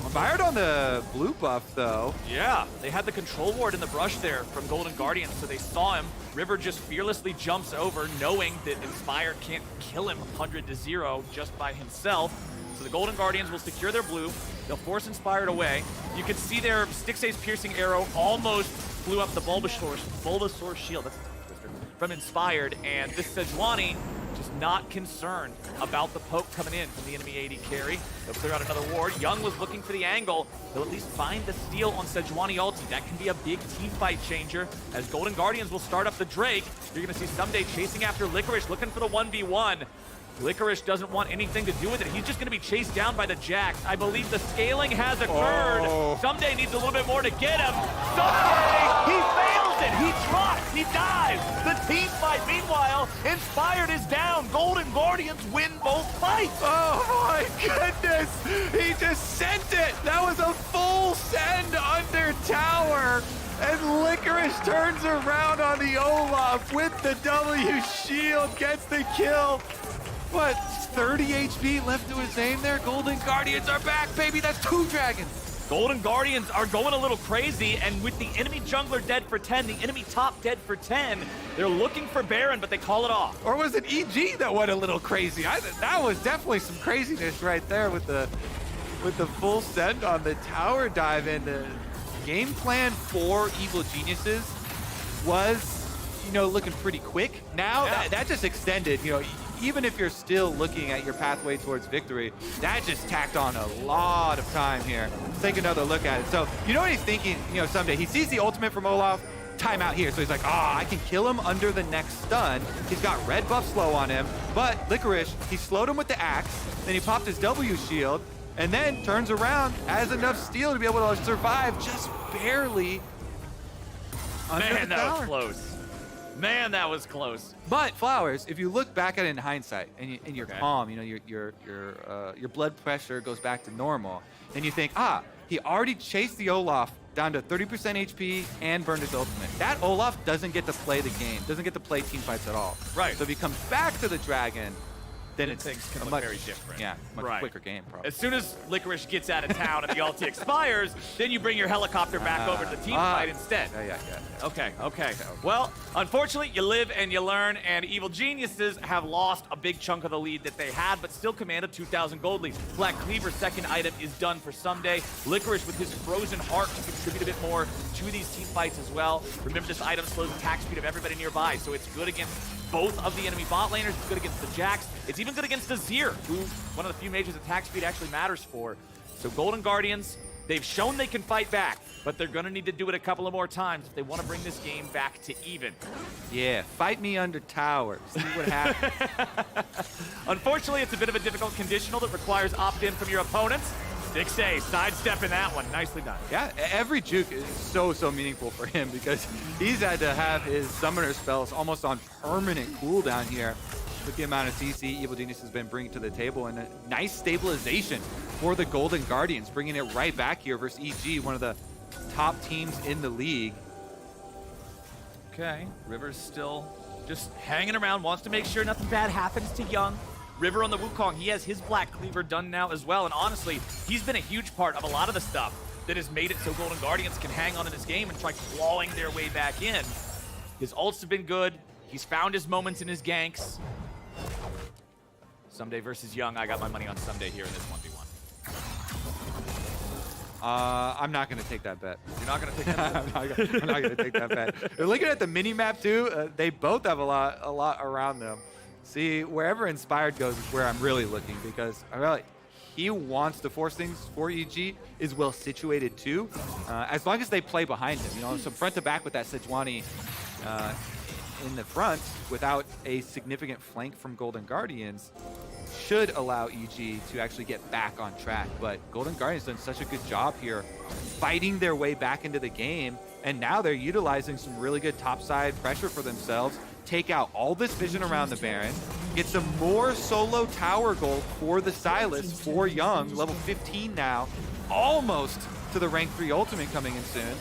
Fired on the blue buff, though. Yeah, they had the control ward in the brush there from Golden Guardians, so they saw him. River just fearlessly jumps over, knowing that Inspired can't kill him 100-0 just by himself. So the Golden Guardians will secure their blue. They'll force Inspired away. You can see their Stixxay's piercing arrow almost blew up the Bulbasaur shield. That's a tongue twister. From Inspired, and this Sejuani just not concerned about the poke coming in from the enemy AD carry. They'll clear out another ward. Young was looking for the angle. They'll at least find the steal on Sejuani ulti. That can be a big team fight changer, as Golden Guardians will start up the Drake. You're gonna see Someday chasing after Licorice, looking for the 1v1. Licorice doesn't want anything to do with it. He's just gonna be chased down by the Jax. I believe the scaling has occurred. Someday needs a little bit more to get him. Someday, he fails it. He drops, he dies. The team fight, meanwhile, Inspired is down. Golden Guardians win both fights. Oh my goodness! He just sent it! That was a full send under tower! And Licorice turns around on the Olaf with the W shield, gets the kill. What, 30 HP left to his aim there? Golden Guardians are back, baby! That's 2 dragons! Golden Guardians are going a little crazy, and with the enemy jungler dead for 10, the enemy top dead for 10, they're looking for Baron, but they call it off. Or was it EG that went a little crazy? That was definitely some craziness right there with the full send on the tower dive in. The game plan for Evil Geniuses was, looking pretty quick. Now that just extended, even if you're still looking at your pathway towards victory, that just tacked on a lot of time here. Let's take another look at it. So, you know what he's thinking, Someday? He sees the ultimate from Olaf, timeout here. So he's like, I can kill him under the next stun. He's got red buff slow on him, but Licorice, he slowed him with the axe, then he popped his W shield, and then turns around, has enough steel to be able to survive just barely under Man, the that tower. was close. Man, that was close. But Flowers, if you look back at it in hindsight and you're calm, your blood pressure goes back to normal, then you think, he already chased the Olaf down to 30% HP and burned his ultimate. That Olaf doesn't get to play the game, doesn't get to play team fights at all. Right. So if he comes back to the Dragon, then it's things can a look much, very different. Yeah, much quicker game, probably. As soon as Licorice gets out of town and the ulti expires, then you bring your helicopter back over to the team fight instead. Yeah. Okay. Well, unfortunately, you live and you learn, and Evil Geniuses have lost a big chunk of the lead that they had, but still command a 2,000 gold lead. Black Cleaver's 2nd item is done for Someday. Licorice with his Frozen Heart to contribute a bit more to these team fights as well. Remember, this item slows the attack speed of everybody nearby, so it's good against both of the enemy bot laners. It's good against the Jax. It's even good against Azir, who one of the few mages attack speed actually matters for. So Golden Guardians, they've shown they can fight back, but they're gonna need to do it a couple of more times if they want to bring this game back to even. Yeah, fight me under tower. See what happens. Unfortunately, it's a bit of a difficult conditional that requires opt-in from your opponents. Stixxay sidestepping that one. Nicely done. Yeah, every juke is so meaningful for him because he's had to have his summoner spells almost on permanent cooldown here with the amount of CC Evil Genius has been bringing to the table, and a nice stabilization for the Golden Guardians, bringing it right back here versus EG, one of the top teams in the league. Okay, River's still just hanging around, wants to make sure nothing bad happens to Young. River on the Wukong, he has his Black Cleaver done now as well, and honestly, he's been a huge part of a lot of the stuff that has made it so Golden Guardians can hang on in this game and try clawing their way back in. His ults have been good. He's found his moments in his ganks. Someday versus Young, I got my money on Someday here in this 1v1. I'm not going to take that bet. You're not going to take that bet? I'm not going to take that bet. Looking at the mini-map, too, they both have a lot around them. See, wherever Inspired goes is where I'm really looking, because I really, he wants to force things for EG, is well situated too, as long as they play behind him. You know, some front to back with that Sejuani in the front without a significant flank from Golden Guardians should allow EG to actually get back on track. But Golden Guardians done such a good job here fighting their way back into the game, and now they're utilizing some really good topside pressure for themselves, take out all this vision around the Baron, get some more solo tower gold for the Sylas for Young, level 15 now, almost to the rank 3 ultimate coming in soon.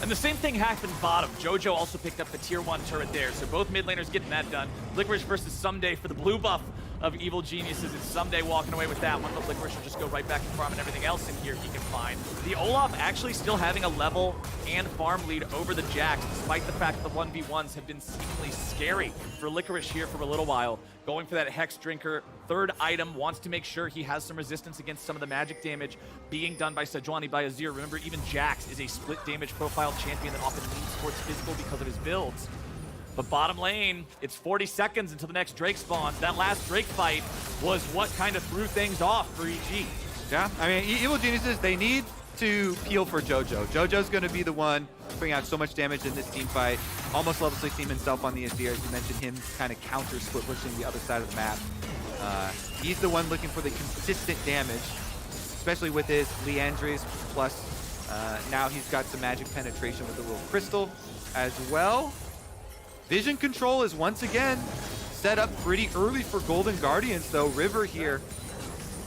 And the same thing happened bottom. JoJo also picked up the tier 1 turret there, so both mid laners getting that done. Licorice versus Someday for the blue buff of Evil Geniuses. It's Someday walking away with that one, but Licorice will just go right back to farm and everything else in here he can find. The Olaf actually still having a level and farm lead over the Jax, despite the fact that the 1v1s have been seemingly scary for Licorice here for a little while. Going for that Hex Drinker, third item, wants to make sure he has some resistance against some of the magic damage being done by Sejuani, by Azir. Remember, even Jax is a split damage profile champion that often leans towards physical because of his builds. But bottom lane, it's 40 seconds until the next Drake spawns. That last Drake fight was what kind of threw things off for EG. Yeah, I mean, Evil Geniuses, they need to peel for JoJo. JoJo's going to be the one putting out so much damage in this team fight. Almost level 16 himself on the Azir, as you mentioned, him kind of counter split pushing the other side of the map. He's the one looking for the consistent damage, especially with his Leandris, plus now he's got some magic penetration with the little crystal as well. Vision control is once again set up pretty early for Golden Guardians, though. River here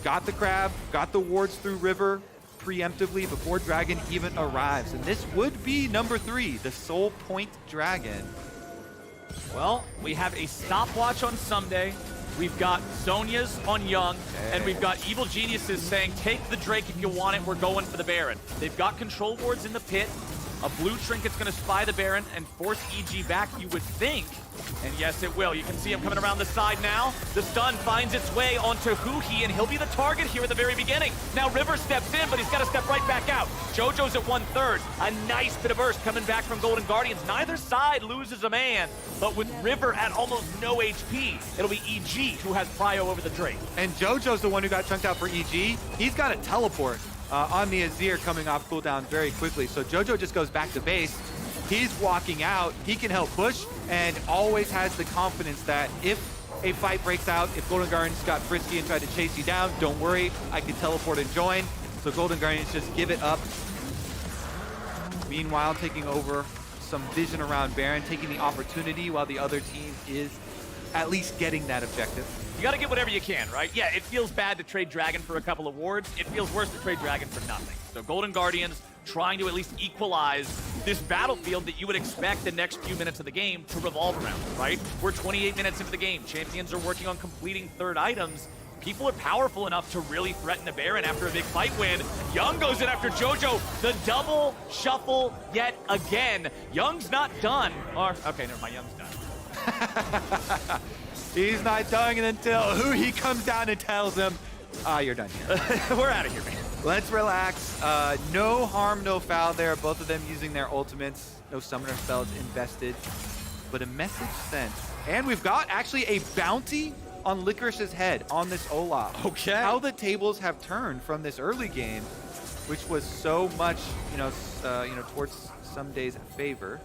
got the crab, got the wards through River preemptively before Dragon even arrives. And this would be number 3, the Soul Point Dragon. Well, we have a stopwatch on Someday. We've got Zhonya's on Young, and we've got Evil Geniuses saying, take the Drake if you want it, we're going for the Baron. They've got control wards in the pit. A blue trinket's going to spy the Baron and force EG back, you would think. And yes, it will. You can see him coming around the side now. The stun finds its way onto Huhi, and he'll be the target here at the very beginning. Now River steps in, but he's got to step right back out. JoJo's at 1/3. A nice bit of burst coming back from Golden Guardians. Neither side loses a man, but with River at almost no HP, it'll be EG who has prio over the Drake. And JoJo's the one who got chunked out for EG. He's got a teleport on the Azir coming off cooldown very quickly. So JoJo just goes back to base. He's walking out. He can help push and always has the confidence that if a fight breaks out, if Golden Guardians got frisky and tried to chase you down, don't worry, I can teleport and join. So Golden Guardians just give it up. Meanwhile, taking over some vision around Baron, taking the opportunity while the other team is at least getting that objective. You gotta get whatever you can, right? Yeah, it feels bad to trade Dragon for a couple of wards. It feels worse to trade Dragon for nothing. So Golden Guardians trying to at least equalize this battlefield that you would expect the next few minutes of the game to revolve around, right? We're 28 minutes into the game. Champions are working on completing third items. People are powerful enough to really threaten the Baron after a big fight win. Young goes in after JoJo. The double shuffle yet again. Young's not done. Or, okay, never mind, Young's done. He's not done until he comes down and tells him, you're done here. We're out of here, man. Let's relax. No harm, no foul there. Both of them using their ultimates. No summoner spells invested, but a message sent. And we've got actually a bounty on Licorice's head on this Olaf. Okay. How the tables have turned from this early game, which was so much, towards Someday's favor.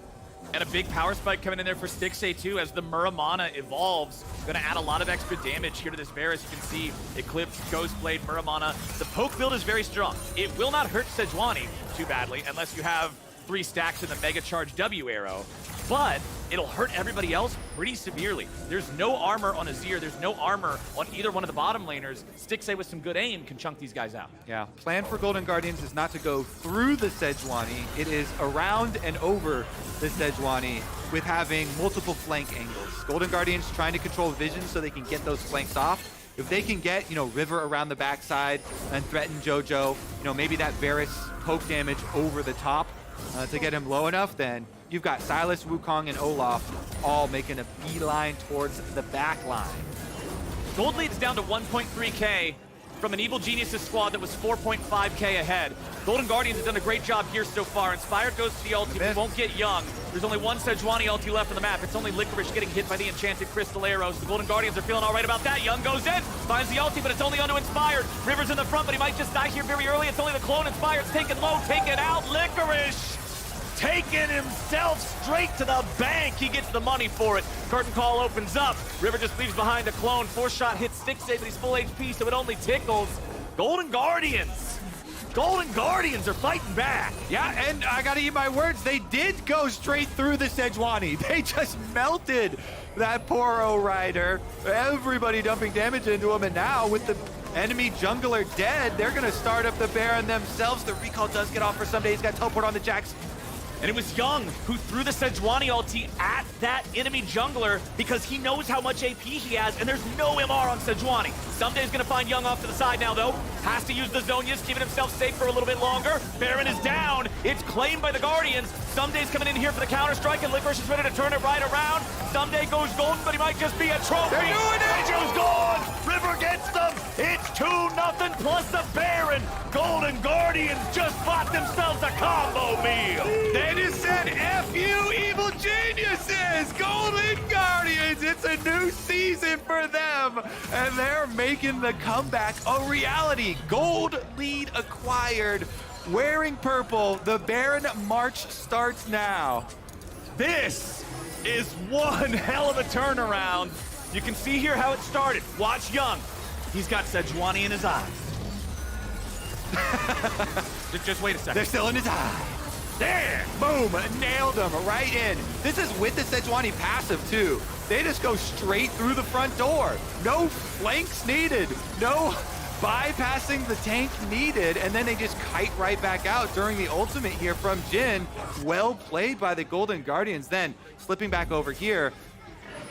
And a big power spike coming in there for Stixxay too, as the Muramana evolves. Gonna add a lot of extra damage here to this Varus. You can see Eclipse, Ghostblade, Muramana. The poke build is very strong. It will not hurt Sejuani too badly unless you have 3 stacks in the Mega Charge W arrow. But it'll hurt everybody else pretty severely. There's no armor on Azir. There's no armor on either one of the bottom laners. Stixxay with some good aim can chunk these guys out. Yeah, plan for Golden Guardians is not to go through the Sejuani. It is around and over the Sejuani with having multiple flank angles. Golden Guardians trying to control vision so they can get those flanks off. If they can get, River around the backside and threaten JoJo, maybe that Varus poke damage over the top to get him low enough, then you've got Sylas, Wukong, and Olaf all making a beeline towards the back line. Gold lead's down to 1.3K. from an Evil Geniuses squad that was 4.5k ahead. Golden Guardians have done a great job here so far. Inspired goes to the ulti, but won't get Young. There's only one Sejuani ulti left on the map. It's only Licorice getting hit by the enchanted crystal arrows. The Golden Guardians are feeling all right about that. Young goes in, finds the ulti, but it's only onto Inspired. River's in the front, but he might just die here very early. It's only the clone. Inspired's taken low, taken out. Licorice taking himself straight to the bank. He gets the money for it. Curtain call opens up. River just leaves behind a clone. 4-shot hits stick save, but he's full HP, so it only tickles. Golden Guardians are fighting back. Yeah, and I gotta eat my words. They did go straight through the Sejuani. They just melted that poor O-Rider. Everybody dumping damage into him, and now with the enemy jungler dead, they're gonna start up the Baron themselves. The recall does get off for Someday. He's got teleport on the Jax. And it was Young who threw the Sejuani ulti at that enemy jungler because he knows how much AP he has, and there's no MR on Sejuani. Someday's gonna find Young off to the side now, though. Has to use the Zonias, keeping himself safe for a little bit longer. Baron is down. It's claimed by the Guardians. Someday's coming in here for the counter-strike, and Licorice is ready to turn it right around. Someday goes golden, but he might just be a trophy. They're doing it! Angel's gone! River gets them! It's 2-0 plus the Baron. Golden Guardians just bought themselves a combo meal. They just said, F you, Evil Geniuses! Golden Guardians! It's a new season for them! And they're making the comeback a reality. Gold lead acquired. Wearing purple, the Baron March starts now. This is one hell of a turnaround. You can see here how it started. Watch Young. He's got Sejuani in his eyes. just wait a second. They're still in his eye. There! Boom! Nailed him right in. This is with the Sejuani passive, too. They just go straight through the front door. No flanks needed. No bypassing the tank needed. And then they just kite right back out during the ultimate here from Jhin. Well played by the Golden Guardians. Then slipping back over here,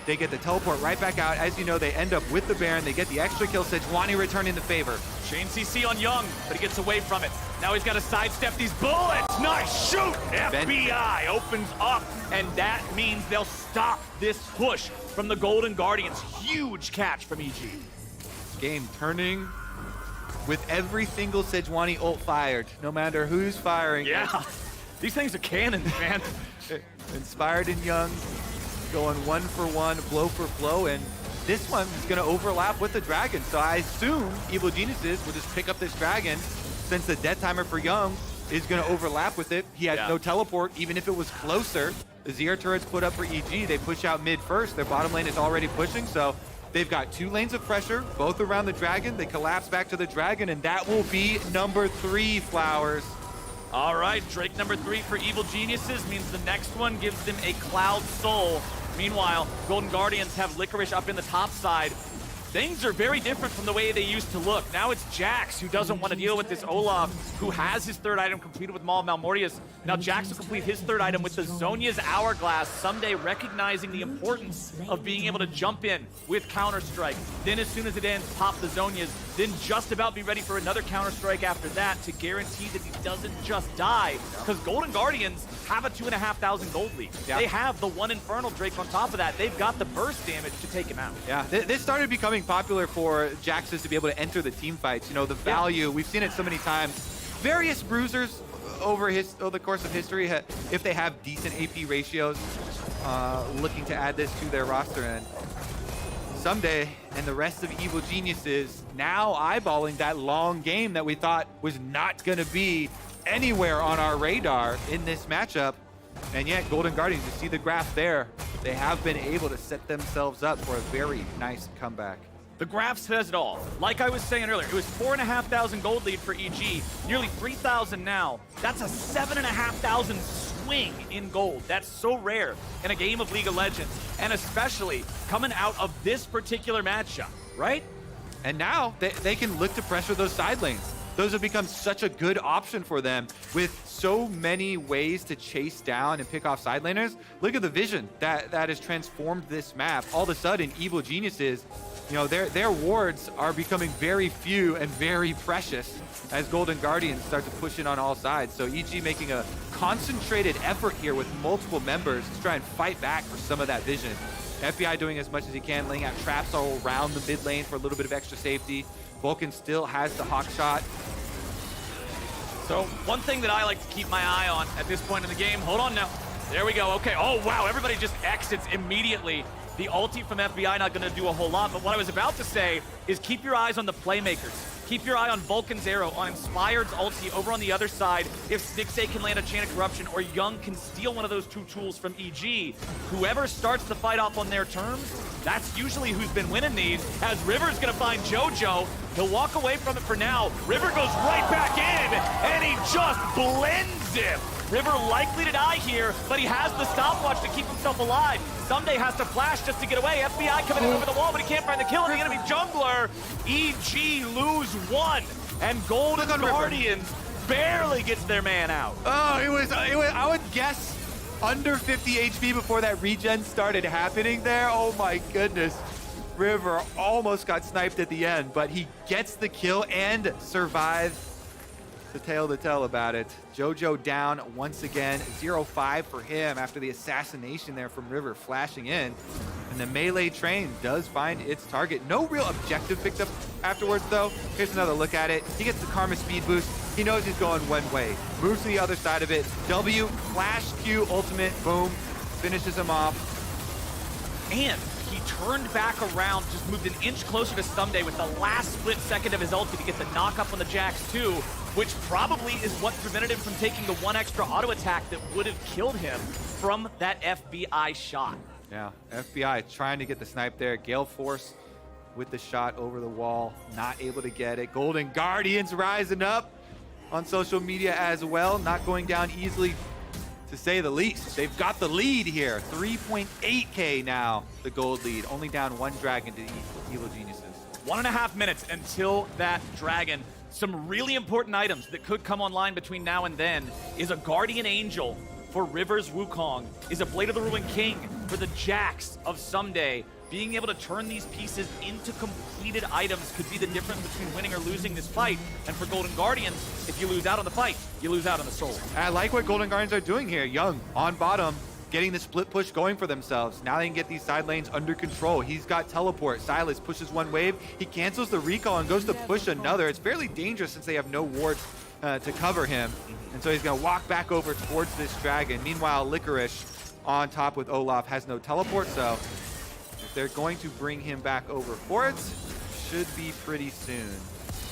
they get the teleport right back out. As you know, they end up with the Baron. They get the extra kill. Sejuani returning the favor. Chain CC on Young, but he gets away from it. Now he's got to sidestep these bullets. Nice shoot! FBI opens up, and that means they'll stop this push from the Golden Guardians. Huge catch from EG. Game turning with every single Sejuani ult fired, no matter who's firing. Yeah, these things are cannons, man. Inspired and Young going 1-for-1, blow for blow, and this one is going to overlap with the dragon. So I assume Evil Geniuses will just pick up this dragon since the death timer for Young is going to overlap with it. He has no teleport, even if it was closer. The Zir turret's put up for EG. They push out mid first. Their bottom lane is already pushing, so they've got 2 lanes of pressure, both around the dragon. They collapse back to the dragon, and that will be number 3, Flowers. All right, Drake number 3 for Evil Geniuses means the next one gives them a Cloud Soul. Meanwhile, Golden Guardians have Licorice up in the top side. Things are very different from the way they used to look. Now it's Jax who doesn't want to deal with this Olaf, who has his 3rd item completed with Maul of Malmortius. Now Jax will complete his 3rd item with the Zhonya's Hourglass, Someday recognizing the importance of being able to jump in with Counter-Strike. Then as soon as it ends, pop the Zhonya's, then just about be ready for another Counter-Strike after that to guarantee that he doesn't just die, because Golden Guardians have a 2,500 gold lead. They have the 1 Infernal Drake on top of that. They've got the burst damage to take him out. Yeah, this started becoming popular for Jaxes to be able to enter the team fights. You know, the value, we've seen it so many times. Various bruisers over the course of history, if they have decent AP ratios, looking to add this to their roster. And Someday and the rest of Evil Geniuses now eyeballing that long game that we thought was not going to be anywhere on our radar in this matchup. And yet Golden Guardians, you see the graph there, they have been able to set themselves up for a very nice comeback. The graph says it all. Like I was saying earlier, it was 4,500 gold lead for EG, nearly 3,000 now. That's a 7,500 swing in gold. That's so rare in a game of League of Legends, and especially coming out of this particular matchup, right? And now they can look to pressure those side lanes. Those have become such a good option for them with so many ways to chase down and pick off side laners. Look at the vision that has transformed this map. All of a sudden, Evil Geniuses, you know, their wards are becoming very few and very precious as Golden Guardians start to push in on all sides. So EG making a concentrated effort here with multiple members to try and fight back for some of that vision. FBI doing as much as he can, laying out traps all around the mid lane for a little bit of extra safety. Vulcan still has the hawk shot. So one thing that I like to keep my eye on at this point in the game, hold on now. There we go, okay. Oh wow, everybody just exits immediately. The ulti from FBI not gonna do a whole lot, but what I was about to say is keep your eyes on the playmakers. Keep your eye on Vulcan's arrow, on Inspired's ulti over on the other side. If Stixay can land a Chain of Corruption or Young can steal one of those 2 tools from EG, whoever starts the fight off on their terms, that's usually who's been winning these. As River's gonna find JoJo, he'll walk away from it for now. River goes right back in, and he just blends him. River likely to die here, but he has the stopwatch to keep himself alive. Someday has to flash just to get away. FBI coming in over the wall, but he can't find the kill. The enemy jungler. EG lose 1, and Golden Guardians barely gets their man out. Oh, it was, I would guess under 50 HP before that regen started happening there. Oh my goodness. River almost got sniped at the end, but he gets the kill and survives. The tale to tell about it. JoJo down once again, 0-5 for him after the assassination there from River flashing in. And the melee train does find its target. No real objective picked up afterwards though. Here's another look at it. He gets the Karma speed boost. He knows he's going one way. Moves to the other side of it. W, flash Q, ultimate, boom. Finishes him off. And he turned back around, just moved an inch closer to Someday with the last split second of his ulti to get the knock up on the Jax too, which probably is what prevented him from taking the 1 extra auto attack that would have killed him from that FBI shot. Yeah, FBI trying to get the snipe there. Gale Force with the shot over the wall, not able to get it. Golden Guardians rising up on social media as well, not going down easily to say the least. They've got the lead here, 3.8K now, the gold lead, only down 1 dragon to Evil Geniuses. 1.5 minutes until that dragon. Some really important items that could come online between now and then is a Guardian Angel for River's Wukong, is a Blade of the Ruined King for the Jax of Someday. Being able to turn these pieces into completed items could be the difference between winning or losing this fight. And for Golden Guardians, if you lose out on the fight, you lose out on the soul. I like what Golden Guardians are doing here. Young on bottom, getting the split push going for themselves. Now they can get these side lanes under control. He's got teleport. Silas pushes 1 wave. He cancels the recall and goes to push another. It's fairly dangerous since they have no wards to cover him. And so he's going to walk back over towards this dragon. Meanwhile, Licorice on top with Olaf has no teleport, so if they're going to bring him back over for it, should be pretty soon.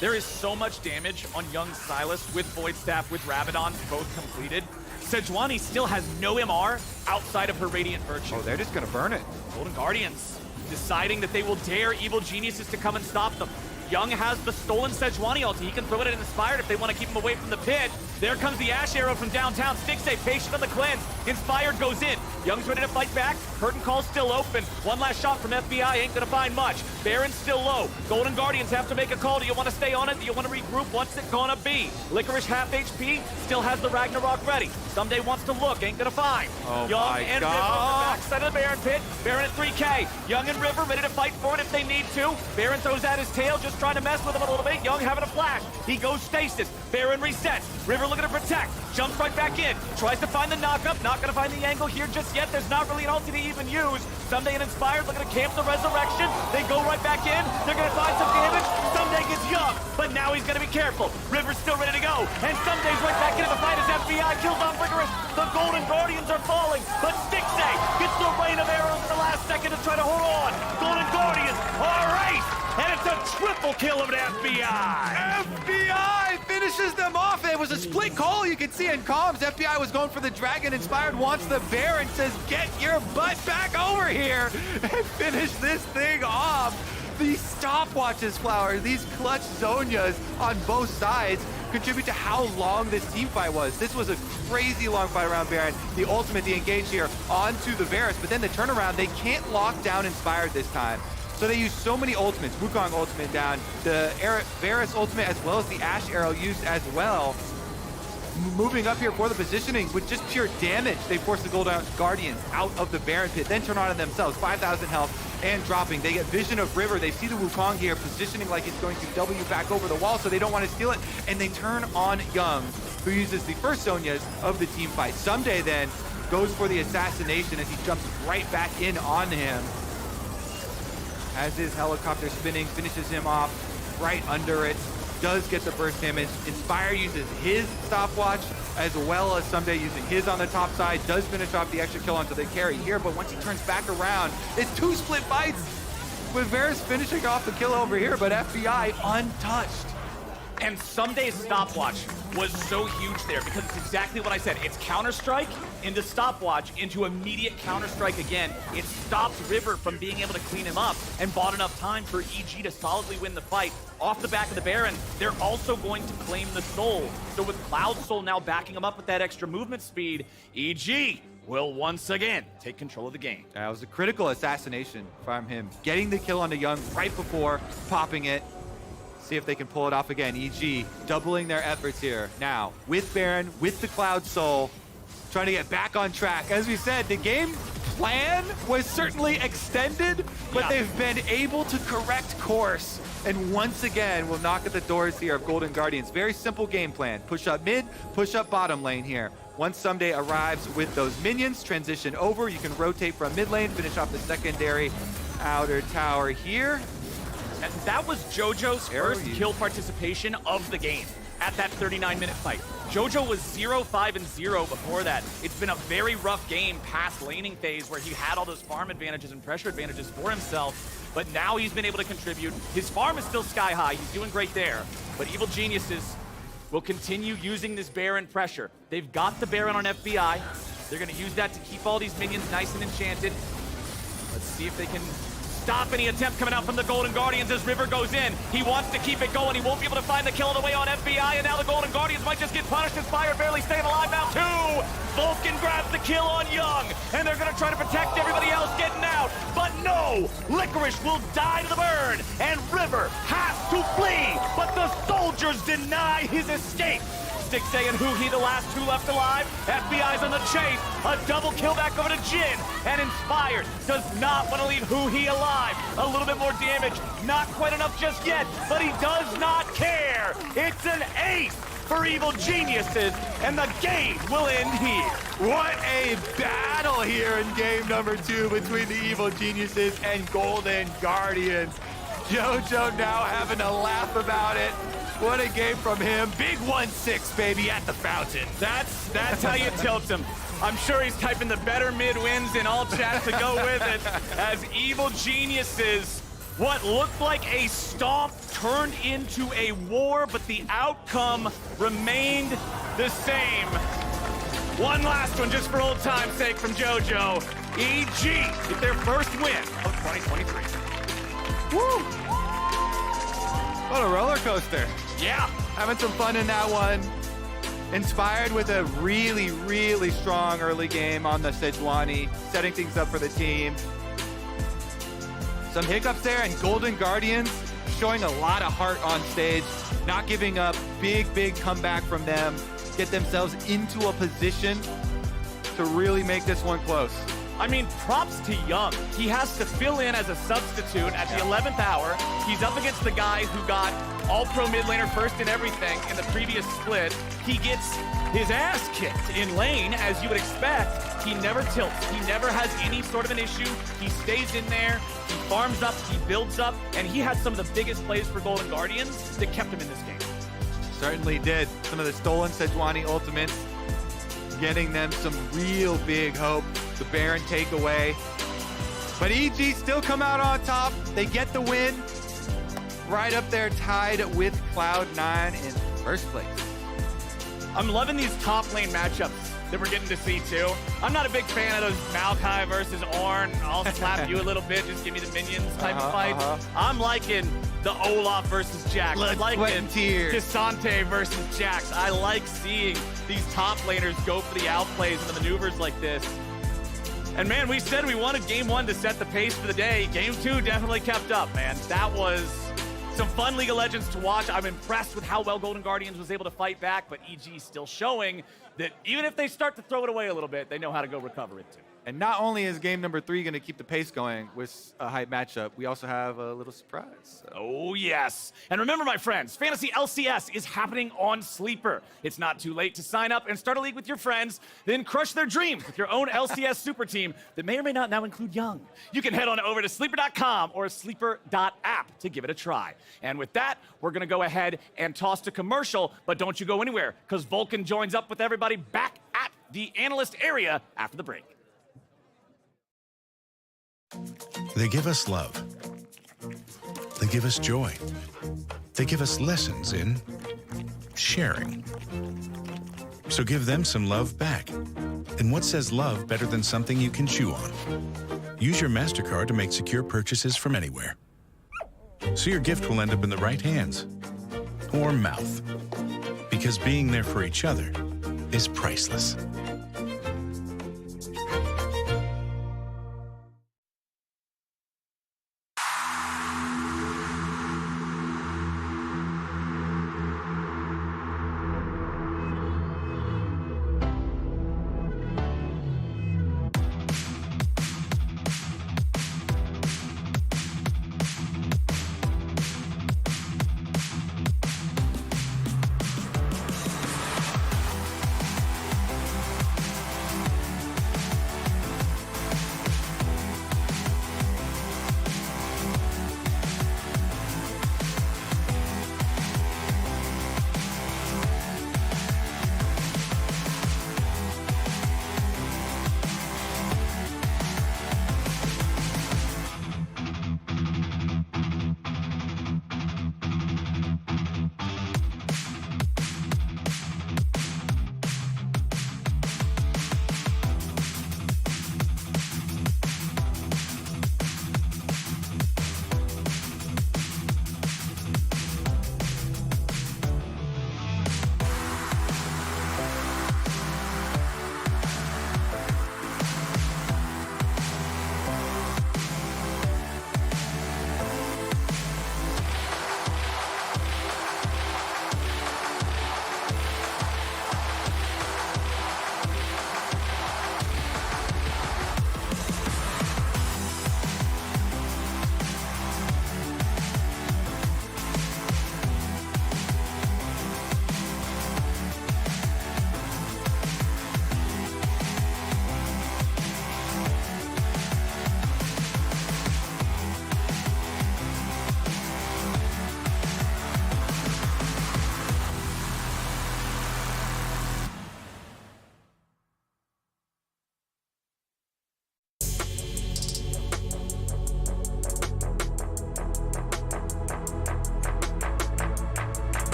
There is so much damage on young Silas with Void Staff, with Rabadon, both completed. Sejuani still has no MR outside of her Radiant Virtue. Oh, they're just gonna burn it. Golden Guardians deciding that they will dare Evil Geniuses to come and stop them. Young has the stolen Sejuani ulti. He can throw it at Inspired if they want to keep him away from the pit. There comes the Ash Arrow from downtown. Stixay patient on the cleanse. Inspired goes in. Young's ready to fight back. Curtain call's still open. 1 last shot from FBI. Ain't gonna find much. Baron's still low. Golden Guardians have to make a call. Do you want to stay on it? Do you want to regroup? What's it gonna be? Licorice half HP. Still has the Ragnarok ready. Someday wants to look. Ain't gonna find. Oh Young my and River on the backside of the Baron pit. Baron at 3K. Young and River ready to fight for it if they need to. Baron throws out his tail, just trying to mess with him a little bit. Young having a flash. He goes stasis. Baron resets. River looking to protect. Jumps right back in. Tries to find the knockup. Not gonna find the angle here just yet. There's not really an ulti to even use. Someday and Inspired looking to camp the resurrection. They go right back in. They're gonna find some damage. Someday gets Young, but now he's gonna be careful. River's still ready to go. And Someday's right back into the fight as FBI kills off Licorice. The Golden Guardians are falling, but Stixay gets the rain of arrows in the last second to try to hold on. Golden Guardians, all right. And it's a triple kill of an FBI. FBI finishes them off. It was a split call. You can see in comms. FBI was going for the dragon. Inspired wants the bear and says, get your butt back over here and finish this thing off. These stopwatches, Flower, these clutch Zonias on both sides contribute to how long this team fight was. This was a crazy long fight around Baron. The ultimate, the engage here onto the Varus, but then the turnaround, they can't lock down Inspired this time. So they use so many ultimates. Wukong ultimate down, the Varus ultimate, as well as the Ash Arrow used as well. Moving up here for the positioning with just pure damage, they force the Golden Guardians out of the Baron pit, then turn on it themselves. 5,000 health and dropping. They get vision of River. They see the Wukong here positioning like it's going to W back over the wall, so they don't want to steal it, and they turn on Young, who uses the first Zonias of the team fight. Someday then goes for the assassination as he jumps right back in on him. As his helicopter spinning, finishes him off. right under it, does get the burst damage. Inspire uses his stopwatch as well as Someday using his on the top side, does finish off the extra kill onto the carry here, but once he turns back around, it's 2 split fights with Varus finishing off the kill over here, but FBI untouched. And Someday's stopwatch was so huge there because it's exactly what I said. It's counter-strike into stopwatch into immediate counter-strike again. It stopped River from being able to clean him up and bought enough time for EG to solidly win the fight. Off the back of the Baron, they're also going to claim the Soul. So with Cloud Soul now backing him up with that extra movement speed, EG will once again take control of the game. That was a critical assassination from him. Getting the kill on the Young right before popping it. See if they can pull it off again. EG doubling their efforts here. Now, with Baron, with the Cloud Soul, trying to get back on track. As we said, the game plan was certainly extended, but they've been able to correct course. And once again, we'll knock at the doors here of Golden Guardians. Very simple game plan. Push up mid, push up bottom lane here. Once Someday arrives with those minions, transition over. You can rotate from mid lane, finish off the secondary outer tower here. And that was JoJo's first kill participation of the game at that 39-minute fight. JoJo was 0-5-0 before that. It's been a very rough game past laning phase where he had all those farm advantages and pressure advantages for himself, but now he's been able to contribute. His farm is still sky high. He's doing great there, but Evil Geniuses will continue using this Baron pressure. They've got the Baron on FBI. They're going to use that to keep all these minions nice and enchanted. Let's see if they can stop any attempt coming out from the Golden Guardians as River goes in. He wants to keep it going. He won't be able to find the kill on the way on FBI, and now the Golden Guardians might just get punished as Fire barely staying alive now too. Vulcan grabs the kill on Young, and they're gonna try to protect everybody else getting out. But no, Licorice will die to the burn, and River has to flee, but the soldiers deny his escape. Stick saying Huhi, the last 2 left alive. FBI's on the chase. A double kill back over to Jin. And Inspired does not want to leave Huhi alive. A little bit more damage. Not quite enough just yet, but he does not care. It's an ace for Evil Geniuses, and the game will end here. What a battle here in game number 2 between the Evil Geniuses and Golden Guardians. JoJo now having a laugh about it. What a game from him. Big 1-6, baby, at the fountain. That's how you tilt him. I'm sure he's typing the better mid wins in all chat to go with it, as Evil Geniuses, what looked like a stomp turned into a war, but the outcome remained the same. One last one just for old time's sake from JoJo. EG get their first win of 2023. Woo! What a roller coaster. Yeah. Having some fun in that one. Inspired with a really, really strong early game on the Sejuani, setting things up for the team. Some hiccups there, and Golden Guardians showing a lot of heart on stage, not giving up. Big, big comeback from them. Get themselves into a position to really make this one close. I mean, props to Young. He has to fill in as a substitute at the 11th hour. He's up against the guy who got all-pro mid laner first in everything in the previous split. He gets his ass kicked in lane, as you would expect. He never tilts. He never has any sort of an issue. He stays in there. He farms up. He builds up. And he had some of the biggest plays for Golden Guardians that kept him in this game. Certainly did. Some of the stolen Sejuani ultimates, getting them some real big hope. The Baron takeaway. But EG still come out on top. They get the win. Right up there tied with Cloud9 in first place. I'm loving these top lane matchups that we're getting to see too. I'm not a big fan of those Maokai versus Ornn. I'll slap you a little bit, just give me the minions type of fights. I'm liking the Olaf versus Jax. Blood, I'm liking sweat, and tears. Desante versus Jax. I like seeing these top laners go for the outplays and the maneuvers like this. And man, we said we wanted game 1 to set the pace for the day. Game 2 definitely kept up, man. That was some fun League of Legends to watch. I'm impressed with how well Golden Guardians was able to fight back, but EG still showing that even if they start to throw it away a little bit, they know how to go recover it too. And not only is game number 3 going to keep the pace going with a hype matchup, we also have a little surprise. So. Oh, yes. And remember, my friends, Fantasy LCS is happening on Sleeper. It's not too late to sign up and start a league with your friends, then crush their dreams with your own LCS super team that may or may not now include Young. You can head on over to sleeper.com or sleeper.app to give it a try. And with that, we're going to go ahead and toss to commercial, but don't you go anywhere, because Vulcan joins up with everybody back at the analyst area after the break. They give us love. They give us joy. They give us lessons in sharing. So give them some love back. And what says love better than something you can chew on? Use your Mastercard to make secure purchases from anywhere. So your gift will end up in the right hands or mouth. Because being there for each other is priceless.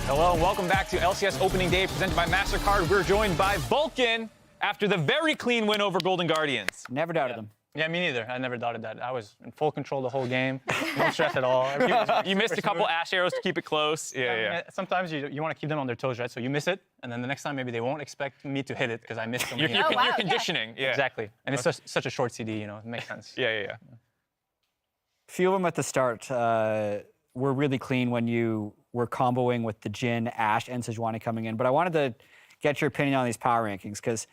Hello and welcome back to LCS Opening Day presented by Mastercard. We're joined by Vulcan after the very clean win over Golden Guardians. Never doubted them. Yeah, me neither. I never doubted that. I was in full control the whole game. No stress at all. You missed a couple Ash arrows to keep it close. Yeah. Sometimes you want to keep them on their toes, right? So you miss it, and then the next time maybe they won't expect me to hit it because I missed so many. You're conditioning. Yeah. Exactly. And it's such a short CD, you know, it makes sense. Yeah. Few of them at the start were really clean when you were comboing with the Jhin, Ashe, and Sejuani coming in. But I wanted to get your opinion on these power rankings because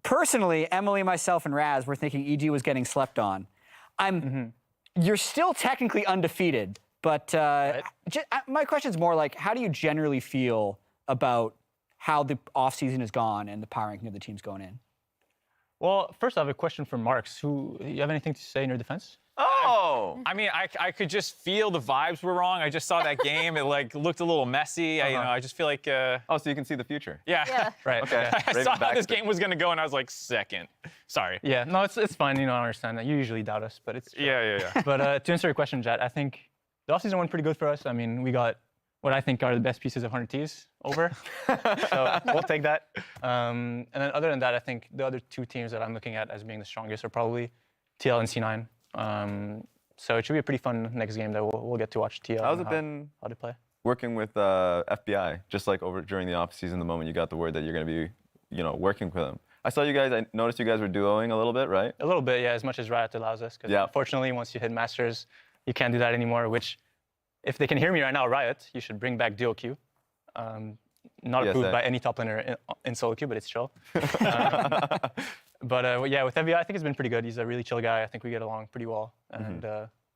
personally, Emily, myself, and Raz were thinking EG was getting slept on. You're still technically undefeated, but my question is more like, how do you generally feel about how the offseason has gone and the power ranking of the teams going in? Well, first I have a question for Marks. You have anything to say in your defense? Oh! I mean, I could just feel the vibes were wrong. I just saw that game. It like looked a little messy. I just feel like. Oh, so you can see the future. Yeah. Right. Okay. I saw how this game was gonna go, and I was like, second. Sorry. Yeah. No, it's fine. I understand that. You usually doubt us, but it's. Yeah. But to answer your question, Jet, I think the offseason went pretty good for us. I mean, we got what I think are the best pieces of 100 T's over. So we'll take that. And then other than that, I think the other two teams that I'm looking at as being the strongest are probably TL and C9. So it should be a pretty fun next game that we'll get to watch TL. How's it been how to play? Working with FBI, just like over during the off season, the moment you got the word that you're going to be, working with them. I saw you guys. I noticed you guys were duoing a little bit, right? A little bit, yeah. As much as Riot allows us. Because unfortunately, once you hit Masters, you can't do that anymore. Which, if they can hear me right now, Riot, you should bring back duo queue. Not approved by any top laner in solo queue, but it's chill. But yeah, with FBI, I think it's been pretty good. He's a really chill guy. I think we get along pretty well, and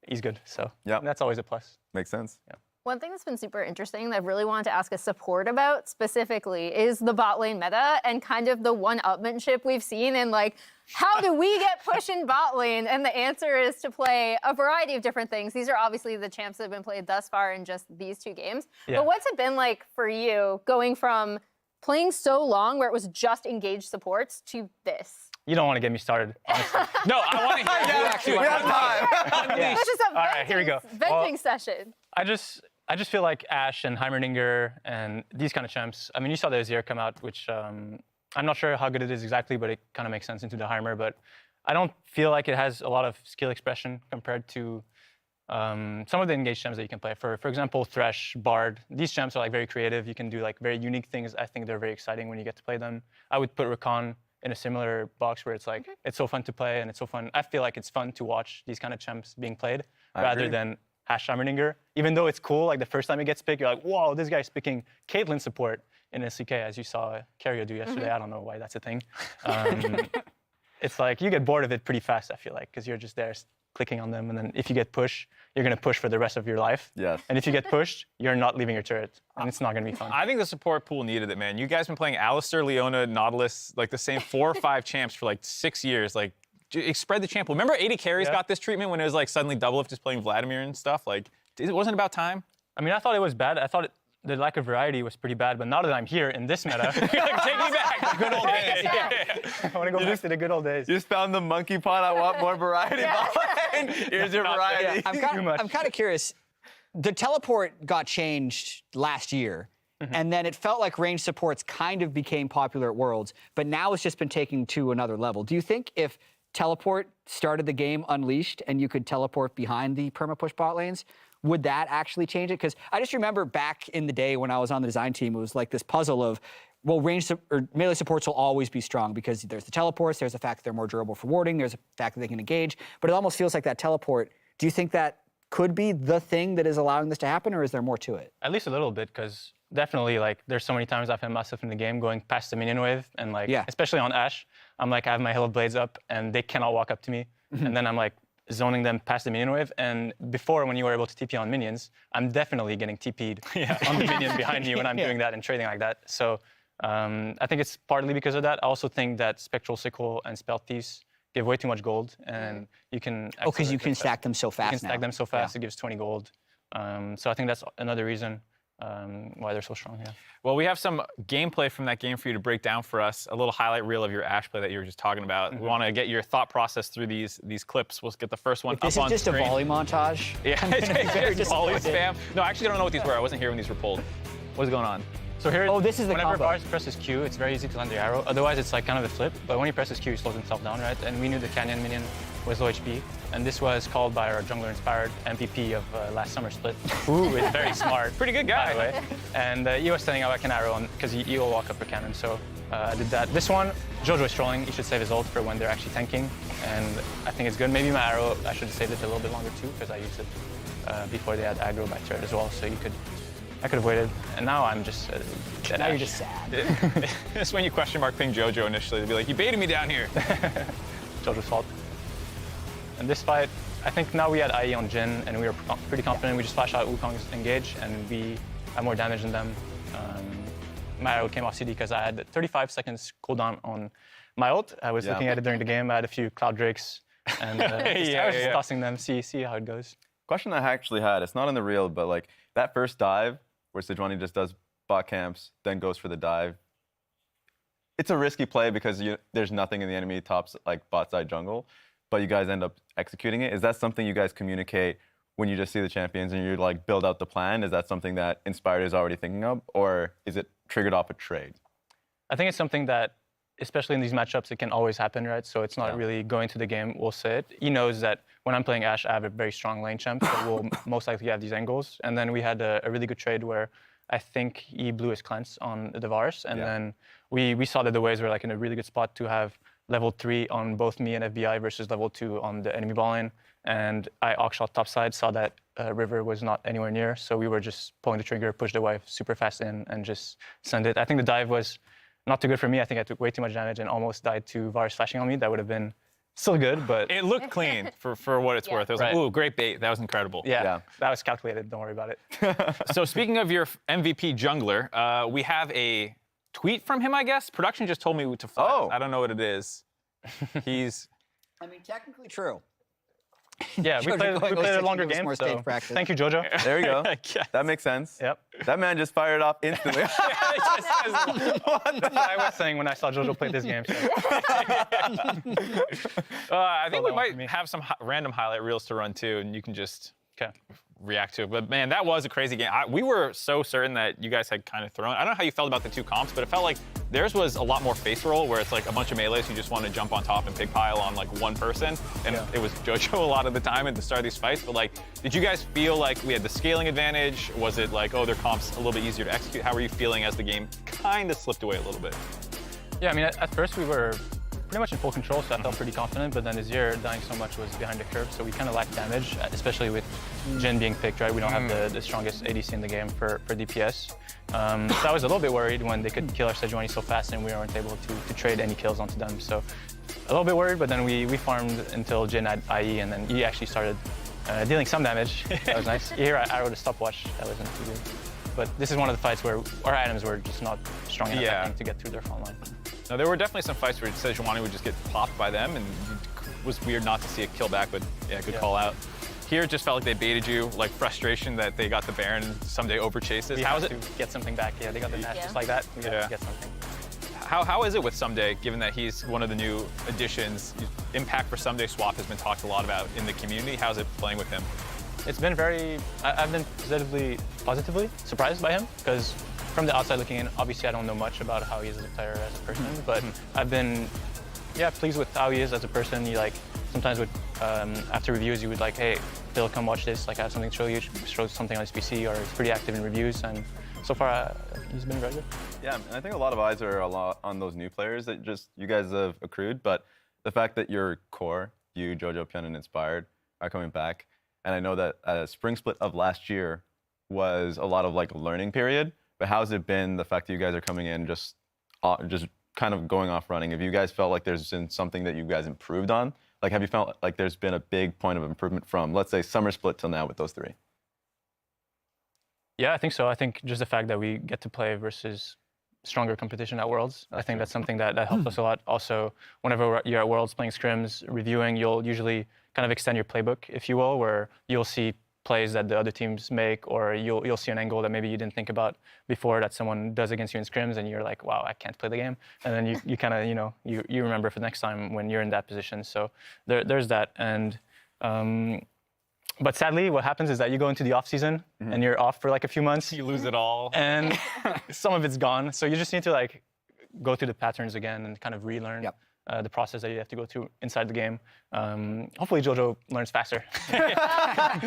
he's good. So that's always a plus. Makes sense. Yeah. One thing that's been super interesting that I really wanted to ask a support about specifically is the bot lane meta and kind of the one-upmanship we've seen and like, how do we get push in bot lane? And the answer is to play a variety of different things. These are obviously the champs that have been played thus far in just these two games. Yeah. But what's it been like for you going from playing so long where it was just engaged supports to this? You don't want to get me started, honestly. No, I want to hear you actually. We have time. This is a All right, here we go. venting session. I just feel like Ashe and Heimerdinger and these kind of champs. I mean, you saw the Azir come out, which I'm not sure how good it is exactly, but it kind of makes sense into the Heimer. But I don't feel like it has a lot of skill expression compared to some of the engaged champs that you can play. For example, Thresh, Bard. These champs are like very creative. You can do like very unique things. I think they're very exciting when you get to play them. I would put Rakan in a similar box where it's like it's so fun to play and it's so fun. I feel like it's fun to watch these kind of champs being played rather than Ashe Heimerdinger. Even though it's cool, like the first time it gets picked, you're like, whoa, this guy's picking Caitlyn support in SCK, as you saw Kerio do yesterday. I don't know why that's a thing. It's like you get bored of it pretty fast, I feel like, because you're just there clicking on them, and then if you get pushed, you're going to push for the rest of your life. Yes. And if you get pushed, you're not leaving your turret, and it's not going to be fun. I think the support pool needed it, man. You guys been playing Alistar, Leona, Nautilus, like the same 4 or 5 champs for like 6 years. Like, spread the champ pool. Remember 80 carries got this treatment when it was like suddenly double-lift just playing Vladimir and stuff? Like, it wasn't about time? I mean, I thought it was bad. I thought the lack of variety was pretty bad, but now that I'm here in this meta, Like, take me back. Good old days. I want to go back to the good old days. You just found the monkey pot. I want more variety. Here's your variety. I'm kind of curious. The teleport got changed last year, and then it felt like range supports kind of became popular at Worlds, but now it's just been taken to another level. Do you think if teleport started the game unleashed and you could teleport behind the perma-push bot lanes, would that actually change it? Because I just remember back in the day when I was on the design team, it was like this puzzle of, well, melee supports will always be strong because there's the teleports, there's the fact that they're more durable for warding, there's the fact that they can engage, but it almost feels like that teleport. Do you think that could be the thing that is allowing this to happen, or is there more to it? At least a little bit, because definitely, like, there's so many times I found myself in the game going past the minion wave, and like, especially on Ashe, I'm like, I have my Hill of Blades up, and they cannot walk up to me, and then I'm like, zoning them past the minion wave, and before when you were able to TP on minions, I'm definitely getting TP'd on the minion behind me when I'm doing that and trading like that. So I think it's partly because of that. I also think that Spectral Sickle and Spell Thieves give way too much gold, and you can... Oh, because you can stack them so fast now. You can stack them so fast, it gives 20 gold. So I think that's another reason why they're so strong, Well, we have some gameplay from that game for you to break down for us, a little highlight reel of your Ashe play that you were just talking about. We want to get your thought process through these clips. We'll get the first one up on screen. This is just a volley montage. Yeah, it's just volley spam. No, I actually don't know what these were. I wasn't here when these were pulled. What's going on? So here, this is the whenever combo. Bars presses Q, it's very easy to land the arrow. Otherwise, it's like kind of a flip. But when he presses Q, he slows himself down, right? And we knew the Canyon minion was low HP. And this was called by our jungler-inspired MVP of last summer split. Ooh, it's very smart. Pretty good guy. By the way. And he was standing out like an arrow because he will walk up for cannon. So I did that. This one, Jojo is trolling. He should save his ult for when they're actually tanking. And I think it's good. Maybe my arrow, I should have saved it a little bit longer too, because I used it before they had aggro by turret as well. So I could have waited, and now I'm just now you're just sad. It's when you question mark ping Jojo initially to be like, you baited me down here. Jojo's fault. And this fight, I think now we had IE on Jhin, and we were pretty confident. We just flashed out Wukong's engage, and we had more damage than them. My arrow came off CD because I had 35 seconds cooldown on my ult. I was Yeah. looking at it during the game. I had a few Cloud Drakes, and I was just tossing them, see how it goes. Question I actually had, it's not in the reel, but like that first dive where Sejuani just does bot camps, then goes for the dive. It's a risky play because there's nothing in the enemy top like bot side jungle, but you guys end up executing it. Is that something you guys communicate when you just see the champions and you like build out the plan? Is that something that Inspired is already thinking of, or is it triggered off a trade? I think it's something that, especially in these matchups, it can always happen, right? So it's not really going to the game, we'll say it. He knows that when I'm playing Ashe, I have a very strong lane champ, so we'll most likely have these angles. And then we had a really good trade where I think he blew his cleanse on the Varus, and then we saw that the waves were like in a really good spot to have level 3 on both me and FBI versus level 2 on the enemy ball lane. And I Oxshot topside, saw that River was not anywhere near, so we were just pulling the trigger, push the wave super fast in, and just send it. I think the dive was not too good for me. I think I took way too much damage and almost died to Varus flashing on me. That would have been still good, but... It looked clean for what it's worth. It was like, ooh, great bait. That was incredible. Yeah, that was calculated. Don't worry about it. So speaking of your MVP jungler, we have a tweet from him, I guess. Production just told me to fly. Oh. I don't know what it is. He's... I mean, technically true. Yeah, we played a longer game, so thank you, Jojo. There you go. That makes sense. Yep. That man just fired off instantly. That's what I was saying when I saw Jojo play this game. So. I think we might have some random highlight reels to run too, and you can just react to it. But man, that was a crazy game. We were so certain that you guys had kind of thrown. I don't know how you felt about the two comps, but it felt like theirs was a lot more face roll, where it's like a bunch of melees who just want to jump on top and pig pile on like one person. And it was Jojo a lot of the time at the start of these fights. But like, did you guys feel like we had the scaling advantage? Was it like, oh, their comps a little bit easier to execute? How were you feeling as the game kind of slipped away a little bit? Yeah, I mean, at first we were pretty much in full control, so I felt pretty confident, but then Azir dying so much was behind the curve, so we kind of lacked damage, especially with Jhin being picked, right? We don't have the strongest ADC in the game for DPS. So I was a little bit worried when they could kill our Sejuani so fast and we weren't able to trade any kills onto them. So a little bit worried, but then we farmed until Jhin had IE, and then he actually started dealing some damage. That was nice. Here I wrote a stopwatch, that wasn't too good. But this is one of the fights where our items were just not strong enough, I think, to get through their front line. No, there were definitely some fights where Sejuani would just get popped by them, and it was weird not to see a kill back, but yeah, good call out. Here it just felt like they baited you, like frustration that they got the Baron and someday overchases. How is it? To get something back, they got the match just like that. We got to get something. How is it with Someday, given that he's one of the new additions? Impact for Someday swap has been talked a lot about in the community. How's it playing with him? It's been I've been positively surprised by him, because from the outside looking in, obviously I don't know much about how he is as a player, as a person, but I've been, pleased with how he is as a person. He like, sometimes would, after reviews, you would like, hey, Phil, come watch this, like I have something to show you, show something on his PC, or he's pretty active in reviews, and so far he's been very good. Yeah, and I think a lot of eyes are a lot on those new players that just you guys have accrued, but the fact that your core, you, Jojo, Pion, and Inspired, are coming back, and I know that spring split of last year was a lot of like learning period. But how's it been, the fact that you guys are coming in just kind of going off running? Have you guys felt like there's been something that you guys improved on? Like, have you felt like there's been a big point of improvement from, let's say, summer split till now with those three? Yeah, I think so. I think just the fact that we get to play versus stronger competition at Worlds, I think that's something that helped us a lot. Also, whenever you're at Worlds playing scrims, reviewing, you'll usually kind of extend your playbook, if you will, where you'll see plays that the other teams make, or you'll see an angle that maybe you didn't think about before that someone does against you in scrims, and you're like, wow, I can't play the game. And then you kind of, you remember for the next time when you're in that position. So there's that. And but sadly, what happens is that you go into the off season and you're off for like a few months. You lose it all. And some of it's gone. So you just need to like go through the patterns again and kind of relearn the process that you have to go through inside the game. Hopefully Jojo learns faster.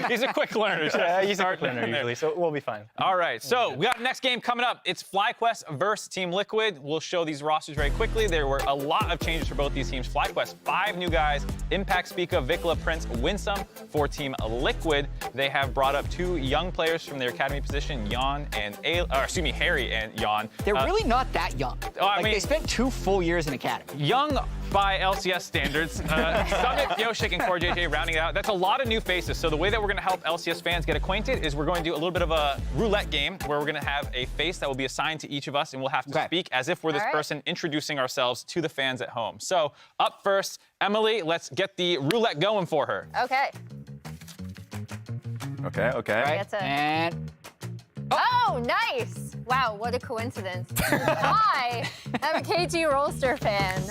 He's a quick learner. Yeah, he's a quick learner usually, so we'll be fine. All right, so we got the next game coming up. It's FlyQuest versus Team Liquid. We'll show these rosters very quickly. There were a lot of changes for both these teams. FlyQuest, 5 new guys. Impact, Spica, Vikla, Prince, Winsome. For Team Liquid, they have brought up 2 young players from their academy position, Harry and Jan. They're really not that young. I mean, they spent 2 full years in academy. Young by LCS standards. Summit, Yoshik, and Core JJ rounding it out. That's a lot of new faces. So the way that we're going to help LCS fans get acquainted is we're going to do a little bit of a roulette game where we're going to have a face that will be assigned to each of us, and we'll have to speak as if we're this person introducing ourselves to the fans at home. So up first, Emily, let's get the roulette going for her. Okay. Okay. And oh, nice! Wow, what a coincidence. I am a KT Rolster fan.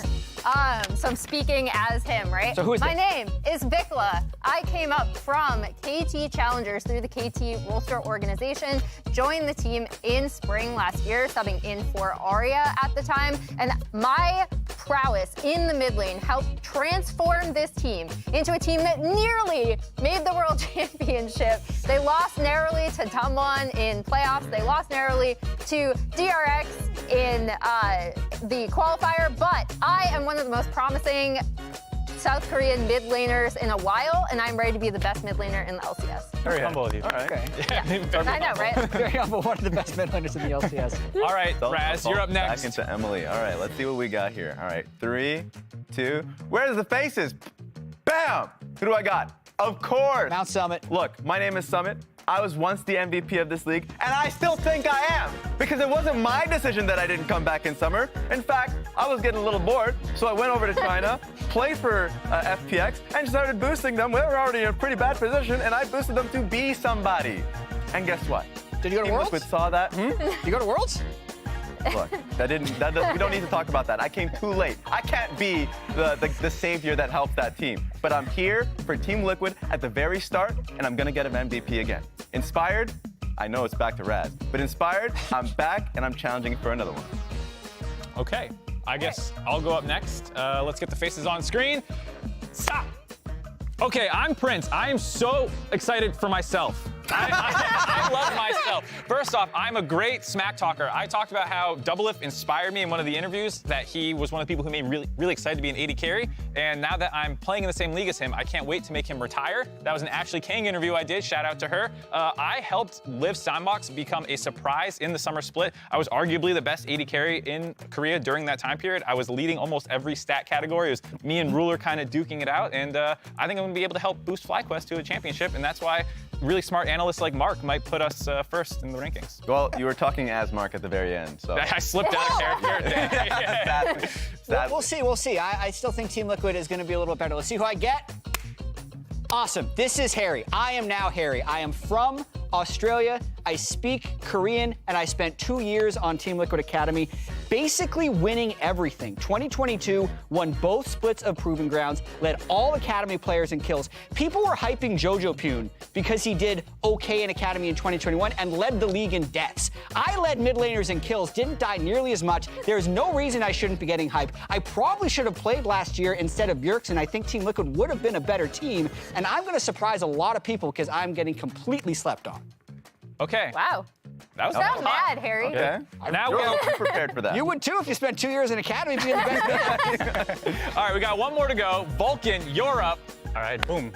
So I'm speaking as him, right? So who is My this? name is Vikla. I came up from KT Challengers through the KT Rolster organization, joined the team in spring last year, subbing in for Arya at the time, and my prowess in the mid lane helped transform this team into a team that nearly made the World Championship. They lost narrowly to Damwon in playoffs. They lost narrowly to DRX in the qualifier, but I am one of the most promising South Korean mid laners in a while, and I'm ready to be the best mid laner in the LCS. Very humble of you. All right. okay. I know, right? Very humble, one of the best mid laners in the LCS. All right, Raz, you're up next. Back into Emily. All right, let's see what we got here. All right, 3, 2. Where's the faces? Bam! Who do I got? Of course. Mount Summit. Look, my name is Summit. I was once the MVP of this league, and I still think I am, because it wasn't my decision that I didn't come back in summer. In fact, I was getting a little bored, so I went over to China, played for FPX, and started boosting them. They were already in a pretty bad position, and I boosted them to be somebody. And guess what? Did you go to Worlds? Liquid saw that. Did you go to Worlds? Look, we don't need to talk about that. I came too late. I can't be the savior that helped that team. But I'm here for Team Liquid at the very start, and I'm gonna get an MVP again. Inspired, I know it's back to Raz, but inspired, I'm back, and I'm challenging for another one. Okay, I guess I'll go up next. Let's get the faces on screen. Stop. Okay, I'm Prince. I am so excited for myself. I love myself. First off, I'm a great smack talker. I talked about how Double-If inspired me in one of the interviews, that he was one of the people who made me really excited to be an AD carry. And now that I'm playing in the same league as him, I can't wait to make him retire. That was an Ashley King interview I did. Shout out to her. I helped Liv Sandbox become a surprise in the summer split. I was arguably the best AD carry in Korea during that time period. I was leading almost every stat category. It was me and Ruler kind of duking it out. And I think I'm going to be able to help boost FlyQuest to a championship. And that's why really smart analysts like Mark might put us first in the rankings. Well, you were talking as Mark at the very end, so. I slipped out of character. Sadly. We'll see. I still think Team Liquid is going to be a little bit better. Let's see who I get. Awesome. This is Harry. I am now Harry. I am from Australia. I speak Korean, and I spent 2 years on Team Liquid Academy, basically winning everything. 2022 won both splits of Proving Grounds, led all Academy players in kills. People were hyping Jojo Pune because he did okay in Academy in 2021 and led the league in deaths. I led mid laners in kills, didn't die nearly as much. There's no reason I shouldn't be getting hype. I probably should have played last year instead of Bjergsen, and I think Team Liquid would have been a better team, and I'm going to surprise a lot of people because I'm getting completely slept on. Okay. Wow. That was Sound mad, Harry. Okay. Now You're prepared for that. You would too if you spent 2 years in Academy being the best. All right, we got one more to go. Vulcan, you're up. All right, boom.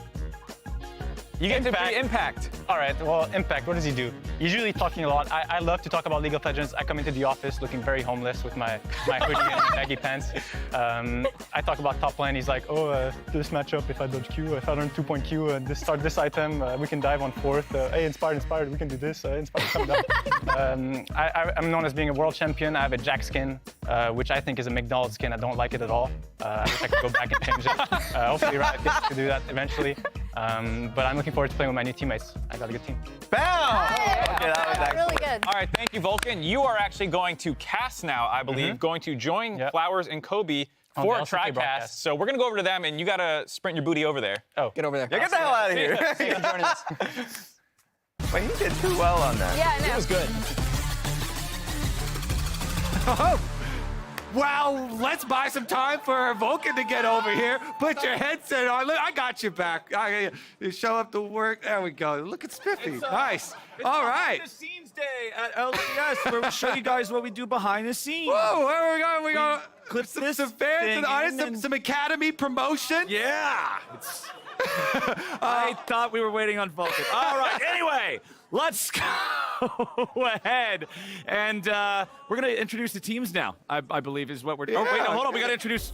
You get to be Impact. All right, well, Impact, what does he do? Usually talking a lot. I love to talk about League of Legends. I come into the office looking very homeless with my hoodie and baggy pants. I talk about top lane. He's like, oh, this matchup, if I dodge Q, if I learn 2-point Q and start this item, we can dive on fourth. Hey, inspired, we can do this. Inspired, come down. I'm known as being a world champion. I have a Jack skin, which I think is a McDonald's skin. I don't like it at all. I wish I could go back and change it. Hopefully Riot Games can do that eventually. But I'm looking forward to playing with my new teammates. I got a good team. Bam! Okay, that was excellent. Really good. All right, thank you, Vulcan. You are actually going to cast now, I believe, going to join Flowers and Kobe for a tri-cast. So we're going to go over to them, and you got to sprint your booty over there. Oh, get over there. Yeah, get the hell out of here. Thanks for joining us. Wait, he did too well on that. Yeah, I know. It was good. Well, let's buy some time for Vulcan to get over here. Put your headset on. Look, I got you back. You show up to work. There we go. Look at Spiffy. Nice. All right. It's the scenes day at LCS where we show you guys what we do behind the scenes. Whoa, where are we going? We going clip some fans and audience, some Academy promotion. Yeah. I thought we were waiting on Vulcan. All right. Anyway, let's go. ahead. And we're going to introduce the teams now, I believe is what we're doing. Oh, wait, no, hold on. We got to introduce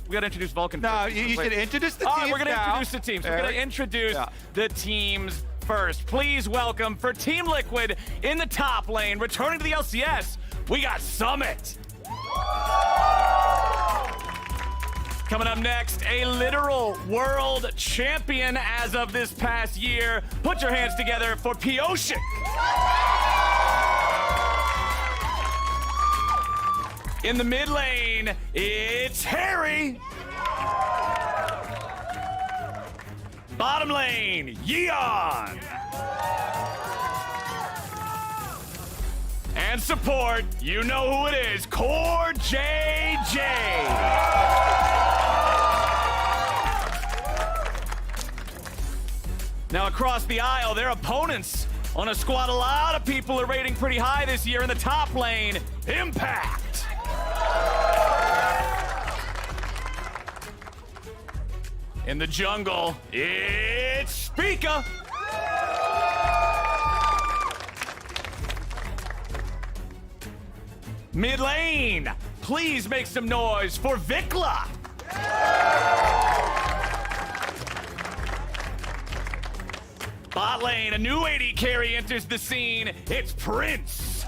Vulcan. No, first. you should introduce the teams We're going to now. introduce the teams. We're going to introduce the teams first. Please welcome for Team Liquid in the top lane, returning to the LCS, we got Summit. Coming up next, a literal world champion as of this past year. Put your hands together for Pioshik. In the mid lane, it's Harry. Bottom lane, Yeon. And support, you know who it is, Core JJ. Now across the aisle, their opponents on a squad a lot of people are rating pretty high this year in the top lane, Impact. In the jungle, it's Spica. Mid lane, please make some noise for Vikla. Bot lane, a new AD carry enters the scene. It's Prince.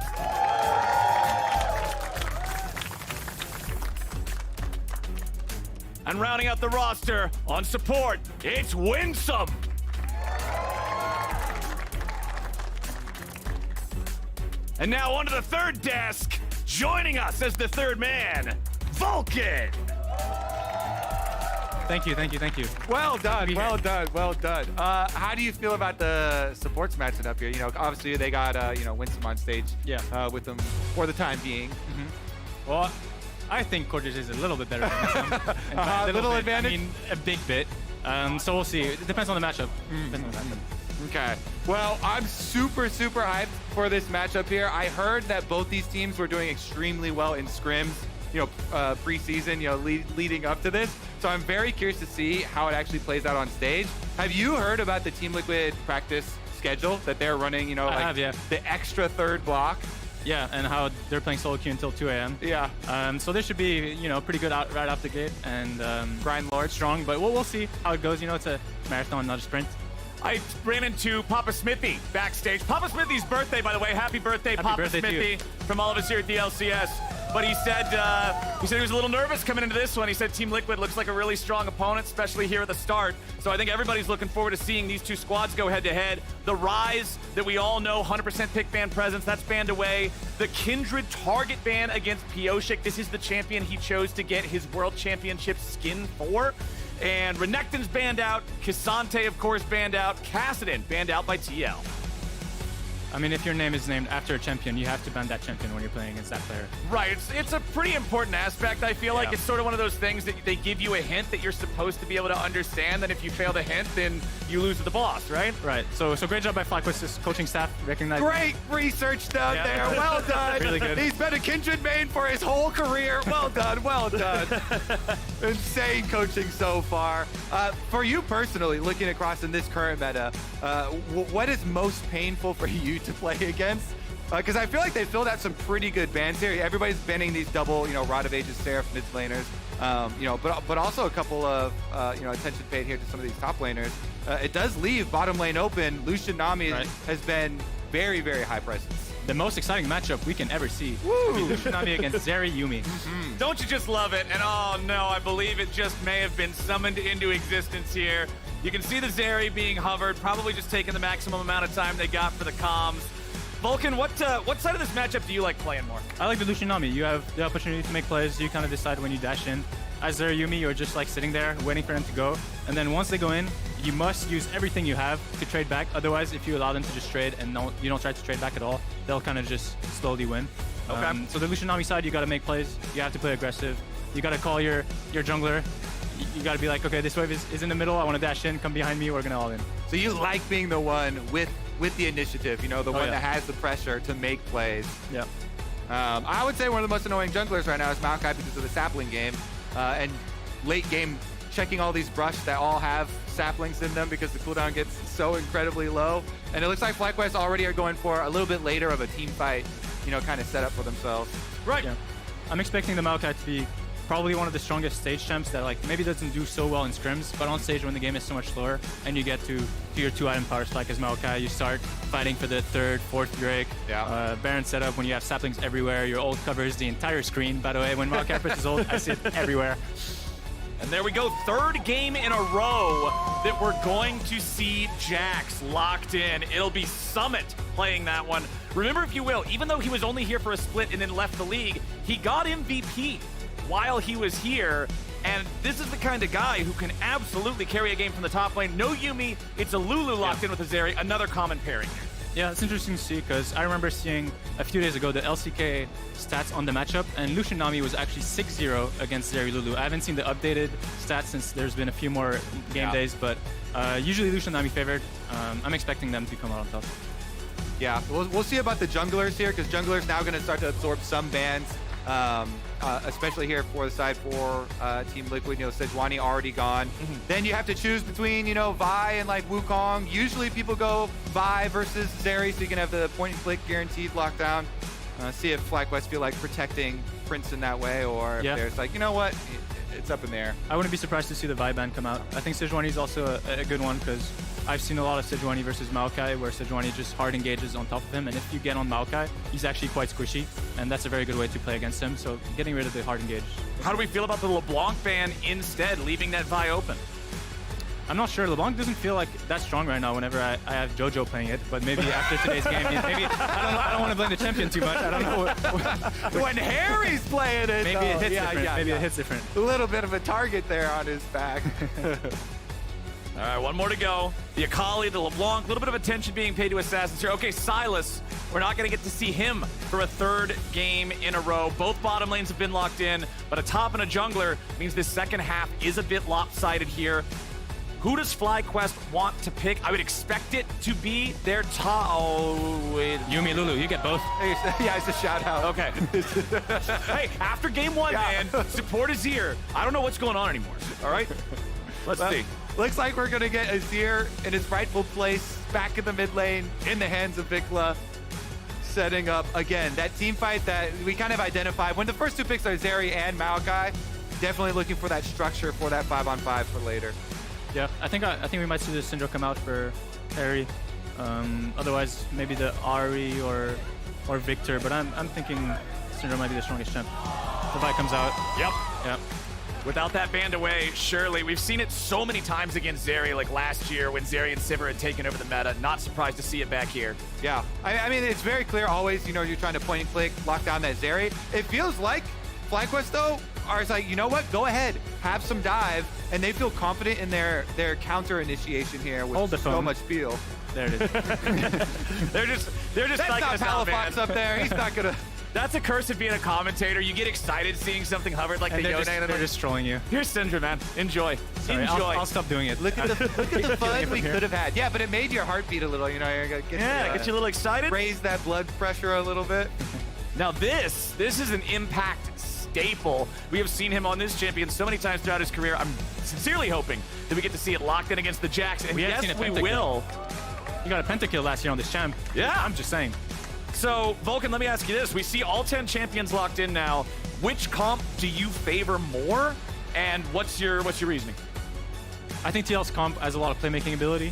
And rounding out the roster on support, it's Winsome. And now onto the third desk, joining us as the third man, Vulcan. Thank you. Well done. How do you feel about the supports matching up here? You know, obviously they got Winsome on stage. With them for the time being. Well, I think Cortez is a little bit better than Winsome. A little advantage? I mean, a big bit. So we'll see. It depends on the matchup. Okay. Well, I'm super hyped for this matchup here. I heard that both these teams were doing extremely well in scrims, preseason, leading up to this. So I'm very curious to see how it actually plays out on stage. Have you heard about the Team Liquid practice schedule that they're running, I have, yeah. The extra third block? Yeah, and how they're playing solo queue until 2 a.m. Yeah. So this should be, pretty good right off the gate and grind Lord strong. But we'll see how it goes. It's a marathon, not a sprint. I ran into Papa Smithy backstage. Papa Smithy's birthday, by the way. Happy birthday, Papa Smithy, from all of us here at the LCS. But he said he was a little nervous coming into this one. He said Team Liquid looks like a really strong opponent, especially here at the start. So I think everybody's looking forward to seeing these two squads go head-to-head. The Rise that we all know, 100% pick ban presence, that's banned away. The Kindred target ban against Pioshik. This is the champion he chose to get his World Championship skin for. And Renekton's banned out. K'Sante, of course, banned out. Kassadin banned out by TL. I mean, if your name is named after a champion, you have to ban that champion when you're playing against that player. Right. It's a pretty important aspect, I feel like. It's sort of one of those things that they give you a hint that you're supposed to be able to understand. That if you fail the hint, then you lose to the boss, right? Right. So great job by FlyQuest's coaching staff recognizing. Great research down there. Well done. Really good. He's been a Kindred main for his whole career. Well done. Insane coaching so far. For you personally, looking across in this current meta, what is most painful for you to play against? Because I feel like they filled out some pretty good bans here. Everybody's banning these double, Rod of Ages, Seraph mid laners, but also a couple of, attention paid here to some of these top laners. It does leave bottom lane open. Lucian Nami has been very, very high presence. The most exciting matchup we can ever see. Woo! Lucian Nami against Zeri Yumi. Don't you just love it? And oh no, I believe it just may have been summoned into existence here. You can see the Zeri being hovered, probably just taking the maximum amount of time they got for the comms. Vulcan, what side of this matchup do you like playing more? I like the Lucian Nami. You have the opportunity to make plays. You kind of decide when you dash in. As Zeri Yumi, you're just like sitting there waiting for them to go. And then once they go in, you must use everything you have to trade back. Otherwise, if you allow them to just trade and you don't try to trade back at all, they'll kind of just slowly win. Okay. So the Lucian Nami side, you got to make plays. You have to play aggressive. You got to call your jungler. You got to be like, okay, this wave is in the middle. I want to dash in. Come behind me. We're going to all in. So you like being the one with the initiative, the one that has the pressure to make plays. Yeah. I would say one of the most annoying junglers right now is Maokai because of the sapling game and late game checking all these brush that all have saplings in them because the cooldown gets so incredibly low. And it looks like FlyQuest already are going for a little bit later of a team fight, kind of set up for themselves. Right. Yeah. I'm expecting the Maokai to be probably one of the strongest stage champs that maybe doesn't do so well in scrims, but on stage when the game is so much slower and you get to your 2-item power spike as Maokai, you start fighting for the 3rd, 4th Drake. Yeah. Baron setup when you have saplings everywhere, your ult covers the entire screen. By the way, when Maokai pushes ult, I see it everywhere. And there we go, 3rd game in a row that we're going to see Jax locked in. It'll be Summit playing that one. Remember, if you will, even though he was only here for a split and then left the league, he got MVP while he was here. And this is the kind of guy who can absolutely carry a game from the top lane. No Yumi, it's a Lulu locked in with a Zeri, another common pairing here. Yeah, it's interesting to see because I remember seeing a few days ago the LCK stats on the matchup, and Lucian Nami was actually 6-0 against Zeri Lulu. I haven't seen the updated stats since there's been a few more game days, but usually Lucian Nami favored. I'm expecting them to come out on top. Yeah, we'll see about the junglers here, because junglers now going to start to absorb some bans, especially here for the side for Team Liquid. Sejuani already gone. Then you have to choose between, Vi and Wukong. Usually people go Vi versus Zeri, so you can have the point and click guaranteed lockdown. See if FlyQuest feel like protecting Prince in that way, or if there's you know what, it's up in the air. I wouldn't be surprised to see the Vi ban come out. I think Sejuani is also a good one because I've seen a lot of Sejuani versus Maokai where Sejuani just hard engages on top of him, and if you get on Maokai, he's actually quite squishy, and that's a very good way to play against him, so getting rid of the hard engage. How do we feel about the LeBlanc ban instead, leaving that Vi open? I'm not sure. LeBlanc doesn't feel like that strong right now whenever I have JoJo playing it, but maybe after today's game, maybe I don't want to blame the champion too much. I don't know. When Harry's playing it, maybe it hits different. Maybe it hits different. A little bit of a target there on his back. All right, one more to go. The Akali, the LeBlanc, a little bit of attention being paid to Assassins here. Okay, Silas, we're not going to get to see him for a 3rd game in a row. Both bottom lanes have been locked in, but a top and a jungler means this second half is a bit lopsided here. Who does FlyQuest want to pick? I would expect it to be their top. Oh, wait. Yumi, Lulu, you get both. Yeah, it's a shout out. Okay. Hey, after game 1, man, support Azir. I don't know what's going on anymore. All right? Let's see. Looks like we're going to get Azir in his rightful place, back in the mid lane, in the hands of Vikla, setting up, again, that team fight that we kind of identified. When the first 2 picks are Zeri and Maokai, definitely looking for that structure for that 5-on-5 for later. Yeah, I think we might see the Syndra come out for Harry. Otherwise, maybe the Ahri or Victor, but I'm thinking Syndra might be the strongest champ. The Vi comes out. Yep. Without that band away, surely. We've seen it so many times against Zeri, like last year when Zeri and Sivir had taken over the meta. Not surprised to see it back here. Yeah, I mean, it's very clear always, you're trying to point and click, lock down that Zeri. It feels like FlyQuest, though, are like, you know what, go ahead, have some dive, and they feel confident in their counter initiation here with so much feel. There it is. They're just That's psyching not us out, Palafox man. up there. He's not gonna. That's a curse of being a commentator. You get excited seeing something hovered like and the they're Yoda. they're just trolling you. Here's Syndra, man. Enjoy. Sorry, Enjoy. I'll stop doing it. Look at the fun we could have had. Yeah, but it made your heart beat a little. Get you a little excited. Raise that blood pressure a little bit. Now this is an Impact staple. We have seen him on this champion so many times throughout his career. I'm sincerely hoping that we get to see it locked in against the Jax, and yes, we will. You got a pentakill last year on this champ. Yeah. I'm just saying. So, Vulcan, let me ask you this. We see all 10 champions locked in now. Which comp do you favor more, and what's your reasoning? I think TL's comp has a lot of playmaking ability.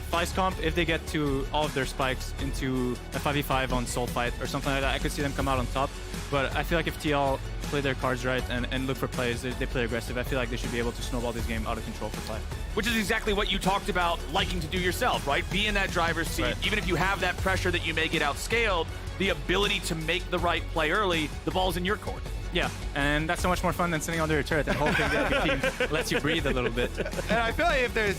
Fly's comp, if they get to all of their spikes into a 5v5 on soul fight or something like that, I could see them come out on top. But I feel like if TL play their cards right and look for plays, they play aggressive, I feel like they should be able to snowball this game out of control for Fly. Which is exactly what you talked about liking to do yourself, right? Be in that driver's seat. Right. Even if you have that pressure that you may get outscaled, the ability to make the right play early, the ball's in your court. Yeah, and that's so much more fun than sitting under your turret and hoping that your team lets you breathe a little bit. And I feel like if there's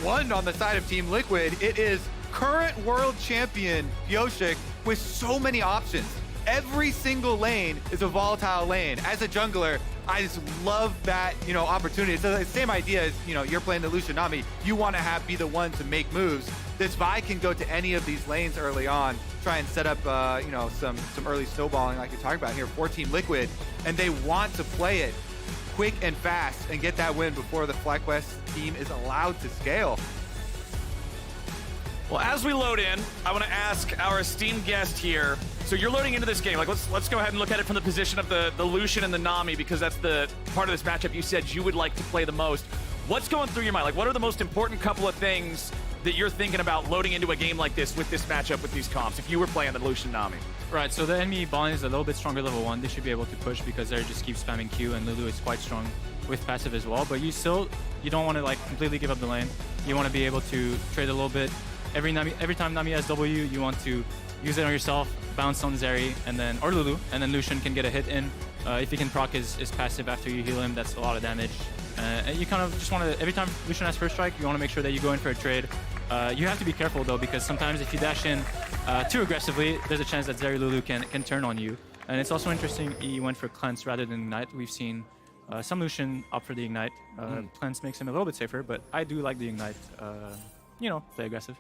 one on the side of Team Liquid, it is current world champion Pioshik with so many options. Every single lane is a volatile lane. As a jungler, I just love that, opportunity. It's the same idea as, you're playing the Lucian Nami. You want to be the one to make moves. This Vi can go to any of these lanes early on, try and set up, some early snowballing like you're talking about here for Team Liquid, and they want to play it quick and fast and get that win before the FlyQuest team is allowed to scale. Well, as we load in, I want to ask our esteemed guest here. So you're loading into this game. Like, let's go ahead and look at it from the position of the Lucian and the Nami, because that's the part of this matchup you said you would like to play the most. What's going through your mind? Like, what are the most important couple of things that you're thinking about loading into a game like this with this matchup with these comps, if you were playing the Lucian Nami? Right, so the enemy bot is a little bit stronger level 1. They should be able to push because they just keep spamming Q, and Lulu is quite strong with passive as well. But you don't want to like completely give up the lane. You want to be able to trade a little bit. Every time Nami has W, you want to use it on yourself, bounce on Zeri, or Lulu, and then Lucian can get a hit in. If he can proc his passive after you heal him, that's a lot of damage. And you kind of just want to, every time Lucian has first strike, you want to make sure that you go in for a trade. You have to be careful though, because sometimes if you dash in too aggressively, there's a chance that Zeri Lulu can turn on you. And it's also interesting he went for Cleanse rather than Ignite. We've seen some Lucian opt for the Ignite. Cleanse makes him a little bit safer, but I do like the Ignite. Play aggressive.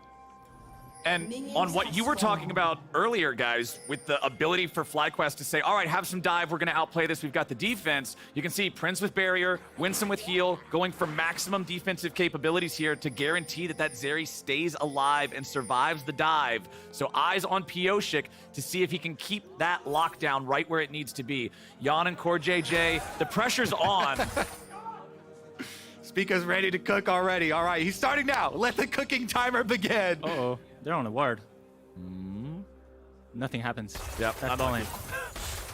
And on what you were talking about earlier, guys, with the ability for FlyQuest to say, all right, have some dive, we're going to outplay this, we've got the defense. You can see Prince with barrier, Winston with heal, going for maximum defensive capabilities here to guarantee that Zeri stays alive and survives the dive. So eyes on Pioshik to see if he can keep that lockdown right where it needs to be. Jan and Core JJ, the pressure's on. Spica's ready to cook already. All right, he's starting now. Let the cooking timer begin. Uh-oh, they're on a ward. Nothing happens. Yep, that's all in.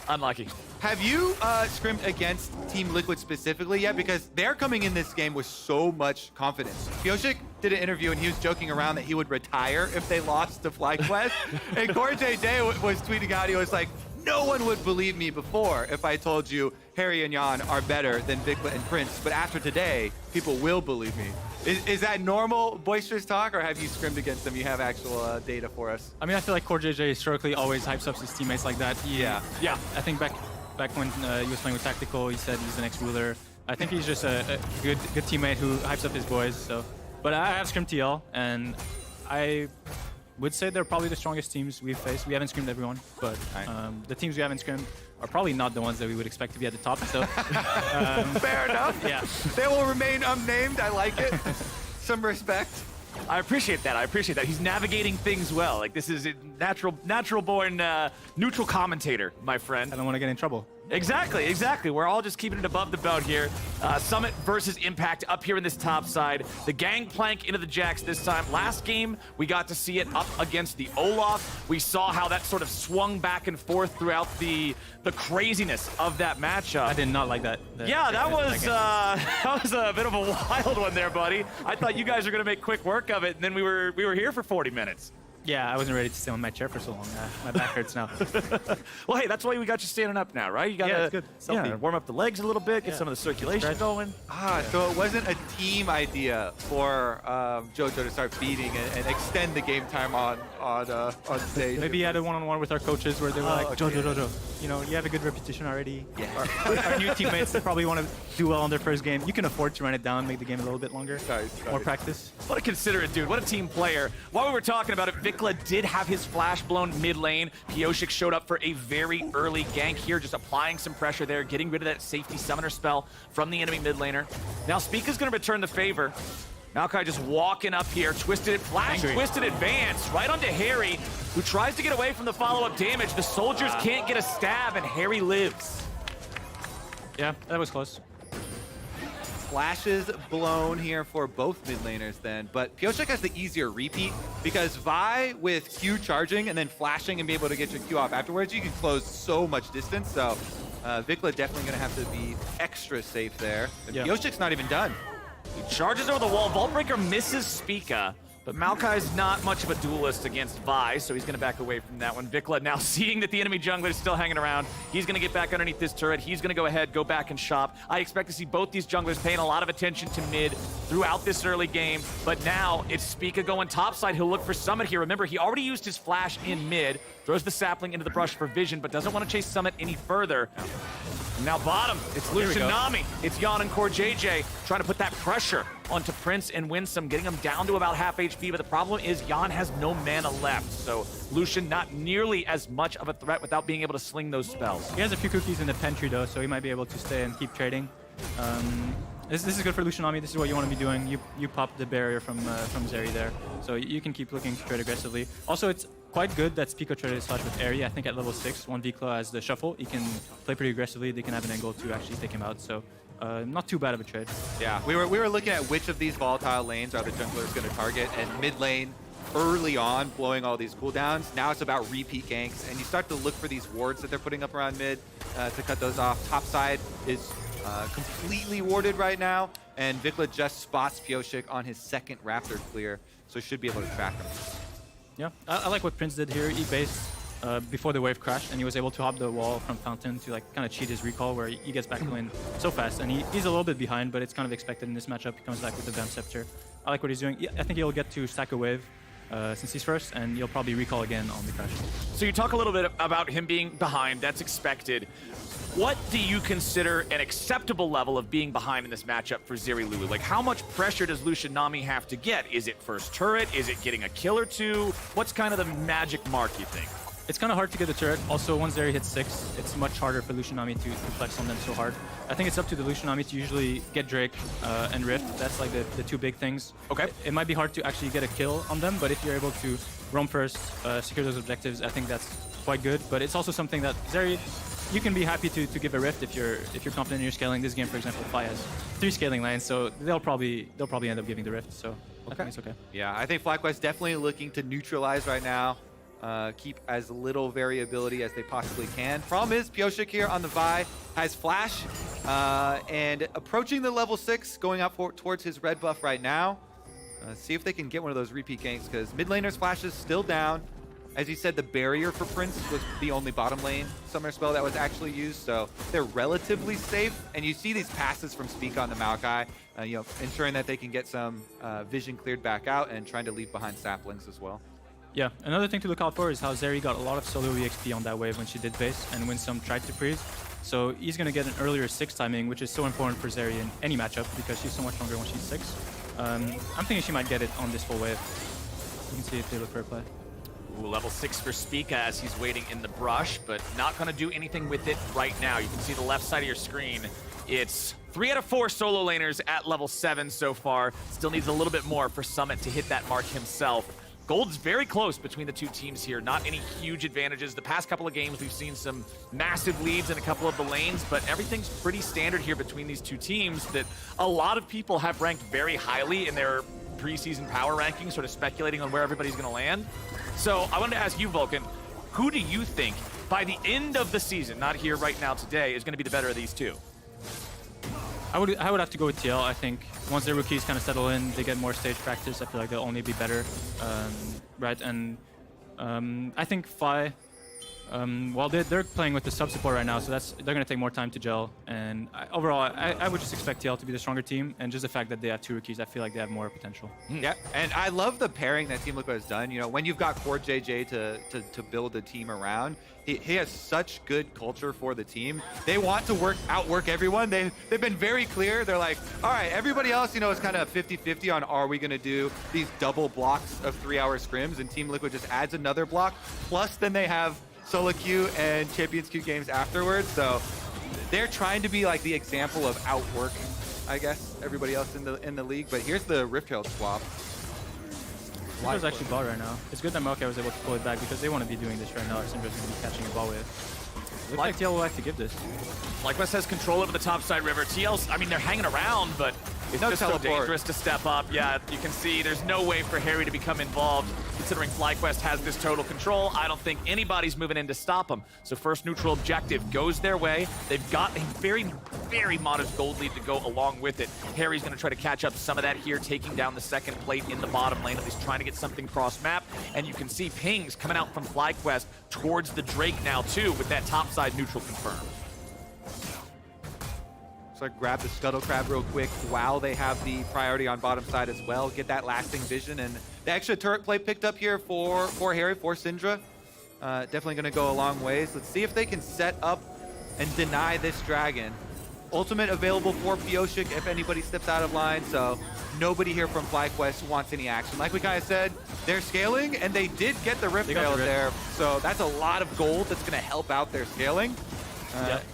Unlucky. Have you scrimmed against Team Liquid specifically yet? Because they're coming in this game with so much confidence. Pioshik did an interview and he was joking around that he would retire if they lost to FlyQuest. And Core JJ was tweeting out, he was like, no one would believe me before if I told you Harry and Jan are better than Vikla and Prince, but after today, people will believe me. Is that normal boisterous talk, or have you scrimmed against them? You have actual data for us. I mean, I feel like Core JJ historically always hypes up his teammates like that. Yeah. I think back when he was playing with Tactical, he said he's the next ruler. I think he's just a good teammate who hypes up his boys. So, but I have scrimmed TL, and I would say they're probably the strongest teams we've faced. We haven't scrimmed everyone, but the teams we haven't scrimmed are probably not the ones that we would expect to be at the top. So, fair enough. Yeah, they will remain unnamed. I like it. Some respect. I appreciate that. I appreciate that. He's navigating things well. Like, this is a natural-born neutral commentator, my friend. I don't want to get in trouble. Exactly. We're all just keeping it above the belt here. Summit versus Impact up here in this top side. The Gangplank into the Jax this time. Last game, we got to see it up against the Olaf. We saw how that sort of swung back and forth throughout the craziness of that matchup. I did not like that. Yeah, that was a bit of a wild one there, buddy. I thought you guys were going to make quick work of it, and then we were here for 40 minutes. Yeah, I wasn't ready to stay on my chair for so long. My back hurts now. Well, hey, that's why we got you standing up now, right? You got to warm up the legs a little bit, get some of the circulation going. So it wasn't a team idea for JoJo to start feeding and extend the game time on stage. Maybe he had a one-on-one with our coaches where they were like, JoJo, you know, you have a good reputation already. Yeah. Our new teammates probably want to do well on their first game. You can afford to run it down, make the game a little bit longer. More practice. What a considerate dude. What a team player. While we were talking about it, Vikla did have his flash blown mid lane. Pioshik showed up for a very early gank here, just applying some pressure there, getting rid of that safety summoner spell from the enemy mid laner. Now Spica's going to return the favor. Maokai just walking up here, twisted advance right onto Harry, who tries to get away from the follow-up damage. The soldiers can't get a stab, and Harry lives. Yeah, that was close. Flashes blown here for both mid laners then, but Pioshik has the easier repeat because Vi with Q charging and then flashing and be able to get your Q off afterwards, you can close so much distance. So Vikla definitely going to have to be extra safe there. And Pioshik's not even done. He charges over the wall. Vaultbreaker misses Spica, but Maokai's not much of a duelist against Vi, so he's going to back away from that one. Vikla now seeing that the enemy jungler is still hanging around. He's going to get back underneath this turret. He's going to go ahead, go back and shop. I expect to see both these junglers paying a lot of attention to mid throughout this early game, but now it's Spica going topside. He'll look for Summit here. Remember, he already used his flash in mid, throws the sapling into the brush for vision, but doesn't want to chase Summit any further. Now bottom, it's Lucian Nami. It's Jan and Core JJ trying to put that pressure onto Prince and Winsome, getting him down to about half HP, but the problem is Jan has no mana left, so Lucian not nearly as much of a threat without being able to sling those spells. He has a few cookies in the pantry though, so he might be able to stay and keep trading. This is good for Lucianami. This is what you want to be doing. You pop the barrier from Zeri there, so you can keep looking to trade aggressively. Also, it's quite good that Spico traded slash with Airy. I think at level 6, 1v as the shuffle, he can play pretty aggressively. They can have an angle to actually take him out. So not too bad of a trade. Yeah, we were looking at which of these volatile lanes are the junglers going to target, and mid lane early on blowing all these cooldowns. Now it's about repeat ganks, and you start to look for these wards that they're putting up around mid to cut those off. Top side is completely warded right now, and Vikla just spots Pioshik on his second Raptor clear, so should be able to track him. Yeah, I like what Prince did here. He based before the wave crashed, and he was able to hop the wall from Fountain to like kind of cheat his recall, where he gets back to lane so fast, and he's a little bit behind, but it's kind of expected in this matchup. He comes back with the Vamp Scepter. I like what he's doing. Yeah, I think he'll get to stack a wave since he's first, and he'll probably recall again on the crash. So you talk a little bit about him being behind. That's expected. What do you consider an acceptable level of being behind in this matchup for Zeri Lulu? Like, how much pressure does Lucianami have to get? Is it first turret? Is it getting a kill or two? What's kind of the magic mark, you think? It's kind of hard to get the turret. Also, once Zeri hits 6, it's much harder for Lucianami to flex on them so hard. I think it's up to the Lucianami to usually get Drake and Rift. That's like the two big things. Okay. It might be hard to actually get a kill on them, but if you're able to roam first, secure those objectives, I think that's quite good. But it's also something that Zeri, you can be happy to give a Rift if you're confident in your scaling. This game, for example, Fi has 3 scaling lanes, so they'll probably end up giving the Rift. So I think it's okay. Yeah, I think FlyQuest definitely looking to neutralize right now. Keep as little variability as they possibly can. Problem is, Pioshik here on the Vi has Flash, and approaching the level 6, going up towards his red buff right now. See if they can get one of those repeat ganks, because mid laner's Flash is still down. As you said, the barrier for Prince was the only bottom lane summoner spell that was actually used, so they're relatively safe. And you see these passes from Speak on the Maokai, ensuring that they can get some vision cleared back out and trying to leave behind saplings as well. Yeah, another thing to look out for is how Zeri got a lot of solo EXP on that wave when she did base, and Winsome tried to freeze. So he's going to get an earlier 6 timing, which is so important for Zeri in any matchup because she's so much stronger when she's 6. I'm thinking she might get it on this full wave. You can see if they look for a play. Ooh, level 6 for Spica as he's waiting in the brush, but not going to do anything with it right now. You can see the left side of your screen. It's 3 out of 4 solo laners at level 7 so far. Still needs a little bit more for Summit to hit that mark himself. Gold's very close between the two teams here. Not any huge advantages. The past couple of games, we've seen some massive leads in a couple of the lanes, but everything's pretty standard here between these two teams that a lot of people have ranked very highly in their preseason power rankings, sort of speculating on where everybody's going to land. So I wanted to ask you, Vulcan, who do you think by the end of the season, not here right now today, is going to be the better of these two? I would have to go with TL. I think once their rookies kind of settle in, they get more stage practice. I feel like they'll only be better, right? And I think Fi, well, they're playing with the sub support right now, so they're going to take more time to gel. And overall, I would just expect TL to be the stronger team, and just the fact that they have 2 rookies, I feel like they have more potential. Yeah, and I love the pairing that Team Liquid has done. You know, when you've got Core JJ to build a team around, he has such good culture for the team. They want to outwork everyone. They've been very clear. They're like, all right, everybody else, you know, is kind of 50-50 on are we going to do these double blocks of 3-hour scrims, and Team Liquid just adds another block. Plus, then they have solo queue and Champions Queue games afterwards. So they're trying to be like the example of outwork, I guess, everybody else in the league. But here's the Rift Herald swap. Syndra's actually bot right now. It's good that Maokai was able to pull it back because they want to be doing this right now. Syndra's going to be catching a ball with. Looks like TL will like to give this. FlyQuest has control over the topside river. TL's, I mean, they're hanging around, but it's just so dangerous to step up. Yeah, you can see there's no way for Harry to become involved. Considering FlyQuest has this total control, I don't think anybody's moving in to stop them. So first neutral objective goes their way. They've got a very, very modest gold lead to go along with it. Harry's going to try to catch up some of that here, taking down the second plate in the bottom lane, at least trying to get something cross-map. And you can see pings coming out from FlyQuest towards the Drake now, too, with that topside neutral confirmed. So I grab the Scuttle Crab real quick while they have the priority on bottom side as well. Get that lasting vision, and the extra turret play picked up here for Harry, for Syndra. Definitely going to go a long ways. Let's see if they can set up and deny this dragon. Ultimate available for Pioshik if anybody steps out of line, so nobody here from FlyQuest wants any action. Like we kind of said, they're scaling, and they did get the Rift Herald there, so that's a lot of gold that's going to help out their scaling.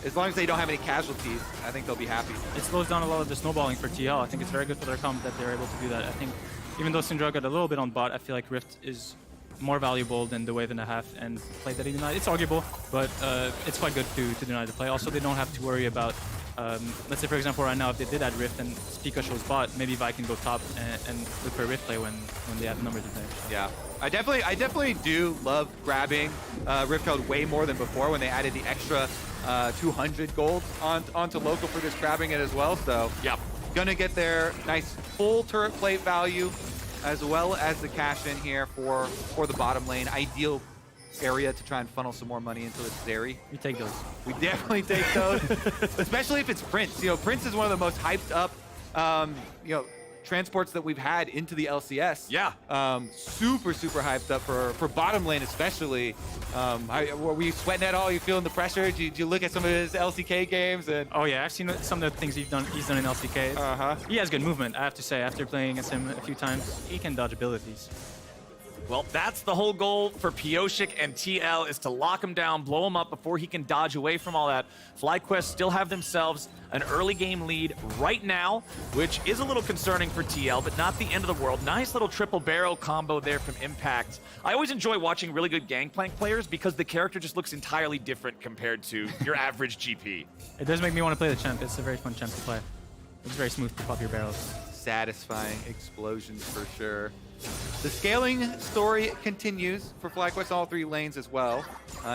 As long as they don't have any casualties, I think they'll be happy. It slows down a lot of the snowballing for TL. I think it's very good for their comp that they're able to do that. I think even though Syndra got a little bit on bot, I feel like Rift is more valuable than the wave and a half and play that he denied. It's arguable, but it's quite good to deny the play. Also, they don't have to worry about, let's say for example right now, if they did add Rift and Spica shows bot, maybe Vi can go top and look for a Rift play when they have the numbers to play. Yeah. I definitely do love grabbing Rift Code way more than before when they added the extra 200 gold onto local for just grabbing it as well. So yep, gonna get their nice full turret plate value as well as the cash in here for the bottom lane. Ideal area to try and funnel some more money into this Zeri. We take those. We definitely take those, especially if it's Prince. You know, Prince is one of the most hyped up, transports that we've had into the LCS. Yeah. Super hyped up for bottom lane especially. Were you sweating at all? You feeling the pressure? Did you look at some of his LCK games? And oh yeah, I've seen some of the things he's done in LCK. He has good movement, I have to say. After playing against him a few times, he can dodge abilities. Well, that's the whole goal for Pioshik and TL, is to lock him down, blow him up before he can dodge away from all that. FlyQuest still have themselves an early game lead right now, which is a little concerning for TL, but not the end of the world. Nice little triple barrel combo there from Impact. I always enjoy watching really good Gangplank players because the character just looks entirely different compared to your average GP. It does make me want to play the champ. It's a very fun champ to play. It's very smooth to pop your barrels. Satisfying explosions for sure. The scaling story continues for FlyQuest all 3 lanes as well.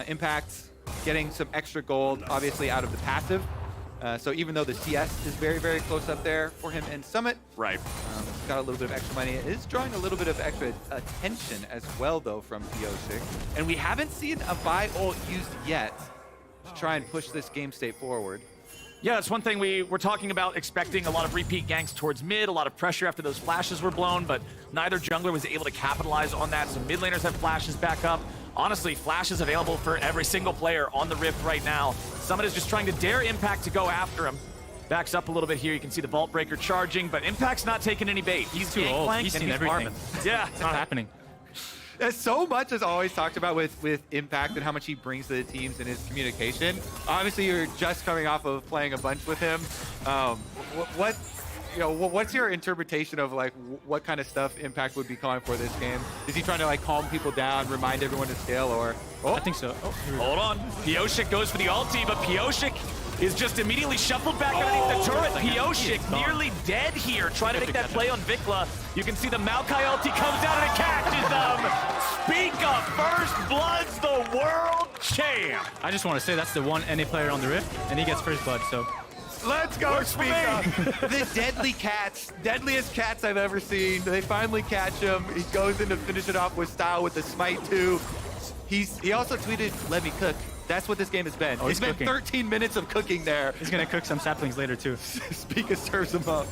Impact getting some extra gold, obviously out of the passive. So even though the CS is very close up there for him in Summit, right? Got a little bit of extra money. It is drawing a little bit of extra attention as well, though, from Pioshik. And we haven't seen a Vi ult used yet to try and push this game state forward. Yeah, that's one thing we were talking about, expecting a lot of repeat ganks towards mid, a lot of pressure after those flashes were blown, but neither jungler was able to capitalize on that, so mid laners have flashes back up. Honestly, flashes available for every single player on the Rift right now. Summit is just trying to dare Impact to go after him. Backs up a little bit here. You can see the Vault Breaker charging, but Impact's not taking any bait. He's too old. He's seen everything. Yeah. It's not happening. So much is always talked about with Impact and how much he brings to the teams and his communication. Obviously, you're just coming off of playing a bunch with him. What's your interpretation of like what kind of stuff Impact would be calling for this game? Is he trying to like calm people down, remind everyone to scale, or? Oh. I think so. Oh, hold on. Pioshik goes for the ulti, but Pioshik is just immediately shuffled back underneath the turret. Pioshik nearly dead here, trying to make that play on Vikla. You can see the Maokai ulti comes out and it catches them. Spica first bloods the world champ. I just want to say that's the one NA player on the Rift, and he gets first blood, so. Let's go, Spica. The deadliest cats I've ever seen. They finally catch him. He goes in to finish it off with style with the smite too. He also tweeted, "Let me cook." That's what this game has been. It's been 13 minutes of cooking there. He's gonna cook some saplings later too. Spica serves him up.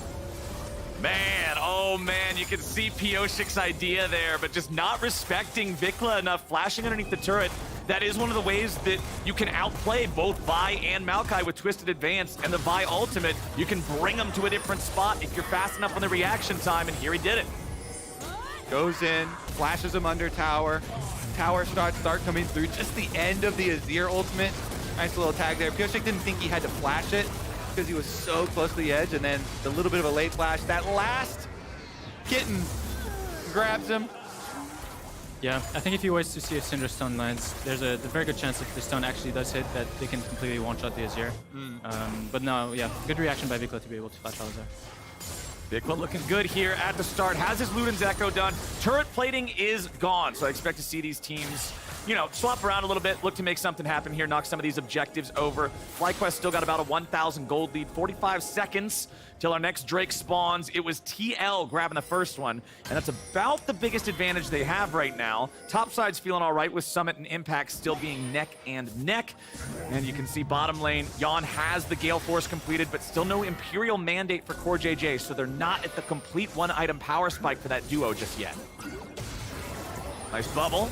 Man, oh man, you can see Pioshik's idea there, but just not respecting Vikla enough, flashing underneath the turret. That is one of the ways that you can outplay both Vi and Maokai with Twisted Advance, and the Vi ultimate, you can bring them to a different spot if you're fast enough on the reaction time, and here he did it. Goes in, flashes him under tower. Tower starts coming through. Just the end of the Azir ultimate. Nice little tag there. Pioshik didn't think he had to flash it because he was so close to the edge, and then the little bit of a late flash. That last kitten grabs him. Yeah, I think if he waits to see if Syndra stun lands, there's a very good chance if the stun actually does hit that they can completely one-shot the Azir. But no, yeah, good reaction by Vikla to be able to flash out there. Vikla looking good here at the start. Has his Luden's Echo done. Turret plating is gone, so I expect to see these teams, swap around a little bit, look to make something happen here, knock some of these objectives over. FlyQuest still got about a 1,000 gold lead, 45 seconds till our next Drake spawns. It was TL grabbing the first one, and that's about the biggest advantage they have right now. Topside's feeling all right with Summit and Impact still being neck and neck. And you can see bottom lane, Yon has the Gale Force completed, but still no Imperial mandate for Core JJ, so they're not at the complete one-item power spike for that duo just yet. Nice bubble.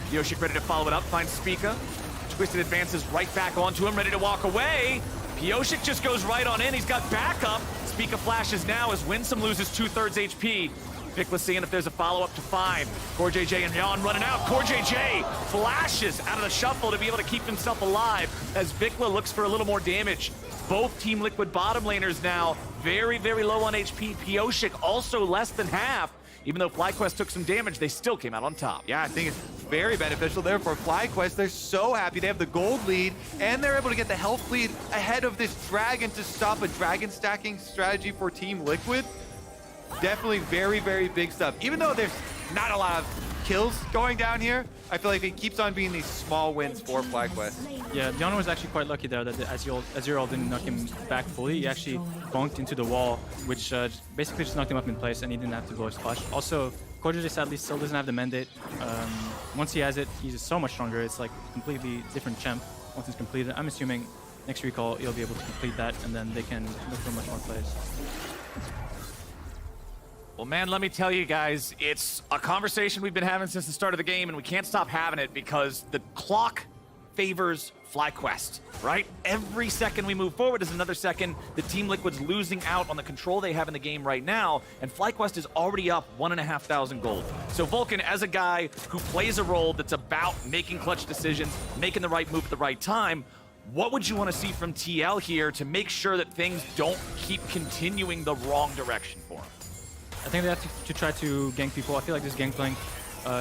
Pioshik ready to follow it up, finds Spica. Twisted advances right back onto him, ready to walk away. Pioshik just goes right on in. He's got backup. Spica flashes now as Winsome loses 2/3 HP. Vikla seeing if there's a follow-up to find. CoreJJ and Jan running out. CoreJJ flashes out of the shuffle to be able to keep himself alive as Vikla looks for a little more damage. Both Team Liquid bottom laners now very, very low on HP. Pioshik also less than half. Even though FlyQuest took some damage, they still came out on top. Yeah, I think it's very beneficial there for FlyQuest. They're so happy they have the gold lead, and they're able to get the health lead ahead of this dragon to stop a dragon stacking strategy for Team Liquid. Definitely very, very big stuff. Even though there's not a lot of kills going down here, I feel like it keeps on being these small wins for FlyQuest. Yeah, Dion was actually quite lucky there that the Azir didn't knock him back fully. He actually bonked into the wall, which basically just knocked him up in place, and he didn't have to blow his splash. Also, CoreJJ sadly still doesn't have the mandate. Once he has it, he's so much stronger. It's like a completely different champ once it's completed. I'm assuming next recall he'll be able to complete that, and then they can look for much more plays. Well, man, let me tell you guys, it's a conversation we've been having since the start of the game, and we can't stop having it because the clock favors FlyQuest, right? Every second we move forward is another second the Team Liquid's losing out on the control they have in the game right now, and FlyQuest is already up 1,500 gold. So Vulcan, as a guy who plays a role that's about making clutch decisions, making the right move at the right time, what would you want to see from TL here to make sure that things don't keep continuing the wrong direction for him? I think they have to try to gank people. I feel like this gangplank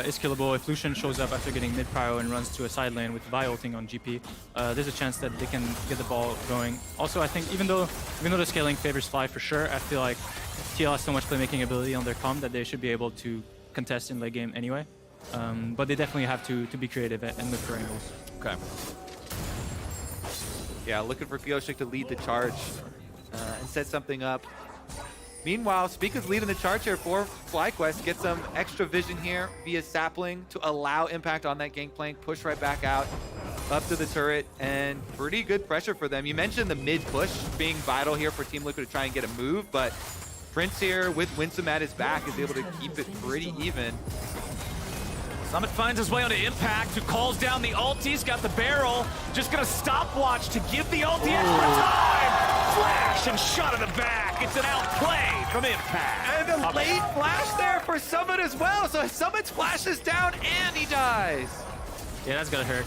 is killable. If Lucian shows up after getting mid-prio and runs to a side lane with Vi ulting on GP, there's a chance that they can get the ball going. Also, I think even though the scaling favors Fly for sure, I feel like TL has so much playmaking ability on their comp that they should be able to contest in late game anyway. But they definitely have to be creative and look for angles. Okay. Yeah, looking for Pioshik to lead the charge and set something up. Meanwhile, Spica's leading the charge here for FlyQuest. Get some extra vision here via Sapling to allow impact on that gangplank. Push right back out, up to the turret, and pretty good pressure for them. You mentioned the mid-push being vital here for Team Liquid to try and get a move, but Prince here with Winsome at his back is able to keep it pretty even. Summit finds his way onto Impact, who calls down the ult. He's got the barrel. Just gonna stopwatch to give the ult the extra time. Flash and shot in the back. It's an outplay from Impact. And a late flash there for Summit as well. So Summit flashes down and he dies. Yeah, that's gonna hurt.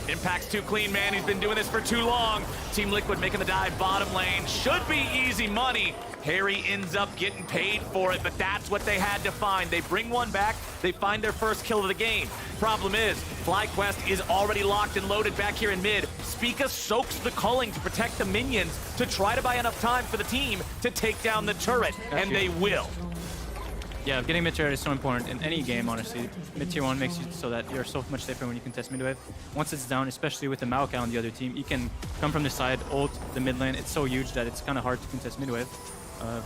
Impact's too clean, man. He's been doing this for too long. Team Liquid making the dive bottom lane. Should be easy money. Harry ends up getting paid for it, but that's what they had to find. They bring one back. They find their first kill of the game. Problem is, FlyQuest is already locked and loaded back here in mid. Spica soaks the culling to protect the minions to try to buy enough time for the team to take down the turret, and they will. Yeah, getting mid turret is so important in any game, honestly. Mid tier 1 makes you so that you're so much safer when you contest mid wave. Once it's down, especially with the Maokai on the other team, you can come from the side, ult the mid lane. It's so huge that it's kind of hard to contest mid wave.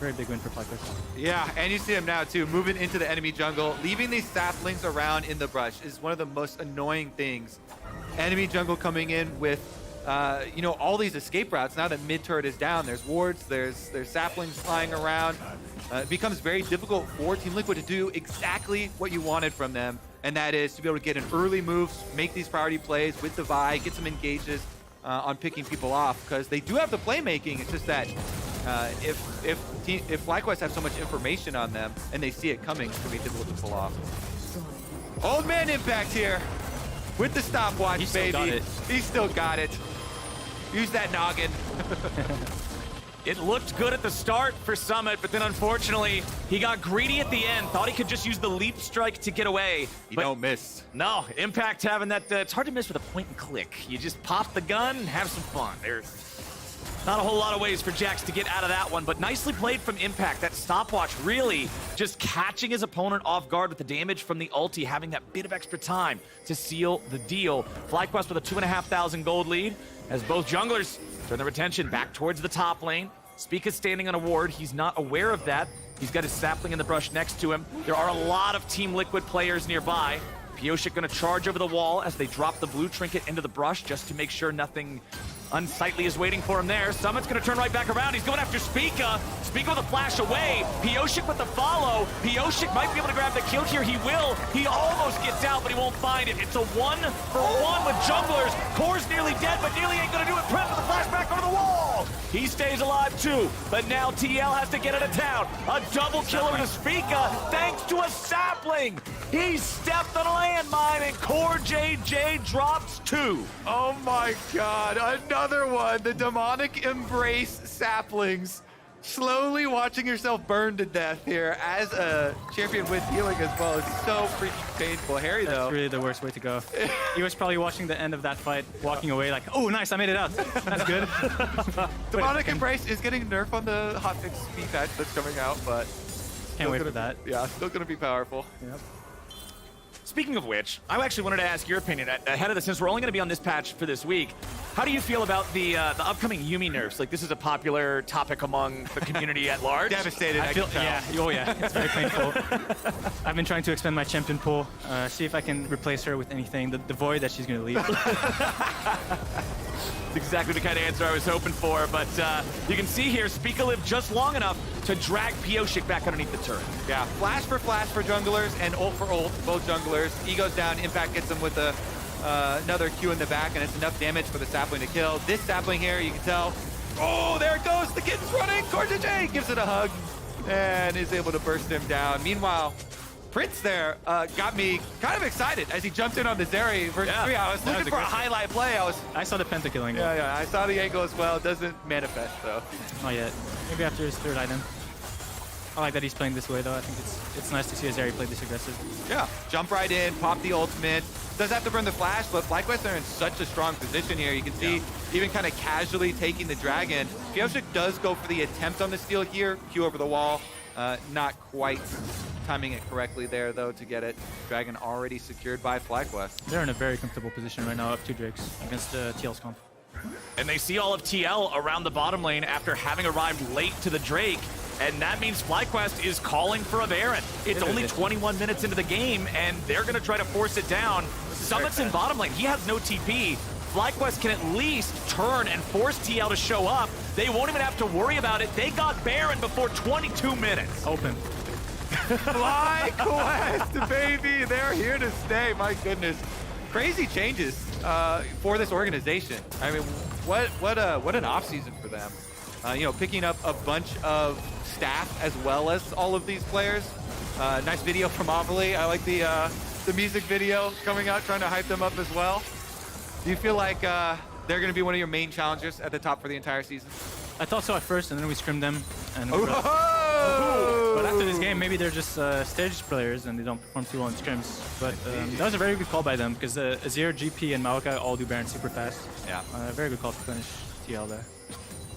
Very big win for FlyQuest. Yeah, and you see him now too, moving into the enemy jungle. Leaving these saplings around in the brush is one of the most annoying things. Enemy jungle coming in with you know, all these escape routes. Now that mid turret is down, there's wards, there's saplings flying around. It becomes very difficult for Team Liquid to do exactly what you wanted from them, and that is to be able to get an early move, make these priority plays with the Vi, get some engages on picking people off, because they do have the playmaking. It's just that if FlyQuest have so much information on them and they see it coming, it's going to be difficult to pull off. Old man Impact here with the stopwatch, baby. He still got it. Use that noggin. It looked good at the start for Summit, but then unfortunately, he got greedy at the end. Thought he could just use the leap strike to get away. You don't miss. No, Impact having that, it's hard to miss with a point and click. You just pop the gun and have some fun. There's not a whole lot of ways for Jax to get out of that one, but nicely played from Impact. That stopwatch really just catching his opponent off guard with the damage from the ulti, having that bit of extra time to seal the deal. FlyQuest with a 2,500 gold lead as both junglers turn their attention back towards the top lane. Spica's standing on a ward. He's not aware of that. He's got his sapling in the brush next to him. There are a lot of Team Liquid players nearby. Pioshik gonna charge over the wall as they drop the blue trinket into the brush just to make sure nothing Unsightly is waiting for him there. Summit's gonna turn right back around. He's going after Spica. Spica with a flash away. Pioshik with the follow. Pioshik might be able to grab the kill here. He will. He almost gets out, but he won't find it. It's a 1-for-1 with junglers. Core's nearly dead, but nearly ain't gonna do it. Prep with the flashback over the wall. He stays alive too, but now TL has to get out of town. A double killer to Spica, thanks to a sapling. He stepped on a landmine, and Core JJ drops 2. Oh my God, another one. The demonic embrace saplings. Slowly watching yourself burn to death here as a champion with healing as well. It's so freaking painful. Harry, though. That's really the worst way to go. He was probably watching the end of that fight, walking away like, oh, nice, I made it out. That's good. Demonic Embrace is getting nerfed on the hotfix speed patch that's coming out, but... Can't wait for that. Yeah, still going to be powerful. Yep. Speaking of which, I actually wanted to ask your opinion ahead of this, since we're only going to be on this patch for this week. How do you feel about the upcoming Yuumi nerfs? Like, this is a popular topic among the community at large. Devastated, I can tell. Yeah, it's very painful. I've been trying to expand my champion pool, see if I can replace her with anything. The void that she's going to leave. That's exactly the kind of answer I was hoping for, but you can see here, Spica lived just long enough to drag Pioshik back underneath the turret. Yeah, flash for junglers and ult for ult, both junglers. E goes down, Impact gets him with another Q in the back, and it's enough damage for the sapling to kill. This sapling here, you can tell, oh, there it goes, the kitten's running, Cortege gives it a hug, and is able to burst him down. Meanwhile, Prince there got me kind of excited as he jumped in on the Zeri versus 3. I was looking for a highlight play. I saw the pentakilling. Yeah, I saw the angle as well. It doesn't manifest, though. Not yet. Maybe after his 3rd item. I like that he's playing this way, though. I think it's nice to see a Zeri play this aggressive. Yeah, jump right in, pop the ultimate. Does have to burn the flash, but FlyQuest are in such a strong position here. You can see even kind of casually taking the dragon. Pioshik does go for the attempt on the steal here. Q over the wall. Not quite timing it correctly there, though, to get it. Dragon already secured by FlyQuest. They're in a very comfortable position right now, up 2 Drakes against TL's comp. And they see all of TL around the bottom lane after having arrived late to the Drake. And that means FlyQuest is calling for a Baron. It's only 21 minutes into the game, and they're going to try to force it down. Summit's in bottom lane. He has no TP. FlyQuest can at least turn and force TL to show up. They won't even have to worry about it. They got Baron before 22 minutes. Open. FlyQuest, baby. They're here to stay. My goodness. Crazy changes for this organization. I mean, what an offseason for them. Picking up a bunch of staff as well as all of these players. Nice video from Avali. I like the music video coming out, trying to hype them up as well. Do you feel like they're going to be one of your main challengers at the top for the entire season? I thought so at first, and then we scrimmed them. And but after this game, maybe they're just stage players and they don't perform too well in scrims. But that was a very good call by them, because Azir, GP, and Maokai all do Baron super fast. Yeah. Very good call to finish TL there.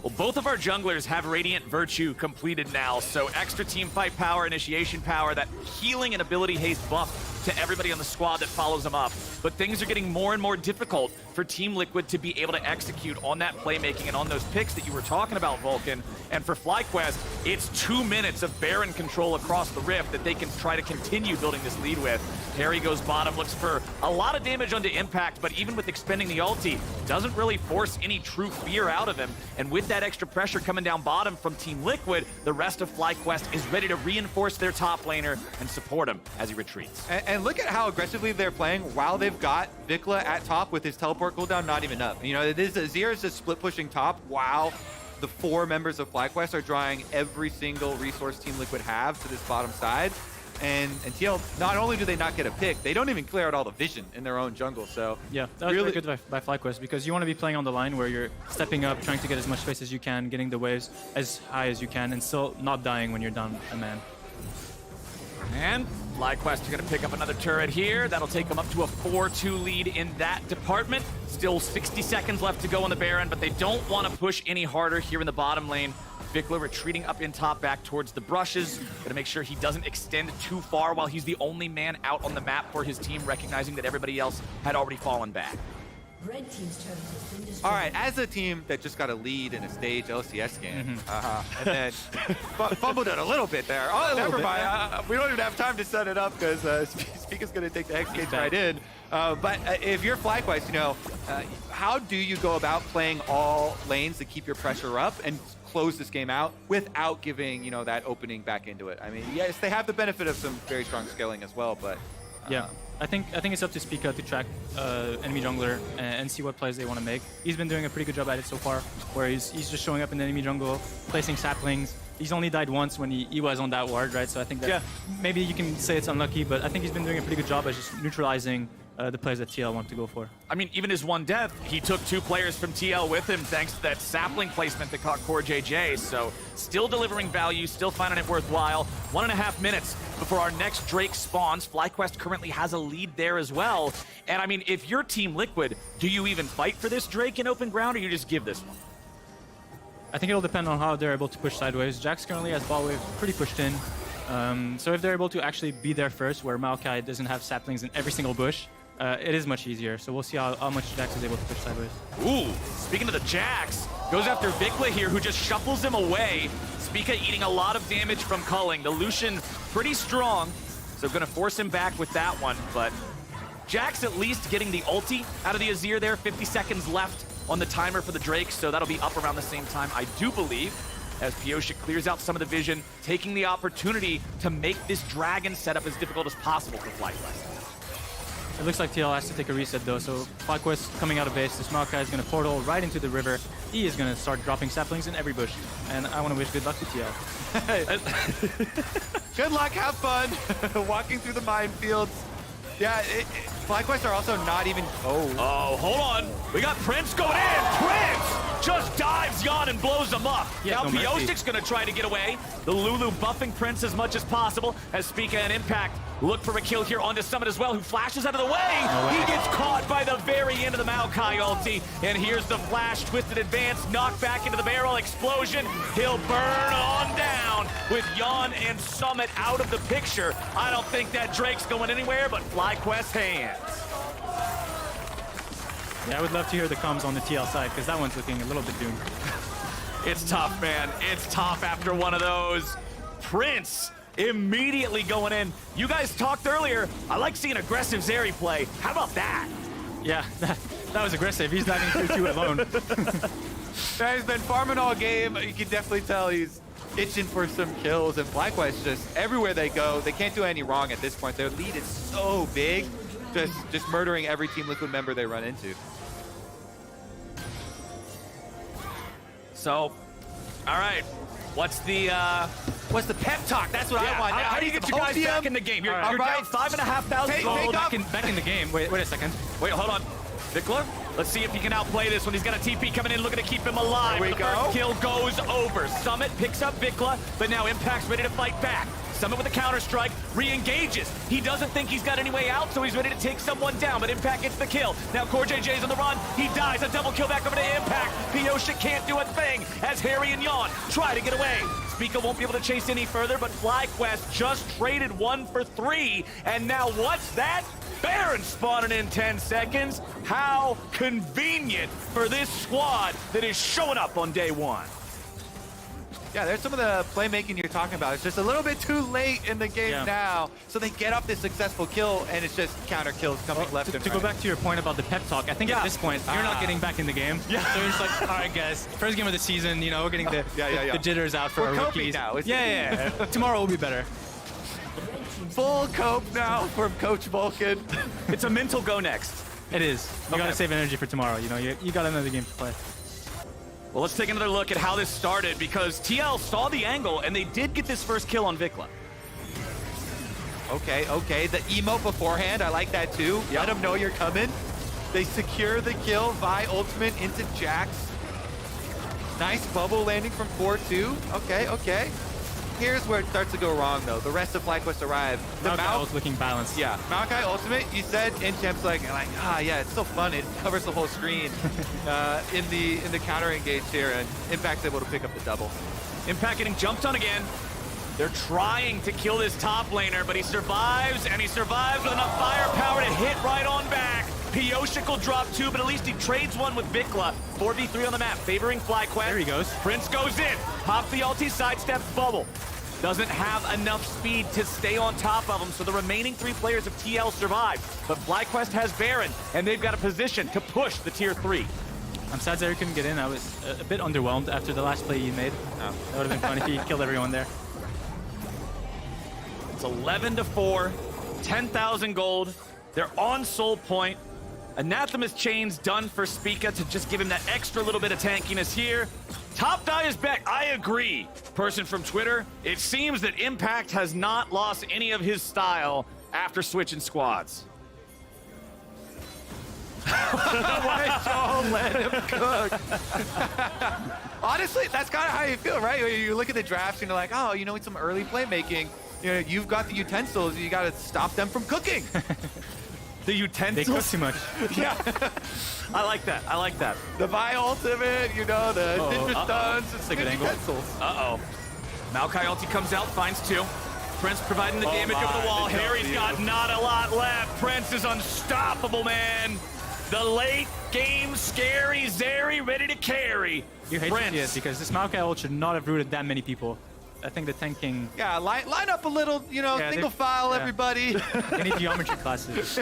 Well, both of our junglers have Radiant Virtue completed now, so extra team fight power, initiation power, that healing and ability haste buff to everybody on the squad that follows them up. But things are getting more and more difficult for Team Liquid to be able to execute on that playmaking and on those picks that you were talking about, Vulcan. And for FlyQuest, it's 2 minutes of Baron control across the Rift that they can try to continue building this lead with. Harry goes bottom, looks for a lot of damage onto Impact, but even with expending the ulti, doesn't really force any true fear out of him. And with that extra pressure coming down bottom from Team Liquid, the rest of FlyQuest is ready to reinforce their top laner and support him as he retreats. And look at how aggressively they're playing while they've got Vikla at top with his teleport cooldown not even up. Azir is just split pushing top while the 4 members of FlyQuest are drawing every single resource Team Liquid have to this bottom side. And TL, not only do they not get a pick, they don't even clear out all the vision in their own jungle. So yeah, that was really good by FlyQuest, because you want to be playing on the line where you're stepping up, trying to get as much space as you can, getting the waves as high as you can, and still not dying when you're down a man. And FlyQuest are going to pick up another turret here. That'll take them up to a 4-2 lead in that department. Still 60 seconds left to go on the Baron, but they don't want to push any harder here in the bottom lane. Vikla retreating up in top back towards the brushes. Gonna make sure he doesn't extend too far while he's the only man out on the map for his team, recognizing that everybody else had already fallen back. Red team's turret has been destroyed. All right, as a team that just got a lead in a stage LCS game, and then fumbled it a little bit there. Oh, never mind. We don't even have time to set it up because Speak is going to take the Hex Gate right in. But if you're FlyQuest, how do you go about playing all lanes to keep your pressure up and close this game out without giving, you know, that opening back into it? I mean, yes, they have the benefit of some very strong scaling as well, but yeah, I think it's up to Spica to track enemy jungler and see what plays they want to make. He's been doing a pretty good job at it so far, where he's just showing up in the enemy jungle, placing saplings. He's only died once when he was on that ward, right? So I think that maybe you can say it's unlucky, but I think he's been doing a pretty good job at just neutralizing the plays that TL want to go for. I mean, even his one death, he took 2 players from TL with him thanks to that sapling placement that caught Core JJ. So still delivering value, still finding it worthwhile. 1.5 minutes before our next Drake spawns. FlyQuest currently has a lead there as well. And I mean, if you're Team Liquid, do you even fight for this Drake in open ground, or you just give this one? I think it'll depend on how they're able to push sideways. Jax currently has bot wave pretty pushed in. So if they're able to actually be there first, where Maokai doesn't have saplings in every single bush, it is much easier. So we'll see how much Jax is able to push sideways. Ooh, speaking of the Jax, goes after Vikla here, who just shuffles him away. Spica eating a lot of damage from culling. The Lucian pretty strong, so gonna force him back with that one. But Jax at least getting the ulti out of the Azir there. 50 seconds left on the timer for the Drake, so that'll be up around the same time, I do believe, as Pyosik clears out some of the vision, taking the opportunity to make this dragon setup as difficult as possible for FlyQuest. It looks like TL has to take a reset though, so FlyQuest coming out of base. This Maokai is going to portal right into the river. He is going to start dropping saplings in every bush, and I want to wish good luck to TL. Good luck, have fun, walking through the minefields. Yeah, FlyQuest are also not even... Oh, hold on. We got Prince going in. Prince just dives Yon and blows him up. Now no Piosik's going to try to get away. The Lulu buffing Prince as much as possible as Spica and Impact look for a kill here onto Summit as well, who flashes out of the way. He gets caught by the very end of the Maokai ulti. And here's the flash, twisted advance, knocked back into the barrel, explosion. He'll burn on down with Yon and Summit out of the picture. I don't think that Drake's going anywhere but FlyQuest hands. Yeah, I would love to hear the comms on the TL side, because that one's looking a little bit doomed. It's tough, man. It's tough after one of those. Prince immediately going in. You guys talked earlier. I like seeing aggressive Zeri play. How about that? Yeah, that was aggressive. He's diving through 2 alone. Yeah, he's been farming all game. You can definitely tell he's itching for some kills, and FlyQuest just everywhere they go, they can't do any wrong at this point. Their lead is so big, just murdering every Team Liquid member they run into. So, all right. What's the pep talk? That's what I want. How do you get you guys back in the game? You're down 5,500 gold. Back in the game. Wait a second. Wait, hold on. Vikla, let's see if he can outplay this one. He's got a TP coming in, looking to keep him alive. The first kill goes over. Summit picks up Vikla, but now Impact's ready to fight back. Summit with a counter-strike, re-engages. He doesn't think he's got any way out, so he's ready to take someone down, but Impact gets the kill. Now Core JJ's on the run. He dies. A double kill back over to Impact. Pyosik can't do a thing as Harry and Yon try to get away. Spica won't be able to chase any further, but FlyQuest just traded 1 for 3, and now what's that? Baron spawning in 10 seconds. How convenient for this squad that is showing up on day 1. Yeah, there's some of the playmaking you're talking about. It's just a little bit too late in the game now. So they get up this successful kill, and it's just counter kills coming left and right. To go back to your point about the pep talk, I think at this point, you're not getting back in the game. So you're just like, all right, guys, first game of the season, you know, we're getting the jitters out for our rookies. Now. Yeah. Tomorrow will be better. Full cope now from Coach Vulcan. It's a mental go next. It is. You gotta save energy for tomorrow. You know, you got another game to play. Well, let's take another look at how this started, because TL saw the angle, and they did get this first kill on Vikla. Okay. The emote beforehand, I like that too. Let them know you're coming. They secure the kill. Vi ultimate into Jax. Nice bubble landing from 4-2. Okay. Here's where it starts to go wrong, though. The rest of FlyQuest arrive. The Maokai was looking balanced. Yeah, Maokai ultimate, you said, in Champ's like, yeah, it's so fun. It covers the whole screen in the counter engage here, and Impact's able to pick up the double. Impact getting jumped on again. They're trying to kill this top laner, but he survives, and he survives with enough firepower to hit right on back. Pyosik will drop 2, but at least he trades 1 with Vikla. 4v3 on the map, favoring FlyQuest. There he goes. Prince goes in. Pop the ulti, sidestep, bubble. doesn't have enough speed to stay on top of him, so the remaining 3 players of TL survive. But FlyQuest has Baron, and they've got a position to push the tier 3. I'm sad Zeri couldn't get in. I was a bit underwhelmed after the last play he made. That would have been fun if he killed everyone there. It's 11-4, 10,000 gold. They're on Soul Point. Anathema's Chain's done for Spica to just give him that extra little bit of tankiness here. Top die is back. I agree. Person from Twitter, it seems that Impact has not lost any of his style after switching squads. Why y'all let him cook? Honestly, that's kind of how you feel, right? You look at the drafts and you're like, oh, you know, it's some early playmaking. You know, you've got the utensils. You got to stop them from cooking. The utensils? They cook too much. Yeah. I like that. I like that. The Vi ultimate, you know, the ninja stuns. It's a good angle. Utensils. Uh-oh. Maokai ulti comes out, finds 2. Prince providing the damage over the wall. Harry's got not a lot left. Prince is unstoppable, man. The late game scary Zeri ready to carry. You hate to see it because this Maokai ult should not have rooted that many people. I think the Tank King... Yeah, line up a little, you know, single file, everybody. They need geometry classes.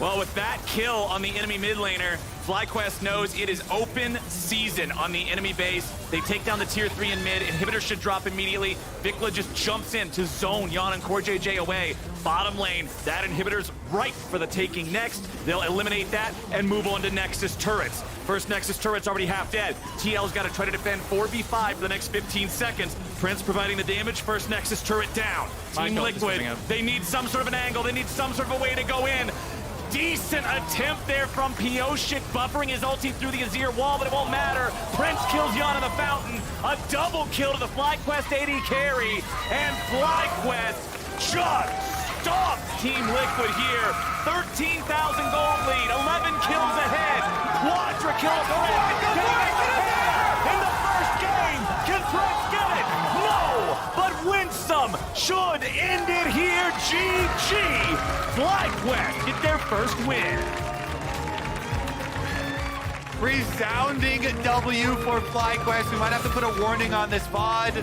Well, with that kill on the enemy mid laner, FlyQuest knows it is open season on the enemy base. They take down the tier 3 in mid. Inhibitor should drop immediately. Vikla just jumps in to zone Yan and CoreJJ away. Bottom lane, that inhibitor's ripe for the taking next. They'll eliminate that and move on to Nexus turrets. First Nexus turret's already half dead. TL's got to try to defend 4v5 for the next 15 seconds. Prince providing the damage. First Nexus turret down. Team Liquid, they need some sort of an angle. They need some sort of a way to go in. Decent attempt there from Pioshik, buffering his ulti through the Azir wall, but it won't matter. Prince kills Yan in the fountain. A double kill to the FlyQuest AD carry, and FlyQuest just stops Team Liquid here. 13,000 gold lead, 11 kills ahead. Quadra kill in the first game. Can Prince get it? No, but Winsome should end it here. GG. FlyQuest get their first win. Resounding W for FlyQuest. We might have to put a warning on this VOD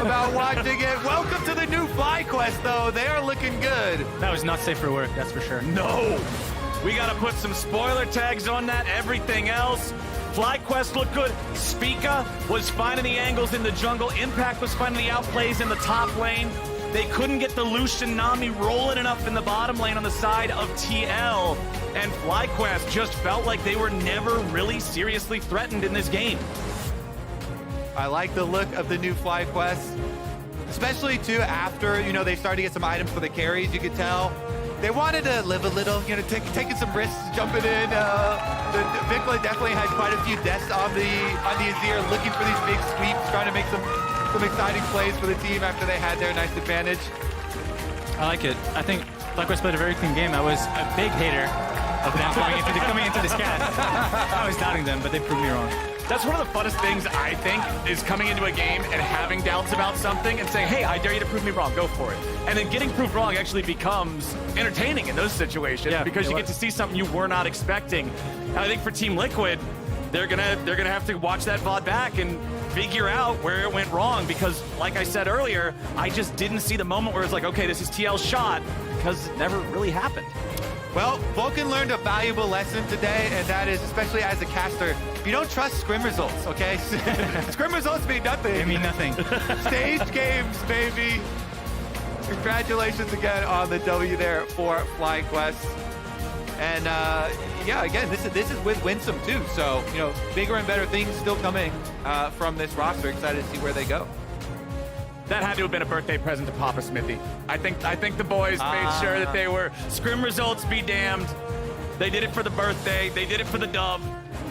about watching it. Welcome to the new FlyQuest, though. They are looking good. That was not safe for work, that's for sure. No. We got to put some spoiler tags on that. Everything else. FlyQuest looked good. Spica was finding the angles in the jungle. Impact was finding the outplays in the top lane. They couldn't get the Lucian Nami rolling enough in the bottom lane on the side of TL. And FlyQuest just felt like they were never really seriously threatened in this game. I like the look of the new FlyQuest, especially too after, you know, they started to get some items for the carries. You could tell they wanted to live a little, you know, taking some risks, jumping in. The Vikla definitely had quite a few deaths on the Azir, looking for these big sweeps, trying to make some exciting plays for the team after they had their nice advantage. I like it. I think FlyQuest played a very clean game. I was a big hater of them coming into this cast. I was doubting them, but they proved me wrong. That's one of the funnest things, I think, is coming into a game and having doubts about something and saying, hey, I dare you to prove me wrong, go for it. And then getting proved wrong actually becomes entertaining in those situations because you get to see something you were not expecting. And I think for Team Liquid, they're gonna have to watch that VOD back and figure out where it went wrong because, like I said earlier, I just didn't see the moment where it's like, okay, this is TL's shot because it never really happened. Well, Vulcan learned a valuable lesson today, and that is, especially as a caster, you don't trust scrim results, okay? Scrim results mean nothing. They mean nothing. Stage games, baby. Congratulations again on the W there for FlyQuest. And yeah, again, this is with Winsome too. So, you know, bigger and better things still coming from this roster. Excited to see where they go. That had to have been a birthday present to Papa Smithy. I think the boys made sure that they were scrim results be damned. They did it for the birthday. They did it for the dub.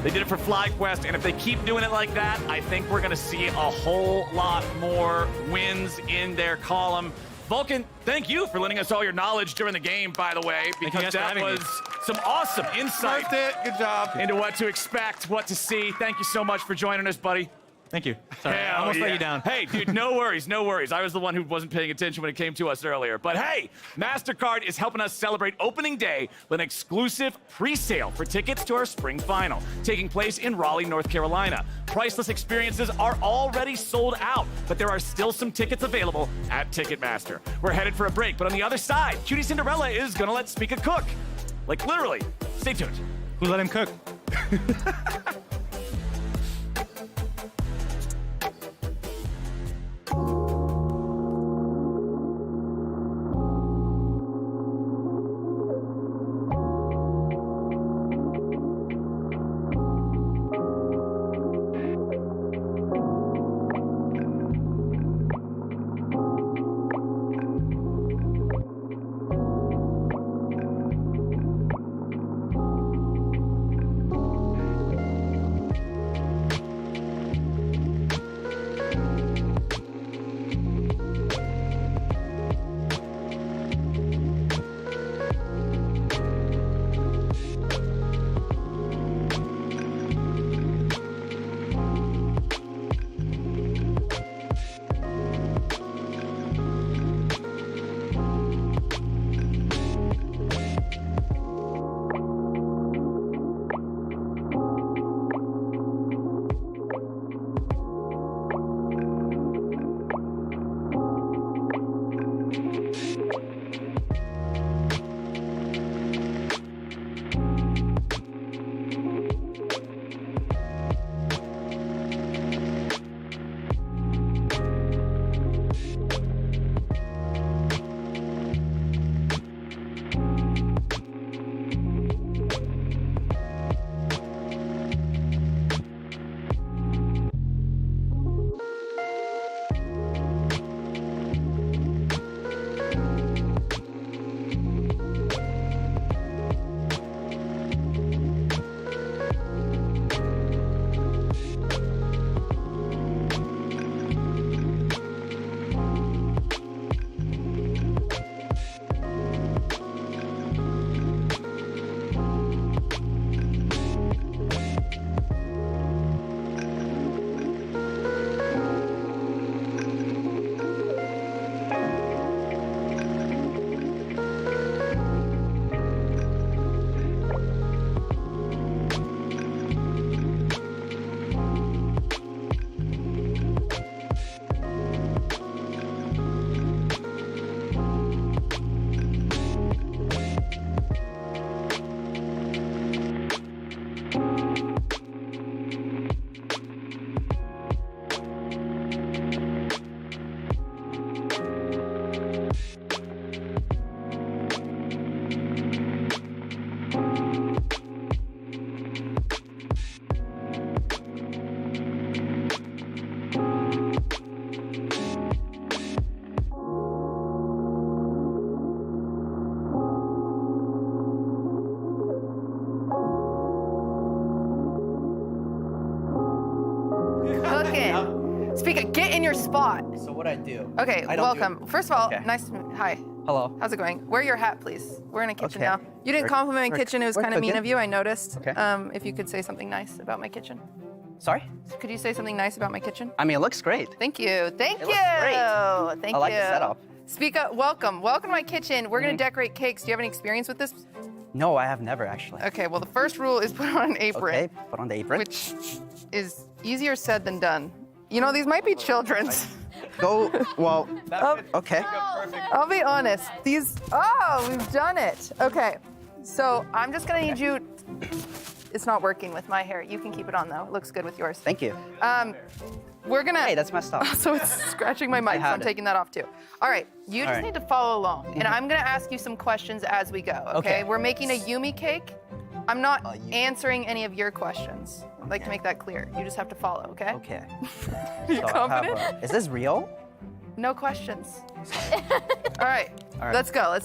They did it for FlyQuest. And if they keep doing it like that, I think we're going to see a whole lot more wins in their column. Vulcan, thank you for lending us all your knowledge during the game, by the way, because that was some awesome insight. Good job. Into what to expect, what to see. Thank you so much for joining us, buddy. Thank you. Sorry, I almost let you down. Hey, dude, no worries, no worries. I was the one who wasn't paying attention when it came to us earlier. But hey, Mastercard is helping us celebrate opening day with an exclusive pre-sale for tickets to our spring final, taking place in Raleigh, North Carolina. Priceless experiences are already sold out, but there are still some tickets available at Ticketmaster. We're headed for a break, but on the other side, Cutie Cinderella is gonna let Spica cook. Like literally. Stay tuned. Who let him cook? Spica, get in your spot. So what I do? Okay, welcome. First of all, nice. Hi. Hello. How's it going? Wear your hat, please. We're in a kitchen Okay. now. You didn't compliment my kitchen. It was we're kind of mean cooking. of you. I noticed. Okay. If you could say something nice about my kitchen. Sorry? Could you say something nice about my kitchen? I mean, it looks great. Thank you. Thank It you. looks great. Thank I like you. the setup. Spica, welcome. Welcome to my kitchen. We're gonna decorate cakes. Do you have any experience with this? No, I have never actually. Okay. Well, the first rule is put on an apron. Okay, put on the apron. Which is easier said than done. You know, these might be children's. Go, well, okay. I'll be honest. We've done it. Okay, so I'm just gonna need you. It's not working with my hair. You can keep it on though. It looks good with yours. Thank you. We're gonna. Hey, that's messed up. So it's scratching my mic, so I'm taking that off too. All right, you just need to follow along, and I'm gonna ask you some questions as we go. Okay. We're making a Yumi cake. I'm not answering any of your questions. I'd like to make that clear. You just have to follow, okay? Okay. You confident? Is this real? No questions. All right, let's go.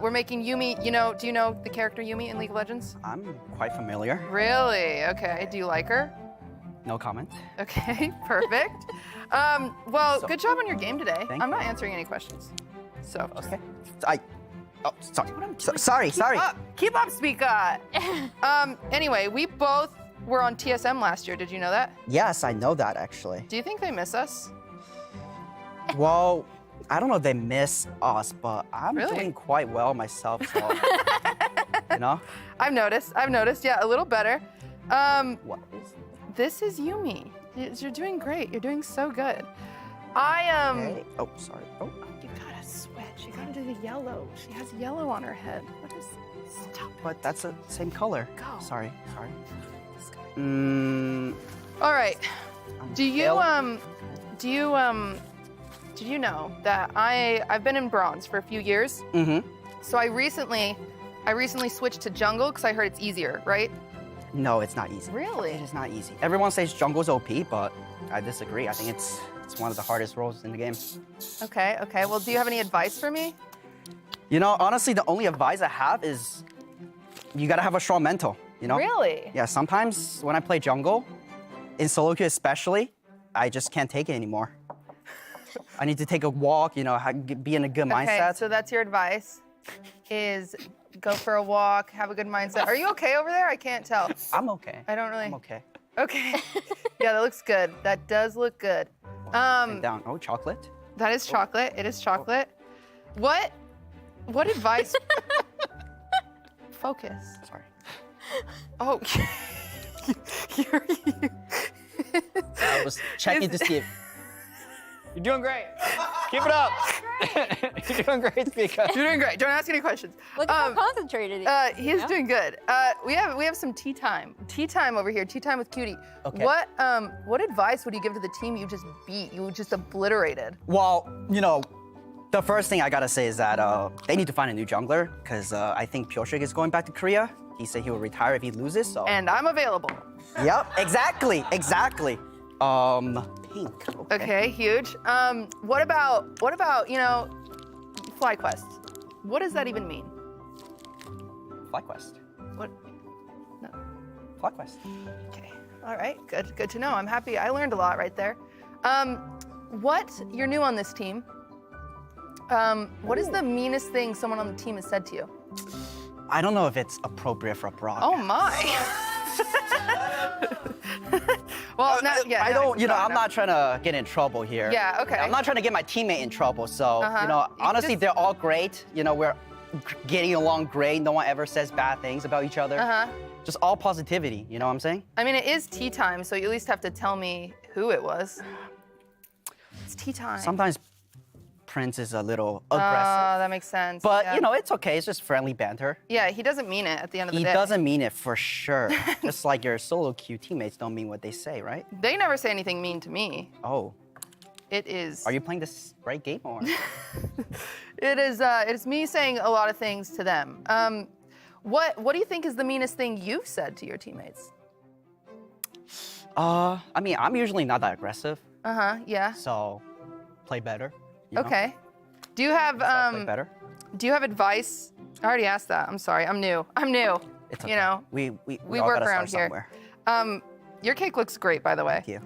We're making Yumi. Do you know the character Yumi in League of Legends? I'm quite familiar. Really? Okay. Do you like her? No comment. Okay, perfect. Good job on your game today. I'm not answering any questions. So. Okay. Sorry. Sorry. Keep up, Spica. Anyway, we both were on TSM last year. Did you know that? Yes, I know that actually. Do you think they miss us? Well, I don't know if they miss us, but I'm Really? doing quite well myself, so you know? I've noticed. Yeah, a little better. What is This is Yumi. You're doing great. You're doing so good. I okay. Oh, sorry. Oh. You gotta switch. You gotta do the yellow. She has yellow on her head. What is? Stop. But that's the same color. Go. Sorry. All right. Do you failing. did you know that I've been in bronze for a few years? Mm-hmm. So I recently switched to jungle because I heard it's easier, right? No, it's not easy. Really? It is not easy. Everyone says jungle's OP, but I disagree. I think it's one of the hardest roles in the game. Okay. Well, do you have any advice for me? You know, honestly, the only advice I have is you gotta have a strong mental, you know? Really? Yeah, sometimes when I play jungle, in solo queue especially, I just can't take it anymore. I need to take a walk, you know, be in a good mindset. Okay, so that's your advice, is go for a walk, have a good mindset. Are you okay over there? I can't tell. I'm okay. I don't really. I'm okay. Okay. Yeah, that looks good. That does look good. And down. Oh, chocolate. That is chocolate. It is chocolate. What advice? Focus. Sorry. Oh. I was checking to see if. You're doing great. Keep it up. You're doing great, Speaker. You're doing great. Don't ask any questions. Look how concentrated he is. He's doing good. We have some tea time. Tea time over here. Tea time with Cutie. Okay. What advice would you give to the team you just beat? You just obliterated. Well, you know, the first thing I gotta say is that they need to find a new jungler because I think Piotrek is going back to Korea. He said he will retire if he loses. So. And I'm available. Yep. Exactly. Pink. Okay, huge. What about FlyQuest? What does that even mean? FlyQuest. What? No. FlyQuest. Okay. All right. Good to know. I'm happy. I learned a lot right there. You're new on this team. What is the meanest thing someone on the team has said to you? I don't know if it's appropriate for a broadcast. Oh my. Well, I don't. You know, I'm not trying to get in trouble here. Yeah. Okay. I'm not trying to get my teammate in trouble. So you know, honestly, they're all great. You know, we're getting along great. No one ever says bad things about each other. Just all positivity. You know what I'm saying? I mean, it is tea time, so you at least have to tell me who it was. It's tea time. Sometimes Prince is a little aggressive. That makes sense. But you know, it's okay. It's just friendly banter. Yeah, he doesn't mean it at the end of the day. He doesn't mean it for sure. Just like your solo queue teammates don't mean what they say, right? They never say anything mean to me. Oh. It is. Are you playing this right game or? It's me saying a lot of things to them. What do you think is the meanest thing you've said to your teammates? I mean, I'm usually not that aggressive. Yeah. So, play better. You know? Okay. Do you have play better. Do you have advice? I already asked that. I'm sorry. I'm new. It's okay. You know. We work gotta around start here. somewhere. Your cake looks great, by the way. Thank you.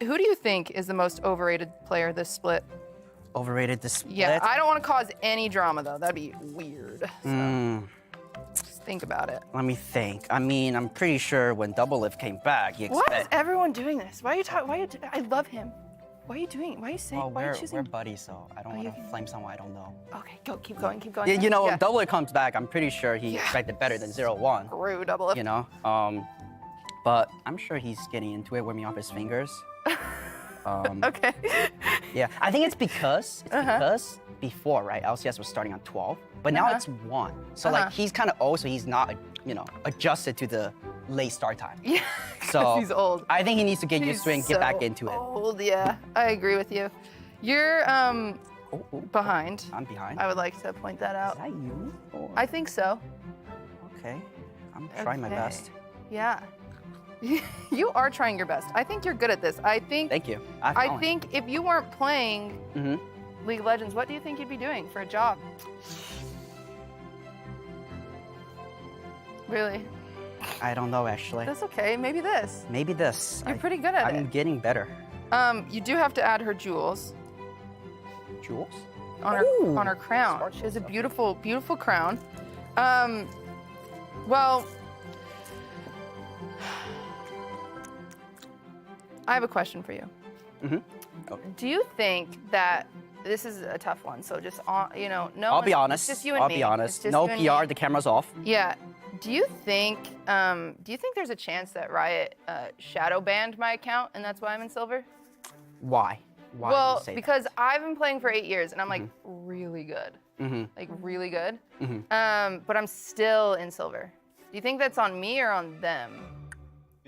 Who do you think is the most overrated player this split? Overrated this split? Yeah, I don't want to cause any drama though. That'd be weird. So just think about it. Let me think. I mean, I'm pretty sure when Double Lift came back, you Why is expect. everyone doing this? Why are you talking? I love him. Why are you doing it? Why are you saying? Well, why are you choosing? we're buddies, so I don't want to flame someone I don't know. Okay, keep going. Yeah, you know, Yeah. when Double Lift comes back, I'm pretty sure he expected better than 0-1. Screw Double Lift. You know, but I'm sure he's getting into it, warming off his fingers. Okay. Yeah, I think it's because before, right, LCS was starting on 12, but now it's 1. So like he's kind of old, so he's not, you know, adjusted to the late start time. Yeah, so he's old. I think he needs to get used to it and get back into it. Old, yeah. I agree with you. You're behind. I'm behind. I would like to point that out. Is that you? Or... I think so. Okay, I'm trying my best. Yeah. You are trying your best. I think you're good at this. I think. Thank you. I think if you weren't playing League of Legends, what do you think you'd be doing for a job? Really? I don't know, actually. That's okay. Maybe this. Maybe this. You're pretty good at it. I'm getting better. You do have to add her jewels. Jewels? On her crown. She has a beautiful, beautiful crown. Well, I have a question for you. Do you think that this is a tough one? So just no. I'll be honest. It's just you and me. I'll be honest. It's just No you and PR. me. The camera's off. Yeah. Do you think there's a chance that Riot shadow banned my account and that's why I'm in silver? Why? Why? Well, do you say because I've been playing for 8 years and I'm like really good. Like really good. But I'm still in silver. Do you think that's on me or on them?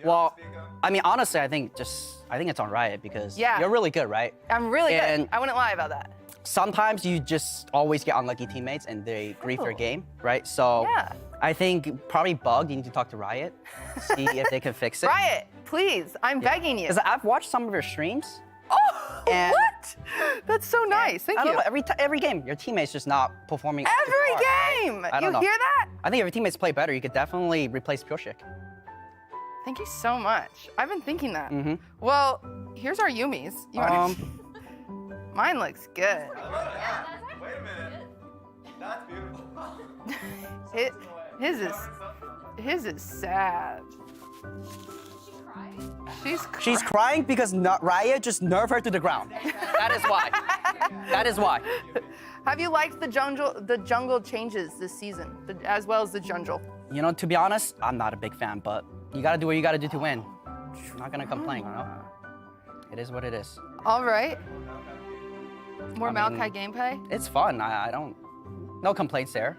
Well, I mean, honestly, I think it's on Riot because you're really good, right? I'm really And good. I wouldn't lie about that. sometimes you just always get unlucky teammates and they grief your game, right? So I think probably bugged. You need to talk to Riot, see if they can fix it. Riot, please, I'm begging you. Because I've watched some of your streams. Oh, and what? That's so nice. Thank I you. don't know, every game, your teammate's just not performing. Every game. I don't know. You hear that? I think if your teammates play better, you could definitely replace Pureshik. Thank you so much. I've been thinking that. Well, here's our Yumis. You want Mine looks good. Wait a minute. That's beautiful. His is sad. She's crying because Riot just nerfed her to the ground. That is why. That is why. Have you liked the jungle changes this season, as well as the jungle? You know, to be honest, I'm not a big fan, but you gotta do what you gotta do to win. I'm not gonna complain, you know? It is what it is. All right. More Maokai gameplay? It's fun. I don't, no complaints there.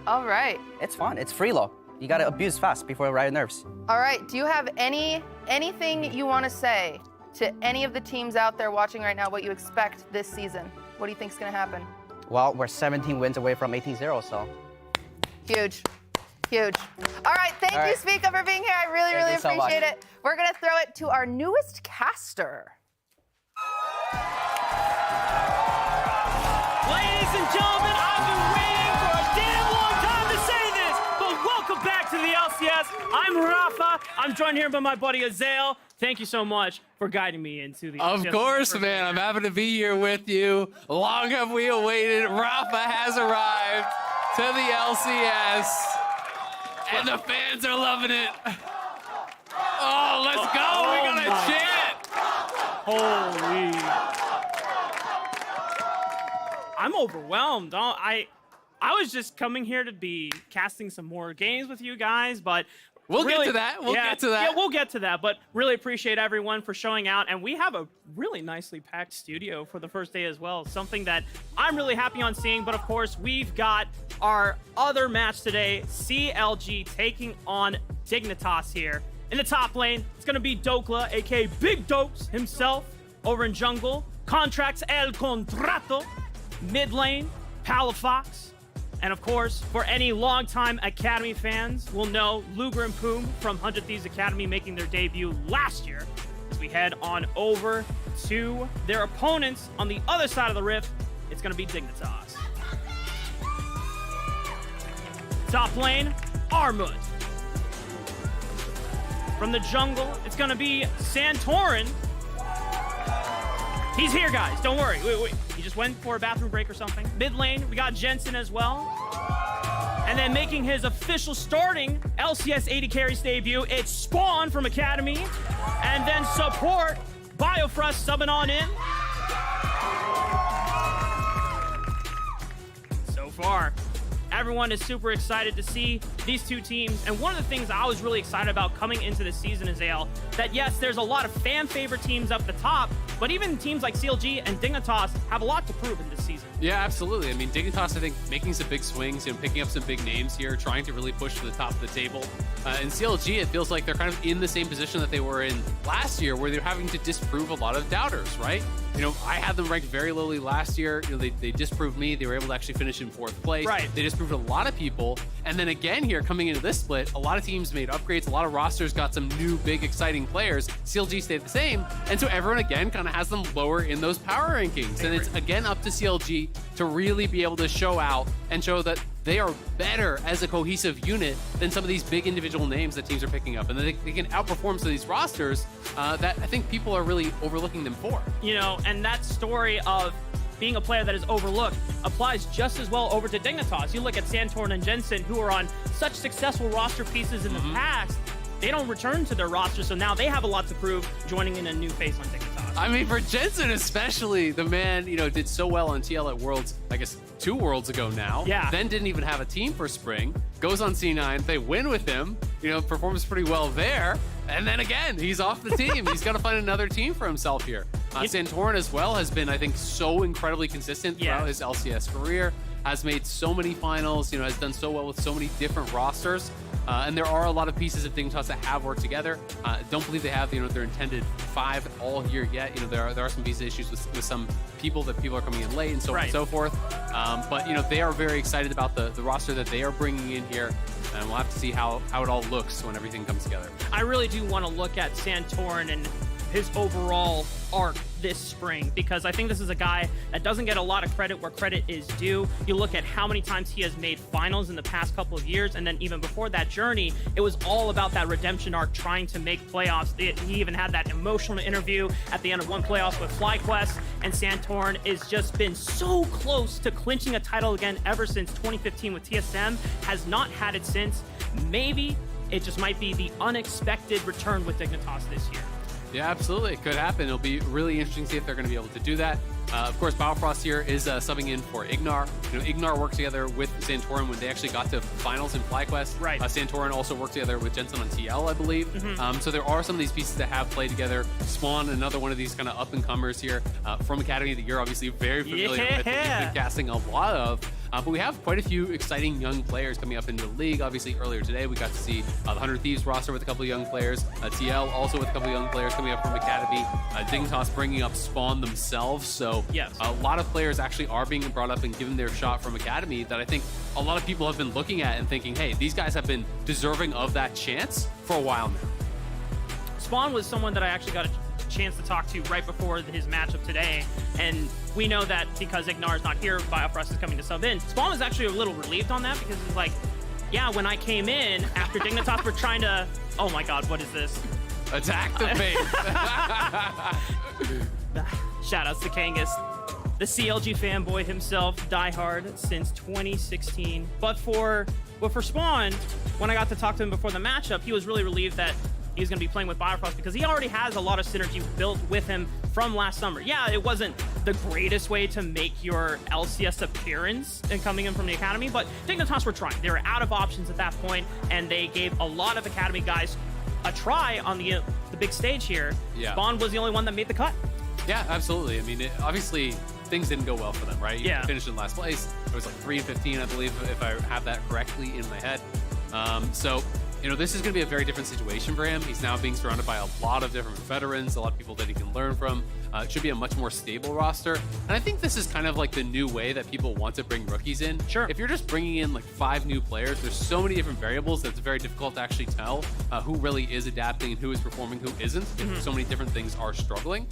All right. It's fun. It's freelo. You gotta abuse fast before Riot nerfs. All right. Do you have anything you want to say to any of the teams out there watching right now? What you expect this season? What do you think is gonna happen? Well, we're 17 wins away from 18-0, so. Huge. Huge. All right, thank you, Speaka, for being here. I really, really appreciate it. We're gonna throw it to our newest caster. Ladies and gentlemen, I've been waiting for a damn long time to say this, but welcome back to the LCS. I'm Rafa. I'm joined here by my buddy Azael. Thank you so much for guiding me into the LCS. Of course, man. I'm happy to be here with you. Long have we awaited. Rafa has arrived to the LCS. And the fans are loving it. Oh, let's go. We got a chant. Holy. I'm overwhelmed. I was just coming here to be casting some more games with you guys, but We'll really, get to that. We'll get to that. Yeah, we'll get to that, but really appreciate everyone for showing out, and we have a really nicely packed studio for the first day as well, something that I'm really happy on seeing, but of course, we've got our other match today, CLG taking on Dignitas here. In the top lane, it's going to be Dokla, aka Big Dokes himself, over in jungle. Contracts El Contrato. Mid lane, Palafox. And of course, for any longtime Academy fans, will know Luger and Poom from 100 Thieves Academy making their debut last year. As we head on over to their opponents on the other side of the rift, it's going to be Dignitas. Top lane, Armut. From the jungle, it's going to be Santorin. He's here, guys. Don't worry. Wait. He just went for a bathroom break or something. Mid lane, we got Jensen as well. And then making his official starting LCS 80 carries debut, it's Spawn from Academy. And then support, Biofrost subbing on in. So far, everyone is super excited to see these two teams. And one of the things I was really excited about coming into this season is, that yes, there's a lot of fan favorite teams up the top, but even teams like CLG and Dignitas have a lot to prove in this season. Yeah, absolutely. I mean, Dignitas, I think, making some big swings, picking up some big names here, trying to really push to the top of the table. And CLG, it feels like they're kind of in the same position that they were in last year, where they're having to disprove a lot of doubters, right? I had them ranked very lowly last year. They disproved me. They were able to actually finish in 4th place. Right. They disproved a lot of people. And then again here, coming into this split, a lot of teams made upgrades. A lot of rosters got some new, big, exciting players. CLG stayed the same. And so everyone, again, kind of has them lower in those power rankings. And it's, again, up to CLG to really be able to show out and show that they are better as a cohesive unit than some of these big individual names that teams are picking up. And they can outperform some of these rosters that I think people are really overlooking them for. And that story of being a player that is overlooked applies just as well over to Dignitas. You look at Santorin and Jensen, who are on such successful roster pieces in the past, they don't return to their roster, so now they have a lot to prove joining in a new face on Dignitas. I mean, for Jensen especially, the man, did so well on TL at Worlds, I guess 2 Worlds ago now. Yeah. Then didn't even have a team for spring. Goes on C9, they win with him, performs pretty well there. And then again, he's off the team. He's got to find another team for himself here. Santorin as well has been, I think, so incredibly consistent throughout his LCS career. Has made so many finals, has done so well with so many different rosters. And there are a lot of pieces of Dignitas that have worked together. Don't believe they have, their intended 5 all here yet. There are some visa issues with some people that people are coming in late and so on and so forth. But they are very excited about the roster that they are bringing in here. And we'll have to see how it all looks when everything comes together. I really do want to look at Santorin and his overall arc this spring, because I think this is a guy that doesn't get a lot of credit where credit is due. You look at how many times he has made finals in the past couple of years, and then even before that journey, it was all about that redemption arc, trying to make playoffs. He even had that emotional interview at the end of one playoffs with FlyQuest, and Santorin has just been so close to clinching a title again ever since 2015 with TSM, has not had it since. Maybe it just might be the unexpected return with Dignitas this year. Yeah, absolutely. It could happen. It'll be really interesting to see if they're going to be able to do that. Of course, Biofrost here is subbing in for Ignar. Ignar worked together with Santorin when they actually got to finals in FlyQuest. Right. Santorin also worked together with Jensen on TL, I believe. So there are some of these pieces that have played together. Spawn, another one of these kind of up-and-comers here from Academy that you're obviously very familiar with and been casting a lot of. But we have quite a few exciting young players coming up into the league. Obviously, earlier today, we got to see the 100 Thieves roster with a couple of young players. TL also with a couple of young players coming up from Academy. Dignitas bringing up Spawn themselves. So a lot of players actually are being brought up and given their shot from Academy that I think a lot of people have been looking at and thinking, hey, these guys have been deserving of that chance for a while now. Spawn was someone that I actually got a chance to talk to right before his matchup today, and we know that because Ignar is not here, Biofrost is coming to sub in. Spawn was actually a little relieved on that, because he's like, yeah, when I came in after Dignitas were trying to, oh my god, what is this? Attack the base. Shoutouts to Kangas, the CLG fanboy himself, diehard since 2016. But for Spawn, when I got to talk to him before the matchup, he was really relieved that he was going to be playing with Biofrost, because he already has a lot of synergy built with him from last summer. Yeah, it wasn't the greatest way to make your LCS appearance and coming in from the Academy, but Dignitas were trying. They were out of options at that point, and they gave a lot of Academy guys a try on the big stage here. Spawn was the only one that made the cut. Yeah, absolutely. I mean, obviously, things didn't go well for them, right? You finished in last place. It was like 3-15, I believe, if I have that correctly in my head. This is going to be a very different situation for him. He's now being surrounded by a lot of different veterans, a lot of people that he can learn from. It should be a much more stable roster. And I think this is kind of like the new way that people want to bring rookies in. Sure. If you're just bringing in like 5 new players, there's so many different variables that it's very difficult to actually tell who really is adapting and who is performing, who isn't. So many different things are struggling.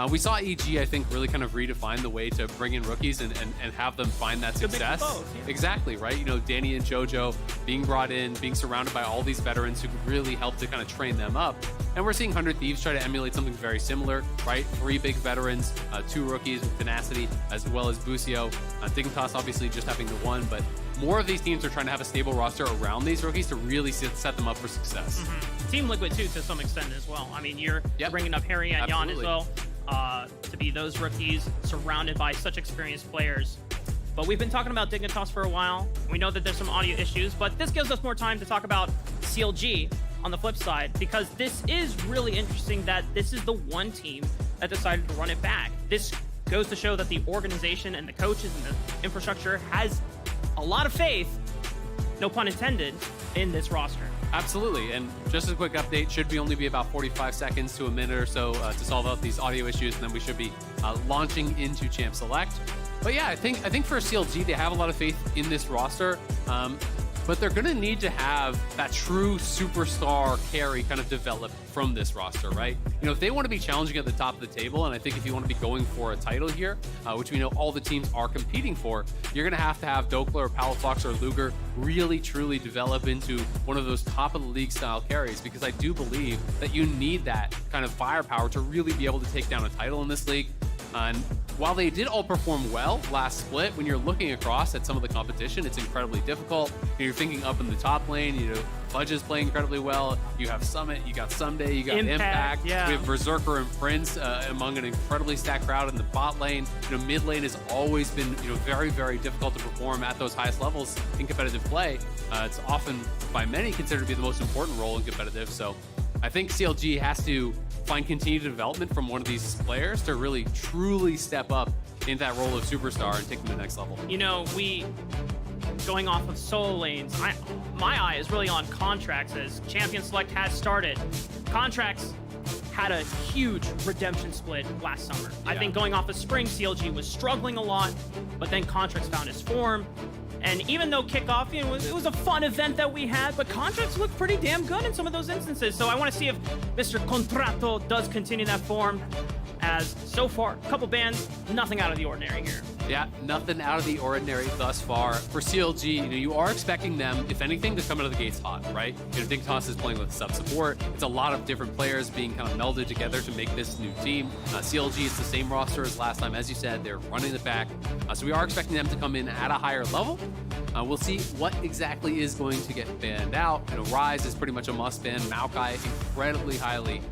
We saw EG, I think, really kind of redefine the way to bring in rookies and have them find that success. Exactly, right? Danny and JoJo being brought in, being surrounded by all these veterans who could really help to kind of train them up. And we're seeing 100 Thieves try to emulate something very similar, right? 3 big veterans, 2 rookies with Tenacity, as well as Busio. Dignitas obviously just having the 1, but more of these teams are trying to have a stable roster around these rookies to really set them up for success. Team Liquid, too, to some extent as well. I mean, you're bringing up Harry and Jan as well. To be those rookies surrounded by such experienced players. But we've been talking about Dignitas for a while. We know that there's some audio issues, but this gives us more time to talk about CLG on the flip side, because this is really interesting that this is the one team that decided to run it back. This goes to show that the organization and the coaches and the infrastructure has a lot of faith, no pun intended, in this roster. Absolutely, and just a quick update, should only be about 45 seconds to a minute or so to solve out these audio issues, and then we should be launching into Champ Select. But yeah, I think for CLG, they have a lot of faith in this roster, but they're going to need to have that true superstar carry kind of develop from this roster, right? If they want to be challenging at the top of the table, and I think if you want to be going for a title here, which we know all the teams are competing for, you're going to have Dokla or Palafox or Luger really truly develop into one of those top of the league style carries, because I do believe that you need that kind of firepower to really be able to take down a title in this league. And while they did all perform well last split, when you're looking across at some of the competition, it's incredibly difficult. You're thinking up in the top lane, Fudge is playing incredibly well. You have Summit, you got Someday, you got Impact. Yeah. We have Berserker and Prince among an incredibly stacked crowd in the bot lane. Mid lane has always been very, very difficult to perform at those highest levels in competitive play. It's often by many considered to be the most important role in competitive. So I think CLG has to find continued development from one of these players to really truly step up into that role of superstar and take them to the next level. Going off of solo lanes, my eye is really on Contracts as Champion Select has started. Contracts had a huge redemption split last summer. I think going off of Spring, CLG was struggling a lot, but then Contracts found his form. And even though Kickoff, it was a fun event that we had, but Contracts looked pretty damn good in some of those instances. So I want to see if Mr. Contrato does continue that form, as so far, a couple bans, nothing out of the ordinary here. Yeah, nothing out of the ordinary thus far. For CLG, you are expecting them, if anything, to come out of the gates hot, right? Dignitas is playing with sub-support. It's a lot of different players being kind of melded together to make this new team. CLG, it's the same roster as last time. As you said, they're running it back. So we are expecting them to come in at a higher level. We'll see what exactly is going to get banned out. Ryze is pretty much a must ban. Maokai incredibly highly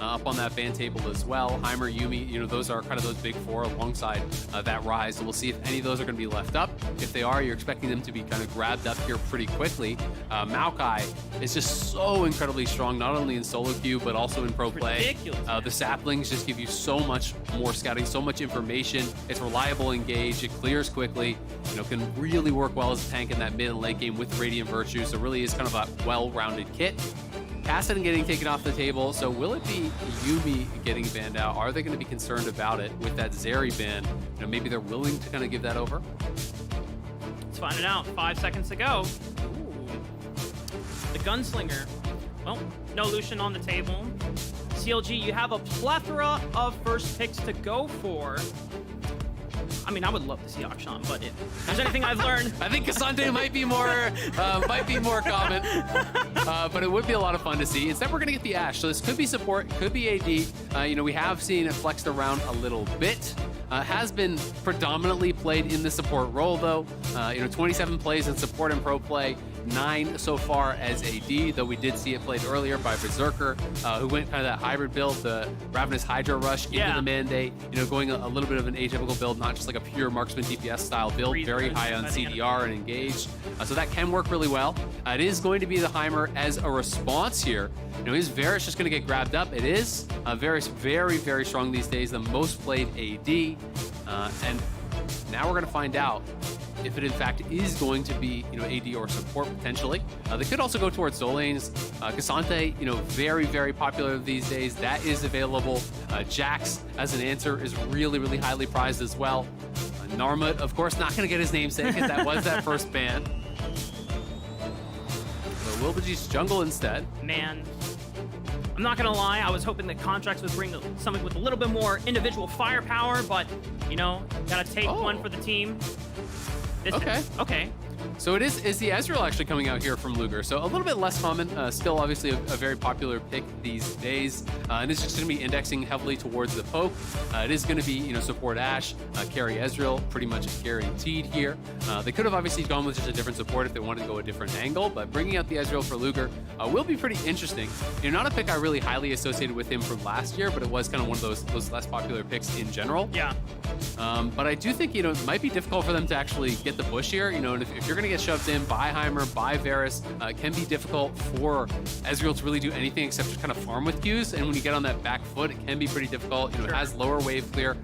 up on that ban table as well. Heimer, Yuumi, those are kind of those big four alongside that Ryze. So we'll see if any of those are going to be left up. If they are, you're expecting them to be kind of grabbed up here pretty quickly. Maokai is just so incredibly strong, not only in solo queue, but also in pro play. The saplings just give you so much more scouting, so much information. It's reliable engage, it clears quickly, can really work well as a tank in that mid and late game with Radiant Virtue. So really is kind of a well-rounded kit. Kassadin getting taken off the table, so will it be Yuumi getting banned out? Are they going to be concerned about it with that Zeri ban? Maybe they're willing to kind of give that over? Let's find it out. 5 seconds to go. Ooh. The Gunslinger. Well, no Lucian on the table. CLG, you have a plethora of first picks to go for. I mean, I would love to see Akshan, but if there's anything I've learned, I think Cassante might be more common, but it would be a lot of fun to see. Instead, we're going to get the Ashe, so this could be support, could be AD. We have seen it flexed around a little bit. Has been predominantly played in the support role, though. 27 plays in support and pro play, 9 so far as AD, though we did see it played earlier by Berserker, who went kind of that hybrid build, the Ravenous Hydra Rush into the mandate, going a little bit of an atypical build, not just like a pure marksman DPS style build, very high on CDR and engage. So that can work really well. It is going to be the Heimer as a response here. Is Varus just going to get grabbed up? It is. Varus very, very strong these days, the most played AD. And now we're going to find out if it in fact is going to be AD or support potentially. They could also go towards soul lanes. Cassante, very, very popular these days. That is available. Jax as an answer is really, really highly prized as well. Narmut, of course, not going to get his namesake because that was that first ban. So Wilbaji's jungle instead. Man, I'm not gonna lie, I was hoping that Contracts would bring something with a little bit more individual firepower, but gotta take one for the team. Okay. So is the Ezreal actually coming out here from Luger? So a little bit less common, still obviously a very popular pick these days. And it's just going to be indexing heavily towards the poke. It is going to be, support Ashe, carry Ezreal, pretty much guaranteed here. They could have obviously gone with just a different support if they wanted to go a different angle, but bringing out the Ezreal for Luger will be pretty interesting. Not a pick I really highly associated with him from last year, but it was kind of one of those less popular picks in general. Yeah. But I do think, it might be difficult for them to actually get the push here. And if you're going to get shoved in by Heimer, by Varus, it can be difficult for Ezreal to really do anything except just kind of farm with Qs. And when you get on that back foot, it can be pretty difficult. It has lower wave clear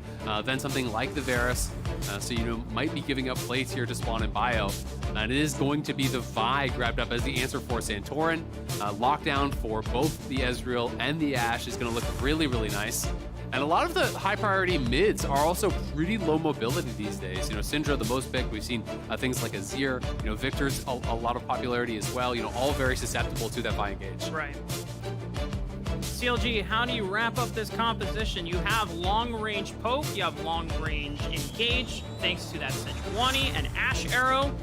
than something like the Varus. So, might be giving up plates here to spawn in bio. And it is going to be the Vi grabbed up as the answer for Santorin. Lockdown for both the Ezreal and the Ashe is going to look really, really nice. And a lot of the high priority mids are also pretty low mobility these days. Syndra, the most picked. We've seen things like Azir. Victor's a lot of popularity as well. All very susceptible to that Vi engage. Right. CLG, how do you wrap up this composition? You have long-range poke, you have long-range engage, thanks to that Sejuani and Ashe arrow.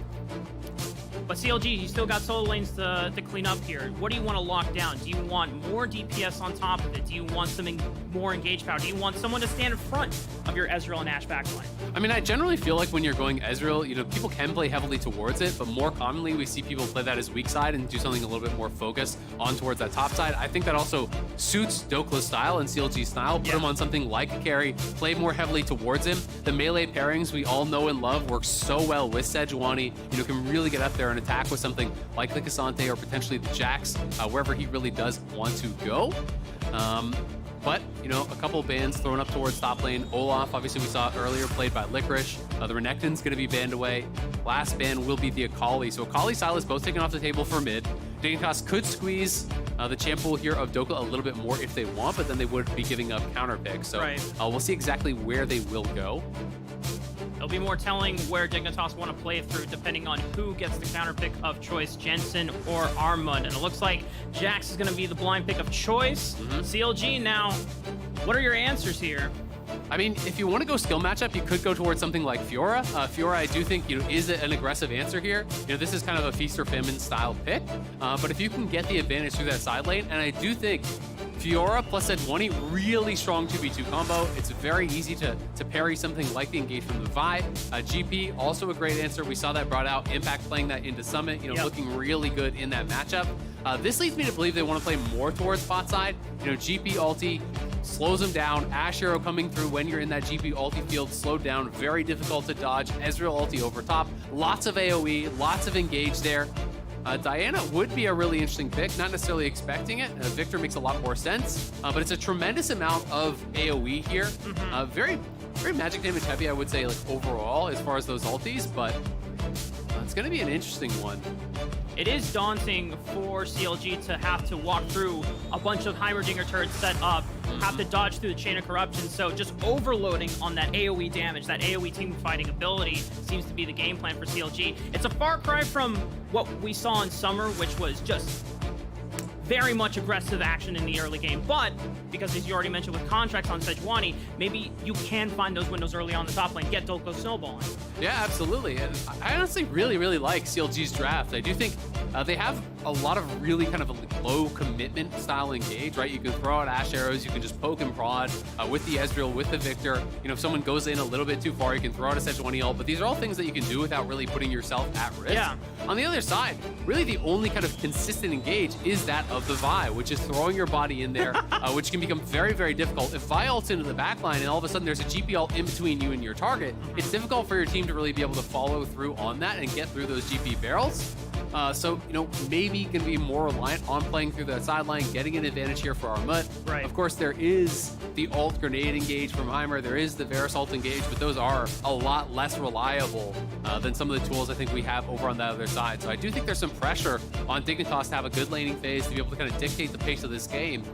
But CLG, you still got solo lanes to clean up here? What do you want to lock down? Do you want more DPS on top of it? Do you want something more engaged power? Do you want someone to stand in front of your Ezreal and Ashe backline? I mean, I generally feel like when you're going Ezreal, you know, people can play heavily towards it, but more commonly we see people play that as weak side and do something a little bit more focused on towards that top side. I think that also suits Dokla's style and CLG's style. Put him on something like a carry, play more heavily towards him. The melee pairings we all know and love work so well with Sejuani. You know, can really get up there and attack with something like the Cassante or potentially the Jax, wherever he really does want to go. But, you know, a couple bans thrown up towards top lane. Olaf, obviously we saw earlier, played by Licorice. The Renekton's going to be banned away. Last ban will be the Akali. So Akali, Sylas both taken off the table for mid. Dignitas could squeeze the champ pool here of Dokla a little bit more if they want, but then they would be giving up counter picks. So we'll see exactly where they will go. It'll be more telling where Dignitas want to play through depending on who gets the counter pick of choice, Jensen or Armund. And it looks like Jax is going to be the blind pick of choice. CLG now, what are your answers here? I mean, if you want to go skill matchup, you could go towards something like Fiora. Fiora, I do think, you know, is an aggressive answer here. You know, this is kind of a feast or famine style pick. But if you can get the advantage through that side lane, and I do think Fiora plus Sejuani, really strong 2v2 combo. It's very easy to parry something like the engage from the Vi. GP, also a great answer. We saw that brought out. Impact playing that into Summit, you know, looking really good in that matchup. This leads me to believe they want to play more towards bot side. You know, GP ulti slows them down. Ashe arrow coming through when you're in that GP ulti field, slowed down, very difficult to dodge. Ezreal ulti over top, lots of AoE, lots of engage there. Diana would be a really interesting pick, not necessarily expecting it. Victor makes a lot more sense, but it's a tremendous amount of AoE here. Very magic damage heavy, I would say, like overall, as far as those ultis, but it's going to be an interesting one. It is daunting for CLG to have to walk through a bunch of Heimerdinger turrets set up, have to dodge through the chain of corruption. So just overloading on that AoE damage, that AoE team fighting ability seems to be the game plan for CLG. It's a far cry from what we saw in summer, which was just very much aggressive action in the early game, but because as you already mentioned with contracts on Sejuani, maybe you can find those windows early on the top lane, get Dolko snowballing. Yeah, absolutely. And I honestly really like CLG's draft. I do think they have a lot of really kind of a low commitment style engage, right? You can throw out Ashe arrows, you can just poke and prod with the Ezreal, with the Victor. You know, if someone goes in a little bit too far, you can throw out a Sejuani ult, but these are all things that you can do without really putting yourself at risk. Yeah. On the other side, really the only kind of consistent engage is that of the Vi, which is throwing your body in there, which can become very difficult. If Vi ults into the backline and all of a sudden there's a GP ult in between you and your target, it's difficult for your team to really be able to follow through on that and get through those GP barrels. So, you know, maybe can be more reliant on playing through that sideline, getting an advantage here for Armut. Right. Of course, there is the ult grenade engage from Heimer. There is the Varus ult engage, but those are a lot less reliable than some of the tools I think we have over on the other side. So I do think there's some pressure on Dignitas to have a good laning phase, to be able to kind of dictate the pace of this game.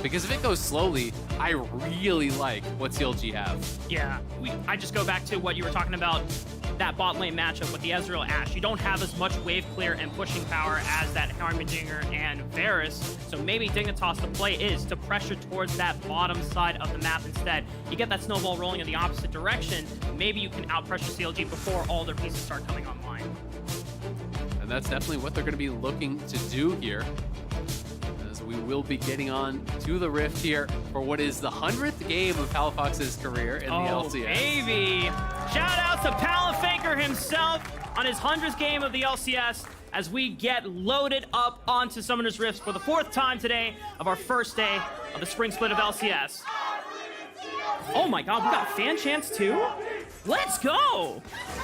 Because if it goes slowly, I really like what CLG have. Yeah, I just go back to what you were talking about, that bot lane matchup with the Ezreal Ashe. You don't have as much wave clear and pushing power as that Heimerdinger and Varus. So maybe Dignitas, the play is to pressure towards that bottom side of the map instead. You get that snowball rolling in the opposite direction. Maybe you can out-pressure CLG before all their pieces start coming online. And that's definitely what they're going to be looking to do here. As we will be getting on to the Rift here for what is the 100th game of Palafox's career in the LCS. Baby! Shout out to Palafaker himself on his 100th game of the LCS as we get loaded up onto Summoner's Rift for the 4th time today of our first day of the spring split of LCS. Oh my god, we got fan chants too? Let's go!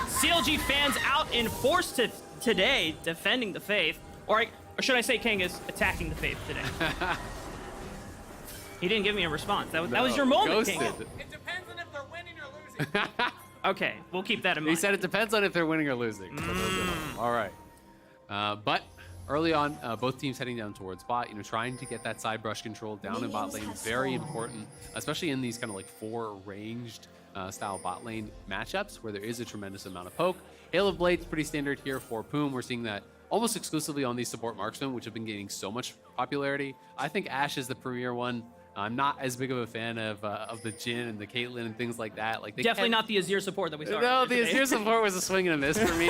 CLG fans out in force today, defending the faith. Or should I say King is attacking the faith today? He didn't give me a response. That was your moment, King. It depends on if they're winning or losing. Okay, we'll keep that in mind. He said it depends on if they're winning or losing. All right. But early on, both teams heading down towards bot, you know, trying to get that side brush control down in bot lane. Very important, especially in these kind of like 4 ranged style bot lane matchups where there is a tremendous amount of poke. Hail of Blade's pretty standard here for Poom. We're seeing that almost exclusively on these support marksmen, which have been gaining so much popularity. I think Ashe is the premier one. I'm not as big of a fan of the Jhin and the Caitlyn and things like that. Like definitely not the Azir support that we saw. No, the Azir support was a swing and a miss for me.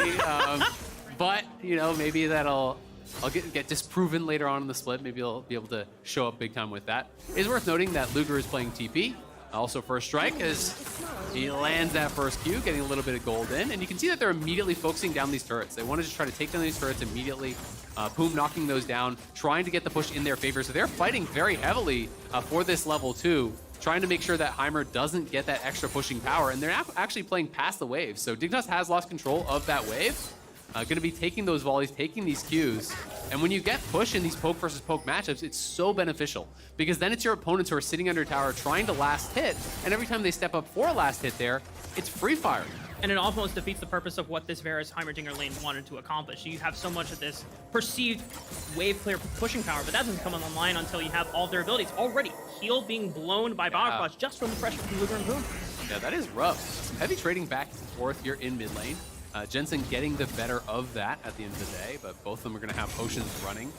But you know, maybe that'll I'll get disproven later on in the split. Maybe I'll be able to show up big time with that. It's worth noting that Luger is playing TP. Also first strike as he lands that first Q, getting a little bit of gold in. And you can see that they're immediately focusing down these turrets. They want to just try to take down these turrets immediately. Poom knocking those down, trying to get the push in their favor. So they're fighting very heavily for this level 2, trying to make sure that Heimer doesn't get that extra pushing power. And they're actually playing past the wave. So Dignitas has lost control of that wave. Going to be taking those volleys, taking these Qs. And when you get push in these poke versus poke matchups, it's so beneficial because then it's your opponents who are sitting under tower trying to last hit. And every time they step up for a last hit there, it's free fire. And it almost defeats the purpose of what this Varus Heimerdinger lane wanted to accomplish. You have so much of this perceived wave clear pushing power, but that doesn't come online until you have all their abilities. Already, heal being blown by Biofrost just from the pressure from Luger and Poom. Yeah, that is rough. Some heavy trading back and forth here in mid lane. Jensen getting the better of that at the end of the day, but both of them are going to have potions running.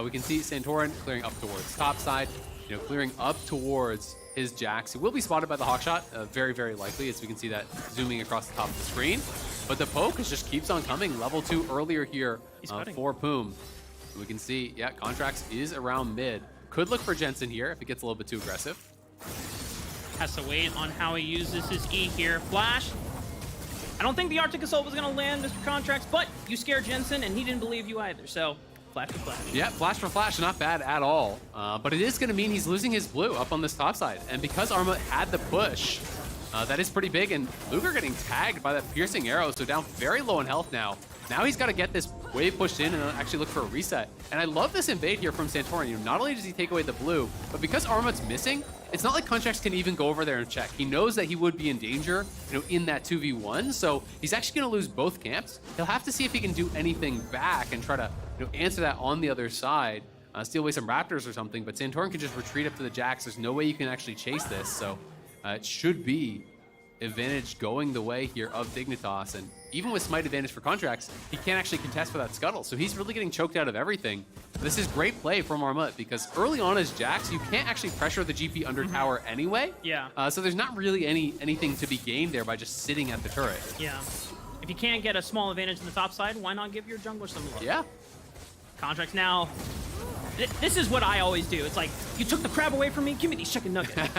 We can see Santorin clearing up towards top side, clearing up towards his Jax. He will be spotted by the Hawkshot, very, very likely, as we can see that zooming across the top of the screen. But the poke just keeps on coming. Level 2 earlier here for Poom. We can see, yeah, Contracts is around mid. Could look for Jensen here if it gets a little bit too aggressive. Has to wait on how he uses his E here. Flash. I don't think the Arctic Assault was going to land, Mr. Contracts, but you scared Jensen, and he didn't believe you either, so flash for flash. Yeah, flash for flash, not bad at all. But it is going to mean he's losing his blue up on this top side. And because Arma had the push, that is pretty big, and Luger getting tagged by that piercing arrow, so down very low in health now. Now he's got to get this wave pushed in and actually look for a reset. And I love this invade here from Santorin. Not only does he take away the blue, but because Arma's missing, it's not like Contracts can even go over there and check. He knows that he would be in danger, in that 2v1, so he's actually going to lose both camps. He'll have to see if he can do anything back and try to answer that on the other side, steal away some Raptors or something, but Santorin can just retreat up to the Jax. There's no way you can actually chase this, so it should be advantage going the way here of Dignitas, and even with smite advantage for Contracts, he can't actually contest for that scuttle, so he's really getting choked out of everything. This is great play from Armut because early on as Jax, you can't actually pressure the GP under tower anyway. Yeah. So there's not really anything to be gained there by just sitting at the turret. Yeah. If you can't get a small advantage in the top side, why not give your jungler some love? Yeah. Contracts now. This is what I always do. It's like, you took the crab away from me, give me these chicken nuggets.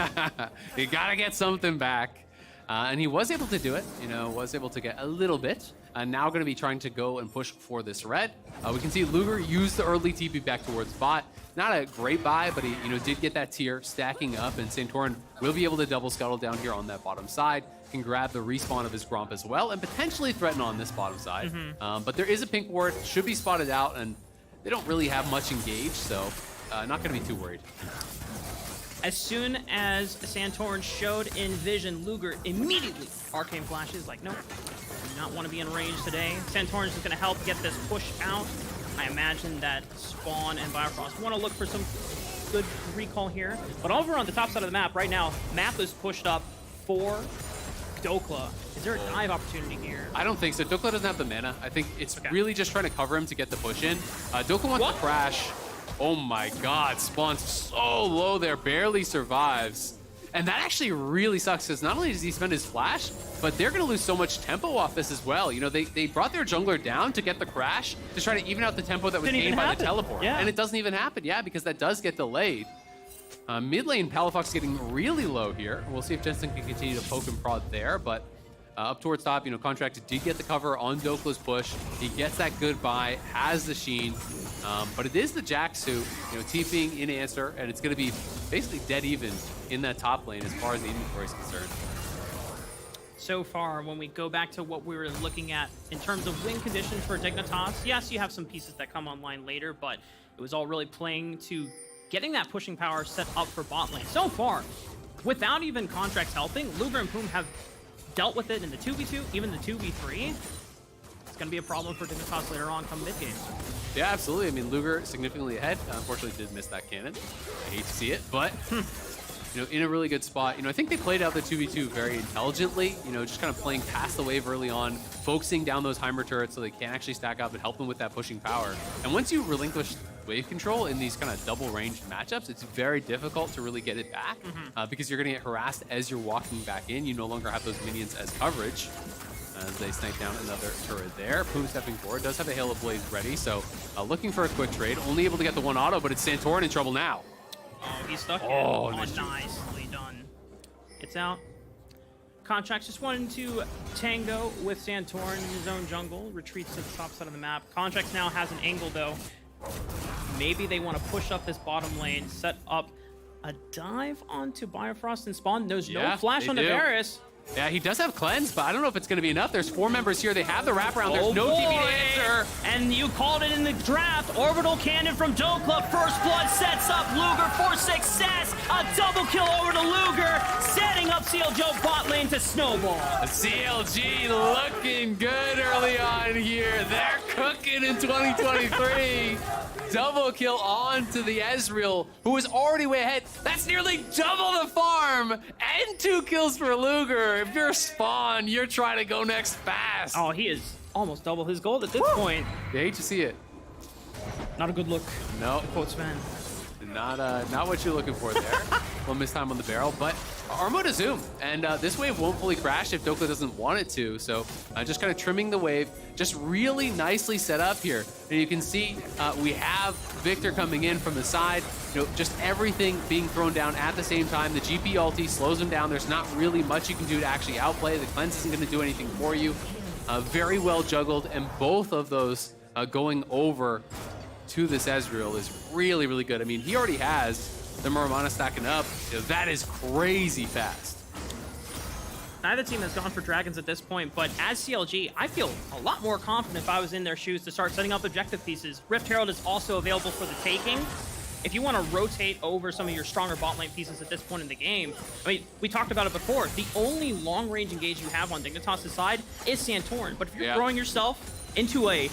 You gotta get something back. And he was able to do it, was able to get a little bit. Now going to be trying to go and push for this red. We can see Luger use the early TP back towards bot. Not a great buy, but he did get that tier stacking up, and Santorin will be able to double scuttle down here on that bottom side. Can grab the respawn of his Gromp as well, and potentially threaten on this bottom side. But there is a pink ward, should be spotted out, and they don't really have much engaged, so not going to be too worried. As soon as Santorin showed in vision, Luger immediately arcane flashes like, nope, do not want to be in range today. Santorin's just going to help get this push out. I imagine that Spawn and Biofrost want to look for some good recall here. But over on the top side of the map right now, map is pushed up for Dokla. Is there a dive opportunity here? I don't think so. Dokla doesn't have the mana. I think it's really just trying to cover him to get the push in. Dokla wants to crash. Oh my god, Spawn's so low there, barely survives. And that actually really sucks because not only does he spend his flash, but they're going to lose so much tempo off this as well. They brought their jungler down to get the crash to try to even out the tempo that was gained by the teleport. Yeah. And it doesn't even happen, because that does get delayed. Mid lane, Palafox getting really low here. We'll see if Jensen can continue to poke and prod there, but up towards top, Contract did get the cover on Dokla's push. He gets that goodbye, has the Sheen, but it is the Jax who, TPing in answer, and it's going to be basically dead even in that top lane as far as the inventory is concerned. So far, when we go back to what we were looking at in terms of win conditions for Dignitas, yes, you have some pieces that come online later, but it was all really playing to getting that pushing power set up for bot lane. So far, without even Contracts helping, Luger and Poom have dealt with it in the 2v2, even the 2v3. It's going to be a problem for Dignitas later on come mid-game. Yeah, absolutely. I mean, Luger significantly ahead. Unfortunately, did miss that cannon. I hate to see it, but in a really good spot. I think they played out the 2v2 very intelligently, just kind of playing past the wave early on, focusing down those Heimer turrets so they can actually stack up and help them with that pushing power. And once you relinquish wave control in these kind of double ranged matchups, it's very difficult to really get it back because you're going to get harassed as you're walking back in. You no longer have those minions as coverage. as they snipe down another turret there. Poom stepping forward, does have a Hail of Blaze ready, so looking for a quick trade. Only able to get the one auto, but it's Santorin in trouble now. Oh, he's stuck in. Oh, nicely done. It's out. Contracts just wanted to tango with Santorin in his own jungle. Retreats to the top side of the map. Contracts now has an angle, though. Maybe they want to push up this bottom lane, set up a dive onto Biofrost and spawn. There's no flash on Navarus. Yeah, he does have cleanse, but I don't know if it's going to be enough. There's 4 members here. They have the wraparound. There's no TP to answer. And you called it in the draft. Orbital Cannon from Dokla. First Blood sets up Luger for success. A double kill over to Luger, setting up CLG bot lane to snowball. CLG looking good early on here. They're cooking in 2023. Double kill onto the Ezreal, who is already way ahead. That's nearly double the farm and 2 kills for Luger. If you're Spawn, you're trying to go next fast. Oh, he is almost double his gold at this point. You hate to see it. Not a good look. No. Quote Sven. Not what you're looking for there. One miss time on the barrel, but Armo to zoom, and this wave won't fully crash if Dokla doesn't want it to. So just kind of trimming the wave, just really nicely set up here. And you can see we have Victor coming in from the side. You know, just everything being thrown down at the same time. The GP ulti slows him down. There's not really much you can do to actually outplay. The cleanse isn't going to do anything for you. Very well juggled, and both of those going over to this Ezreal is really, really good. I mean, he already has the Muramana stacking up. You know, that is crazy fast. Neither team has gone for dragons at this point, but as CLG, I feel a lot more confident if I was in their shoes to start setting up objective pieces. Rift Herald is also available for the taking. If you want to rotate over some of your stronger bot lane pieces at this point in the game, I mean, we talked about it before. The only long-range engage you have on Dignitas' side is Santorin, but if you're throwing yourself into a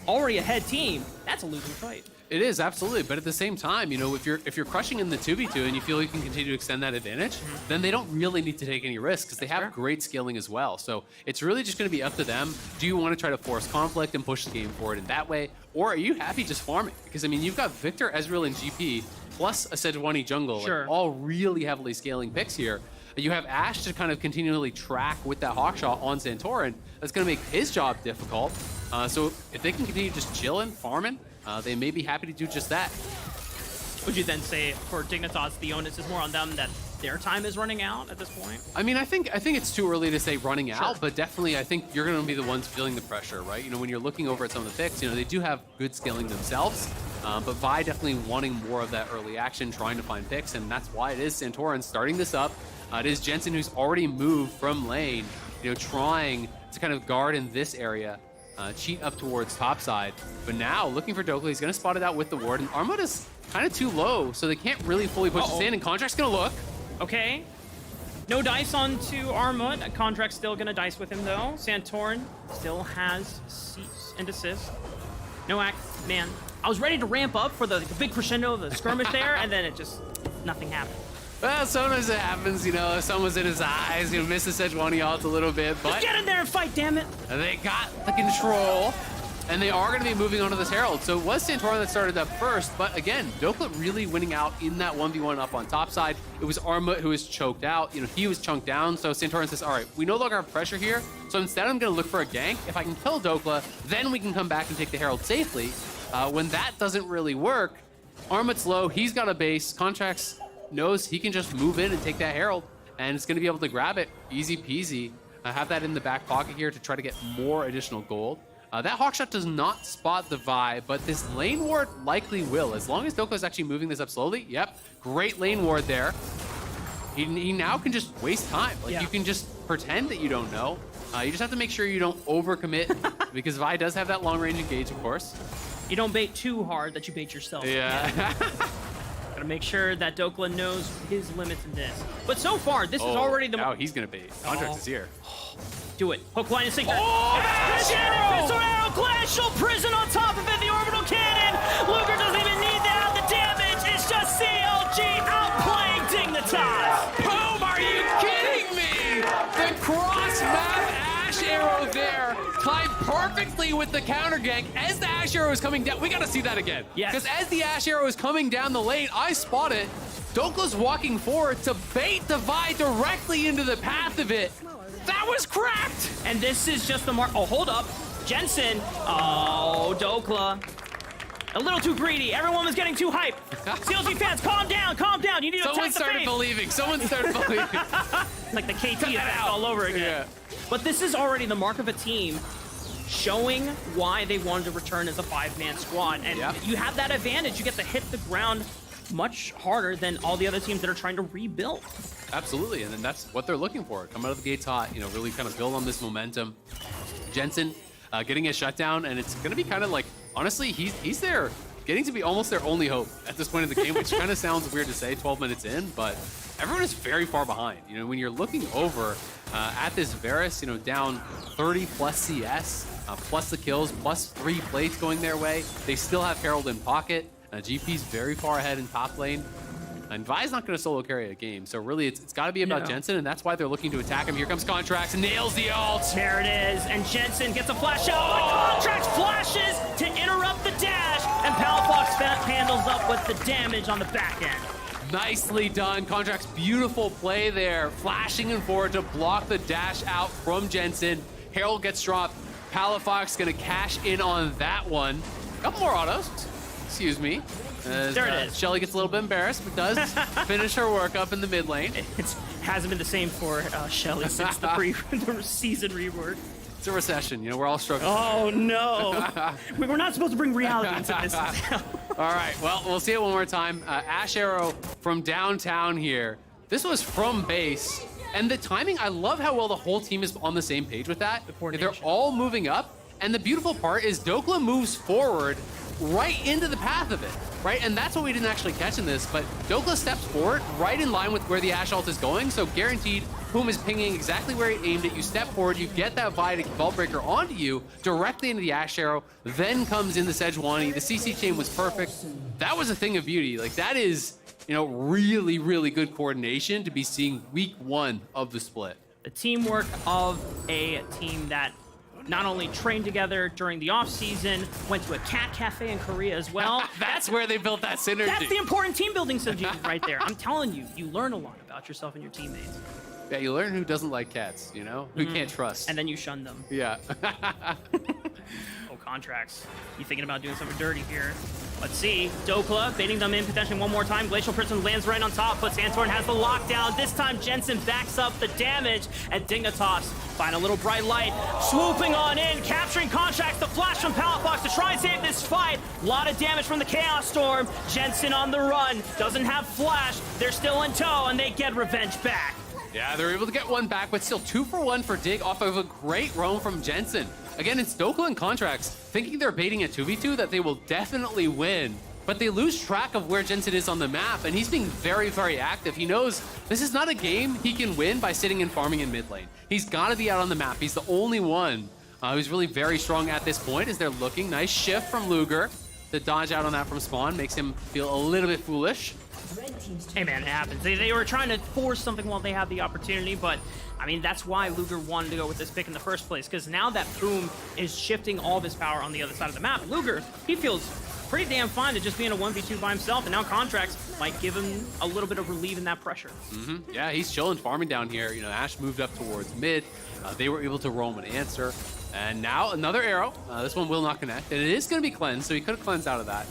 already ahead team, that's a losing fight. It is, absolutely. But at the same time, you know, if you're crushing in the 2v2 and you feel you can continue to extend that advantage, then they don't really need to take any risks because they have great scaling as well. So it's really just going to be up to them. Do you want to try to force conflict and push the game forward in that way? Or are you happy just farming? Because, I mean, you've got Victor, Ezreal, and GP, plus a Sejuani jungle, like, all really heavily scaling picks here. You have Ashe to kind of continually track with that Hawkshot on Santorin. That's going to make his job difficult. So if they can continue just chilling, farming, they may be happy to do just that. Would you then say for Dignitas, the onus is more on them that their time is running out at this point? I mean, I think it's too early to say running out, but definitely I think you're going to be the ones feeling the pressure, right? You know, when you're looking over at some of the picks, you know, they do have good scaling themselves, but Vi definitely wanting more of that early action, trying to find picks, and that's why it is Santorin starting this up. It is Jensen who's already moved from lane, you know, trying to kind of guard in this area, cheat up towards topside. But now looking for Dokla, he's going to spot it out with the ward, and Armut is kind of too low, so they can't really fully push this in, and Contract's going to look. Okay. No dice onto Armut. Contract's still going to dice with him, though. Santorin still has cease and desist. No act. Man, I was ready to ramp up for the big crescendo of the skirmish there, and then it just, nothing happened. Well, sometimes it happens, you know, someone's in his eyes, you know, miss the Sejuani ult a little bit, but... Just get in there and fight, damn it! They got the control, and they are going to be moving on to this Herald. So it was Santorin that started up first, but again, Dokla really winning out in that 1v1 up on top side. It was Armut who was choked out, you know, he was chunked down, so Santorin says, all right, we no longer have pressure here, so instead I'm going to look for a gank. If I can kill Dokla, then we can come back and take the Herald safely. When that doesn't really work, Armut's low, he's got a base, Contracts knows he can just move in and take that Herald, and it's going to be able to grab it easy peasy. Have that in the back pocket here to try to get more additional gold. That Hawkshot does not spot the Vi, but this lane ward likely will, as long as Dokla is actually moving this up slowly. Yep, great lane ward there. He now can just waste time. Like, you can just pretend that you don't know. You just have to make sure you don't overcommit, because Vi does have that long range engage, of course. You don't bait too hard that you bait yourself. Yeah. Gotta make sure that Dokla knows his limits in this. But so far, this is already the... Now he's gonna bait. Contract is here. Do it. Hook, line, and sinker. Oh, Pistol arrow, glacial prison on top of it, the orbital cannon. Luger doesn't even need that. The damage is just CLG outplaying Dignitas. Boom, are you kidding me? The cross-map Ashe arrow there, timed perfectly with the counter gank as the Ashe arrow is coming down. We gotta see that again. Yes. Because as the Ashe arrow is coming down the lane, I spot it. Dokla's walking forward to bait the Vi directly into the path of it. That was cracked! And this is just the mark. Oh, hold up. Jensen. Oh, Dokla. A little too greedy. Everyone was getting too hyped. CLG fans, calm down, calm down. You need to Someone attack the started face. believing. Someone started believing. Like the KT effect all over again. Yeah. But this is already the mark of a team showing why they wanted to return as a 5-man squad. And you have that advantage. You get to hit the ground much harder than all the other teams that are trying to rebuild. Absolutely, and then that's what they're looking for. Come out of the gates hot, really kind of build on this momentum. Jensen getting a shutdown, and it's going to be kind of like, honestly, he's there, getting to be almost their only hope at this point in the game, which kind of sounds weird to say 12 minutes in, but everyone is very far behind. When you're looking over at this Varus, down 30 plus CS, plus the kills, plus 3 plates going their way, they still have Herald in pocket. GP's very far ahead in top lane. And Vi's not going to solo carry a game, so really it's got to be about Jensen, and that's why they're looking to attack him. Here comes Contracts, nails the ult. There it is, and Jensen gets a flash out, but Contracts flashes to interrupt the dash, and Palafox handles up with the damage on the back end. Nicely done. Contracts, beautiful play there, flashing in forward to block the dash out from Jensen. Herald gets dropped. Palafox going to cash in on that one. Couple more autos. Excuse me. There it is. Shelly gets a little bit embarrassed, but does finish her work up in the mid lane. It hasn't been the same for Shelly since the season rework. It's a recession, we're all struggling. Oh no. We're not supposed to bring reality into this. All right, well, we'll see it one more time. Ash Arrow from downtown here. This was from base. And the timing, I love how well the whole team is on the same page with that. They're all moving up. And the beautiful part is Dokla moves forward right into the path of it, right? And that's what we didn't actually catch in this, but Dokla steps forward right in line with where the Ashe ult is going, so guaranteed Boom is pinging exactly where it aimed it. You step forward, you get that Vault Breaker onto you, directly into the Ashe Arrow, then comes in the Sejuani. The CC chain was perfect. That was a thing of beauty. Like, that is, really, really good coordination to be seeing week 1 of the split. The teamwork of a team that not only trained together during the off-season, went to a cat cafe in Korea as well. That's where they built that synergy. That's the important team building synergy right there. I'm telling you, you learn a lot about yourself and your teammates. Yeah, you learn who doesn't like cats, who you can't trust. And then you shun them. Yeah. Oh, Contracts. You thinking about doing something dirty here. Let's see. Dokla baiting them in potentially one more time. Glacial Prism lands right on top, but Sandstorm has the lockdown. This time Jensen backs up the damage, and Dignitas find a little bright light. Swooping on in, capturing Contracts, the flash from Palafox to try and save this fight. A lot of damage from the Chaos Storm. Jensen on the run, doesn't have flash. They're still in tow, and they get revenge back. Yeah, they're able to get one back, but still 2 for 1 for Dig off of a great roam from Jensen. Again, it's Dokla and Contracts thinking they're baiting a 2v2 that they will definitely win, but they lose track of where Jensen is on the map, and he's being very, very active. He knows this is not a game he can win by sitting and farming in mid lane. He's got to be out on the map. He's the only one who's really very strong at this point as they're looking. Nice shift from Luger to dodge out on that from spawn. Makes him feel a little bit foolish. Hey man, it happens. They were trying to force something while they had the opportunity, but I mean, that's why Luger wanted to go with this pick in the first place, because now that Boom is shifting all of his power on the other side of the map, Luger, he feels pretty damn fine to just be in a 1v2 by himself, and now Contracts might give him a little bit of relief in that pressure. Yeah, he's chilling, farming down here. Ash moved up towards mid. They were able to roam and answer. And now another arrow. This one will not connect, and it is going to be cleansed, so he could have cleansed out of that.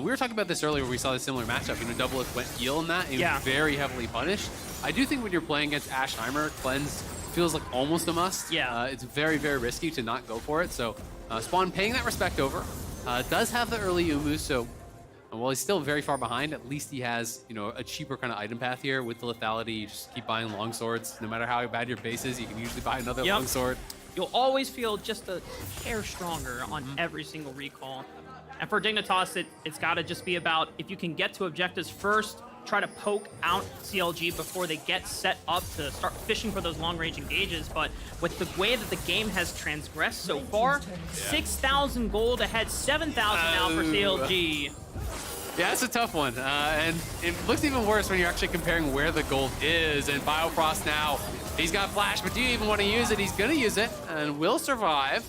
We were talking about this earlier where we saw a similar matchup. Double went heal in that, and he was very heavily punished. I do think when you're playing against Assheimer, cleanse feels like almost a must. Yeah. It's very, very risky to not go for it. So Spawn paying that respect over. Does have the early Umu, so while he's still very far behind, at least he has, a cheaper kind of item path here with the lethality. You just keep buying longswords. No matter how bad your base is, you can usually buy another longsword. You'll always feel just a hair stronger on every single recall. And for Dignitas, it's got to just be about, if you can get to objectives first, try to poke out CLG before they get set up to start fishing for those long-range engages. But with the way that the game has transgressed so far, 6,000 gold ahead, 7,000 now for CLG. Yeah, it's a tough one. And it looks even worse when you're actually comparing where the gold is. And Biofrost now, he's got flash, but do you even want to use it? He's going to use it and will survive.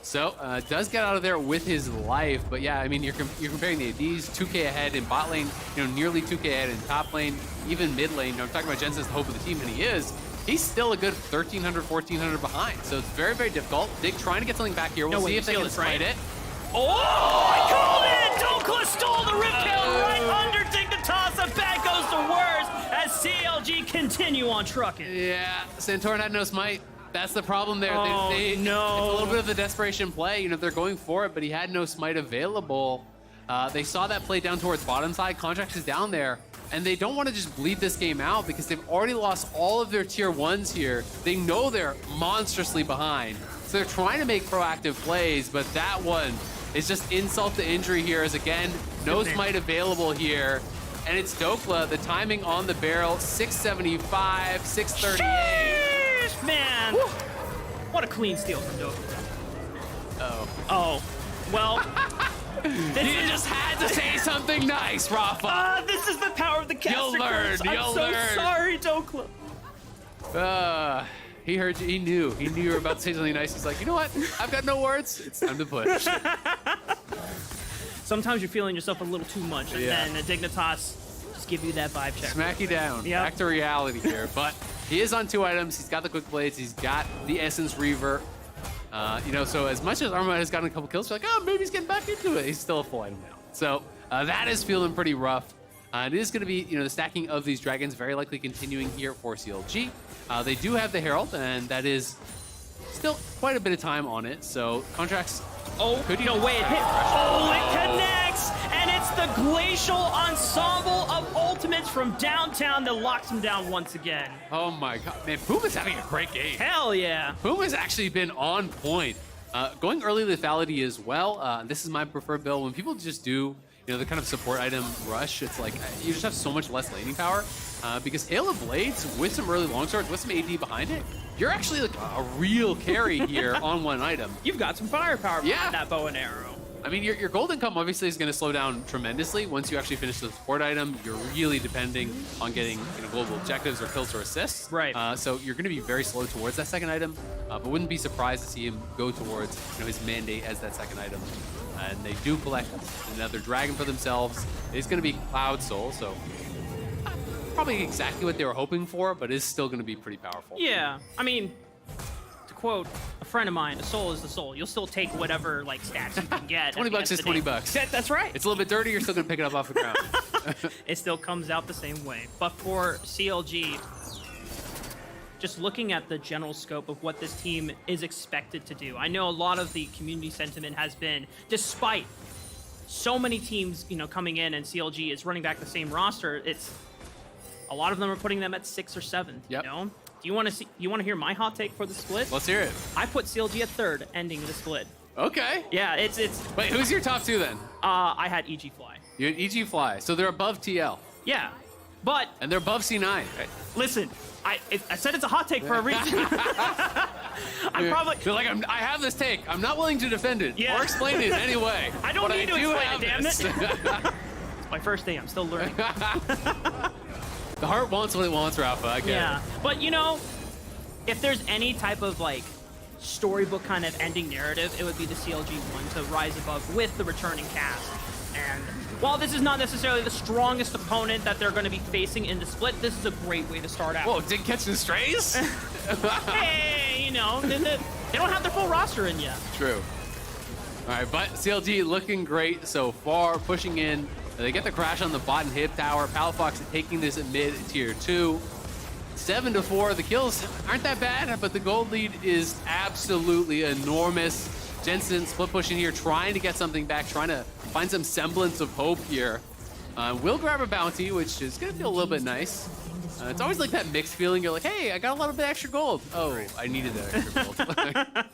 So, does get out of there with his life, but yeah, I mean, you're comparing the ADs, 2k ahead in bot lane, nearly 2k ahead in top lane, even mid lane. I'm talking about Jensen's the hope of the team, and he is. he's still a good 1,300, 1,400 behind. So it's very, very difficult. Dig trying to get something back here. We'll see if they can smite it. Oh, I called it! Doughclaw stole the rip kill right under Dignitas, and bad goes to worse as CLG continue on trucking. Yeah, Santorin had no smite. That's the problem there. Oh, no. It's a little bit of a desperation play. You know, they're going for it, but he had no smite available. They saw that play down towards bottom side. Contracts is down there, and they don't want to just bleed this game out because they've already lost all of their tier 1s here. They know they're monstrously behind, so they're trying to make proactive plays, but that one is just insult to injury here as, again, no smite available here. And it's Doughclaw, the timing on the barrel, 675, 638. Sheesh, man. Woo. What a clean steal from Doughclaw. Oh. Well, you just had to say something nice, Rafa. This is the power of the caster. You'll learn. I'm so sorry, Doughclaw. He heard you. He knew you were about to say something nice. He's like, you know what? I've got no words. It's time to push. Sometimes you're feeling yourself a little too much, and then Dignitas just give you that vibe check. Smack you down. Yep. Back to reality here. But he is on 2 items. He's got the quick blades. He's got the Essence Reaver. You know, so as much as Arma has gotten a couple kills, you're like, oh, maybe he's getting back into it. He's still a full item now. So that is feeling pretty rough. It is going to be, you know, the stacking of these dragons very likely continuing here for CLG. They do have the Herald, and that is still quite a bit of time on it. So contracts. Oh, no way it hit. Oh, it connects, and it's the Glacial Ensemble of ultimates from downtown that locks him down once again. Oh my God, man, Puma's having a great game. Hell yeah. Puma's actually been on point. Going early lethality as well. This is my preferred build. When people just do, you know, the kind of support item rush, it's like you just have so much less laning power. Because Hail of Blades with some early longswords, with some AD behind it, you're actually like a real carry here on one item. You've got some firepower behind that bow and arrow. I mean, your gold income obviously is going to slow down tremendously once you actually finish the support item. You're really depending on getting, you know, global objectives or kills or assists. Right. So you're going to be very slow towards that second item, but wouldn't be surprised to see him go towards, you know, his mandate as that second item. And they do collect another dragon for themselves. It's going to be Cloud Soul, so probably exactly what they were hoping for, but is still going to be pretty powerful. Yeah, I mean, to quote a friend of mine, a soul is the soul. You'll still take whatever like stats you can get. 20 bucks is 20 bucks. That's right. It's a little bit dirty, you're still going to pick it up off the ground. It still comes out the same way. But for CLG, just looking at the general scope of what this team is expected to do, I know a lot of the community sentiment has been, despite so many teams, you know, coming in and CLG is running back the same roster, it's a lot of them are putting them at 6 or 7. Yep. You know? Do you want to hear my hot take for the split? Let's hear it. I put CLG at 3rd, ending the split. Okay. Yeah, it's. Wait, who's your top 2 then? I had EG Fly. You had EG Fly, so they're above TL. Yeah, but and they're above C9. Right? Listen, I said it's a hot take for a reason. I'm probably. They're like, I have this take. I'm not willing to defend it or explain it in any way. I don't need to explain it, damn it. It's my first day. I'm still learning. The heart wants what it wants, Rafa. I get yeah, it. But you know, if there's any type of like storybook kind of ending narrative, it would be the CLG one to rise above with the returning cast. And while this is not necessarily the strongest opponent that they're going to be facing in the split, this is a great way to start out. Whoa, Dig catching strays? Hey, you know, they don't have their full roster in yet. True. All right, but CLG looking great so far, pushing in. They get the crash on the bot and hip tower. Palafox taking this at mid tier 2. 7-4. The kills aren't that bad, but the gold lead is absolutely enormous. Jensen split pushing here, trying to get something back, trying to find some semblance of hope here. Will grab a bounty, which is going to feel a little bit nice. It's always like that mixed feeling. You're like, hey, I got a little bit extra gold. Oh, I needed that extra gold.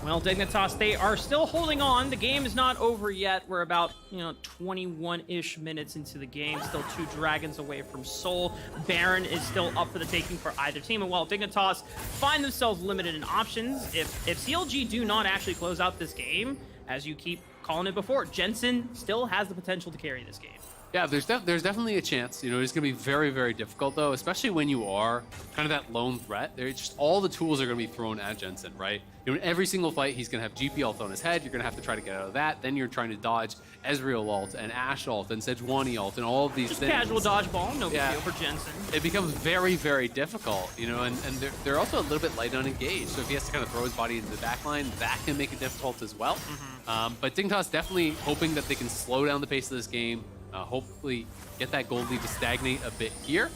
Well, Dignitas, they are still holding on. The game is not over yet. We're about, 21-ish minutes into the game. Still 2 dragons away from Soul. Baron is still up for the taking for either team. And while Dignitas find themselves limited in options, if CLG do not actually close out this game, as you keep calling it before, Jensen still has the potential to carry this game. Yeah, there's definitely a chance. You know, it's going to be very, very difficult, though, especially when you are kind of that lone threat. There's just all the tools are going to be thrown at Jensen, right? You know, in every single fight, he's going to have GP ult on his head. You're going to have to try to get out of that. Then you're trying to dodge Ezreal ult and Ashe ult and Sejuani ult and all of these things. Casual dodgeball, no big deal for Jensen. It becomes very, very difficult, you know, and they're also a little bit light on engage. So if he has to kind of throw his body into the back line, that can make it difficult as well. But Dignitas definitely hoping that they can slow down the pace of this game. Hopefully get that gold lead to stagnate a bit here.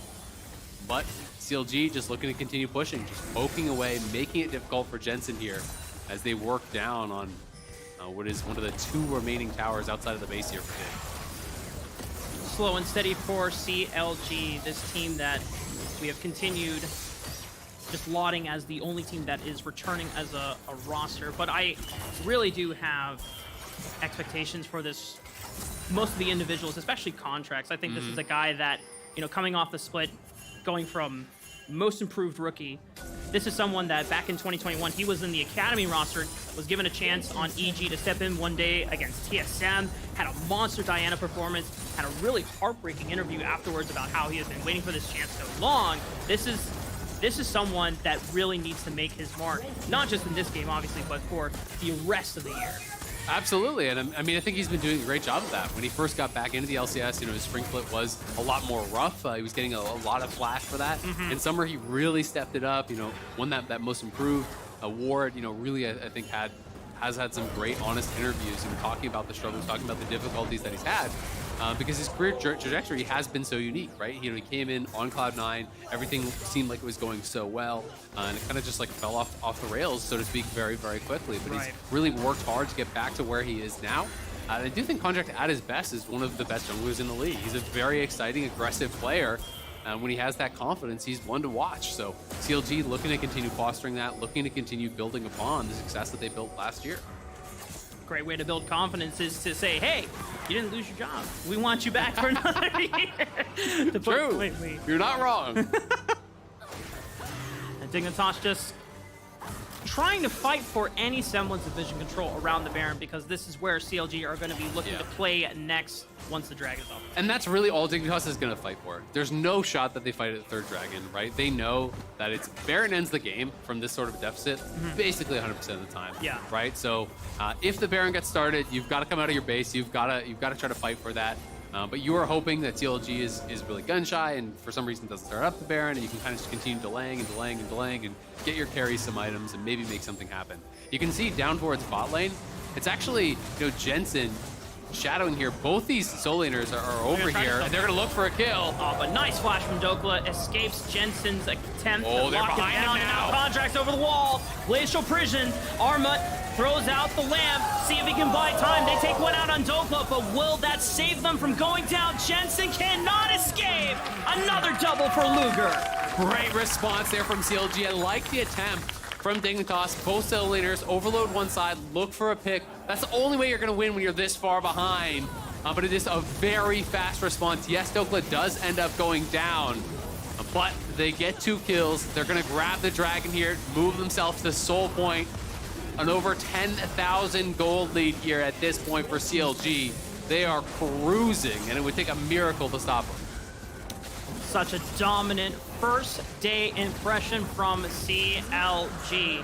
But CLG just looking to continue pushing, just poking away, making it difficult for Jensen here as they work down on what is one of the 2 remaining towers outside of the base here for Dig. Slow and steady for CLG, this team that we have continued just lauding as the only team that is returning as a roster. But I really do have expectations for this. Most of the individuals, especially Contracts. I think this is a guy that, you know, coming off the split, going from most improved rookie, this is someone that back in 2021, he was in the Academy roster, was given a chance on EG to step in one day against TSM, had a monster Diana performance, had a really heartbreaking interview afterwards about how he has been waiting for this chance so long. This is someone that really needs to make his mark, not just in this game, obviously, but for the rest of the year. Absolutely, and I mean, I think he's been doing a great job of that. When he first got back into the LCS, you know, his spring split was a lot more rough. He was getting a lot of flash for that. In summer, he really stepped it up, you know, won that most improved award, you know, really, I think has had some great, honest interviews, you know, talking about the struggles, talking about the difficulties that he's had. Because his career trajectory has been so unique, right? You know, he came in on Cloud9, everything seemed like it was going so well, and it kind of just like fell off the rails, so to speak, very, very quickly. But he's really worked hard to get back to where he is now. I do think Contract at his best is one of the best junglers in the league. He's a very exciting, aggressive player. When he has that confidence, he's one to watch. So CLG looking to continue fostering that, looking to continue building upon the success that they built last year. Great way to build confidence is to say, hey, you didn't lose your job. We want you back for another year. True. You're not wrong. And Dignitas just trying to fight for any semblance of vision control around the Baron, because this is where CLG are going to be looking to play next once the Dragon's off. And that's really all Dignitas is going to fight for. There's no shot that they fight at the 3rd Dragon, right? They know that it's Baron ends the game from this sort of deficit basically 100% of the time. Yeah. Right? So if the Baron gets started, you've got to come out of your base. You've got to try to fight for that. But you are hoping that CLG is really gun shy and for some reason doesn't start up the Baron, and you can kind of just continue delaying and get your carries some items and maybe make something happen. You can see down towards bot lane, it's actually, you know, Jensen shadowing here. Both these soul laners are over here, and they're going to look for a kill. Oh, but nice flash from Dokla. Escapes Jensen's attempt to they're lock him behind down. him And now. now Contracts over the wall. Glacial Prison. Armut throws out the lamp. See if he can buy time. They take one out on Dokla, but will that save them from going down? Jensen cannot escape. Another double for Luger. Great response there from CLG. I like the attempt from Dignitas. Both cell laners overload one side, look for a pick. That's the only way you're going to win when you're this far behind. But it is a very fast response. Yes, Dokla does end up going down, but they get 2 kills. They're going to grab the dragon here, move themselves to Soul Point. An over 10,000 gold lead here at this point for CLG. They are cruising, and it would take a miracle to stop them. Such a dominant first day impression from CLG.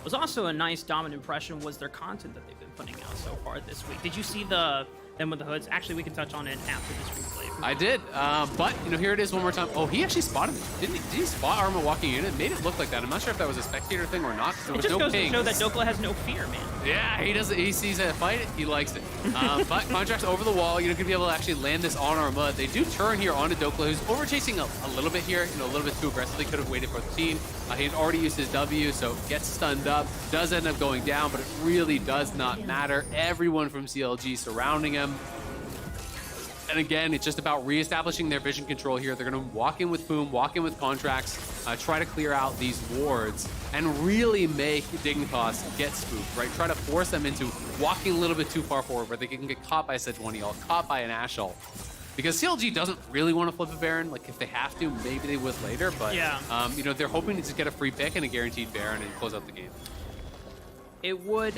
Was also a nice dominant impression was their content that they've been putting out so far this week. Did you see them with the hoods? Actually, we can touch on it after this replay. I did, but you know, here it is one more time. Oh, he actually spotted me. Did he spot Arma walking in? It made it look like that. I'm not sure if that was a spectator thing or not. There was it just no goes ping. to show that Dokla has no fear, man. Yeah, he does. He sees a fight, he likes it. But Contract's over the wall. You're gonna be able to actually land this on Arma. They do turn here onto Dokla, who's overchasing a little bit here. You know, a little bit too aggressively. Could have waited for the team. He had already used his W, so gets stunned up. Does end up going down, but it really does not matter. Everyone from CLG surrounding him. And again, it's just about reestablishing their vision control here. They're going to walk in with Boom, walk in with Contracts, try to clear out these wards, and really make Dignitas get spooked, right? Try to force them into walking a little bit too far forward where they can get caught by a Sejuani ult, caught by an Ashe ult. Because CLG doesn't really want to flip a Baron. Like, if they have to, maybe they would later. But, you know, they're hoping to just get a free pick and a guaranteed Baron and close out the game. It would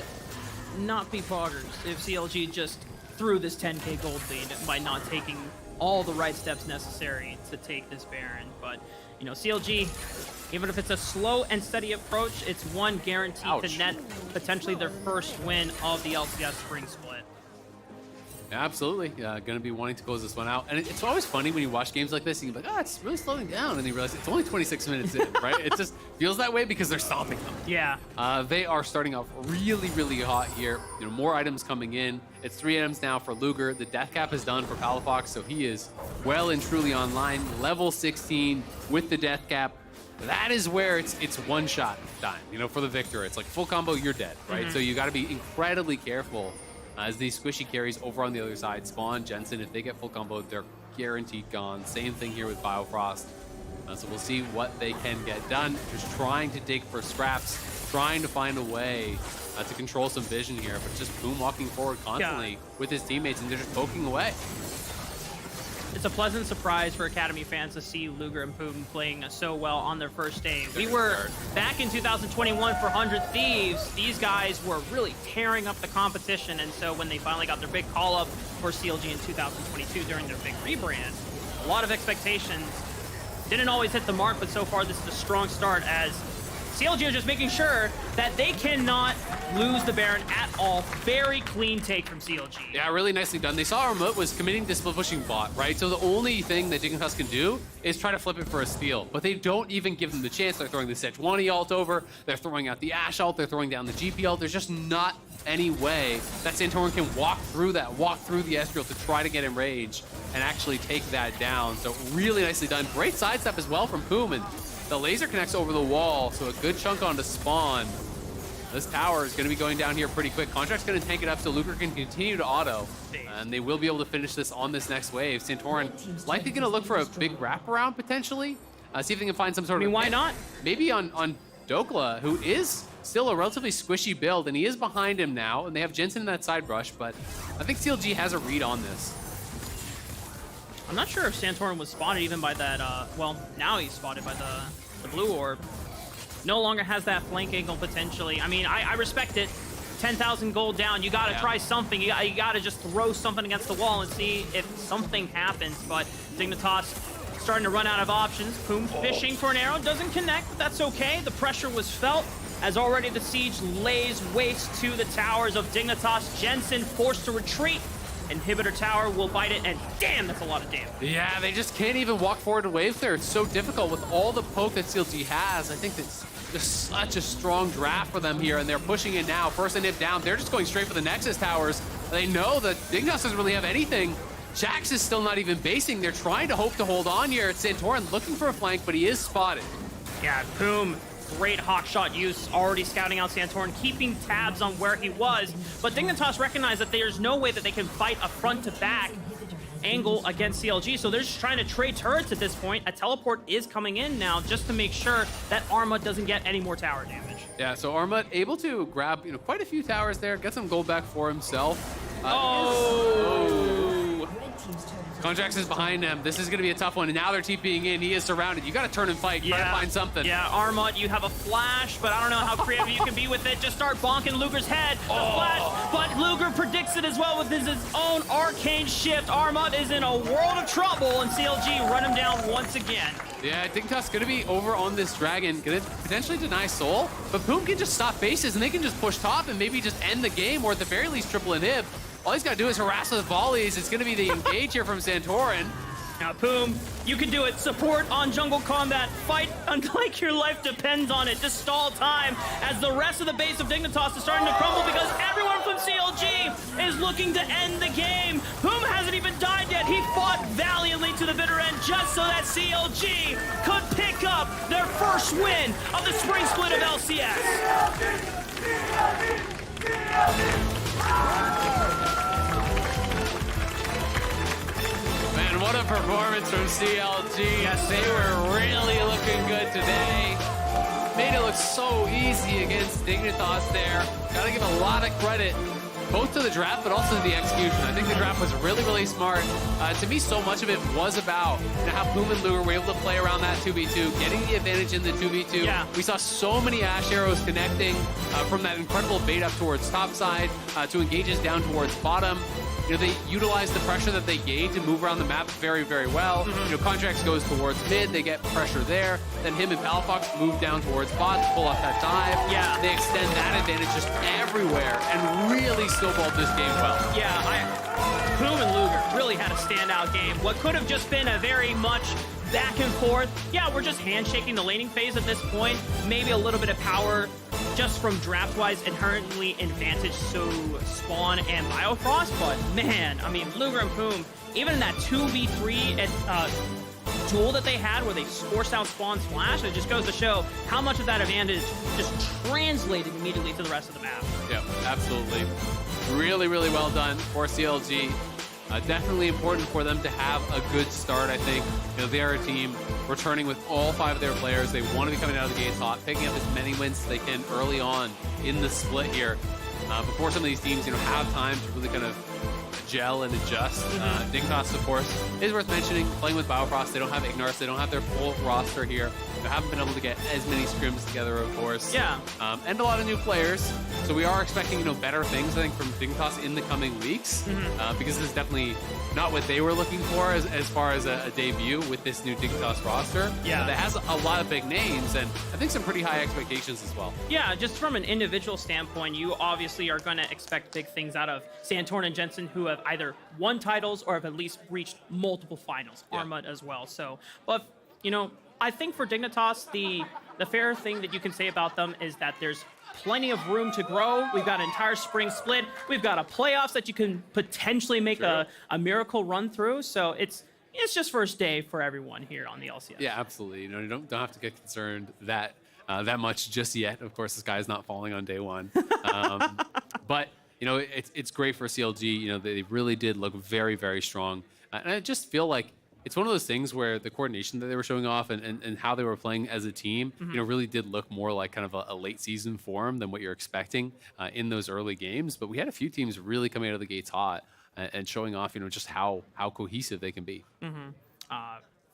not be poggers if CLG just through this 10K gold lead by not taking all the right steps necessary to take this Baron. But, you know, CLG, even if it's a slow and steady approach, it's one guaranteed to net potentially their first win of the LCS spring split. Yeah, absolutely. Going to be wanting to close this one out. And it's always funny when you watch games like this and you're like, oh, it's really slowing down. And you realize it's only 26 minutes in, right? It just feels that way because they're stopping them. Yeah. They are starting off really, really hot here. You know, more items coming in. It's 3 items now for Luger. The death cap is done for Palafox, so he is well and truly online. Level 16 with the death cap. That is where it's one-shot time, you know, for the victor. It's like full combo, you're dead, right? So you got to be incredibly careful as these squishy carries over on the other side spawn. Jensen, if they get full combo, they're guaranteed gone. Same thing here with Biofrost. So we'll see what they can get done. Just trying to dig for scraps, trying to find a way to control some vision here, but just Boom walking forward constantly with his teammates, and they're just poking away. It's a pleasant surprise for Academy fans to see Luger and Putin playing so well on their first day. We were back in 2021 for 100 Thieves. These guys were really tearing up the competition, and so when they finally got their big call-up for CLG in 2022 during their big rebrand, a lot of expectations didn't always hit the mark, but so far this is a strong start as CLG are just making sure that they cannot lose the Baron at all. Very clean take from CLG. Yeah, really nicely done. They saw Armut was committing to split pushing bot, right? So the only thing that Dignitas can do is try to flip it for a steal, but they don't even give them the chance. They're throwing the Sejuani ult over, they're throwing out the Ashe ult, they're throwing down the GP ult. There's just not any way that Santorin can walk through that, walk through the Ezreal to try to get in range and actually take that down. So really nicely done. Great sidestep as well from Poom, and the laser connects over the wall, so a good chunk onto spawn. This tower is going to be going down here pretty quick. Contract's going to tank it up so Luger can continue to auto, and they will be able to finish this on this next wave. Santorin likely going to look for a big wraparound potentially. See if they can find some sort of... why not? Maybe on Dokla, who is still a relatively squishy build, and he is behind him now, and they have Jensen in that side brush, but I think CLG has a read on this. I'm not sure if Santorin was spotted even by that, well, now he's spotted by the blue orb. No longer has that flank angle potentially. I mean, I respect it. 10,000 gold down, you gotta try something. You gotta just throw something against the wall and see if something happens. But Dignitas starting to run out of options. Poom fishing for an arrow, doesn't connect, but that's okay. The pressure was felt as already the siege lays waste to the towers of Dignitas. Jensen forced to retreat. Inhibitor tower will bite it, and damn, that's a lot of damage. Yeah, they just can't even walk forward to wave clear. It's so difficult with all the poke that CLG has. I think that's just such a strong draft for them here, and they're pushing it now. First inhib down, they're just going straight for the Nexus towers. They know that Dignitas doesn't really have anything. Jax is still not even basing. They're trying to hope to hold on here. It's Santorin looking for a flank, but he is spotted. Yeah, Poom. Great hawkshot use, already scouting out Santorin, keeping tabs on where he was. But Dignitas recognize that there's no way that they can fight a front-to-back angle against CLG, so they're just trying to trade turrets at this point. A teleport is coming in now just to make sure that Armut doesn't get any more tower damage. Yeah, so Armut able to grab quite a few towers there, get some gold back for himself. Contracts is behind him. This is going to be a tough one, and now they're TPing in. He is surrounded. You got to turn and fight, try to find something. Yeah, Armut, you have a flash, but I don't know how creative you can be with it. Just start bonking Luger's head. The flash, but Luger predicts it as well with his own arcane shift. Armut is in a world of trouble, and CLG run him down once again. Yeah, Dignitas going to be over on this dragon. Going to potentially deny Soul, but Poom can just stop bases, and they can just push top and maybe just end the game, or at the very least triple inhib. All he's got to do is harass with volleys. It's going to be the engage here from Santorin. Now, Poom, you can do it. Support on jungle combat. Fight like your life depends on it. Just stall time as the rest of the base of Dignitas is starting to crumble because everyone from CLG is looking to end the game. Poom hasn't even died yet. He fought valiantly to the bitter end just so that CLG could pick up their first win of the spring split of LCS. Man, what a performance from CLG. Yes, they were really looking good today. Made it look so easy against Dignitas there. Gotta give a lot of credit, both to the draft, but also to the execution. I think the draft was really, really smart. To me, so much of it was about how Poom and Luger were able to play around that 2v2, getting the advantage in the 2v2. Yeah. We saw so many Ashe arrows connecting from that incredible bait up towards top side to engages down towards bottom. they utilized the pressure that they gained to move around the map very, very well. Contracts goes towards mid, they get pressure there. Then him and Palafox move down towards bot to pull up that dive. Yeah. They extend that advantage just everywhere and really snowballed this game well. Yeah, Boom and Luger really had a standout game. What could have just been a very much back and forth. Yeah, we're just handshaking the laning phase at this point. Maybe a little bit of power just from draft-wise inherently advantage so Spawn and Biofrost, but man, I mean, Luger and Boom, even in that 2v3 duel that they had where they forced out Spawn's flash, it just goes to show how much of that advantage just translated immediately to the rest of the map. Yeah, absolutely. Really, really well done for CLG. Definitely important for them to have a good start, I think. They are a team returning with all 5 of their players. They want to be coming out of the gates hot, picking up as many wins as they can early on in the split here. Before some of these teams, have time to really kind of gel and adjust. Dignitas, of course, is worth mentioning. Playing with Biofrost, they don't have Ignaris, they don't have their full roster here. They haven't been able to get as many scrims together, of course. Yeah. And a lot of new players. So we are expecting, better things, I think, from Dignitas in the coming weeks. Because this is definitely not what they were looking for as far as a debut with this new Dignitas roster. Yeah. That has a lot of big names and I think some pretty high expectations as well. Yeah, just from an individual standpoint, you obviously are going to expect big things out of Santorn and Jensen, who have either won titles or have at least reached multiple finals. Yeah. Armut as well. So, but, I think for Dignitas, the fair thing that you can say about them is that there's plenty of room to grow. We've got an entire spring split. We've got a playoffs that you can potentially make a miracle run through. So it's just first day for everyone here on the LCS. Yeah, absolutely. You don't have to get concerned that much just yet. Of course, the sky is not falling on day one. But it's great for CLG. They really did look very, very strong. And I just feel like it's one of those things where the coordination that they were showing off and how they were playing as a team, really did look more like kind of a late season form than what you're expecting in those early games. But we had a few teams really coming out of the gates hot and showing off, just how cohesive they can be.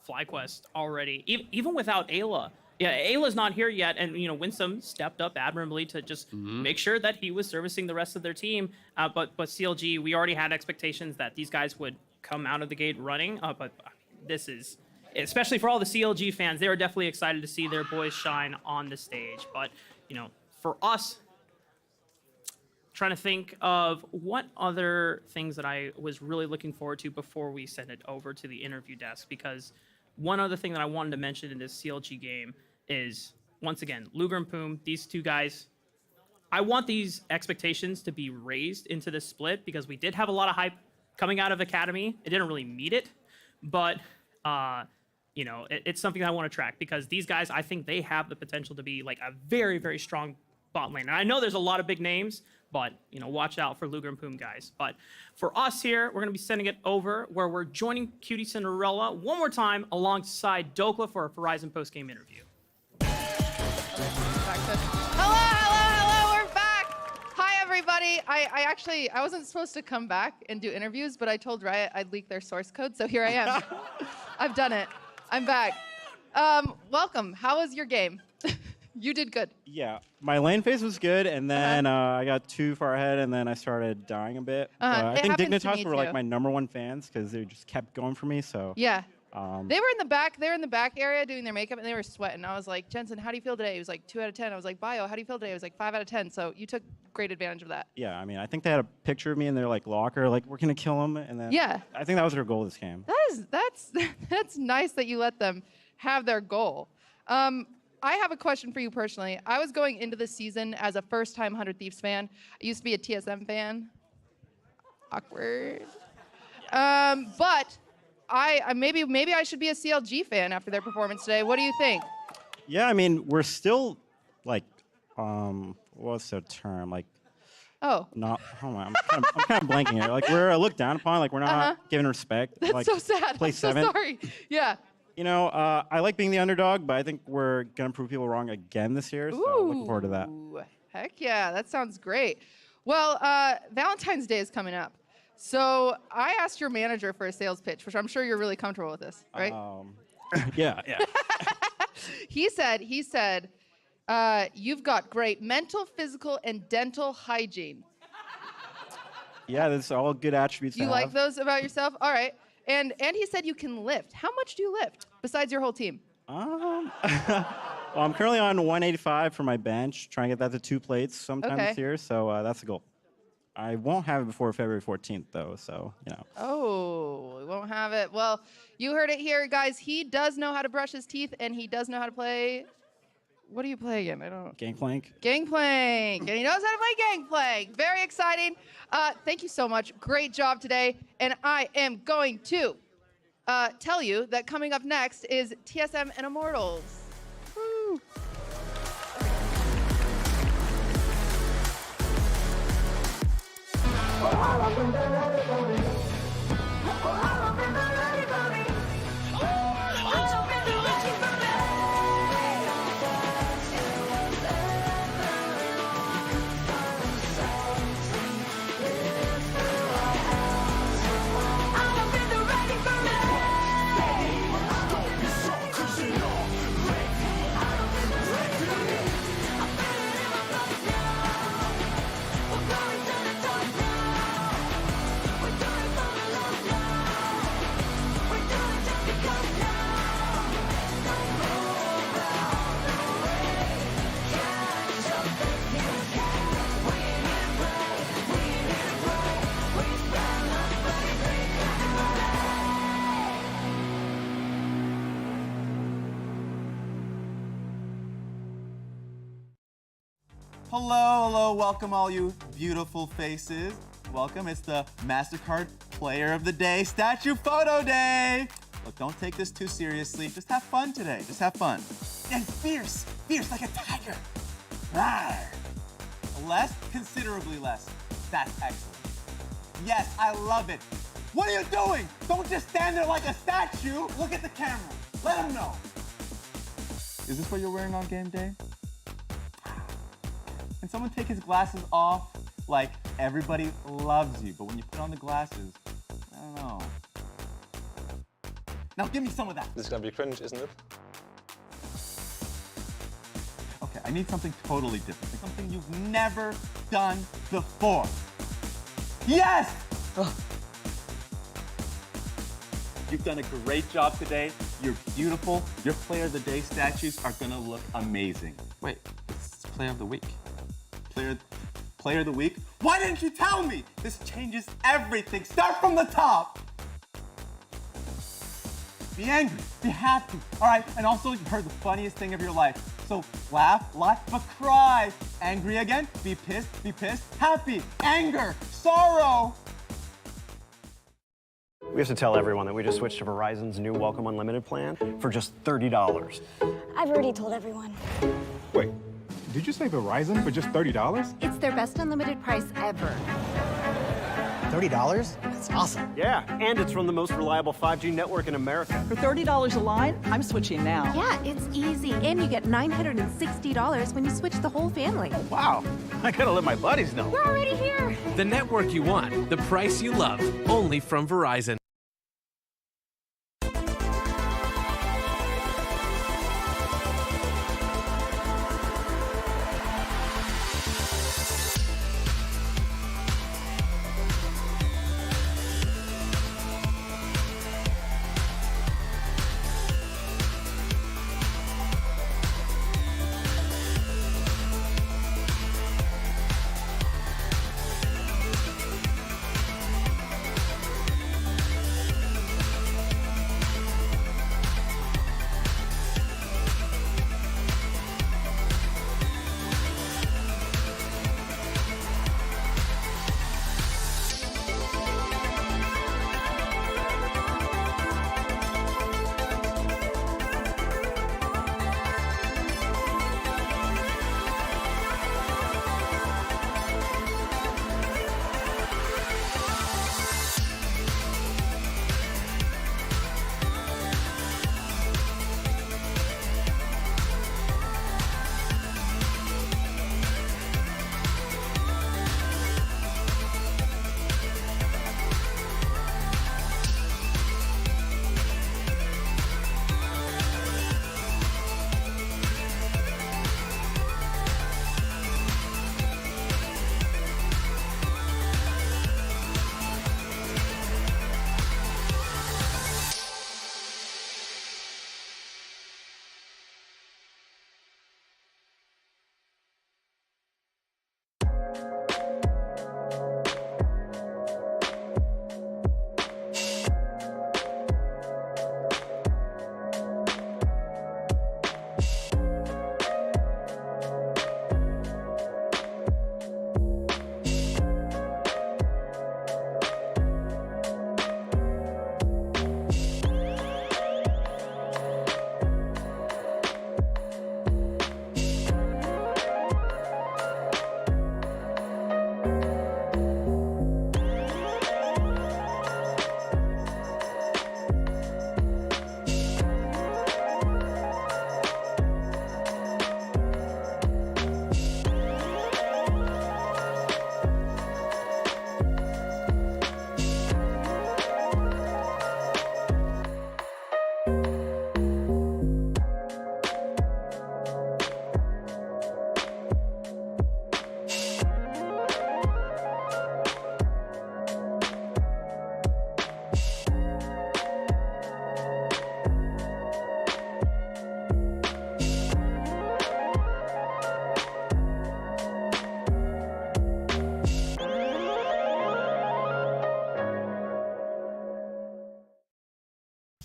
FlyQuest already, even without Ayla. Yeah, Ayla's not here yet, and Winsome stepped up admirably to just make sure that he was servicing the rest of their team. But CLG, we already had expectations that these guys would come out of the gate running. But this is, especially for all the CLG fans, they were definitely excited to see their boys shine on the stage. But for us, trying to think of what other things that I was really looking forward to before we send it over to the interview desk, because one other thing that I wanted to mention in this CLG game is, once again, Luger and Poom, these two guys, I want these expectations to be raised into this split because we did have a lot of hype coming out of Academy. It didn't really meet it, but it's something I want to track because these guys, I think they have the potential to be like a very, very strong bot lane. And I know there's a lot of big names, but watch out for Luger and Poom guys. But for us here, we're gonna be sending it over where we're joining Cutie Cinderella one more time alongside Dokla for a Verizon post-game interview. Hello, we're back. Hi, everybody. I wasn't supposed to come back and do interviews, but I told Riot I'd leak their source code, so here I am. I've done it. I'm back. Welcome. How was your game? You did good. Yeah, my lane phase was good, and then I got too far ahead, and then I started dying a bit. I think Dignitas were like my #1 fans because they just kept going for me. So yeah, they were in the back. They were in the back area doing their makeup, and they were sweating. I was like, Jensen, how do you feel today? He was like 2 out of 10. I was like, Bio, how do you feel today? He was like 5 out of 10. So you took great advantage of that. Yeah, I mean, I think they had a picture of me in their like locker, like we're gonna kill him, and then yeah, I think that was their goal this game. That's nice that you let them have their goal. I have a question for you personally. I was going into this season as a first-time 100 Thieves fan. I used to be a TSM fan. Awkward. But maybe I should be a CLG fan after their performance today. What do you think? Yeah, I mean, we're still like, what's the term? Like, not. Hold on, I'm kind of blanking here. Like, we're looked down upon. Like, we're not given respect. That's like, so sad. Place I'm 7. so sorry. Yeah. I like being the underdog, but I think we're going to prove people wrong again this year, so looking forward to that. Heck yeah, that sounds great. Well, Valentine's Day is coming up. So I asked your manager for a sales pitch, which I'm sure you're really comfortable with this, right? Yeah. He said, you've got great mental, physical, and dental hygiene. Yeah, that's all good attributes to You have. like those about yourself? All right. And he said you can lift. How much do you lift besides your whole team? Well, I'm currently on 185 for my bench, trying to get that to 2 plates sometime this year, so that's the goal. I won't have it before February 14th, though, so, you know. Oh, we won't have it. Well, you heard it here, guys. He does know how to brush his teeth, and he does know how to play. What do you play again? I don't. Gangplank. Gangplank, and he knows how to play Gangplank. Very exciting. Thank you so much. Great job today. And I am going to tell you that coming up next is TSM and Immortals. Woo. Hello, welcome all you beautiful faces. Welcome, it's the Mastercard Player of the Day Statue Photo Day. Look, don't take this too seriously. Just have fun today, just have fun. And fierce like a tiger. Rawr. Less, considerably less. That's excellent. Yes, I love it. What are you doing? Don't just stand there like a statue. Look at the camera. Let them know. Is this what you're wearing on game day? Can someone take his glasses off? Like, everybody loves you, but when you put on the glasses, I don't know. Now give me some of that. This is gonna be cringe, isn't it? Okay, I need something totally different. Something you've never done before. Yes! You've done a great job today. You're beautiful. Your Player of the Day statues are gonna look amazing. Wait, it's Player of the Week. Player of the Week? Why didn't you tell me? This changes everything. Start from the top. Be angry, be happy, all right? And also, you heard the funniest thing of your life. So laugh, but cry. Angry again, be pissed, happy, anger, sorrow. We have to tell everyone that we just switched to Verizon's new Welcome Unlimited plan for just $30. I've already told everyone. Wait, did you say Verizon for just $30? It's their best unlimited price ever. $30? That's awesome. Yeah, and it's from the most reliable 5G network in America. For $30 a line, I'm switching now. Yeah, it's easy. And you get $960 when you switch the whole family. Wow, I gotta let my buddies know. We're already here. The network you want, the price you love, only from Verizon.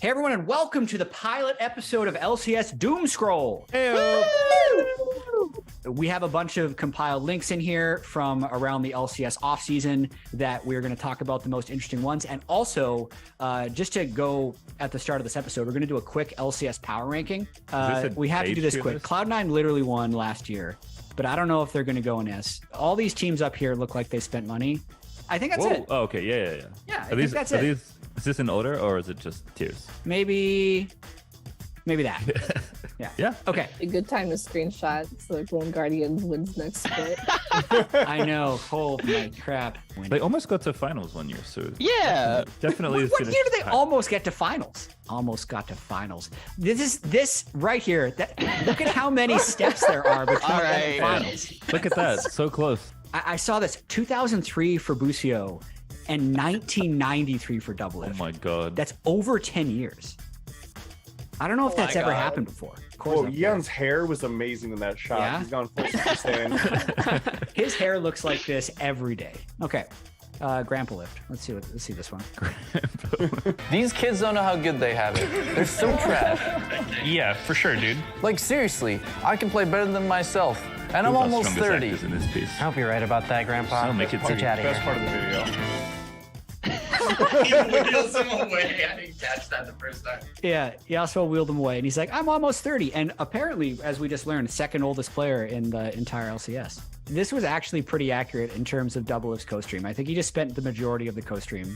Hey everyone, and welcome to the pilot episode of LCS Doom Scroll. We have a bunch of compiled links in here from around the LCS offseason that we're going to talk about the most interesting ones. And also, just to go at the start of this episode, we're going to do a quick LCS power ranking. We have to do this quick. Cloud9 literally won last year, but I don't know if they're going to go in S. All these teams up here look like they spent money. I think that's it. Oh, okay, yeah. Yeah, I think that's it. Is this in order or is it just tiers? Maybe that. Yeah. Okay. A good time to screenshot so like when Guardians wins next split. I know. Oh my crap. They almost got to finals one year, so yeah, definitely. What year did they almost get to finals? Almost got to finals. This right here. Look at how many steps there are between the finals. Look at that. So close. I saw this 2003 for Busio and 1993 for Double. Oh my god. That's over 10 years. I don't know if that's ever happened before. Well, Ian's hair was amazing in that shot. Yeah? He's gone full Saiyan. His hair looks like this every day. Okay. Grandpa lift. Let's see this one. These kids don't know how good they have it. They're so trash. Yeah, for sure, dude. Like seriously, I can play better than myself. And I'm almost 30. I hope you're right about that, Grandpa. So make it Get you out of Best here. part of the video. He wheels him away. I didn't catch that the first time. Yeah, Yasuo wheeled him away, and he's like, I'm almost 30. And apparently, as we just learned, second oldest player in the entire LCS. This was actually pretty accurate in terms of Double-Lift's co-stream. I think he just spent the majority of the co-stream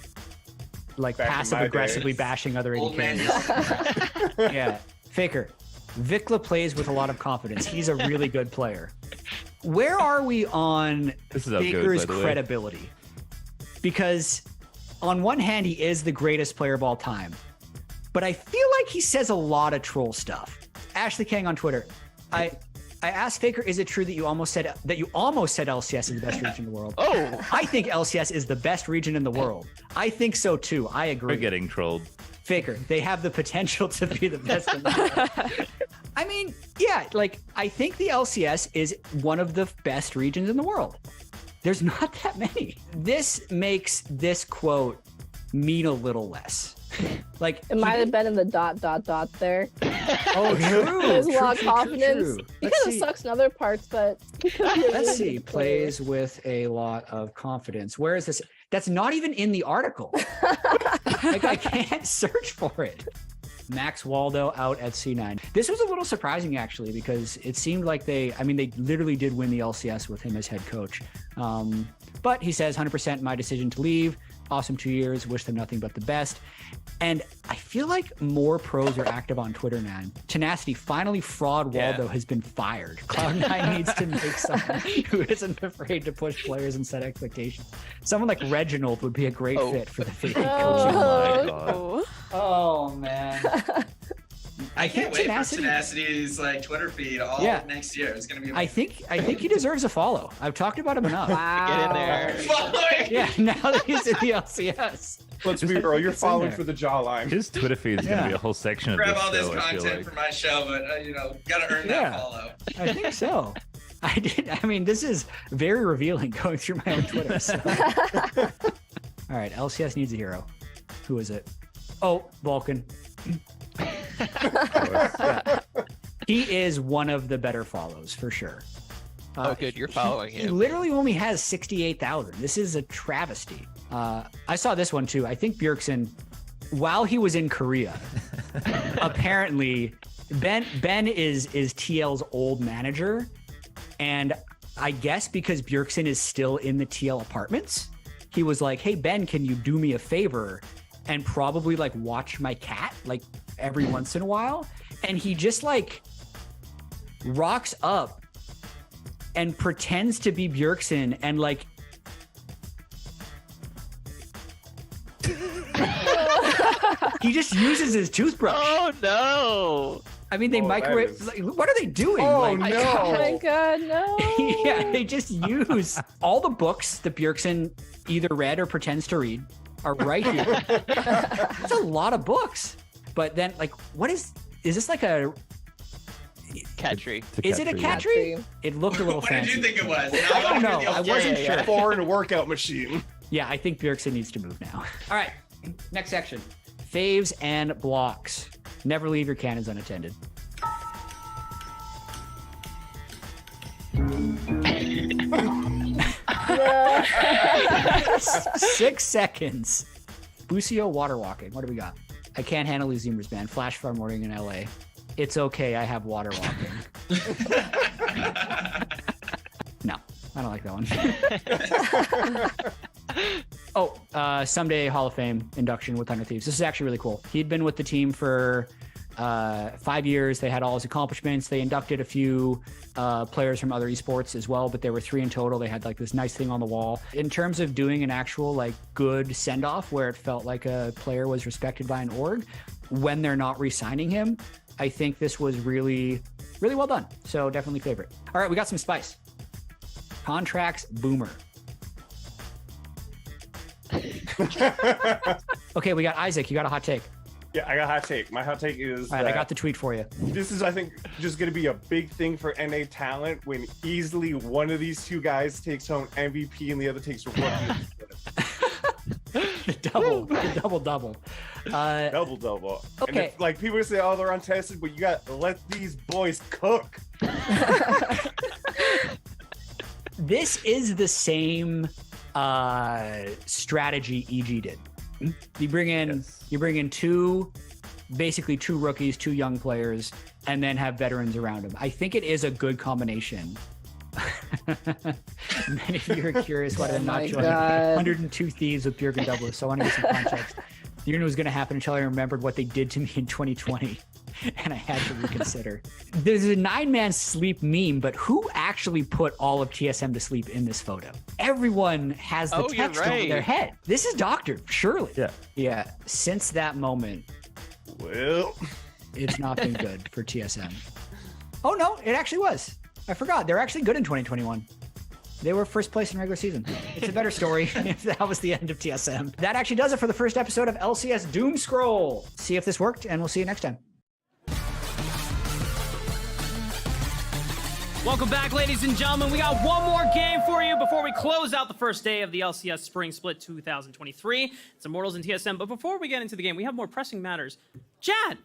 like Back in passive-aggressively my days. bashing other AD Old man. carries. Yeah. Faker. Vikla plays with a lot of confidence. He's a really good player. Where are we on This is how good, Faker's by the way. credibility? Because on one hand, he is the greatest player of all time, but I feel like he says a lot of troll stuff. Ashley Kang on Twitter. I asked Faker, is it true that you almost said LCS is the best region in the world? Oh, I think LCS is the best region in the world. I think so too. I agree. We're getting trolled. Faker, they have the potential to be the best in the world. I mean, yeah, like I think the LCS is one of the best regions in the world. There's not that many. This makes this quote mean a little less. Like It might have been in the ... there. Oh, true. There's a lot of true, confidence. true. He Let's kind of see. sucks in other parts, but Let's see. Plays with a lot of confidence. Where is this? That's not even in the article. Like I can't search for it. Max Waldo out at C9. This was a little surprising actually because it seemed like they literally did win the LCS with him as head coach. But he says 100% my decision to leave. Awesome 2 years. Wish them nothing but the best. And I feel like more pros are active on Twitter, man. Tenacity, finally Fraud Waldo has been fired. Cloud9 needs to make someone who isn't afraid to push players and set expectations. Someone like Reginald would be a great fit for the Faker coaching. Oh, man. I can't wait Tenacity- for Tenacity's like Twitter feed all Yeah. of next year. It's gonna be. I think he deserves a follow. I've talked about him enough. Get in there. Following. Yeah, now that he's in the LCS. Let's be real. You're It's in following there. for the jawline. His Twitter feed is gonna be a whole section of Grab this all this show, I feel content like. for my show, but gotta earn Yeah. that follow. I think so. I mean, this is very revealing going through my own Twitter. So. All right, LCS needs a hero. Who is it? Oh, Vulcan. Yeah. He is one of the better follows for sure. Oh, good, you're following He him. literally only has 68,000. This is a travesty. I saw this one too. I think Bjergsen, while he was in Korea, apparently Ben is TL's old manager, and I guess because Bjergsen is still in the TL apartments, he was like, "Hey Ben, can you do me a favor and probably like watch my cat like every once in a while?" And he just like rocks up and pretends to be Bjergsen and like he just uses his toothbrush. Oh no! I mean, they microwave. Like, what are they doing? Oh, like, no. Oh my god, no. Yeah, they just use all the books that Bjergsen either read or pretends to read are right here. That's a lot of books. But then, like, what is this like a cat tree? Is it a cat tree? It looked a little What fancy. did you think it was? I don't know. I wasn't sure. Foreign workout machine. Yeah, I think Bjergsen needs to move now. All right, next section. faves and blocks. Never leave your cannons unattended. Six seconds. Busio water walking. What do we got? I can't handle these Zoomers, man. Flash farm morning in LA. It's okay. I have water walking. No, I don't like that one. Someday Hall of Fame induction with Thunder Thieves. This is actually really cool. He'd been with the team for 5 years. They had all his accomplishments. They inducted a few players from other esports as well, but there were 3 in total. They had like this nice thing on the wall. In terms of doing an actual like good send-off where it felt like a player was respected by an org when they're not re-signing him, I think this was really, really well done. So definitely favorite. All right, we got some spice. Contracts boomer. Okay, we got Isaac. You got a hot take. Yeah, I got a hot take. My hot take is all right, I got the tweet for you. This is, I think, just going to be a big thing for NA talent when easily one of these two guys takes home MVP and the other takes rookie. double. Double. Okay. And if, like people say, oh, they're untested, but you got to let these boys cook. This is the same strategy EG did. You bring in basically two rookies, 2 young players, and then have veterans around them. I think it is a good combination. Many of you are curious why I'm not joining 102 Thieves with Bjork and Douglas, so I want to get some context. You didn't know it was going to happen until I remembered what they did to me in 2020, and I had to reconsider. There's a 9-man sleep meme, but who actually put all of TSM to sleep in this photo? Everyone has the text over their head. This is doctored, surely. Yeah. Since that moment, well, it's not been good for TSM. Oh no, it actually was. I forgot. They're actually good in 2021. They were first place in regular season. It's a better story if that was the end of TSM. That actually does it for the first episode of LCS Doom Scroll. See if this worked, and we'll see you next time. Welcome back, ladies and gentlemen. We got one more game for you before we close out the first day of the LCS Spring Split 2023. It's Immortals and TSM. But before we get into the game, we have more pressing matters. Jad,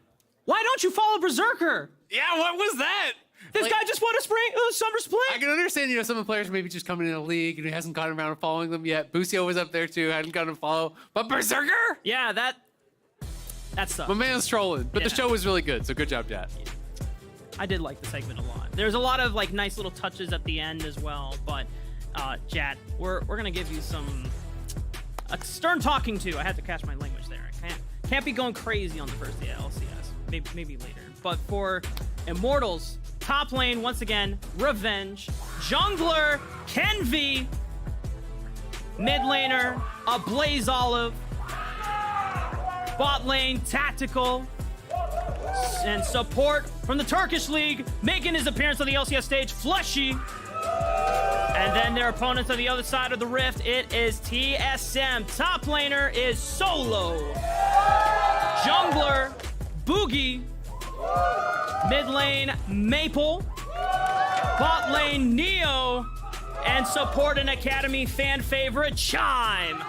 why don't you follow Berserker? Yeah, what was that? This guy just won a summer split. I can understand, some of the players maybe just coming in a league and he hasn't gotten around to following them yet. Busio was up there too, hadn't gotten to follow. But Berserker? Yeah, that sucks. My man's trolling, but the show was really good, so good job, Jad. I did like the segment a lot. There's a lot of like nice little touches at the end as well, but Jad, we're gonna give you a stern talking to. I had to catch my language there. I can't be going crazy on the first day of LCS. Maybe later. But for Immortals, top lane, once again, Revenge. Jungler, Kenvi. Mid laner, a Blaze Olive. Bot lane, Tactical. And support from the Turkish League, making his appearance on the LCS stage, Fleshy. And then their opponents on the other side of the rift, it is TSM. Top laner is Solo. Jungler, Boogie. Mid lane, Maple. Bot lane, Neo. And support and Academy fan favorite, Chime.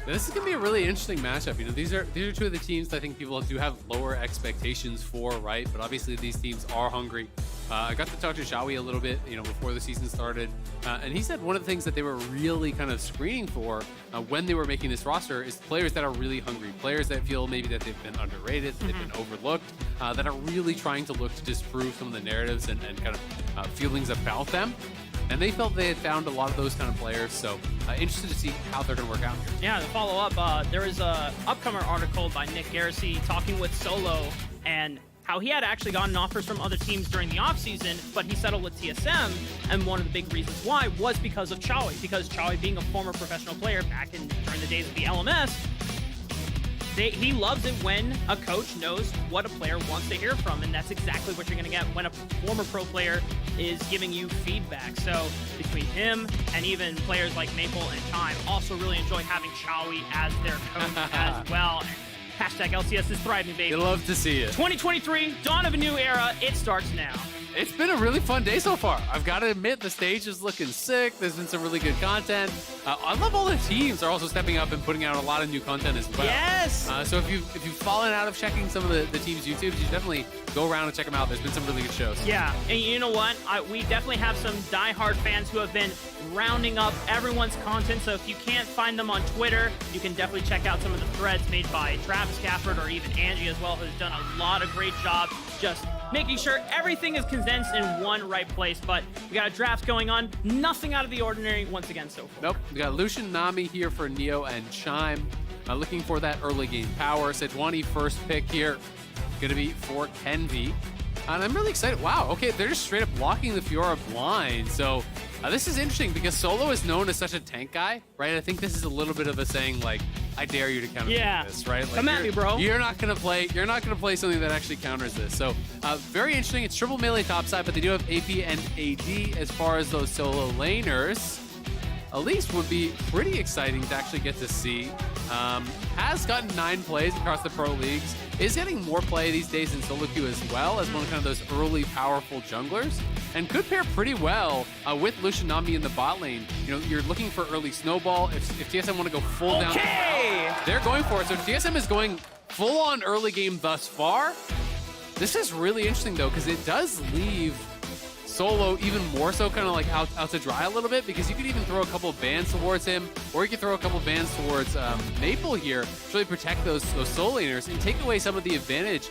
This is gonna be a really interesting matchup. These are 2 of the teams that I think people do have lower expectations for, right? But obviously these teams are hungry. I got to talk to Shawi a little bit, before the season started, and he said one of the things that they were really kind of screening for when they were making this roster is players that are really hungry, players that feel maybe that they've been underrated, they've been overlooked, that are really trying to look to disprove some of the narratives and kind of feelings about them. And they felt they had found a lot of those kind of players, so interested to see how they're going to work out here. Yeah, to follow up, there is a upcomer article by Nick Garrissey talking with Solo and how he had actually gotten offers from other teams during the offseason, but he settled with TSM, and one of the big reasons why was because of Chawi, because Chawi being a former professional player back during the days of the LMS, he loves it when a coach knows what a player wants to hear from, and that's exactly what you're going to get when a former pro player is giving you feedback. So between him and even players like Maple and Chime also really enjoy having Chawi as their coach as well. Hashtag LCS is thriving, baby. You'd love to see it. 2023, dawn of a new era. It starts now. It's been a really fun day so far. I've got to admit, the stage is looking sick. There's been some really good content. I love all the teams are also stepping up and putting out a lot of new content as well. Yes! So if you've fallen out of checking some of the teams' YouTubes, you definitely go around and check them out. There's been some really good shows. Yeah, and you know what? We definitely have some diehard fans who have been rounding up everyone's content. So if you can't find them on Twitter, you can definitely check out some of the threads made by Travis Gafford or even Angie as well, who's done a lot of great job just making sure everything is condensed in one right place. But we got a draft going on. Nothing out of the ordinary once again so far. Nope. We got Lucian, Nami here for Neo and Chime. Looking for that early game power. Sejuani first pick here. Going to be for Kenvi. And I'm really excited. Wow, okay, they're just straight up blocking the Fiora blind. So this is interesting because Solo is known as such a tank guy, right? I think this is a little bit of a saying like, I dare you to counter this, right? Like, come at me, bro. You're not gonna play something that actually counters this. So very interesting. It's triple melee topside, but they do have AP and AD as far as those solo laners. At least would be pretty exciting to actually get to see. Has gotten 9 plays across the pro leagues. Is getting more play these days in solo queue as well as one of kind of those early powerful junglers, and could pair pretty well with Lucian Nami in the bot lane. You know, you're looking for early snowball. If TSM want to go full down, they're going for it. So if TSM is going full on early game thus far, this is really interesting though, because it does leave Solo even more so kind of like out to dry a little bit, because you could even throw a couple of bans towards him, or you could throw a couple of bans towards Maple here to really protect those solo laners and take away some of the advantage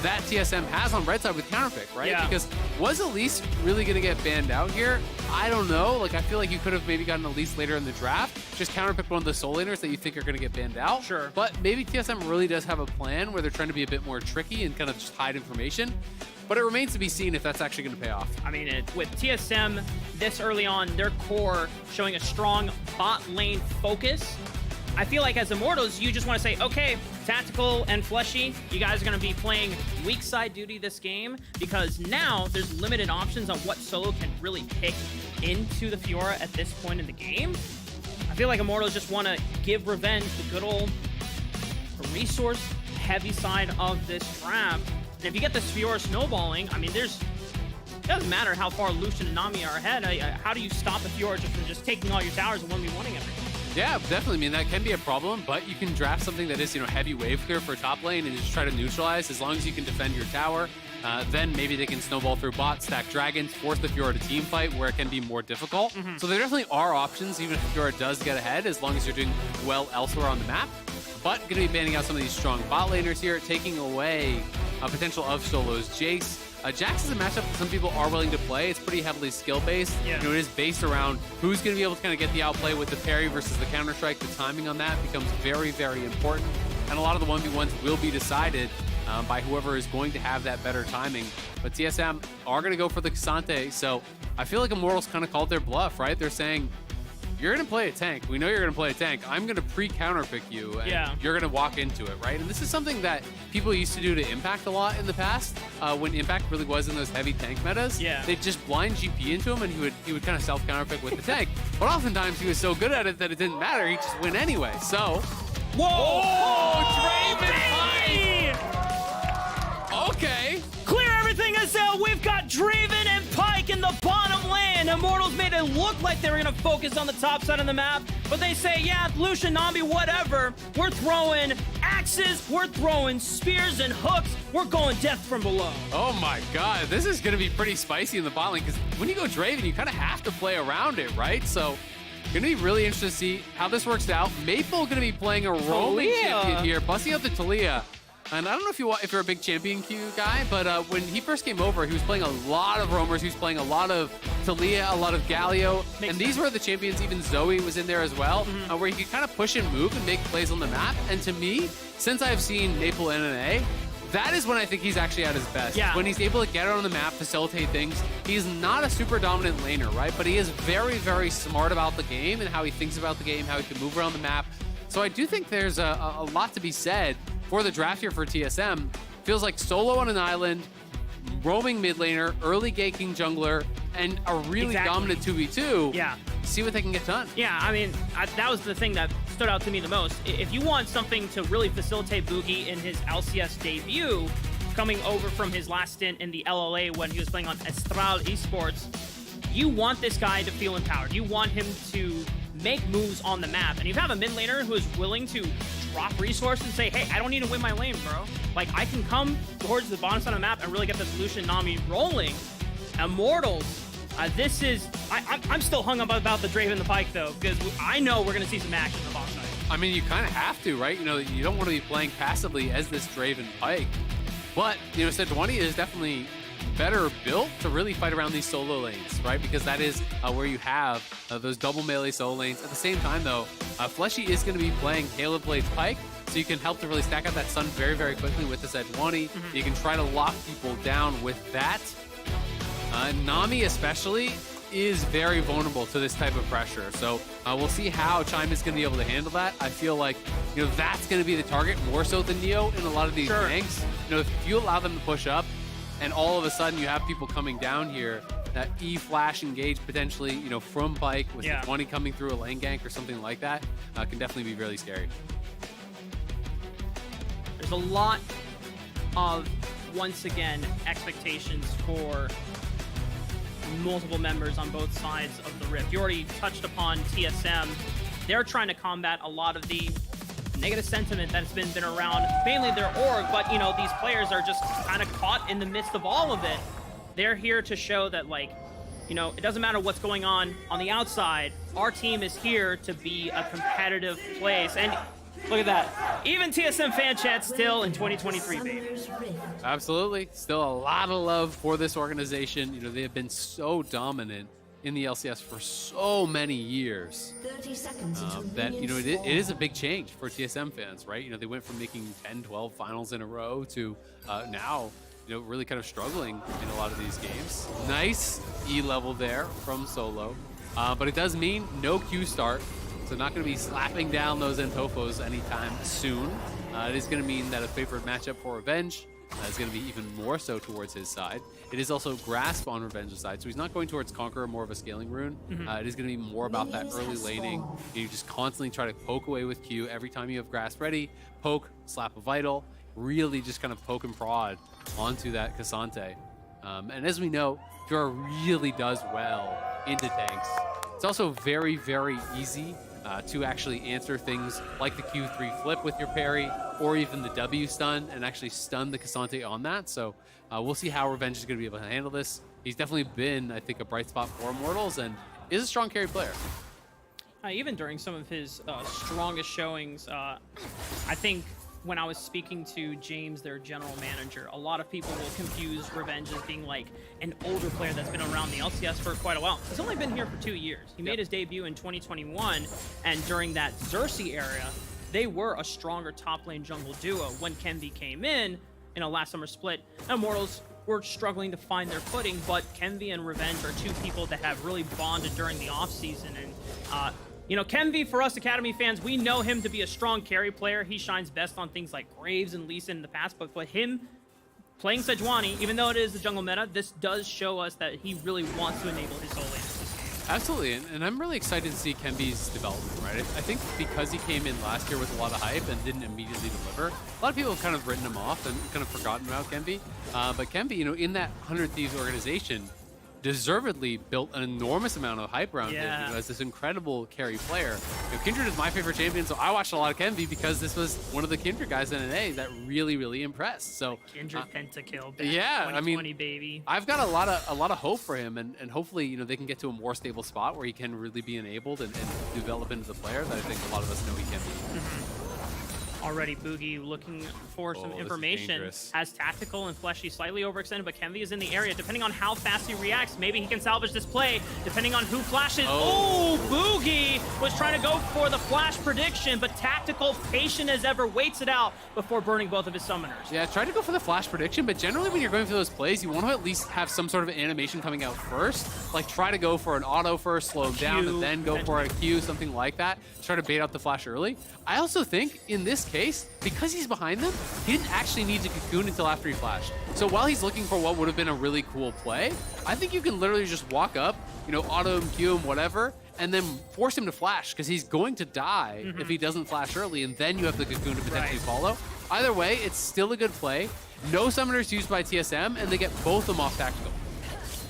that TSM has on red side with counterpick, right? Yeah. Because was Elise really going to get banned out here? I don't know. Like, I feel like you could have maybe gotten Elise later in the draft, just counterpick one of the solo laners that you think are going to get banned out. Sure. But maybe TSM really does have a plan where they're trying to be a bit more tricky and kind of just hide information. But it remains to be seen if that's actually going to pay off. I mean, with TSM this early on, their core showing a strong bot lane focus, I feel like as Immortals, you just want to say, okay, Tactical and Fleshy, you guys are going to be playing weak side duty this game, because now there's limited options on what Solo can really pick into the Fiora at this point in the game. I feel like Immortals just want to give revenge the good old resource-heavy side of this draft. And if you get this Fiora snowballing, I mean, it doesn't matter how far Lucian and Nami are ahead. How do you stop a Fiora just from just taking all your towers and 1v1ing everything? Yeah, definitely. I mean, that can be a problem, but you can draft something that is, heavy wave clear for top lane and just try to neutralize as long as you can defend your tower. Then maybe they can snowball through bots, stack dragons, force the Fiora to team fight where it can be more difficult. So there definitely are options, even if the Fiora does get ahead, as long as you're doing well elsewhere on the map. But going to be banning out some of these strong bot laners here, taking away potential of Solo's Jace. Jax is a matchup that some people are willing to play. It's pretty heavily skill-based. Yeah. It is based around who's going to be able to kind of get the outplay with the parry versus the counter-strike. The timing on that becomes very, very important. And a lot of the 1v1s will be decided by whoever is going to have that better timing. But TSM are going to go for the K'Sante. So I feel like Immortals kind of called their bluff, right? They're saying, you're going to play a tank. We know you're going to play a tank. I'm going to pre-counter pick you, and you're going to walk into it, right? And this is something that people used to do to Impact a lot in the past, when Impact really was in those heavy tank metas. Yeah. They'd just blind GP into him, and he would kind of self-counter pick with the tank. But oftentimes he was so good at it that it didn't matter. He'd just win anyway. So, okay. Clear everything as we've got Draven and Pyke in the bottom lane. Immortals made it look like they were going to focus on the top side of the map, but they say, yeah, Lucian, Nami, whatever. We're throwing axes, we're throwing spears and hooks. We're going death from below. Oh my god, this is going to be pretty spicy in the bot lane, because when you go Draven, you kind of have to play around it, right? So, going to be really interested to see how this works out. Maple going to be playing a roaming champion here, busting out the Talia. And I don't know if you're a big champion queue guy, but when he first came over, he was playing a lot of roamers. He was playing a lot of Talia, a lot of Galio. And these were the champions. Even Zoe was in there as well, where he could kind of push and move and make plays on the map. And to me, since I've seen Maple NNA, that is when I think he's actually at his best. Yeah. When he's able to get out on the map, facilitate things. He's not a super dominant laner, right? But he is very, very smart about the game and how he thinks about the game, how he can move around the map. So I do think there's a lot to be said for the draft here for TSM. Feels like Solo on an island, roaming mid laner, early ganking jungler, and a really dominant 2v2. Yeah. See what they can get done. Yeah, I mean, that was the thing that stood out to me the most. If you want something to really facilitate Boogie in his LCS debut, coming over from his last stint in the LLA when he was playing on Astral Esports, you want this guy to feel empowered. You want him to make moves on the map. And you have a mid laner who is willing to drop resources and say, hey, I don't need to win my lane, bro. Like, I can come towards the bottom side of the map and really get the solution Nami rolling. Immortals, this is... I'm still hung up about the Draven and the Pyke, though, because I know we're going to see some action on the bottom side. I mean, you kind of have to, right? You know, you don't want to be playing passively as this Draven Pyke. But, you know, Sejuani is definitely better built to really fight around these solo lanes, right? Because that is where you have those double melee solo lanes. At the same time, though, Fleshy is going to be playing Hail of Blades Pyke, so you can help to really stack up that stun very, very quickly with the Sejuani. You can try to lock people down with that. Nami especially is very vulnerable to this type of pressure. So we'll see how Chime is going to be able to handle that. I feel like, you know, that's going to be the target more so than Neo in a lot of these ganks. You know, if you allow them to push up and all of a sudden you have people coming down here, that E-flash engage potentially, you know, from Pyke with Sejuani coming through a lane gank or something like that, can definitely be really scary. There's a lot of, once again, expectations for multiple members on both sides of the Rift. You already touched upon TSM. They're trying to combat a lot of the negative sentiment that's been around mainly their org, but you know, these players are just kind of caught in the midst of all of it. They're here to show that, like, you know, it doesn't matter what's going on the outside. Our team is here to be a competitive place. And look at that. Even TSM fan chat still in 2023, baby. Absolutely. Still a lot of love for this organization. You know, they have been so dominant in the LCS for so many years that, you know, it is a big change for TSM fans, right? You know, they went from making 10, 12 finals in a row to now, you know, really kind of struggling in a lot of these games. Nice E level there from Solo, but it does mean no Q start. So not going to be slapping down those Entofos anytime soon. It is going to mean that a favored matchup for Revenge is going to be even more so towards his side. It is also Grasp on Revenge's side, so he's not going towards Conqueror, more of a scaling rune. It is going to be more about that early laning. You just constantly try to poke away with Q. Every time you have Grasp ready, poke, slap a Vital, really just kind of poke and prod onto that Cassante. And as we know, Jura really does well into tanks. It's also very, very easy to actually answer things like the Q3 flip with your parry, or even the W stun, and actually stun the Cassante on that. So we'll see how Revenge is going to be able to handle this. He's definitely been, I think, a bright spot for Immortals, and is a strong carry player. Even during some of his strongest showings, I think when I was speaking to James, their general manager, a lot of people will confuse Revenge as being like an older player that's been around the LCS for quite a while. He's only been here for 2 years. He made his debut in 2021, and during that Xerxes era, they were a stronger top lane jungle duo. When Kenvi came in a last summer split, Immortals were struggling to find their footing, but Kenvi and Revenge are two people that have really bonded during the offseason. And you know, Kenvi, for us Academy fans, we know him to be a strong carry player. He shines best on things like Graves and Lee Sin in the past, but him playing Sejuani, even though it is the jungle meta, this does show us that he really wants to enable his solo lanes this game. Absolutely, and I'm really excited to see Kenvi's development, right? I think because he came in last year with a lot of hype and didn't immediately deliver, a lot of people have kind of written him off and kind of forgotten about Kenvi. But Kenvi, you know, in that 100 Thieves organization, deservedly built an enormous amount of hype around him, you know, as this incredible carry player. You know, Kindred is my favorite champion, so I watched a lot of Kenvi because this was one of the Kindred guys in NA that really, really impressed. So Kindred pentakill, yeah, I mean, baby. I've got a lot of hope for him, and hopefully, you know, they can get to a more stable spot where he can really be enabled and develop into the player that I think a lot of us know he can be. Already Boogie looking for some information. Has Tactical and Fleshy slightly overextended, but Kenvi is in the area. Depending on how fast he reacts, maybe he can salvage this play. Depending on who flashes. Oh, Boogie was trying to go for the flash prediction, but Tactical, patient as ever, waits it out before burning both of his summoners. Yeah, try to go for the flash prediction, but generally when you're going for those plays, you want to at least have some sort of animation coming out first. Like try to go for an auto first, slow him down, and then go for a Q, something like that. Try to bait out the flash early. I also think in this case, because he's behind them, he didn't actually need to cocoon until after he flashed. So while he's looking for what would have been a really cool play, I think you can literally just walk up, you know, auto him, Q him, whatever, and then force him to flash, because he's going to die if he doesn't flash early, and then you have the cocoon to potentially follow. Either way, it's still a good play. No summoners used by TSM, and they get both of them off tactical.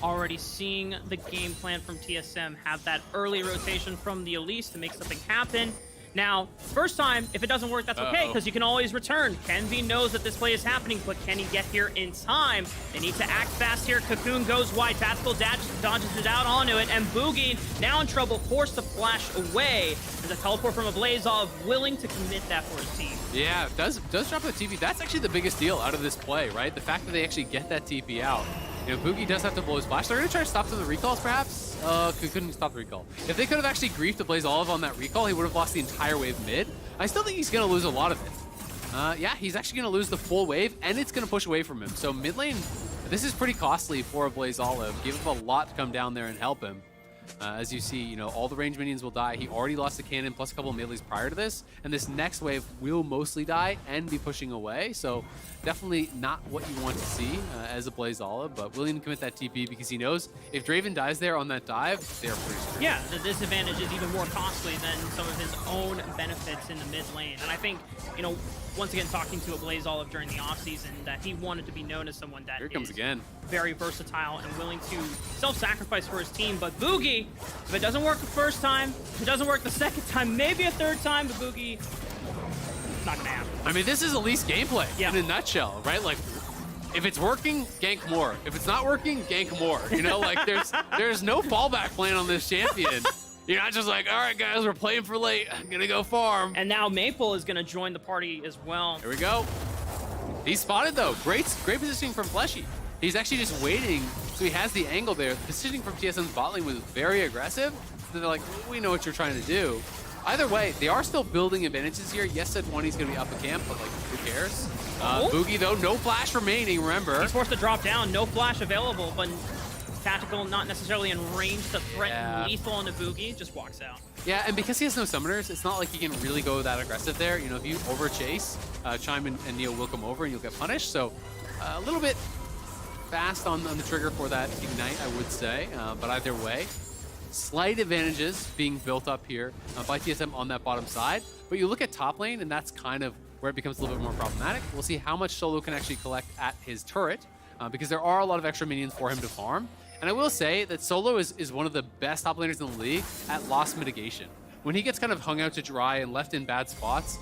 Already seeing the game plan from TSM have that early rotation from the Elise to make something happen. Now, first time, if it doesn't work, that's okay, because you can always return. Kenvi knows that this play is happening, but can he get here in time? They need to act fast here. Cocoon goes wide. Tactical dodges it out onto it, and Boogie, now in trouble, forced to flash away. There's a teleport from a Blazov, willing to commit that for his team. Yeah, does drop the TP. That's actually the biggest deal out of this play, right? The fact that they actually get that TP out. You know, Boogie does have to blow his flash. They're going to try to stop some of the recalls, perhaps? Couldn't stop the recall. If they could have actually griefed the Blaze Olive on that recall, he would have lost the entire wave mid. I still think he's going to lose a lot of it. Yeah, he's actually going to lose the full wave, and it's going to push away from him. So mid lane, this is pretty costly for a Blaze Olive. Give him a lot to come down there and help him. As you see, you know, all the range minions will die. He already lost the cannon plus a couple of melees prior to this, and this next wave will mostly die and be pushing away. So definitely not what you want to see as a Blaze Olive, but willing to commit that TP because he knows if Draven dies there on that dive, they are pretty screwed. Yeah, the disadvantage is even more costly than some of his own benefits in the mid lane. And I think, you know, once again, talking to a Blaze Olive during the offseason, that he wanted to be known as someone that Here comes again. Very versatile and willing to self-sacrifice for his team. But Boogie, if it doesn't work the first time, if it doesn't work the second time, maybe a third time, but Boogie, not gonna happen. I mean, this is Elise gameplay in a nutshell, right? Like, if it's working, gank more. If it's not working, gank more. You know, like there's no fallback plan on this champion. You're not just like, all right, guys, we're playing for late. I'm gonna go farm. And now Maple is gonna join the party as well. Here we go. He's spotted though. Great positioning from Fleshy. He's actually just waiting, so he has the angle there. The positioning from TSM's bot lane was very aggressive. So they're like, we know what you're trying to do. Either way, they are still building advantages here. Yes, said 20 is gonna be up a camp, but like, who cares? Boogie though, no flash remaining. Remember, he's forced to drop down. No flash available, but tactical, not necessarily in range to threaten lethal on the Boogie, just walks out. Yeah, and because he has no summoners, it's not like he can really go that aggressive there. You know, if you over chase, Chime and Neo will come over and you'll get punished. So a little bit fast on the trigger for that ignite, I would say. But either way, slight advantages being built up here by TSM on that bottom side. But you look at top lane, and that's kind of where it becomes a little bit more problematic. We'll see how much Solo can actually collect at his turret, because there are a lot of extra minions for him to farm. And I will say that Solo is one of the best top laners in the league at loss mitigation. When he gets kind of hung out to dry and left in bad spots,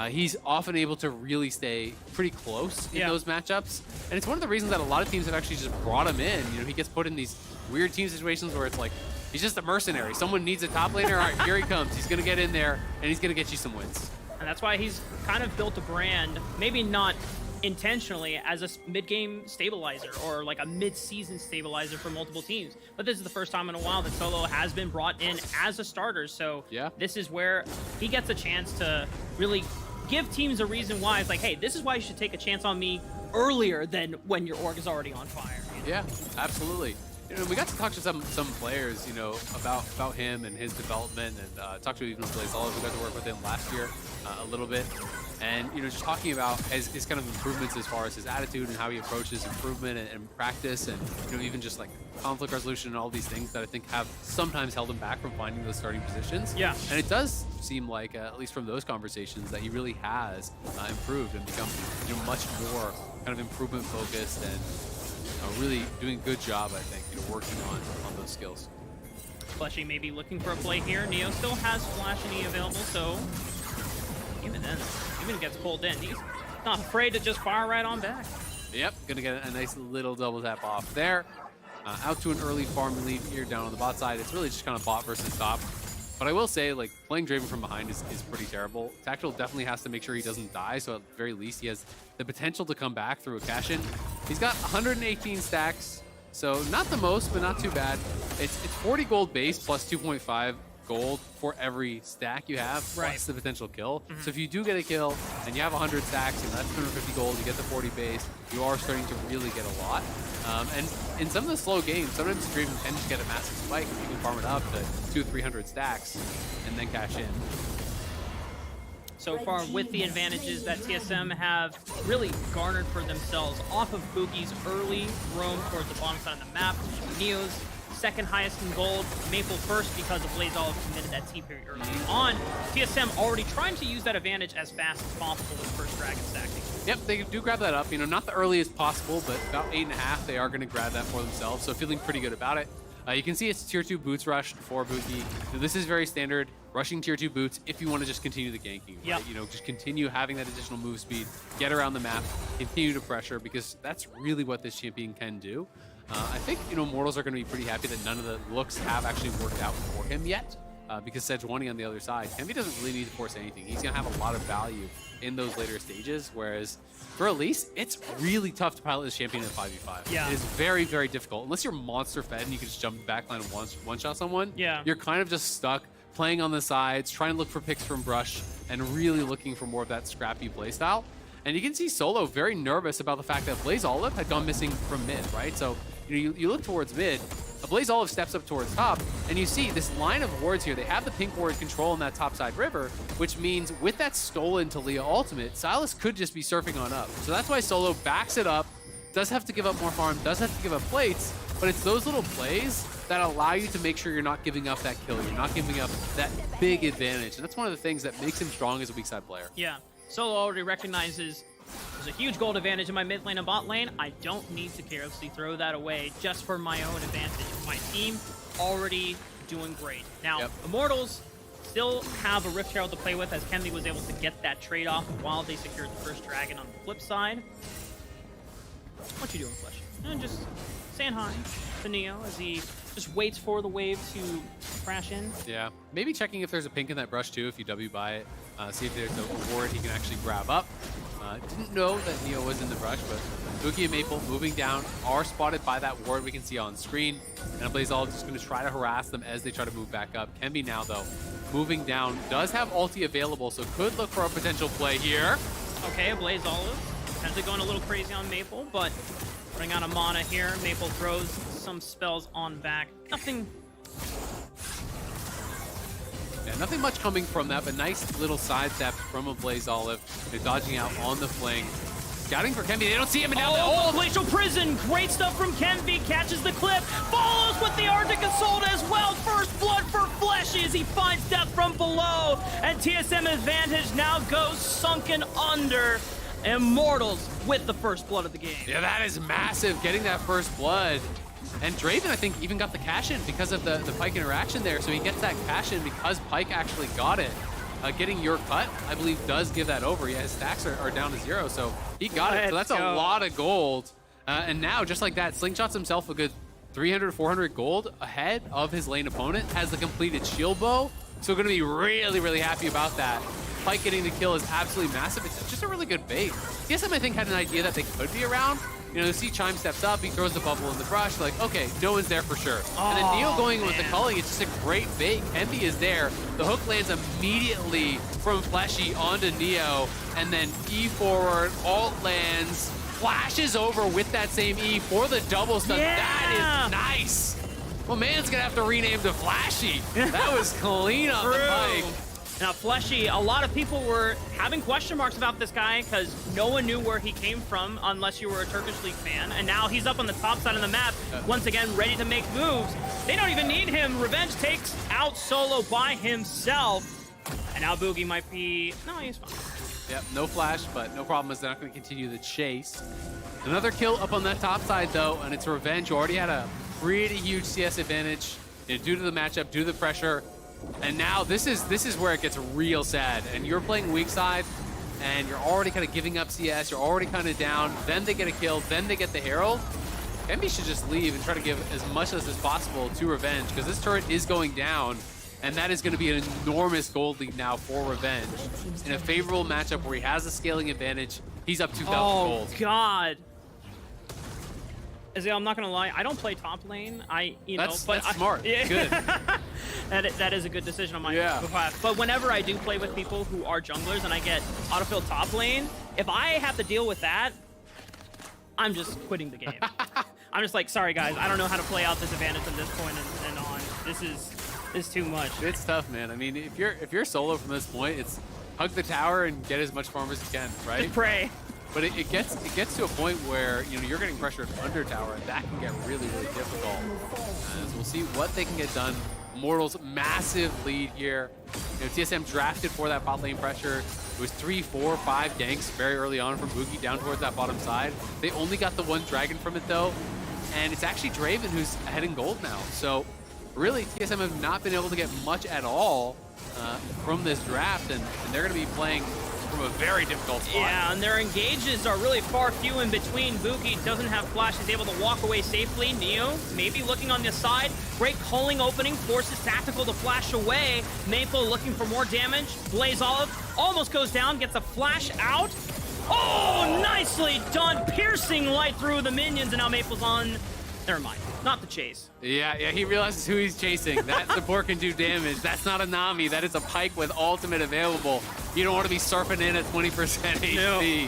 he's often able to really stay pretty close in those matchups. And it's one of the reasons that a lot of teams have actually just brought him in. You know, he gets put in these weird team situations where it's like, he's just a mercenary. Someone needs a top laner. All right, here he comes. He's going to get in there, and he's going to get you some wins. And that's why he's kind of built a brand, maybe not intentionally, as a mid-game stabilizer or like a mid-season stabilizer for multiple teams. But this is the first time in a while that Solo has been brought in as a starter. So this is where he gets a chance to really give teams a reason why. It's like, hey, this is why you should take a chance on me earlier than when your org is already on fire. You know? Yeah, absolutely. You know, we got to talk to some players, you know, about him and his development, and talk to even Blaze Olive. We got to work with him last year a little bit, and you know, just talking about his kind of improvements as far as his attitude and how he approaches improvement and practice, and you know, even just like conflict resolution and all these things that I think have sometimes held him back from finding those starting positions. Yeah, and it does seem like, at least from those conversations, that he really has improved and become, you know, much more kind of improvement focused and really doing a good job, I think, you know, working on those skills. Fleshy may be looking for a play here. Neo still has Flash and E available, so even then, even gets pulled in. He's not afraid to just fire right on back. Yep, gonna get a nice little double tap off there. Out to an early farm lead here down on the bot side. It's really just kind of bot versus top. But I will say, like, playing Draven from behind is pretty terrible. Tactical definitely has to make sure he doesn't die, so at the very least he has the potential to come back through a cash-in. He's got 118 stacks, so not the most, but not too bad. It's 40 gold base plus 2.5 gold for every stack you have, plus the potential kill. So if you do get a kill and you have 100 stacks and that's 250 gold, you get the 40 base, you are starting to really get a lot. And in some of the slow games, sometimes Draven can just get a massive spike if you can farm it up to 200-300 stacks and then cash in. So far, with the advantages that TSM have really garnered for themselves off of Boogie's early roam towards the bottom side of the map, Neo's second highest in gold, Maple first because of Blaze Olive committed that T period early on. TSM already trying to use that advantage as fast as possible with first Dragon stacking. Yep, they do grab that up. You know, not the earliest possible, but about 8.5, they are going to grab that for themselves. So feeling pretty good about it. You can see it's tier 2 boots rush for Boogie. So this is very standard, rushing tier 2 boots if you want to just continue the ganking. Right? Yep. You know, just continue having that additional move speed, get around the map, continue to pressure, because that's really what this champion can do. I think, you know, Mortals are going to be pretty happy that none of the looks have actually worked out for him yet. Because Sejuani on the other side, Kemby doesn't really need to force anything. He's going to have a lot of value in those later stages, whereas for Elise, it's really tough to pilot this champion in 5v5. Yeah. It is very, very difficult. Unless you're monster fed and you can just jump backline and one-shot someone, yeah, you're kind of just stuck playing on the sides, trying to look for picks from Brush, and really looking for more of that scrappy playstyle. And you can see Solo very nervous about the fact that Blaze Olive had gone missing from mid, right? So you look towards mid, Blaze Olive steps up towards top, and you see this line of wards here. They have the pink ward control in that topside river, which means with that stolen Talia ultimate, Sylas could just be surfing on up. So that's why Solo backs it up, does have to give up more farm, does have to give up plates, but it's those little plays that allow you to make sure you're not giving up that kill, you're not giving up that big advantage. And that's one of the things that makes him strong as a weak side player. Yeah, Solo already recognizes there's a huge gold advantage in my mid lane and bot lane. I don't need to carelessly throw that away just for my own advantage. My team already doing great. Now, Immortals still have a Rift Herald to play with, as Kemby was able to get that trade-off while they secured the first dragon on the flip side. What you doing, Flesh? And just saying hi to Neo as he just waits for the wave to crash in. Yeah, maybe checking if there's a pink in that brush too, if you W buy it. See if there's a ward he can actually grab up. Didn't know that Neo was in the brush, but Boogie and Maple moving down are spotted by that ward we can see on screen. And Blaze Olive just going to try to harass them as they try to move back up. Kemby now, though, moving down, does have ulti available, so could look for a potential play here. Okay, Blaze Olive potentially going a little crazy on Maple, but running out of mana here. Maple throws some spells on back. Nothing. Yeah, nothing much coming from that, but nice little sidestep from a Blaze Olive. They're dodging out on the fling. Scouting for Kemby, they don't see him, and now oh, Glacial Prison, great stuff from Kemby, catches the clip, follows with the Arctic Assault as well. First blood for Fleshy as he finds death from below, and TSM advantage now goes sunken under. Immortals with the first blood of the game. Yeah, that is massive, getting that first blood. And Draven, I think, even got the cash in because of the Pyke interaction there. So he gets that cash in because Pyke actually got it. Getting your cut, I believe, does give that over. Yeah, his stacks are down to 0, so he got it. So that's a lot of gold. And now, just like that, Slingshots himself a good 300, 400 gold ahead of his lane opponent. Has the completed shield bow. So going to be really, really happy about that. Pyke getting the kill is absolutely massive. It's just a really good bait. TSM, I think, had an idea that they could be around. You know, see Chime steps up, he throws the bubble in the brush, like, okay, no one's there for sure. And then Neo going with the culling, it's just a great bait. Kemby is there. The hook lands immediately from Fleshy onto Neo, and then E forward, alt lands, flashes over with that same E for the double stun. Yeah. That is nice. Well, man's gonna have to rename to Flashy. That was clean on the Pyke. Now, Fleshy, a lot of people were having question marks about this guy because no one knew where he came from unless you were a Turkish League fan. And now he's up on the top side of the map, once again, ready to make moves. They don't even need him. Revenge takes out Solo by himself. And now Boogie might be... No, he's fine. Yep, no flash, but no problem as they're not going to continue the chase. Another kill up on that top side, though, and it's Revenge, who already had a pretty huge CS advantage, you know, due to the matchup, due to the pressure. And now this is where it gets real sad. And you're playing weak side, and you're already kind of giving up CS. You're already kind of down. Then they get a kill. Then they get the Herald. Kemby should just leave and try to give as much as possible to Revenge, because this turret is going down, and that is going to be an enormous gold lead now for Revenge. In a favorable matchup where he has a scaling advantage, he's up 2,000 gold. Oh, God. Izzy, I'm not gonna lie, I don't play top lane. That's smart. Yeah. Good. that is a good decision on my behalf. But whenever I do play with people who are junglers and I get autofill top lane, if I have to deal with that, I'm just quitting the game. I'm just like, sorry guys, I don't know how to play out this advantage from this point and on. This is too much. It's tough, man. I mean, if you're solo from this point, it's hug the tower and get as much farm as you can, right? Just pray. But it gets to a point where you're getting pressured under tower, and that can get really, really difficult. So we'll see what they can get done. Immortals, massive lead here. TSM drafted for that bot lane pressure. It was 3, 4, 5 ganks very early on from Boogie down towards that bottom side. They only got the 1 dragon from it though, and it's actually Draven who's ahead in gold now. So really, TSM have not been able to get much at all from this draft, and they're going to be playing from a very difficult spot. Yeah, and their engages are really far few in between. Boogie doesn't have flash, is able to walk away safely. Neo maybe looking on the side. Great culling opening, forces Tactical to flash away. Maple looking for more damage. Blaze Olive almost goes down, gets a flash out. Oh, nicely done. Piercing light through the minions, and now Maple's on. Never mind, not the chase. Yeah, he realizes who he's chasing. That support can do damage. That's not a Nami. That is a Pyke with ultimate available. You don't want to be surfing in at 20% HP.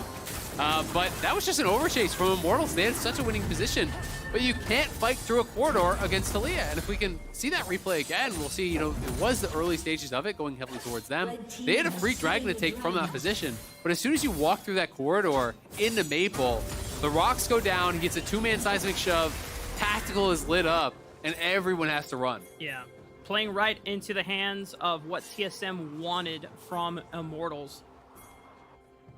No. But that was just an overchase from Immortals. They had such a winning position. But you can't fight through a corridor against Talia. And if we can see that replay again, we'll see, it was the early stages of it going heavily towards them. They had a free dragon to take from that position. But as soon as you walk through that corridor into Maple, the rocks go down. He gets a 2-man seismic shove. Tactical is lit up, and everyone has to run. Yeah, playing right into the hands of what TSM wanted from Immortals.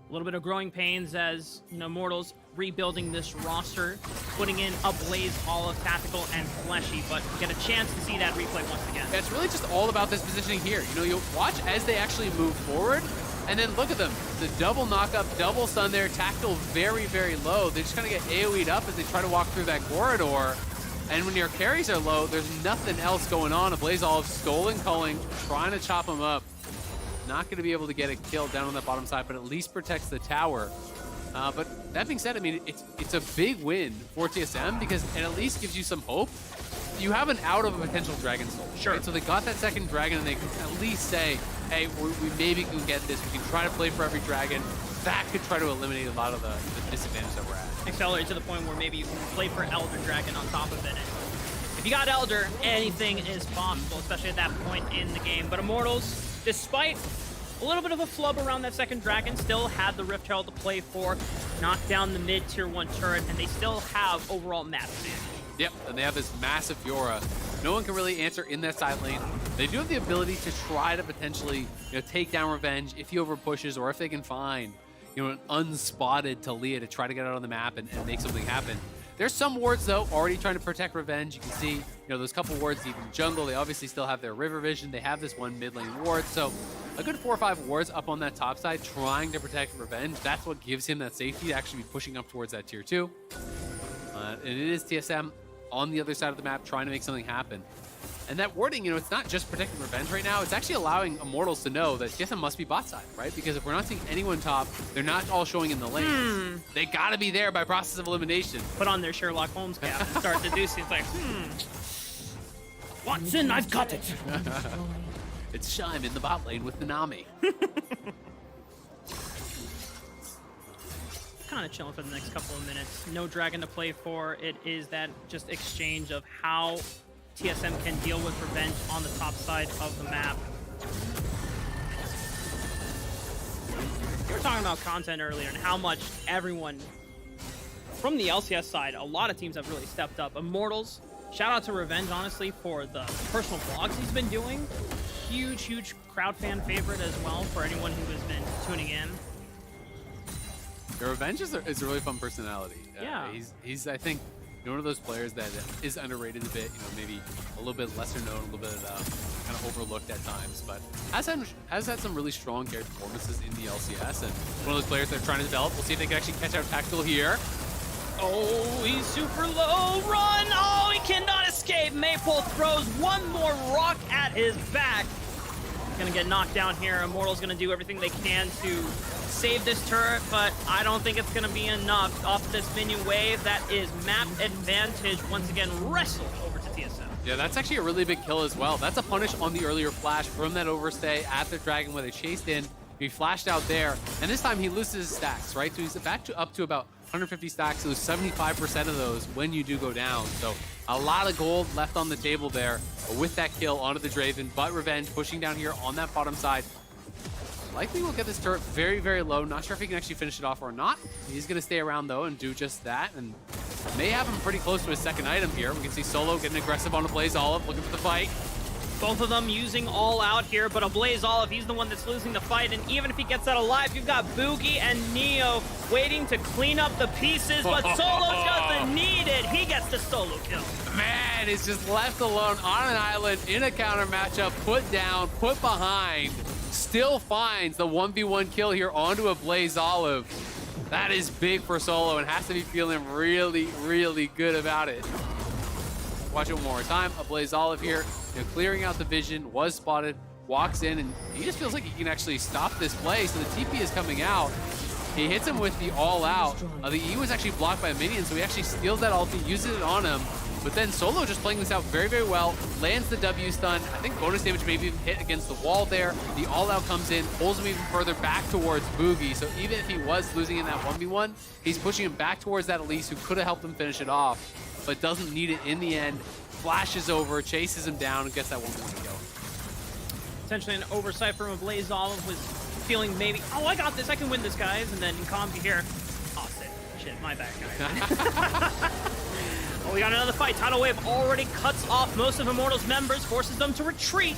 A little bit of growing pains as Immortals rebuilding this roster, putting in a Blaze Olive, Tactical, and Fleshy, but get a chance to see that replay once again. Yeah, it's really just all about this positioning here. You'll watch as they actually move forward, and then look at them. The double knockup, double stun there, Tactical very, very low. They just kind of get AoE'd up as they try to walk through that corridor. And when your carries are low, there's nothing else going on. A Blaze Olive stolen culling, trying to chop him up. Not going to be able to get a kill down on that bottom side, but at least protects the tower. But that being said, I mean, it's a big win for TSM because it at least gives you some hope. You have an out of a potential Dragon Soul. Sure. Right? So they got that second dragon, and they can at least say, hey, we maybe can get this. We can try to play for every dragon. That could try to eliminate a lot of the disadvantage that we're at. Accelerate to the point where maybe you can play for Elder Dragon on top of it. And if you got Elder, anything is possible, especially at that point in the game. But Immortals, despite a little bit of a flub around that second dragon, still had the Rift Herald to play for, knock down the mid tier 1 turret, and they still have overall map advantage. Yep, and they have this massive Fiora. No one can really answer in that side lane. They do have the ability to try to potentially, take down Revenge if he over pushes, or if they can find, an unspotted Talia to try to get out on the map and make something happen. There's some wards though already trying to protect Revenge. You can see, those couple wards deep in jungle. They obviously still have their river vision. They have this one mid lane ward, so a good 4 or 5 wards up on that top side trying to protect Revenge. That's what gives him that safety to actually be pushing up towards that tier 2. And it is TSM on the other side of the map trying to make something happen. And that warding, it's not just protecting Revenge right now, it's actually allowing Immortals to know that TSM must be bot side, right? Because if we're not seeing anyone top, they're not all showing in the lanes. They gotta be there by process of elimination. Put on their Sherlock Holmes cap and start deducing. It's like, Watson, I've got it. It's Shime in the bot lane with the Nami. Kind of chilling for the next couple of minutes. No dragon to play for. It is that just exchange of how TSM can deal with Revenge on the top side of the map. You were talking about content earlier and how much everyone from the LCS side, a lot of teams have really stepped up. Immortals, shout out to Revenge, honestly, for the personal vlogs he's been doing. Huge crowd fan favorite as well for anyone who has been tuning in. Yeah, Revenge is a really fun personality. Yeah. He's I think, one of those players that is underrated a bit, maybe a little bit lesser known, a little bit kind of overlooked at times, but has had some really strong carry performances in the LCS, and one of those players they're trying to develop. We'll see if they can actually catch out Tactical here. Oh, he's super low. Run! Oh, he cannot escape. Maple throws one more rock at his back. Gonna get knocked down here. Immortal's gonna do everything they can to save this turret, but I don't think it's gonna be enough. Off this minion wave, that is map advantage once again wrestled over to TSM. Yeah, that's actually a really big kill as well. That's a punish on the earlier flash from that overstay at the dragon where they chased in. He flashed out there, and this time he loses his stacks, right? So he's back up to about 150 stacks. So 75% of those when you do go down. So a lot of gold left on the table there with that kill onto the Draven, but Revenge pushing down here on that bottom side. likely will get this turret very, very low. Not sure if he can actually finish it off or not. He's going to stay around, though, and do just that. And may have him pretty close to his second item here. We can see Solo getting aggressive on a Blaze Olive, looking for the fight. Both of them using all out here, but a Blaze Olive, he's the one that's losing the fight, and even if he gets that alive, you've got Boogie and Neo waiting to clean up the pieces, but Solo doesn't need it. He gets the solo kill. Man is just left alone on an island in a counter matchup, put down, put behind, still finds the 1v1 kill here onto a Blaze Olive. That is big for Solo and has to be feeling really, really good about it. Watch it one more time. A Blaze Olive here, clearing out the vision, was spotted, walks in, and he just feels like he can actually stop this play. So the TP is coming out. He hits him with the all out. The E was actually blocked by a minion, so he actually steals that ulti, uses it on him. But then Solo just playing this out very, very well, lands the W stun. I think bonus damage maybe even hit against the wall there. The all out comes in, pulls him even further back towards Boogie. So even if he was losing in that 1v1, he's pushing him back towards that Elise who could have helped him finish it off, but doesn't need it in the end. Flashes over, chases him down, and gets that 1v1 kill. Potentially an oversight from a Blaze Olive was feeling maybe, oh, I got this, I can win this, guys. And then in combi here, oh, shit, my bad, guys. Oh, we got another fight. Tidal Wave already cuts off most of Immortals members, forces them to retreat.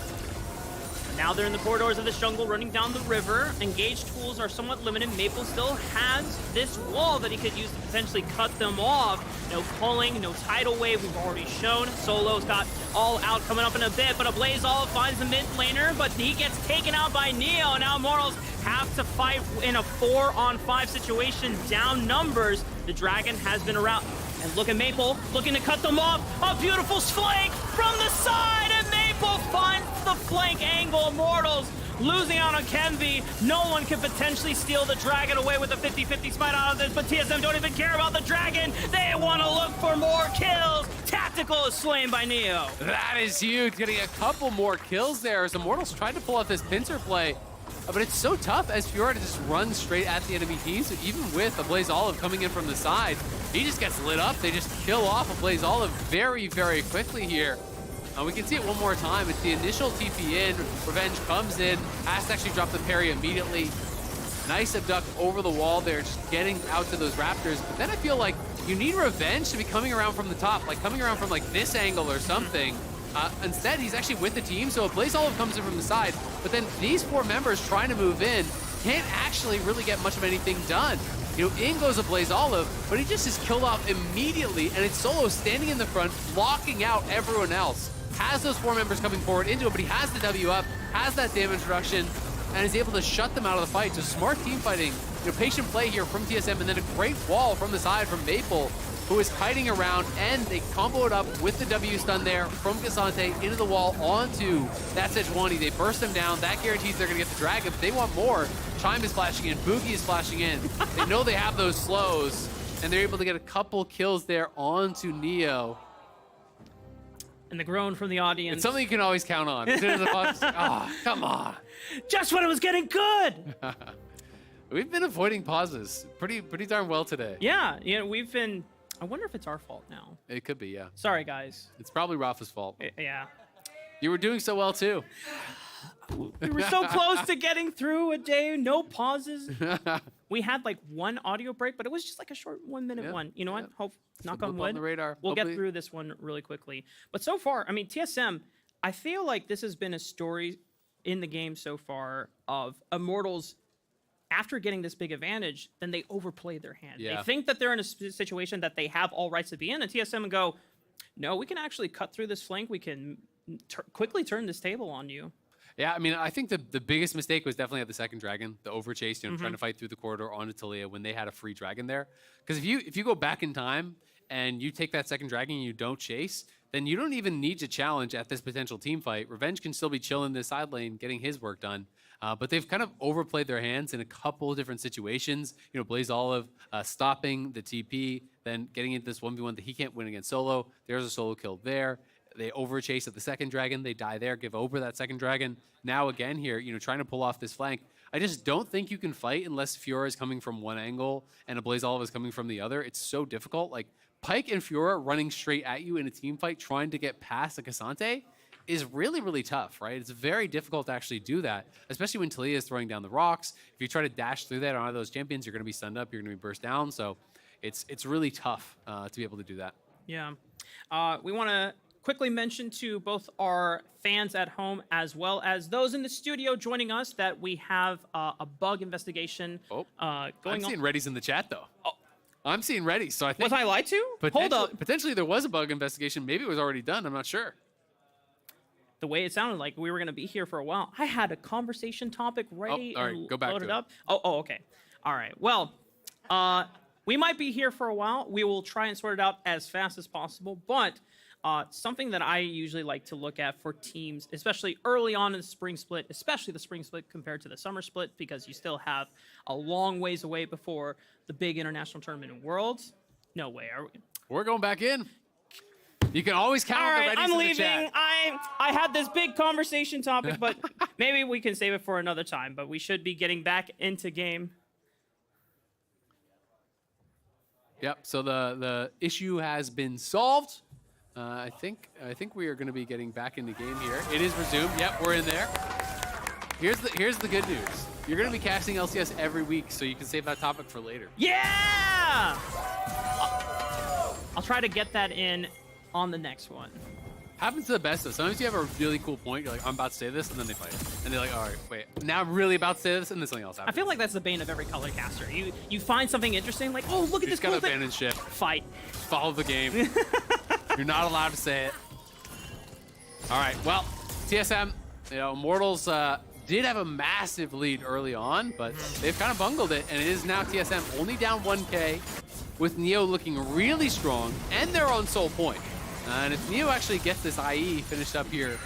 And now they're in the corridors of this jungle, running down the river. Engaged tools are somewhat limited. Maple still has this wall that he could use to potentially cut them off. No culling, no Tidal Wave, we've already shown. Solo's got all out coming up in a bit, but a Blaze Olive finds the mid laner, but he gets taken out by Neo. Now Immortals have to fight in a 4-on-5 situation, down numbers. The dragon has been around. And look at Maple, looking to cut them off. A beautiful flank from the side, and Maple finds the flank angle. Immortals losing out on Kenvi. No one can potentially steal the dragon away with a 50-50 smite out of this, but TSM don't even care about the dragon. They want to look for more kills. Tactical is slain by Neo. That is huge, getting a couple more kills there as Immortals tried to pull off this pincer play. But it's so tough as Fiora to just run straight at the enemy team. So even with a Blaze Olive coming in from the side, he just gets lit up. They just kill off a Blaze Olive very, very quickly here. We can see it one more time. It's the initial TP in. Revenge comes in, has to actually drop the parry immediately. Nice abduct over the wall there, just getting out to those Raptors. But then I feel like you need Revenge to be coming around from the top, like coming around from like this angle or something. Instead, he's actually with the team, so a Blaze Olive comes in from the side, but then these 4 members trying to move in can't actually really get much of anything done. In goes a Blaze Olive, but he just is killed off immediately, and it's Solo standing in the front, blocking out everyone else. Has those 4 members coming forward into it, but he has the W up, has that damage reduction, and is able to shut them out of the fight. So smart team fighting, patient play here from TSM, and then a great wall from the side from Maple, who is kiting around, and they combo it up with the W stun there from Cassante into the wall onto that Sejuani. They burst him down. That guarantees they're going to get the dragon, but they want more. Chime is flashing in. Boogie is flashing in. They know they have those slows, and they're able to get a couple kills there onto Neo. And the groan from the audience. It's something you can always count on. Oh, come on. Just when it was getting good. We've been avoiding pauses pretty darn well today. Yeah, we've been... I wonder if it's our fault now. It could be, yeah. Sorry, guys. It's probably Rafa's fault. Yeah. You were doing so well, too. We were so close to getting through a day, no pauses. We had like one audio break, but it was just like a short 1 minute one. You know what? Hope, knock on wood. On the radar. We'll get through this one really quickly. But so far, I mean, TSM, I feel like this has been a story in the game so far of Immortals. After getting this big advantage, then they overplay their hand. Yeah. They think that they're in a situation that they have all rights to be in, and TSM go, no, we can actually cut through this flank. We can quickly turn this table on you. Yeah, I mean, I think the biggest mistake was definitely at the second dragon, the overchase, trying to fight through the corridor onto Talia when they had a free dragon there. Because if you go back in time and you take that second dragon and you don't chase, then you don't even need to challenge at this potential team fight. Revenge can still be chilling this side lane, getting his work done. But they've kind of overplayed their hands in a couple different situations. Blaze Olive stopping the TP, then getting into this 1v1 that he can't win against Solo. There's a solo kill there. They overchase at the second dragon. They die there, give over that second dragon. Now again here, trying to pull off this flank. I just don't think you can fight unless Fiora is coming from one angle and a Blaze Olive is coming from the other. It's so difficult. Like Pyke and Fiora running straight at you in a team fight, trying to get past a Cassante. is really, really tough, right? It's very difficult to actually do that, especially when Talia is throwing down the rocks. If you try to dash through that on one of those champions, you're going to be stunned up, you're going to be burst down. So it's really tough to be able to do that. Yeah. We want to quickly mention to both our fans at home as well as those in the studio joining us that we have a bug investigation going on. I'm seeing Reddy's in the chat, though. Oh. I'm seeing Reddy, so I think... Was I lied to? Hold up. Potentially there was a bug investigation. Maybe it was already done. I'm not sure. The way it sounded like we were going to be here for a while. I had a conversation topic ready all right, and go back loaded to up. Oh, okay. All right. Well, we might be here for a while. We will try and sort it out as fast as possible, but something that I usually like to look at for teams, especially early on in the spring split, especially the spring split compared to the summer split, because you still have a long ways away before the big international tournament in Worlds. No way. Are we? We're going back in. You can always count All on the right, Reddy's I'm in the leaving. chat. I had this big conversation topic, but maybe we can save it for another time. But we should be getting back into game. Yep. So the issue has been solved. I think we are going to be getting back into game here. It is resumed. Yep, we're in there. Here's the good news. You're going to be casting LCS every week, so you can save that topic for later. Yeah! I'll try to get that in on the next one. Happens to the best though. Sometimes you have a really cool point. You're like, I'm about to say this, and then they fight. And they're like, all right, wait. Now I'm really about to say this, and then something else happens. I feel like that's the bane of every color caster. You find something interesting, like, oh, look at this cool gotta thing. abandon ship. Fight. Follow the game. You're not allowed to say it. All right, well, TSM, Immortals did have a massive lead early on, but they've kind of bungled it, and it is now TSM only down 1K, with Neo looking really strong, and they're on Soul Point. And if Neo actually gets this IE finished up here,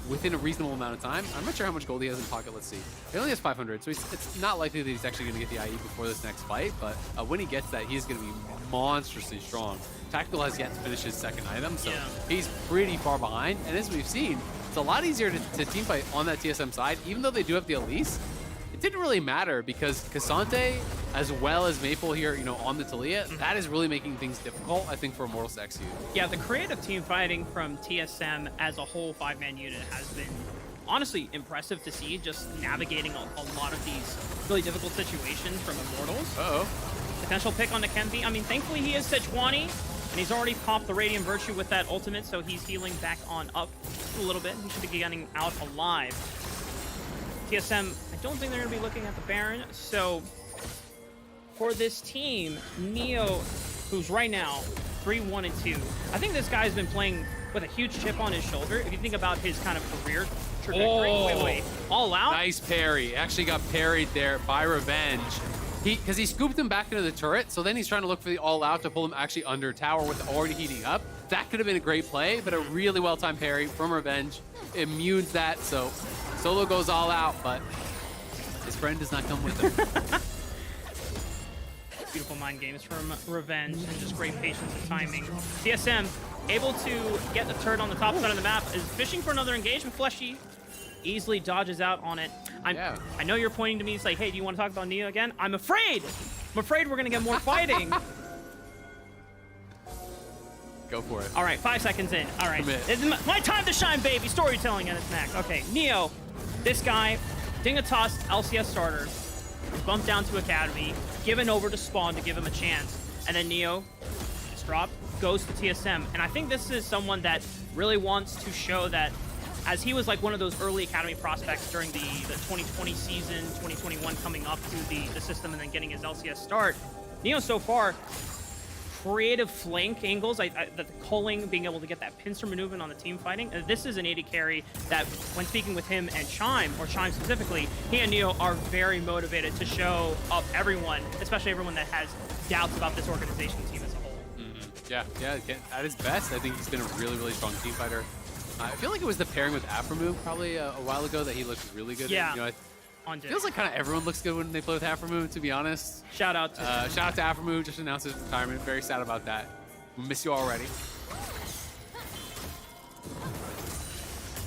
within a reasonable amount of time, I'm not sure how much gold he has in pocket. Let's see. He only has 500, so it's not likely that he's actually going to get the IE before this next fight. But when he gets that, he's going to be monstrously strong. Tactical has yet to finish his second item, so he's pretty far behind. And as we've seen, it's a lot easier to teamfight on that TSM side, even though they do have the Elise. It didn't really matter because Cassante, as well as Maple here, on the Talia, that is really making things difficult, I think, for Immortals to execute. Yeah, the creative team fighting from TSM as a whole 5-man unit has been honestly impressive to see, just navigating a lot of these really difficult situations from Immortals. Uh-oh. Potential pick on the Kempi. I mean, thankfully he is Sejuani, and he's already popped the Radiant Virtue with that ultimate, so he's healing back on up a little bit. He should be getting out alive. TSM, I don't think they're going to be looking at the Baron, so for this team, Neo, who's right now 3-1-2, I think this guy's been playing with a huge chip on his shoulder. If you think about his kind of career trajectory, wait, all out? Nice parry. Actually got parried there by Revenge. Because he scooped him back into the turret, so then he's trying to look for the all-out to pull him actually under tower with already heating up. That could have been a great play, but a really well-timed parry from Revenge. Immunes that, so Solo goes all out, but his friend does not come with him. Beautiful mind games from Revenge and just great patience and timing. TSM able to get the turret on the top side of the map, is fishing for another engagement. Fleshy easily dodges out on it. I know you're pointing to me and say, hey, do you want to talk about Neo again? I'm afraid we're going to get more fighting. Go for it. All right, 5 seconds in. All right, it's my time to shine, baby. Storytelling at its max. Okay, Neo, this guy, Dingatos, LCS starter, bumped down to Academy, given over to Spawn to give him a chance, and then Neo gets dropped, goes to TSM, and I think this is someone that really wants to show that, as he was like one of those early Academy prospects during the 2020 season, 2021 coming up to the system and then getting his LCS start, Neo so far, creative flank angles, the culling, being able to get that pincer maneuver on the team fighting. This is an AD carry that, when speaking with him and Chime, or Chime specifically, he and Neo are very motivated to show up everyone, especially everyone that has doubts about this organization team as a whole. Yeah, at his best, I think he's been a really, really strong team fighter. I feel like it was the pairing with Aframu probably a while ago that he looked really good. Yeah. It feels like kind of everyone looks good when they play with Aframu, to be honest. Shout out to Aframu, just announced his retirement. Very sad about that. We miss you already.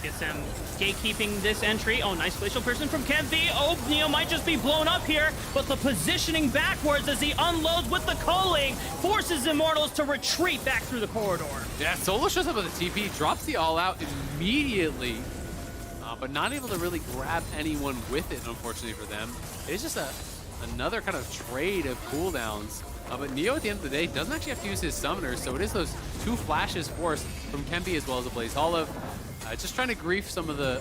TSM gatekeeping this entry. Oh, nice glacial person from Kenvi. Oh, Neo might just be blown up here, but the positioning backwards as he unloads with the culling forces Immortals to retreat back through the corridor. Yeah, Solo shows up with a TP, drops the all-out immediately, but not able to really grab anyone with it, unfortunately for them. It's just another kind of trade of cooldowns. But Neo, at the end of the day, doesn't actually have to use his summoners, so it is those 2 flashes forced from Kempi as well as a Blaze Olive. Just trying to grief some of the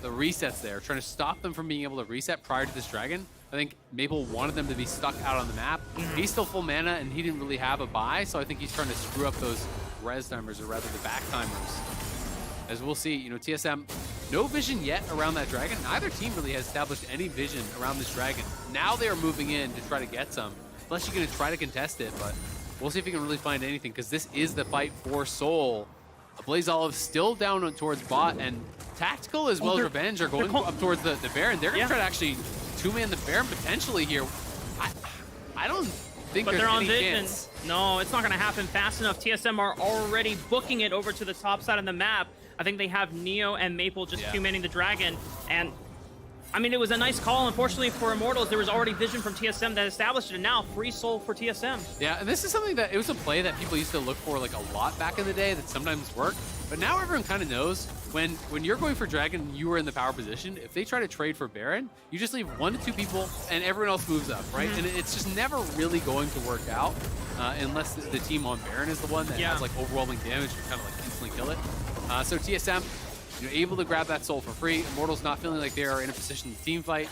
resets there, trying to stop them from being able to reset prior to this dragon. I think Maple wanted them to be stuck out on the map. He's still full mana, and he didn't really have a buy, so I think he's trying to screw up those res timers, or rather the back timers. As we'll see, you know, TSM, no vision yet around that dragon. Neither team really has established any vision around this dragon. Now they are moving in to try to get some. Unless you're going to try to contest it, but we'll see if we can really find anything, because this is the fight for Soul. Blaze Olive still down towards bot, and Tactical as well as Revenge are going up towards the Baron. They're going to try to actually two-man the Baron potentially here. I don't think there's any chance. No, it's not going to happen fast enough. TSM are already booking it over to the top side of the map. I think they have Neo and Maple just two-manning the dragon, and I mean, it was a nice call. Unfortunately for Immortals, there was already vision from TSM that established it, and now free soul for TSM. Yeah, and this is something that, it was a play that people used to look for like a lot back in the day that sometimes worked, but now everyone kind of knows when you're going for Dragon and you are in the power position, if they try to trade for Baron, you just leave 1 to 2 people and everyone else moves up, right? And it's just never really going to work out unless the team on Baron is the one that has like overwhelming damage and kind of like instantly kill it. So TSM, you know, able to grab that soul for free. Immortals not feeling like they are in a position to team fight.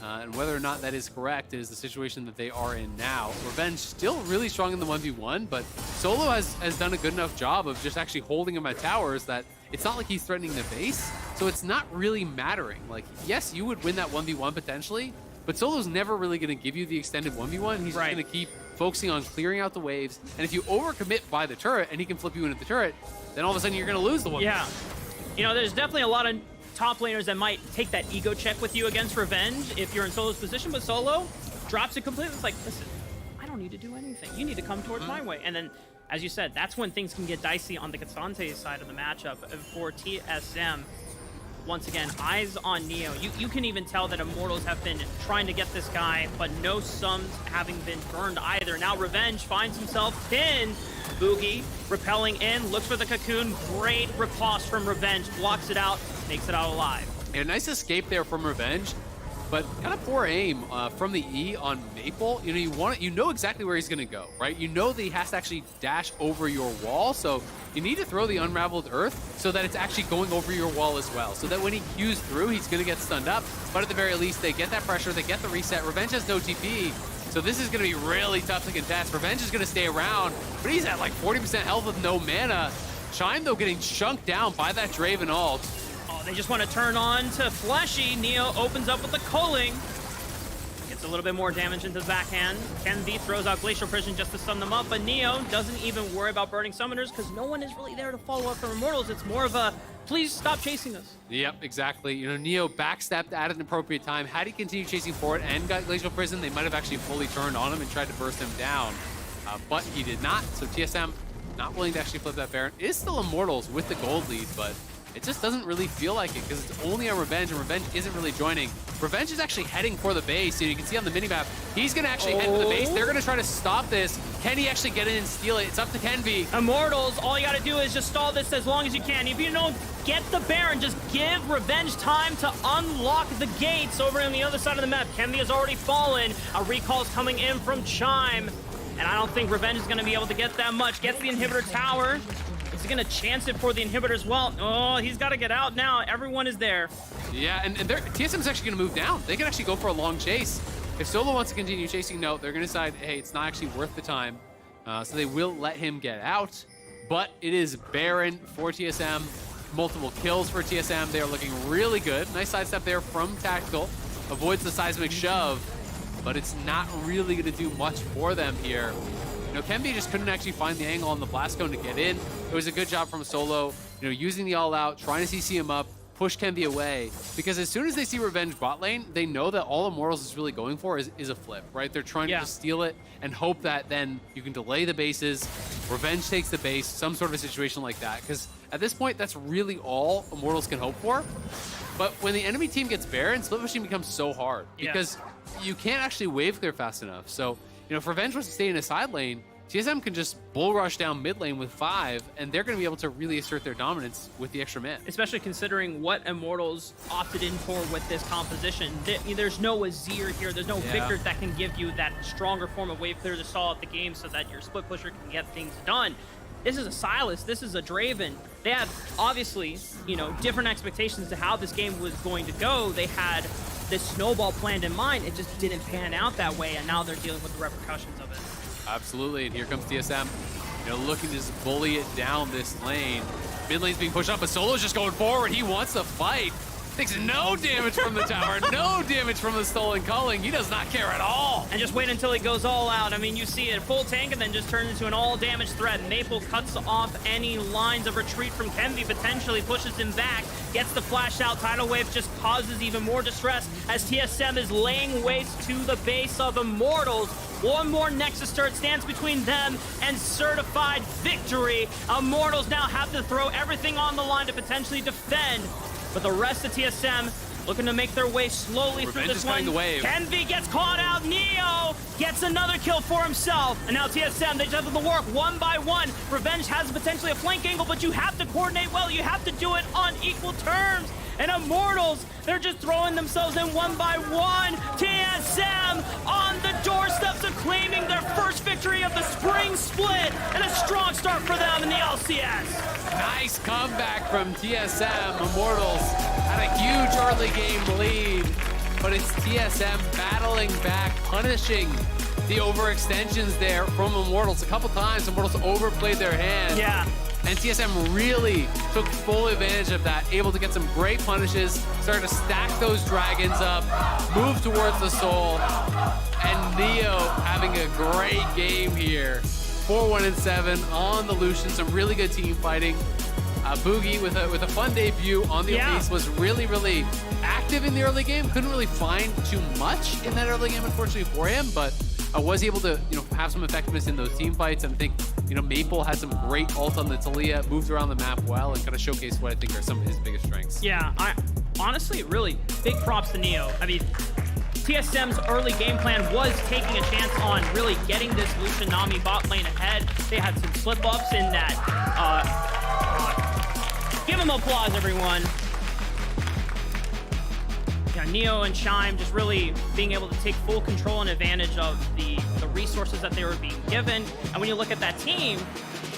And whether or not that is correct is the situation that they are in now. Revenge still really strong in the 1v1, but Solo has done a good enough job of just actually holding him at towers that it's not like he's threatening the base, so it's not really mattering. Like, yes, you would win that 1v1 potentially, but Solo's never really going to give you the extended 1v1. He's just going to keep focusing on clearing out the waves, and if you overcommit by the turret and he can flip you into the turret, then all of a sudden you're going to lose the 1v1. Yeah. You know, there's definitely a lot of top laners that might take that ego check with you against Revenge if you're in Solo's position, but Solo drops it completely. It's like, listen, I don't need to do anything. You need to come towards my way. And then, as you said, that's when things can get dicey on the Cassante side of the matchup for TSM. Once again, eyes on Neo. You can even tell that Immortals have been trying to get this guy, but no sums having been burned either. Now Revenge finds himself pinned. Boogie repelling in, looks for the cocoon. Great riposte from Revenge, blocks it out, makes it out alive. Yeah, nice escape there from Revenge, but kind of poor aim from the E on Maple. You know, you know exactly where he's going to go, right? You know that he has to actually dash over your wall, so you need to throw the Unraveled Earth so that it's actually going over your wall as well, so that when he Qs through, he's going to get stunned up, but at the very least, they get that pressure, they get the reset. Revenge has no TP, so this is going to be really tough to contest. Revenge is going to stay around, but he's at like 40% health with no mana. Chime, though, getting chunked down by that Draven ult. Oh, they just want to turn on to Fleshy. Neo opens up with the culling. Gets a little bit more damage into the backhand. Kenvi throws out Glacial Prison just to stun them up, but Neo doesn't even worry about burning summoners because no one is really there to follow up from Immortals. It's more of a, please stop chasing us. Yep, exactly. You know, Neo backstepped at an appropriate time. Had he continued chasing forward and got Glacial Prison, they might have actually fully turned on him and tried to burst him down. But he did not, so TSM not willing to actually flip that Baron. It is still Immortals with the gold lead, but it just doesn't really feel like it because it's only on Revenge, and Revenge isn't really joining. Revenge is actually heading for the base. You can see on the minimap, he's going to actually head for the base. They're going to try to stop this. Can he actually get in and steal it? It's up to Kenvi. Immortals, all you got to do is just stall this as long as you can. If you don't get the Baron, just give Revenge time to unlock the gates over on the other side of the map. Kenvi has already fallen. A recall's coming in from Chime, and I don't think Revenge is going to be able to get that much. Gets the inhibitor tower. He's going to chance it for the inhibitor as well. Oh, he's got to get out now. Everyone is there. Yeah, and TSM's actually going to move down. They can actually go for a long chase. If Solo wants to continue chasing, no, they're going to decide, hey, it's not actually worth the time. So they will let him get out. But it is Baron for TSM. Multiple kills for TSM. They are looking really good. Nice sidestep there from Tactical. Avoids the seismic shove, but it's not really going to do much for them here. You know, Kenvi just couldn't actually find the angle on the blast cone to get in. It was a good job from Solo, you know, using the all-out, trying to CC him up, push Kenvi away. Because as soon as they see Revenge bot lane, they know that all Immortals is really going for is a flip, right? They're trying to just steal it and hope that then you can delay the bases, Revenge takes the base, some sort of a situation like that. Because At this point, that's really all Immortals can hope for. But when the enemy team gets Baron, split pushing becomes so hard because you can't actually wave clear fast enough. So, if Revenge wants to stay in a side lane, TSM can just bull rush down mid lane with 5, and they're going to be able to really assert their dominance with the extra man. Especially considering what Immortals opted in for with this composition. There's no Azir here. There's no Victor that can give you that stronger form of wave clear to stall out the game so that your split pusher can get things done. This is a Sylas, this is a Draven. They had, obviously, different expectations to how this game was going to go. They had this snowball planned in mind. It just didn't pan out that way, and now they're dealing with the repercussions of it. Absolutely, and here comes TSM, looking to just bully it down this lane. Mid lane's being pushed up, but Solo's just going forward. He wants to fight. Takes no damage from the tower, no damage from the stolen culling. He does not care at all. And just wait until he goes all out. I mean, you see it full tank and then just turns into an all damage threat. Maple cuts off any lines of retreat from Kenvi, potentially pushes him back, gets the flash out. Tidal Wave just causes even more distress as TSM is laying waste to the base of Immortals. One more Nexus turret stands between them and certified victory. Immortals now have to throw everything on the line to potentially defend. But the rest of TSM looking to make their way slowly through this one. Kenvi gets caught out. Neo gets another kill for himself. And now TSM, they just have to work one by one. Revenge has potentially a flank angle, but you have to coordinate well. You have to do it on equal terms. And Immortals, they're just throwing themselves in one by one. TSM on the doorsteps of claiming their first victory of the spring split, and a strong start for them in the LCS. Nice comeback from TSM. Immortals had a huge early game lead, but it's TSM battling back, punishing the overextensions there from Immortals. A couple times, Immortals overplayed their hand. Yeah. And TSM really took full advantage of that, able to get some great punishes, started to stack those dragons up, move towards the soul, and Neo having a great game here. 4-1-7 on the Lucian, some really good team fighting. Boogie with a fun debut on the Elise was really, really active in the early game. Couldn't really find too much in that early game, unfortunately for him, but was able to have some effectiveness in those team fights. And I think Maple had some great ult on the Talia, moved around the map well, and kind of showcased what I think are some of his biggest strengths. Yeah, honestly, really big props to Neo. I mean, TSM's early game plan was taking a chance on really getting this Lucian Nami bot lane ahead. They had some slip-ups in that. Give them applause, everyone. Yeah, Neo and Chime just really being able to take full control and advantage of the resources that they were being given. And when you look at that team,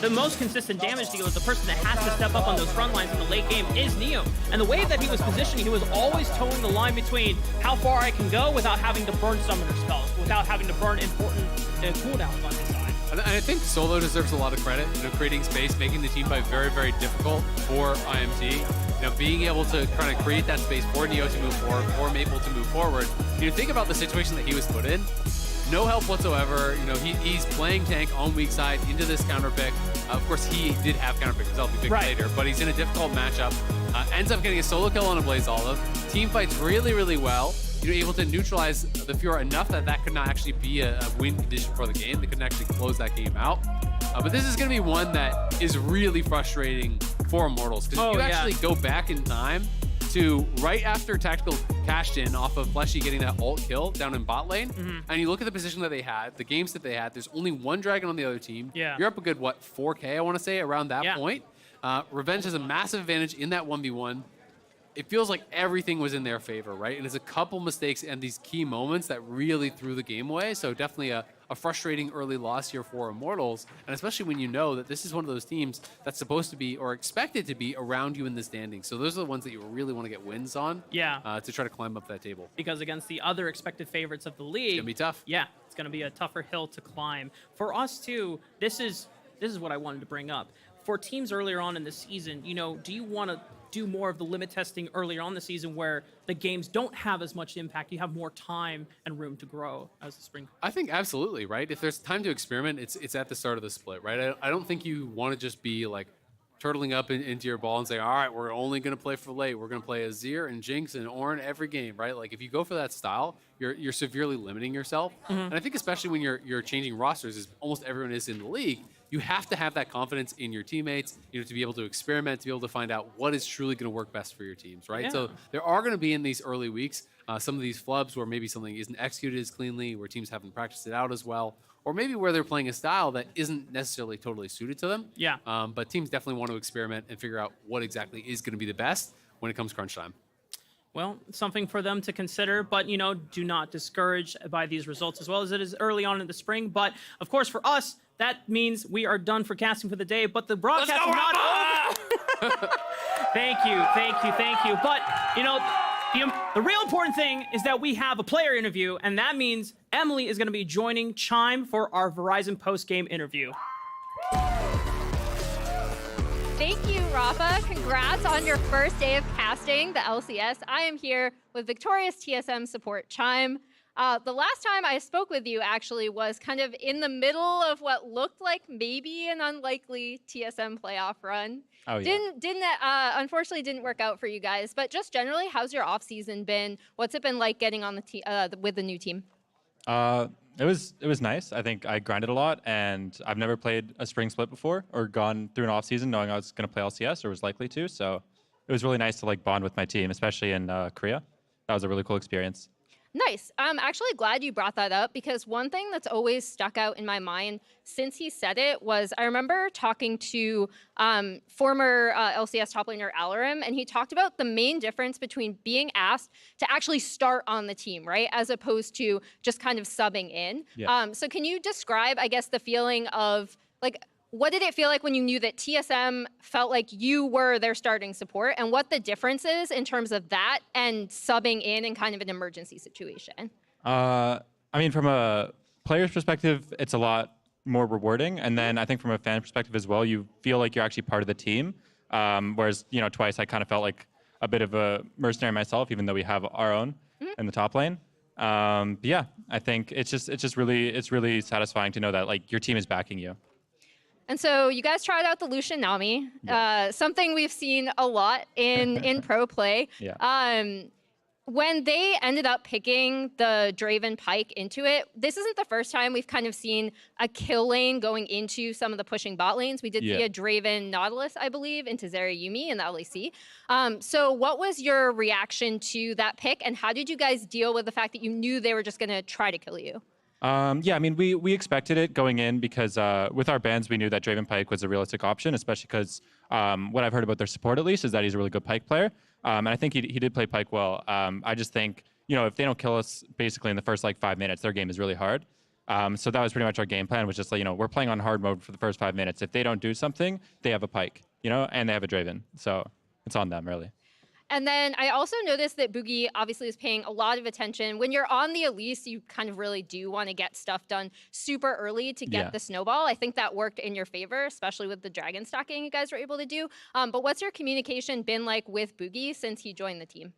the most consistent damage dealer, the person that has to step up on those front lines in the late game, is Neo. And the way that he was positioning, he was always towing the line between how far I can go without having to burn summoner spells, without having to burn important cooldowns on his side. And I think Solo deserves a lot of credit, creating space, making the team fight very, very difficult for IMT. Being able to kind of create that space for Neo to move forward, for Maple to move forward. Think about the situation that he was put in. No help whatsoever. He's playing tank on weak side into this counter pick. Of course, he did have counter pick, because I'll be big later, but he's in a difficult matchup. Ends up getting a solo kill on a Blaze Olive. Team fights really, really well. Able to neutralize the Fiora enough that could not actually be a win condition for the game. They couldn't actually close that game out. But this is going to be one that is really frustrating for Immortals, because you actually go back in time to right after Tactical cashed in off of Fleshy getting that ult kill down in bot lane, and you look at the position that they had, the games that they had, there's only one dragon on the other team. Yeah. You're up a good, 4K, I want to say, around that point. Revenge has a massive advantage in that 1v1. It feels like everything was in their favor, right? And it's a couple mistakes and these key moments that really threw the game away. So definitely a frustrating early loss here for Immortals. And especially when you know that this is one of those teams that's supposed to be, or expected to be, around you in the standings. So those are the ones that you really want to get wins on to try to climb up that table. Because against the other expected favorites of the league, it's going to be tough. Yeah, it's going to be a tougher hill to climb. For us too, this is what I wanted to bring up. For teams earlier on in the season, do you want to do more of the limit testing earlier on the season where the games don't have as much impact? You have more time and room to grow as the spring. I think absolutely, right? If there's time to experiment, it's at the start of the split, right? I don't think you want to just be like turtling up into your ball and say, all right, we're only going to play for late. We're going to play Azir and Jinx and Ornn every game, right? Like if you go for that style, you're severely limiting yourself. And I think especially when you're changing rosters, as almost everyone is in the league, you have to have that confidence in your teammates, to be able to experiment, to be able to find out what is truly going to work best for your teams, right? Yeah. So there are going to be in these early weeks some of these flubs where maybe something isn't executed as cleanly, where teams haven't practiced it out as well, or maybe where they're playing a style that isn't necessarily totally suited to them. Yeah. But teams definitely want to experiment and figure out what exactly is going to be the best when it comes crunch time. Well, something for them to consider, but do not discourage by these results as well as it is early on in the spring. But of course, for us, that means we are done for casting for the day, but the broadcast is not over. Thank you. But, the real important thing is that we have a player interview, and that means Emily is going to be joining Chime for our Verizon post-game interview. Thank you, Rafa. Congrats on your first day of casting the LCS. I am here with victorious TSM support Chime. The last time I spoke with you actually was kind of in the middle of what looked like maybe an unlikely TSM playoff run. Oh, yeah. Unfortunately didn't work out for you guys, but just generally, how's your off season been? What's it been like getting on the with the new team? It was nice. I think I grinded a lot, and I've never played a spring split before or gone through an off season knowing I was going to play LCS or was likely to. So it was really nice to bond with my team, especially in Korea. That was a really cool experience. Nice. I'm actually glad you brought that up because one thing that's always stuck out in my mind since he said it was I remember talking to former LCS top laner Alarim, and he talked about the main difference between being asked to actually start on the team, right, as opposed to just kind of subbing in. Yeah. So can you describe, I guess, the feeling of what did it feel like when you knew that TSM felt like you were their starting support, and what the difference is in terms of that and subbing in kind of an emergency situation? I mean, from a player's perspective, it's a lot more rewarding. And then I think from a fan perspective as well, you feel like you're actually part of the team. Whereas, twice I kind of felt like a bit of a mercenary myself, even though we have our own in the top lane. But yeah, I think it's really satisfying to know that your team is backing you. And so you guys tried out the Lucian Nami, something we've seen a lot in pro play. Yeah. When they ended up picking the Draven Pike into it, this isn't the first time we've kind of seen a kill lane going into some of the pushing bot lanes. We did see a Draven Nautilus, I believe, into Zeri Yuumi in the LEC. So what was your reaction to that pick, and how did you guys deal with the fact that you knew they were just going to try to kill you? Yeah, I mean, we expected it going in because with our bans, we knew that Draven Pike was a realistic option, especially because what I've heard about their support, at least, is that he's a really good Pike player. And I think he did play Pike well. I just think, if they don't kill us basically in the first 5 minutes, their game is really hard. So that was pretty much our game plan, was just we're playing on hard mode for the first 5 minutes. If they don't do something, they have a Pike, and they have a Draven. So it's on them, really. And then I also noticed that Boogie obviously is paying a lot of attention. When you're on the Elise, you kind of really do want to get stuff done super early to get the snowball. I think that worked in your favor, especially with the dragon stacking you guys were able to do. But what's your communication been like with Boogie since he joined the team?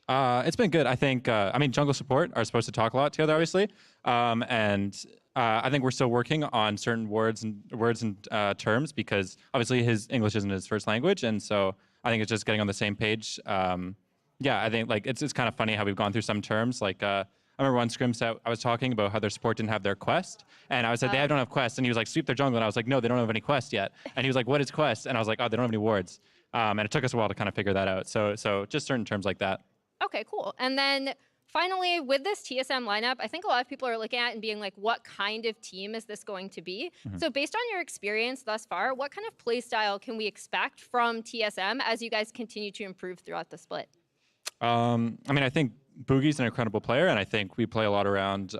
It's been good. I think, jungle support are supposed to talk a lot together, obviously. I think we're still working on certain words and terms because obviously his English isn't his first language. And so I think it's just getting on the same page. I think it's kind of funny how we've gone through some terms. I remember one scrim set I was talking about how their support didn't have their quest. And I was like, they don't have quests. And he was like, sweep their jungle. And I was like, no, they don't have any quests yet. And he was like, what is quest? And I was like, oh, they don't have any wards. And it took us a while to kind of figure that out. So just certain terms like that. Okay, cool. And then finally, with this TSM lineup, I think a lot of people are looking at it and being like, what kind of team is this going to be? So based on your experience thus far, what kind of play style can we expect from TSM as you guys continue to improve throughout the split? I think Boogie's an incredible player, and I think we play a lot around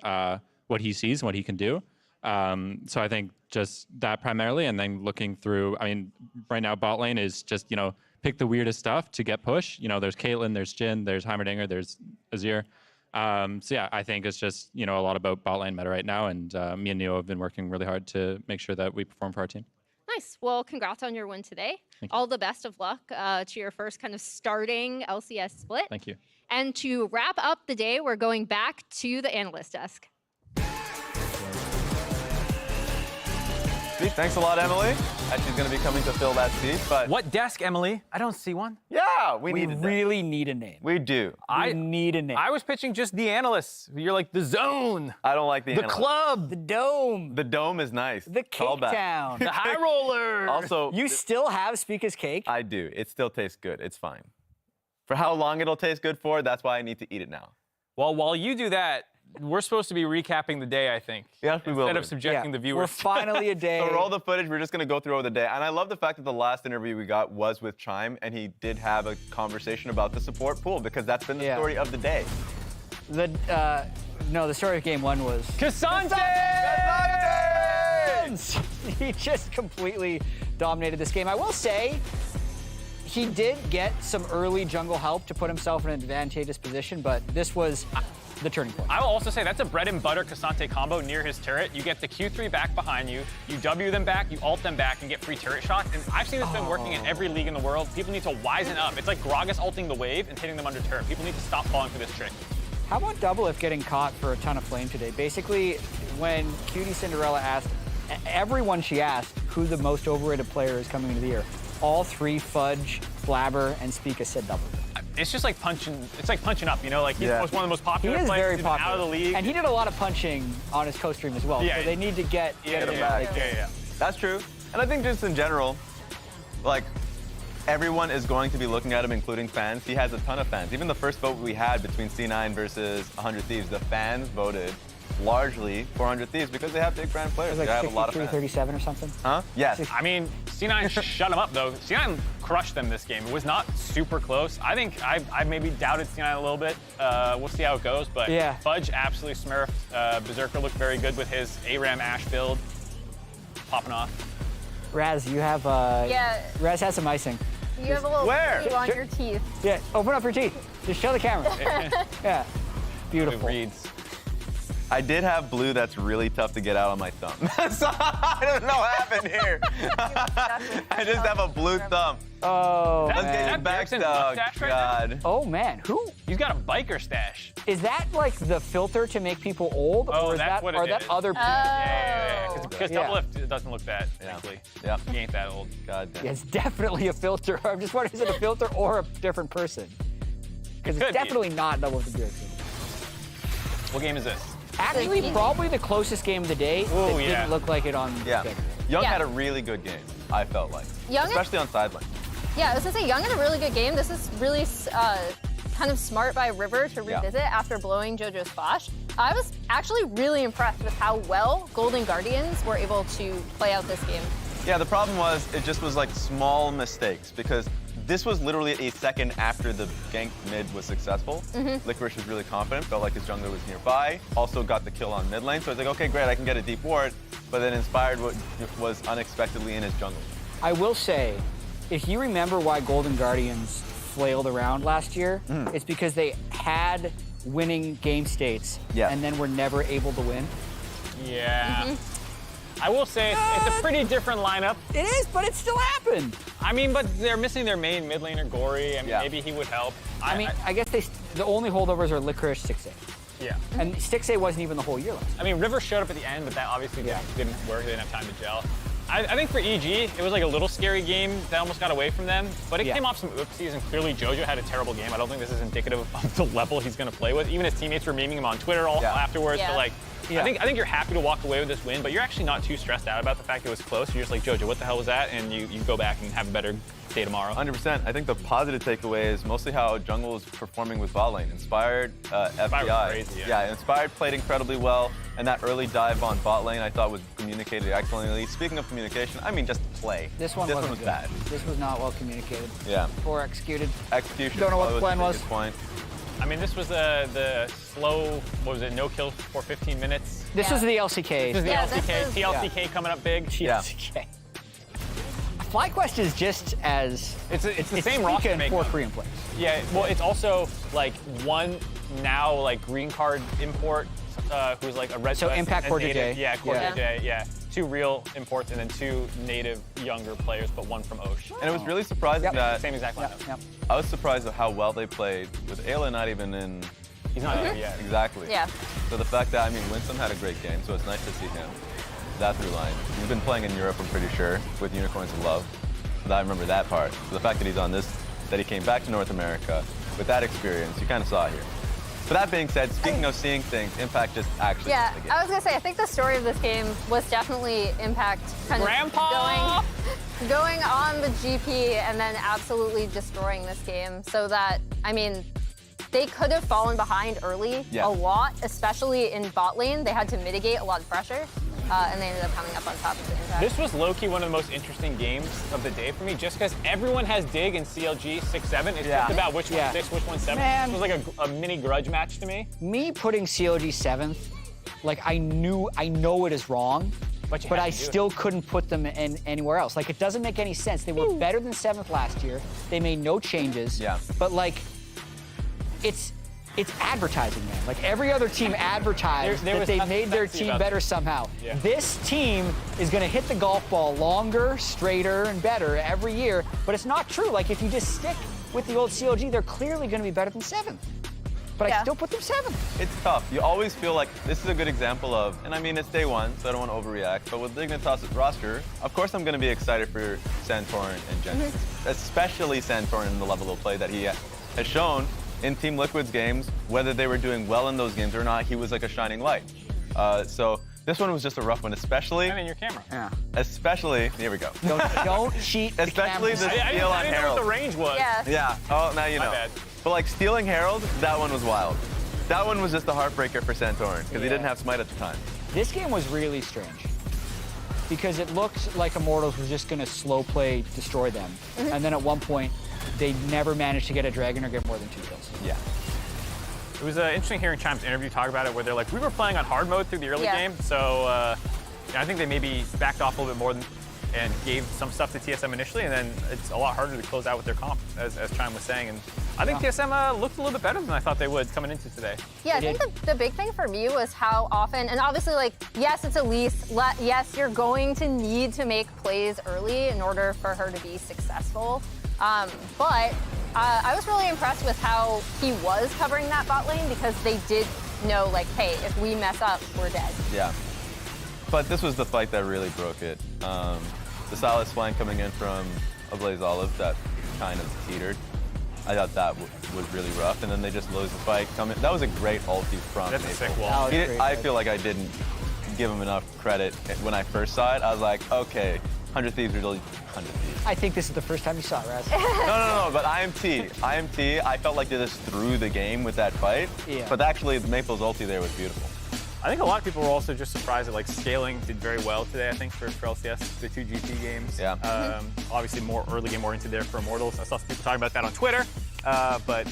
what he sees and what he can do. So I think just that primarily, and then looking through, right now bot lane is just, pick the weirdest stuff to get push. There's Caitlyn, there's Jhin, there's Heimerdinger, there's Azir. I think it's just, a lot about bot lane meta right now, and me and Neo have been working really hard to make sure that we perform for our team. Nice. Well, congrats on your win today. All the best of luck to your first kind of starting LCS split. Thank you. And to wrap up the day, we're going back to the analyst desk. Sweet. Thanks a lot, Emily. She's going to be coming to fill that seat. But What desk, Emily? I don't see one. yeah, we really need a name. We do. I need a name. I was pitching just the analysts. You're like the zone. I don't like the The analyst. club. The dome. The dome is nice. The Cake Town. The high roller. Also, You still have Speaka's Cake? I do. It still tastes good. It's fine. For how long it'll taste good for, that's why I need to eat it now. Well, while you do that, we're supposed to be recapping the day, I think. Yes, we will. Instead of subjecting the viewers. We're finally a day. So roll the footage. We're just going to go through over the day. And I love the fact that the last interview we got was with Chime, and he did have a conversation about the support pool, because that's been the story of the day. No, the story of game one was Cassante! He just completely dominated this game. I will say, he did get some early jungle help to put himself in an advantageous position, but this was the turning point. I will also say that's a bread and butter Cassante combo near his turret. You get the Q3 back behind you, you W them back, you ult them back, and get free turret shots. And I've seen this been working in every league in the world. People need to wisen up. It's like Gragas ulting the wave and hitting them under turret. People need to stop falling for this trick. How about Double-If getting caught for a ton of flame today? Basically, when Cutie Cinderella asked, everyone she asked who the most overrated player is coming into the year, all three, Fudge, Flabber, and Speaka said Double-If. It's just like punching. It's like punching up, you know. Like he's one of the most popular He is players very popular. out of the league. And he did a lot of punching on his co-stream as well. Yeah, So they need to get him back. Yeah. That's true. And I think just in general, like, everyone is going to be looking at him, including fans. He has a ton of fans. Even the first vote we had between C9 versus 100 Thieves, the fans voted largely for 100 Thieves because they have big brand players. It was They like have a lot of 63-37 or something? Huh? Yes. I mean, C9 shut him up, though. C9 crushed them this game. It was not super close. I think I maybe doubted C9 a little bit. We'll see how it goes, but Fudge absolutely smurfed. Berserker looked very good with his ARAM Ashe build. Popping off. Raz, you have, Raz has some icing. You have a little blue on your teeth. Yeah, open up your teeth. Just show the camera. Yeah, beautiful. I did have blue that's really tough to get out on my thumb. So, I don't know what happened here. I just have a blue thumb. Oh, Let's man. get it back. Mustache right now? Oh, man. Who? He's got a biker stash. Is that like the filter to make people old? Oh, or is that's that, what it or is. that other people? Yeah. Because Double-If doesn't look that, thankfully. Yeah. He ain't that old. God damn. Yeah, it's definitely a filter. I'm just wondering, is it a filter or a different person? Because it's definitely not Double-If the Beard. What game is this? Actually, probably the closest game of the day that didn't look like it on the pick. Young had a really good game, I felt like. Young- Especially on sideline. Yeah, I was gonna say Young had a really good game. This is really kind of smart by River to revisit after blowing JoJo's Flash. I was actually really impressed with how well Golden Guardians were able to play out this game. Yeah, the problem was it just was like small mistakes because this was literally a second after the gank mid was successful. Licorice was really confident, felt like his jungler was nearby, also got the kill on mid lane, so I was like, okay, great, I can get a deep ward, but then Inspired was unexpectedly in his jungle. I will say, if you remember why Golden Guardians flailed around last year, it's because they had winning game states and then were never able to win. Yeah. I will say it's a pretty different lineup. It is, but it still happened. I mean, but they're missing their main mid laner, Gory. I mean, maybe he would help. I guess the only holdovers are Licorice, 6A. Yeah. And 6A wasn't even the whole year last year. I mean, River showed up at the end, but that obviously didn't work. They didn't have time to gel. I think for EG, it was like a little scary game that almost got away from them, but it came off some oopsies, and clearly JoJo had a terrible game. I don't think this is indicative of the level he's going to play with. Even his teammates were memeing him on Twitter afterwards, but like, I think you're happy to walk away with this win, but you're actually not too stressed out about the fact it was close. You're just like, JoJo, what the hell was that? And you go back and have a better day tomorrow. 100%. I think the positive takeaway is mostly how Jungle is performing with bot lane. Inspired, FBI. was crazy, yeah. Inspired played incredibly well, and that early dive on bot lane I thought was communicated excellently. Speaking of communication, I mean just play. This one was good. bad. This was not well communicated. Yeah. Or executed. Execution. Don't know what the plan was. Good point. I mean, this was the slow, what was it, no kill for 15 minutes. This was the LCK. This is the LCK. TLCK coming up big. TLCK. FlyQuest is just as... It's the same roster for Korean players. Yeah, well, it's also like one now like green card import who's like a red. So Impact Core DJ. Yeah, Core DJ. Yeah, 2 real imports and then 2 native younger players, but 1 from Osh. And it was really surprising that same exact lineup. I was surprised at how well they played with Ayla not even in. He's not there yet. Exactly. Yeah. So the fact that Winsome had a great game, so it's nice to see him. that through line. He's been playing in Europe, I'm pretty sure, with Unicorns of Love. So I remember that part. So the fact that he's on this, that he came back to North America with that experience, you kind of saw it here. But that being said, speaking of seeing things, Impact just actually Yeah, won the game. I was gonna say, I think the story of this game was definitely Impact kind Grandpa! of going on the GP and then absolutely destroying this game so that, I mean, they could have fallen behind early a lot, especially in bot lane. They had to mitigate a lot of pressure, and they ended up coming up on top of the Impact. This was low-key one of the most interesting games of the day for me, just because everyone has Dig and CLG 6-7. It's just about which one's 6, which one's 7. Man. It was like a mini grudge match to me. Me putting COG 7th, like I know it is wrong, but I still couldn't put them in anywhere else. Like it doesn't make any sense. They were better than 7th last year. They made no changes. Yeah. But like, it's advertising, man. Like every other team advertised that they made their team better somehow. Yeah. This team is gonna hit the golf ball longer, straighter, and better every year, but it's not true. Like if you just stick with the old CLG, they're clearly gonna be better than 7th. But I still put them 7th. It's tough. You always feel like this is a good example of, and I mean, it's day one, so I don't want to overreact, but with Dignitas' roster, of course I'm going to be excited for Santorin and Genesis, especially Santorin and the level of play that he has shown in Team Liquid's games. Whether they were doing well in those games or not, he was like a shining light. So this one was just a rough one, especially. I mean, your camera. Yeah. Especially, here we go. Don't cheat. Especially the steal I on didn't know Herald. what the range was. Yeah. Yeah. Oh, now you know. My bad. But like stealing Herald, that one was wild. That one was just a heartbreaker for Santorin because he didn't have Smite at the time. This game was really strange because it looked like Immortals was just going to slow play, destroy them. And then at one point, they never managed to get a dragon or get more than 2 kills. Yeah. It was interesting hearing Chime's interview talk about it, where they're like, we were playing on hard mode through the early game, so I think they maybe backed off a little bit more and gave some stuff to TSM initially, and then it's a lot harder to close out with their comp, as Chime was saying. And I think TSM looked a little bit better than I thought they would coming into today. Yeah, I think the big thing for me was how often, and obviously, like, yes, it's Elise. Yes, you're going to need to make plays early in order for her to be successful. But I was really impressed with how he was covering that bot lane because they did know, like, hey, if we mess up, we're dead. Yeah. But this was the fight that really broke it. The Silas flank coming in from Ablaze Olive that kind of teetered. I thought that was really rough, and then they just lose the fight. That was a great ulti from That's a Maple. sick wall. I feel like I didn't give him enough credit when I first saw it. I was like, okay, 100 Thieves are really 100 Thieves. I think this is the first time you saw it, Raz. No, but IMT, I felt like they just threw the game with that fight. Yeah. But actually, Maple's ulti there was beautiful. I think a lot of people were also just surprised that like scaling did very well today. I think for LCS, the 2 GP games. Yeah. Obviously, more early game oriented there for Immortals. I saw some people talking about that on Twitter, but I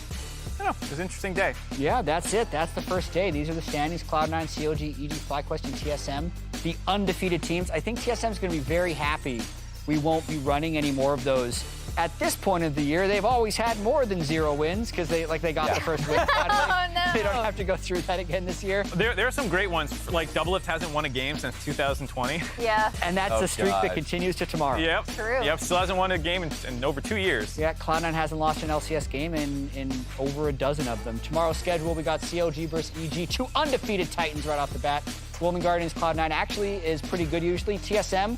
don't know. It was an interesting day. Yeah, that's it. That's the first day. These are the standings: Cloud9, CLG, EG, FlyQuest, and TSM. The undefeated teams. I think TSM is going to be very happy. We won't be running any more of those. At this point of the year, they've always had more than 0 wins because they got the first win. Oh, no. They don't have to go through that again this year. There are some great ones. Like Double-Lift hasn't won a game since 2020. Yeah. And that's a streak that continues to tomorrow. Yep. True. Yep. Still hasn't won a game in over 2 years. Yeah, Cloud9 hasn't lost an LCS game in over a dozen of them. Tomorrow's schedule, we got CLG versus EG, 2 undefeated Titans right off the bat. Woman Guardians, Cloud9 actually is pretty good usually. TSM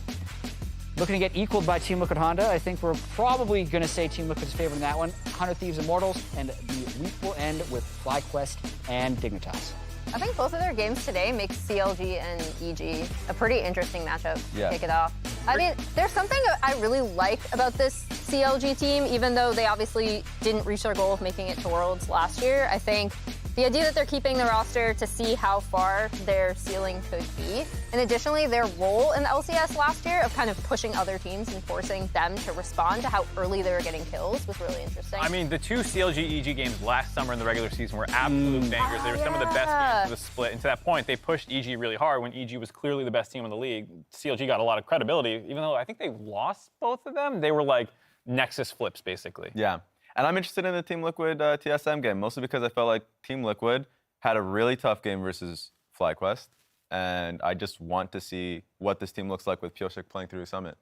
looking to get equaled by Team Liquid Honda. I think we're probably going to say Team Liquid's favoring that one. 100 Thieves Immortals, and the week will end with FlyQuest and Dignitas. I think both of their games today make CLG and EG a pretty interesting matchup to kick it off. I mean, there's something I really like about this CLG team, even though they obviously didn't reach their goal of making it to Worlds last year. I think the idea that they're keeping the roster to see how far their ceiling could be. And additionally, their role in the LCS last year of kind of pushing other teams and forcing them to respond to how early they were getting kills was really interesting. I mean, the 2 CLG EG games last summer in the regular season were absolute bangers. They were some of the best games of the split. And to that point, they pushed EG really hard when EG was clearly the best team in the league. CLG got a lot of credibility, even though I think they lost both of them. They were like Nexus flips, basically. Yeah. And I'm interested in the Team Liquid TSM game, mostly because I felt like Team Liquid had a really tough game versus FlyQuest. And I just want to see what this team looks like with Pioshik playing through Summit.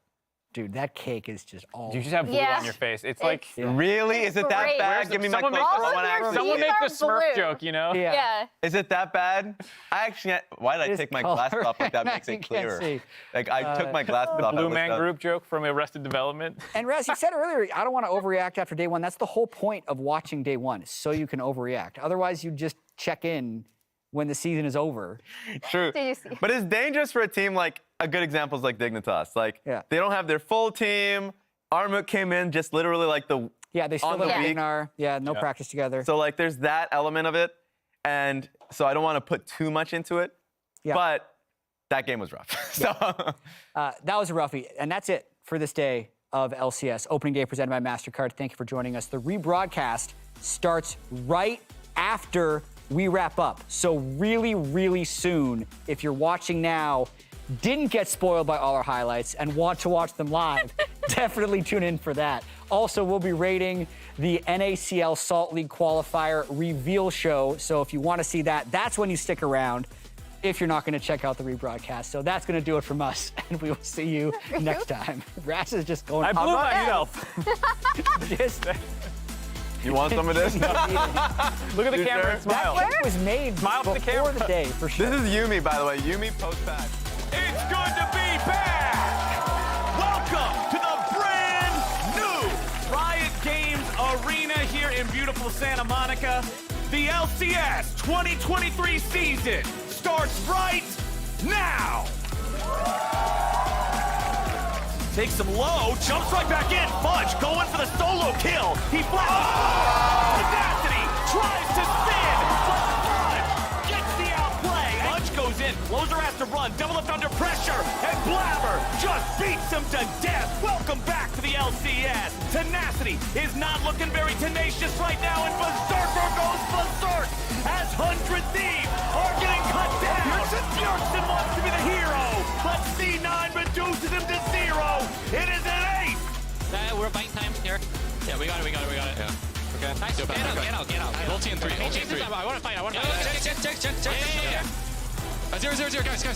Dude, that cake is just all. You just have blue on your face. It's like, really? Is it that great. bad? Give me my someone close make, up. I wanna actually someone see make it. the Smurf blue. joke, you know? Yeah. Is it that bad? I actually, why did I This take my color, glasses off like that I makes it can't clearer? see. Like I took my glasses off. I Blue looked Man up. Group joke from Arrested Development. And Raz, you said earlier, I don't want to overreact after day one. That's the whole point of watching day one, is so you can overreact. Otherwise, you just check in when the season is over. True. Did you see? But it's dangerous for a team like, a good example is like Dignitas. Like, they don't have their full team. Armut came in just literally like the they still on the have week. Ignar. Yeah, no practice together. So like there's that element of it. And so I don't want to put too much into it. Yeah. But that game was rough. So that was a roughie. And that's it for this day of LCS. Opening day presented by Mastercard. Thank you for joining us. The rebroadcast starts right after we wrap up. So really, really soon, if you're watching now, didn't get spoiled by all our highlights and want to watch them live, definitely tune in for that. Also, we'll be rating the NACL Salt League Qualifier reveal show. So if you want to see that, that's when you stick around if you're not going to check out the rebroadcast. So that's going to do it from us, and we will see you next time. Ras is just going. I blew myself. Just. You want some of this? Look at the camera and smile. That cake was made Smile for the before camera. the day, for sure. This is Yumi, by the way. Yumi post-patch. It's good to be back! Welcome to the brand new Riot Games Arena here in beautiful Santa Monica. The LCS 2023 season starts right now! Takes him low, jumps right back in. Fudge going for the solo kill. He flashes. Tenacity tries to spin, but Fudge gets the outplay. Fudge goes in, Closer has to run, double up under pressure, and Blabber just beats him to death. Welcome back to the LCS. Tenacity is not looking very tenacious right now, and Berserker goes berserk as 100 Thieves are getting cut down. Bjergsen wants to be the hero, but C9 reduces him to 0. It is an ace. We're buying time here. Yeah, we got it. Yeah. Okay. Nice. Get out. Ulti in 3. I want to fight. Check. 0, guys. 0.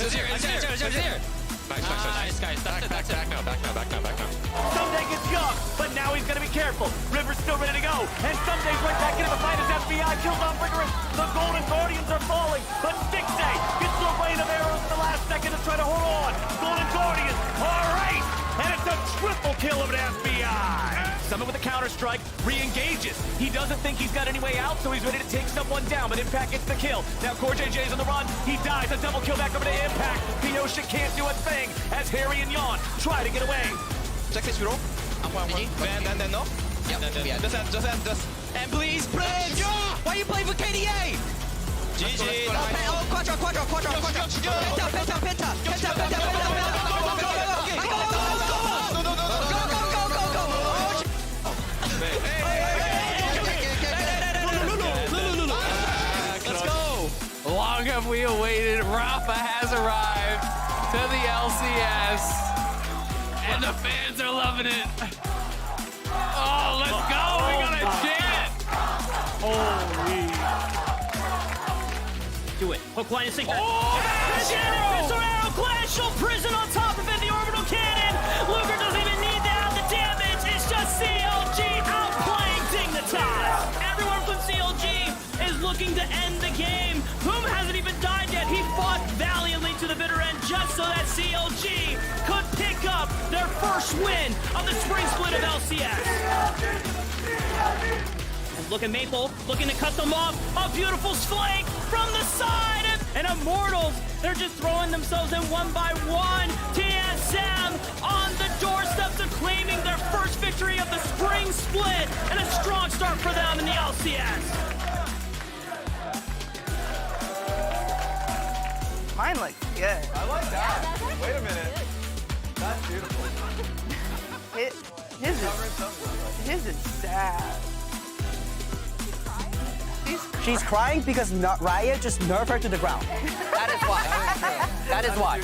Nice, guys. Back now. Someday gets young, but now he's gonna be careful. River's still ready to go, and Someday's right back into the fight as FBI kills off Rigorous. The Golden Guardians are falling, but Stixday gets the rain of arrows in the last second to try to hold on. Golden Guardians are ace, and it's a triple kill of an FBI. Summit with a counter-strike, re-engages. He doesn't think he's got any way out, so he's ready to take someone down, but Impact gets the kill. Now Core JJ's on the run. He dies, a double kill back over to Impact. Piocha can't do a thing as Harry and Yawn try to get away. Check this roll. Then no. Yep. Just. And please. Why you playing for KDA? GG. Quadra. Penta. Let's go. Long have we awaited. Rafa has arrived to the LCS, and the fans are loving it. Oh, let's go. We got a chant. Holy. Do it. Hook, line, and sinker. Arrow, glacial prison on top of it. The orbital cannon. Luger doesn't even need to have the damage. It's just CLG outplaying Dignitas. Everyone from CLG is looking to end the game. Whom hasn't even died yet. He fought valiantly to the bitter end just so that CLG could pick up their first win of the spring split of LCS. Look at Maple, looking to cut them off. A beautiful flank from the side. And Immortals, they're just throwing themselves in one by one. TSM on the doorsteps of claiming their first victory of the spring split. And a strong start for them in the LCS. Mine looks good. I like that. Wait a minute. That's beautiful. His is sad. She's crying because Riot just nerfed her to the ground. That is why. That is why.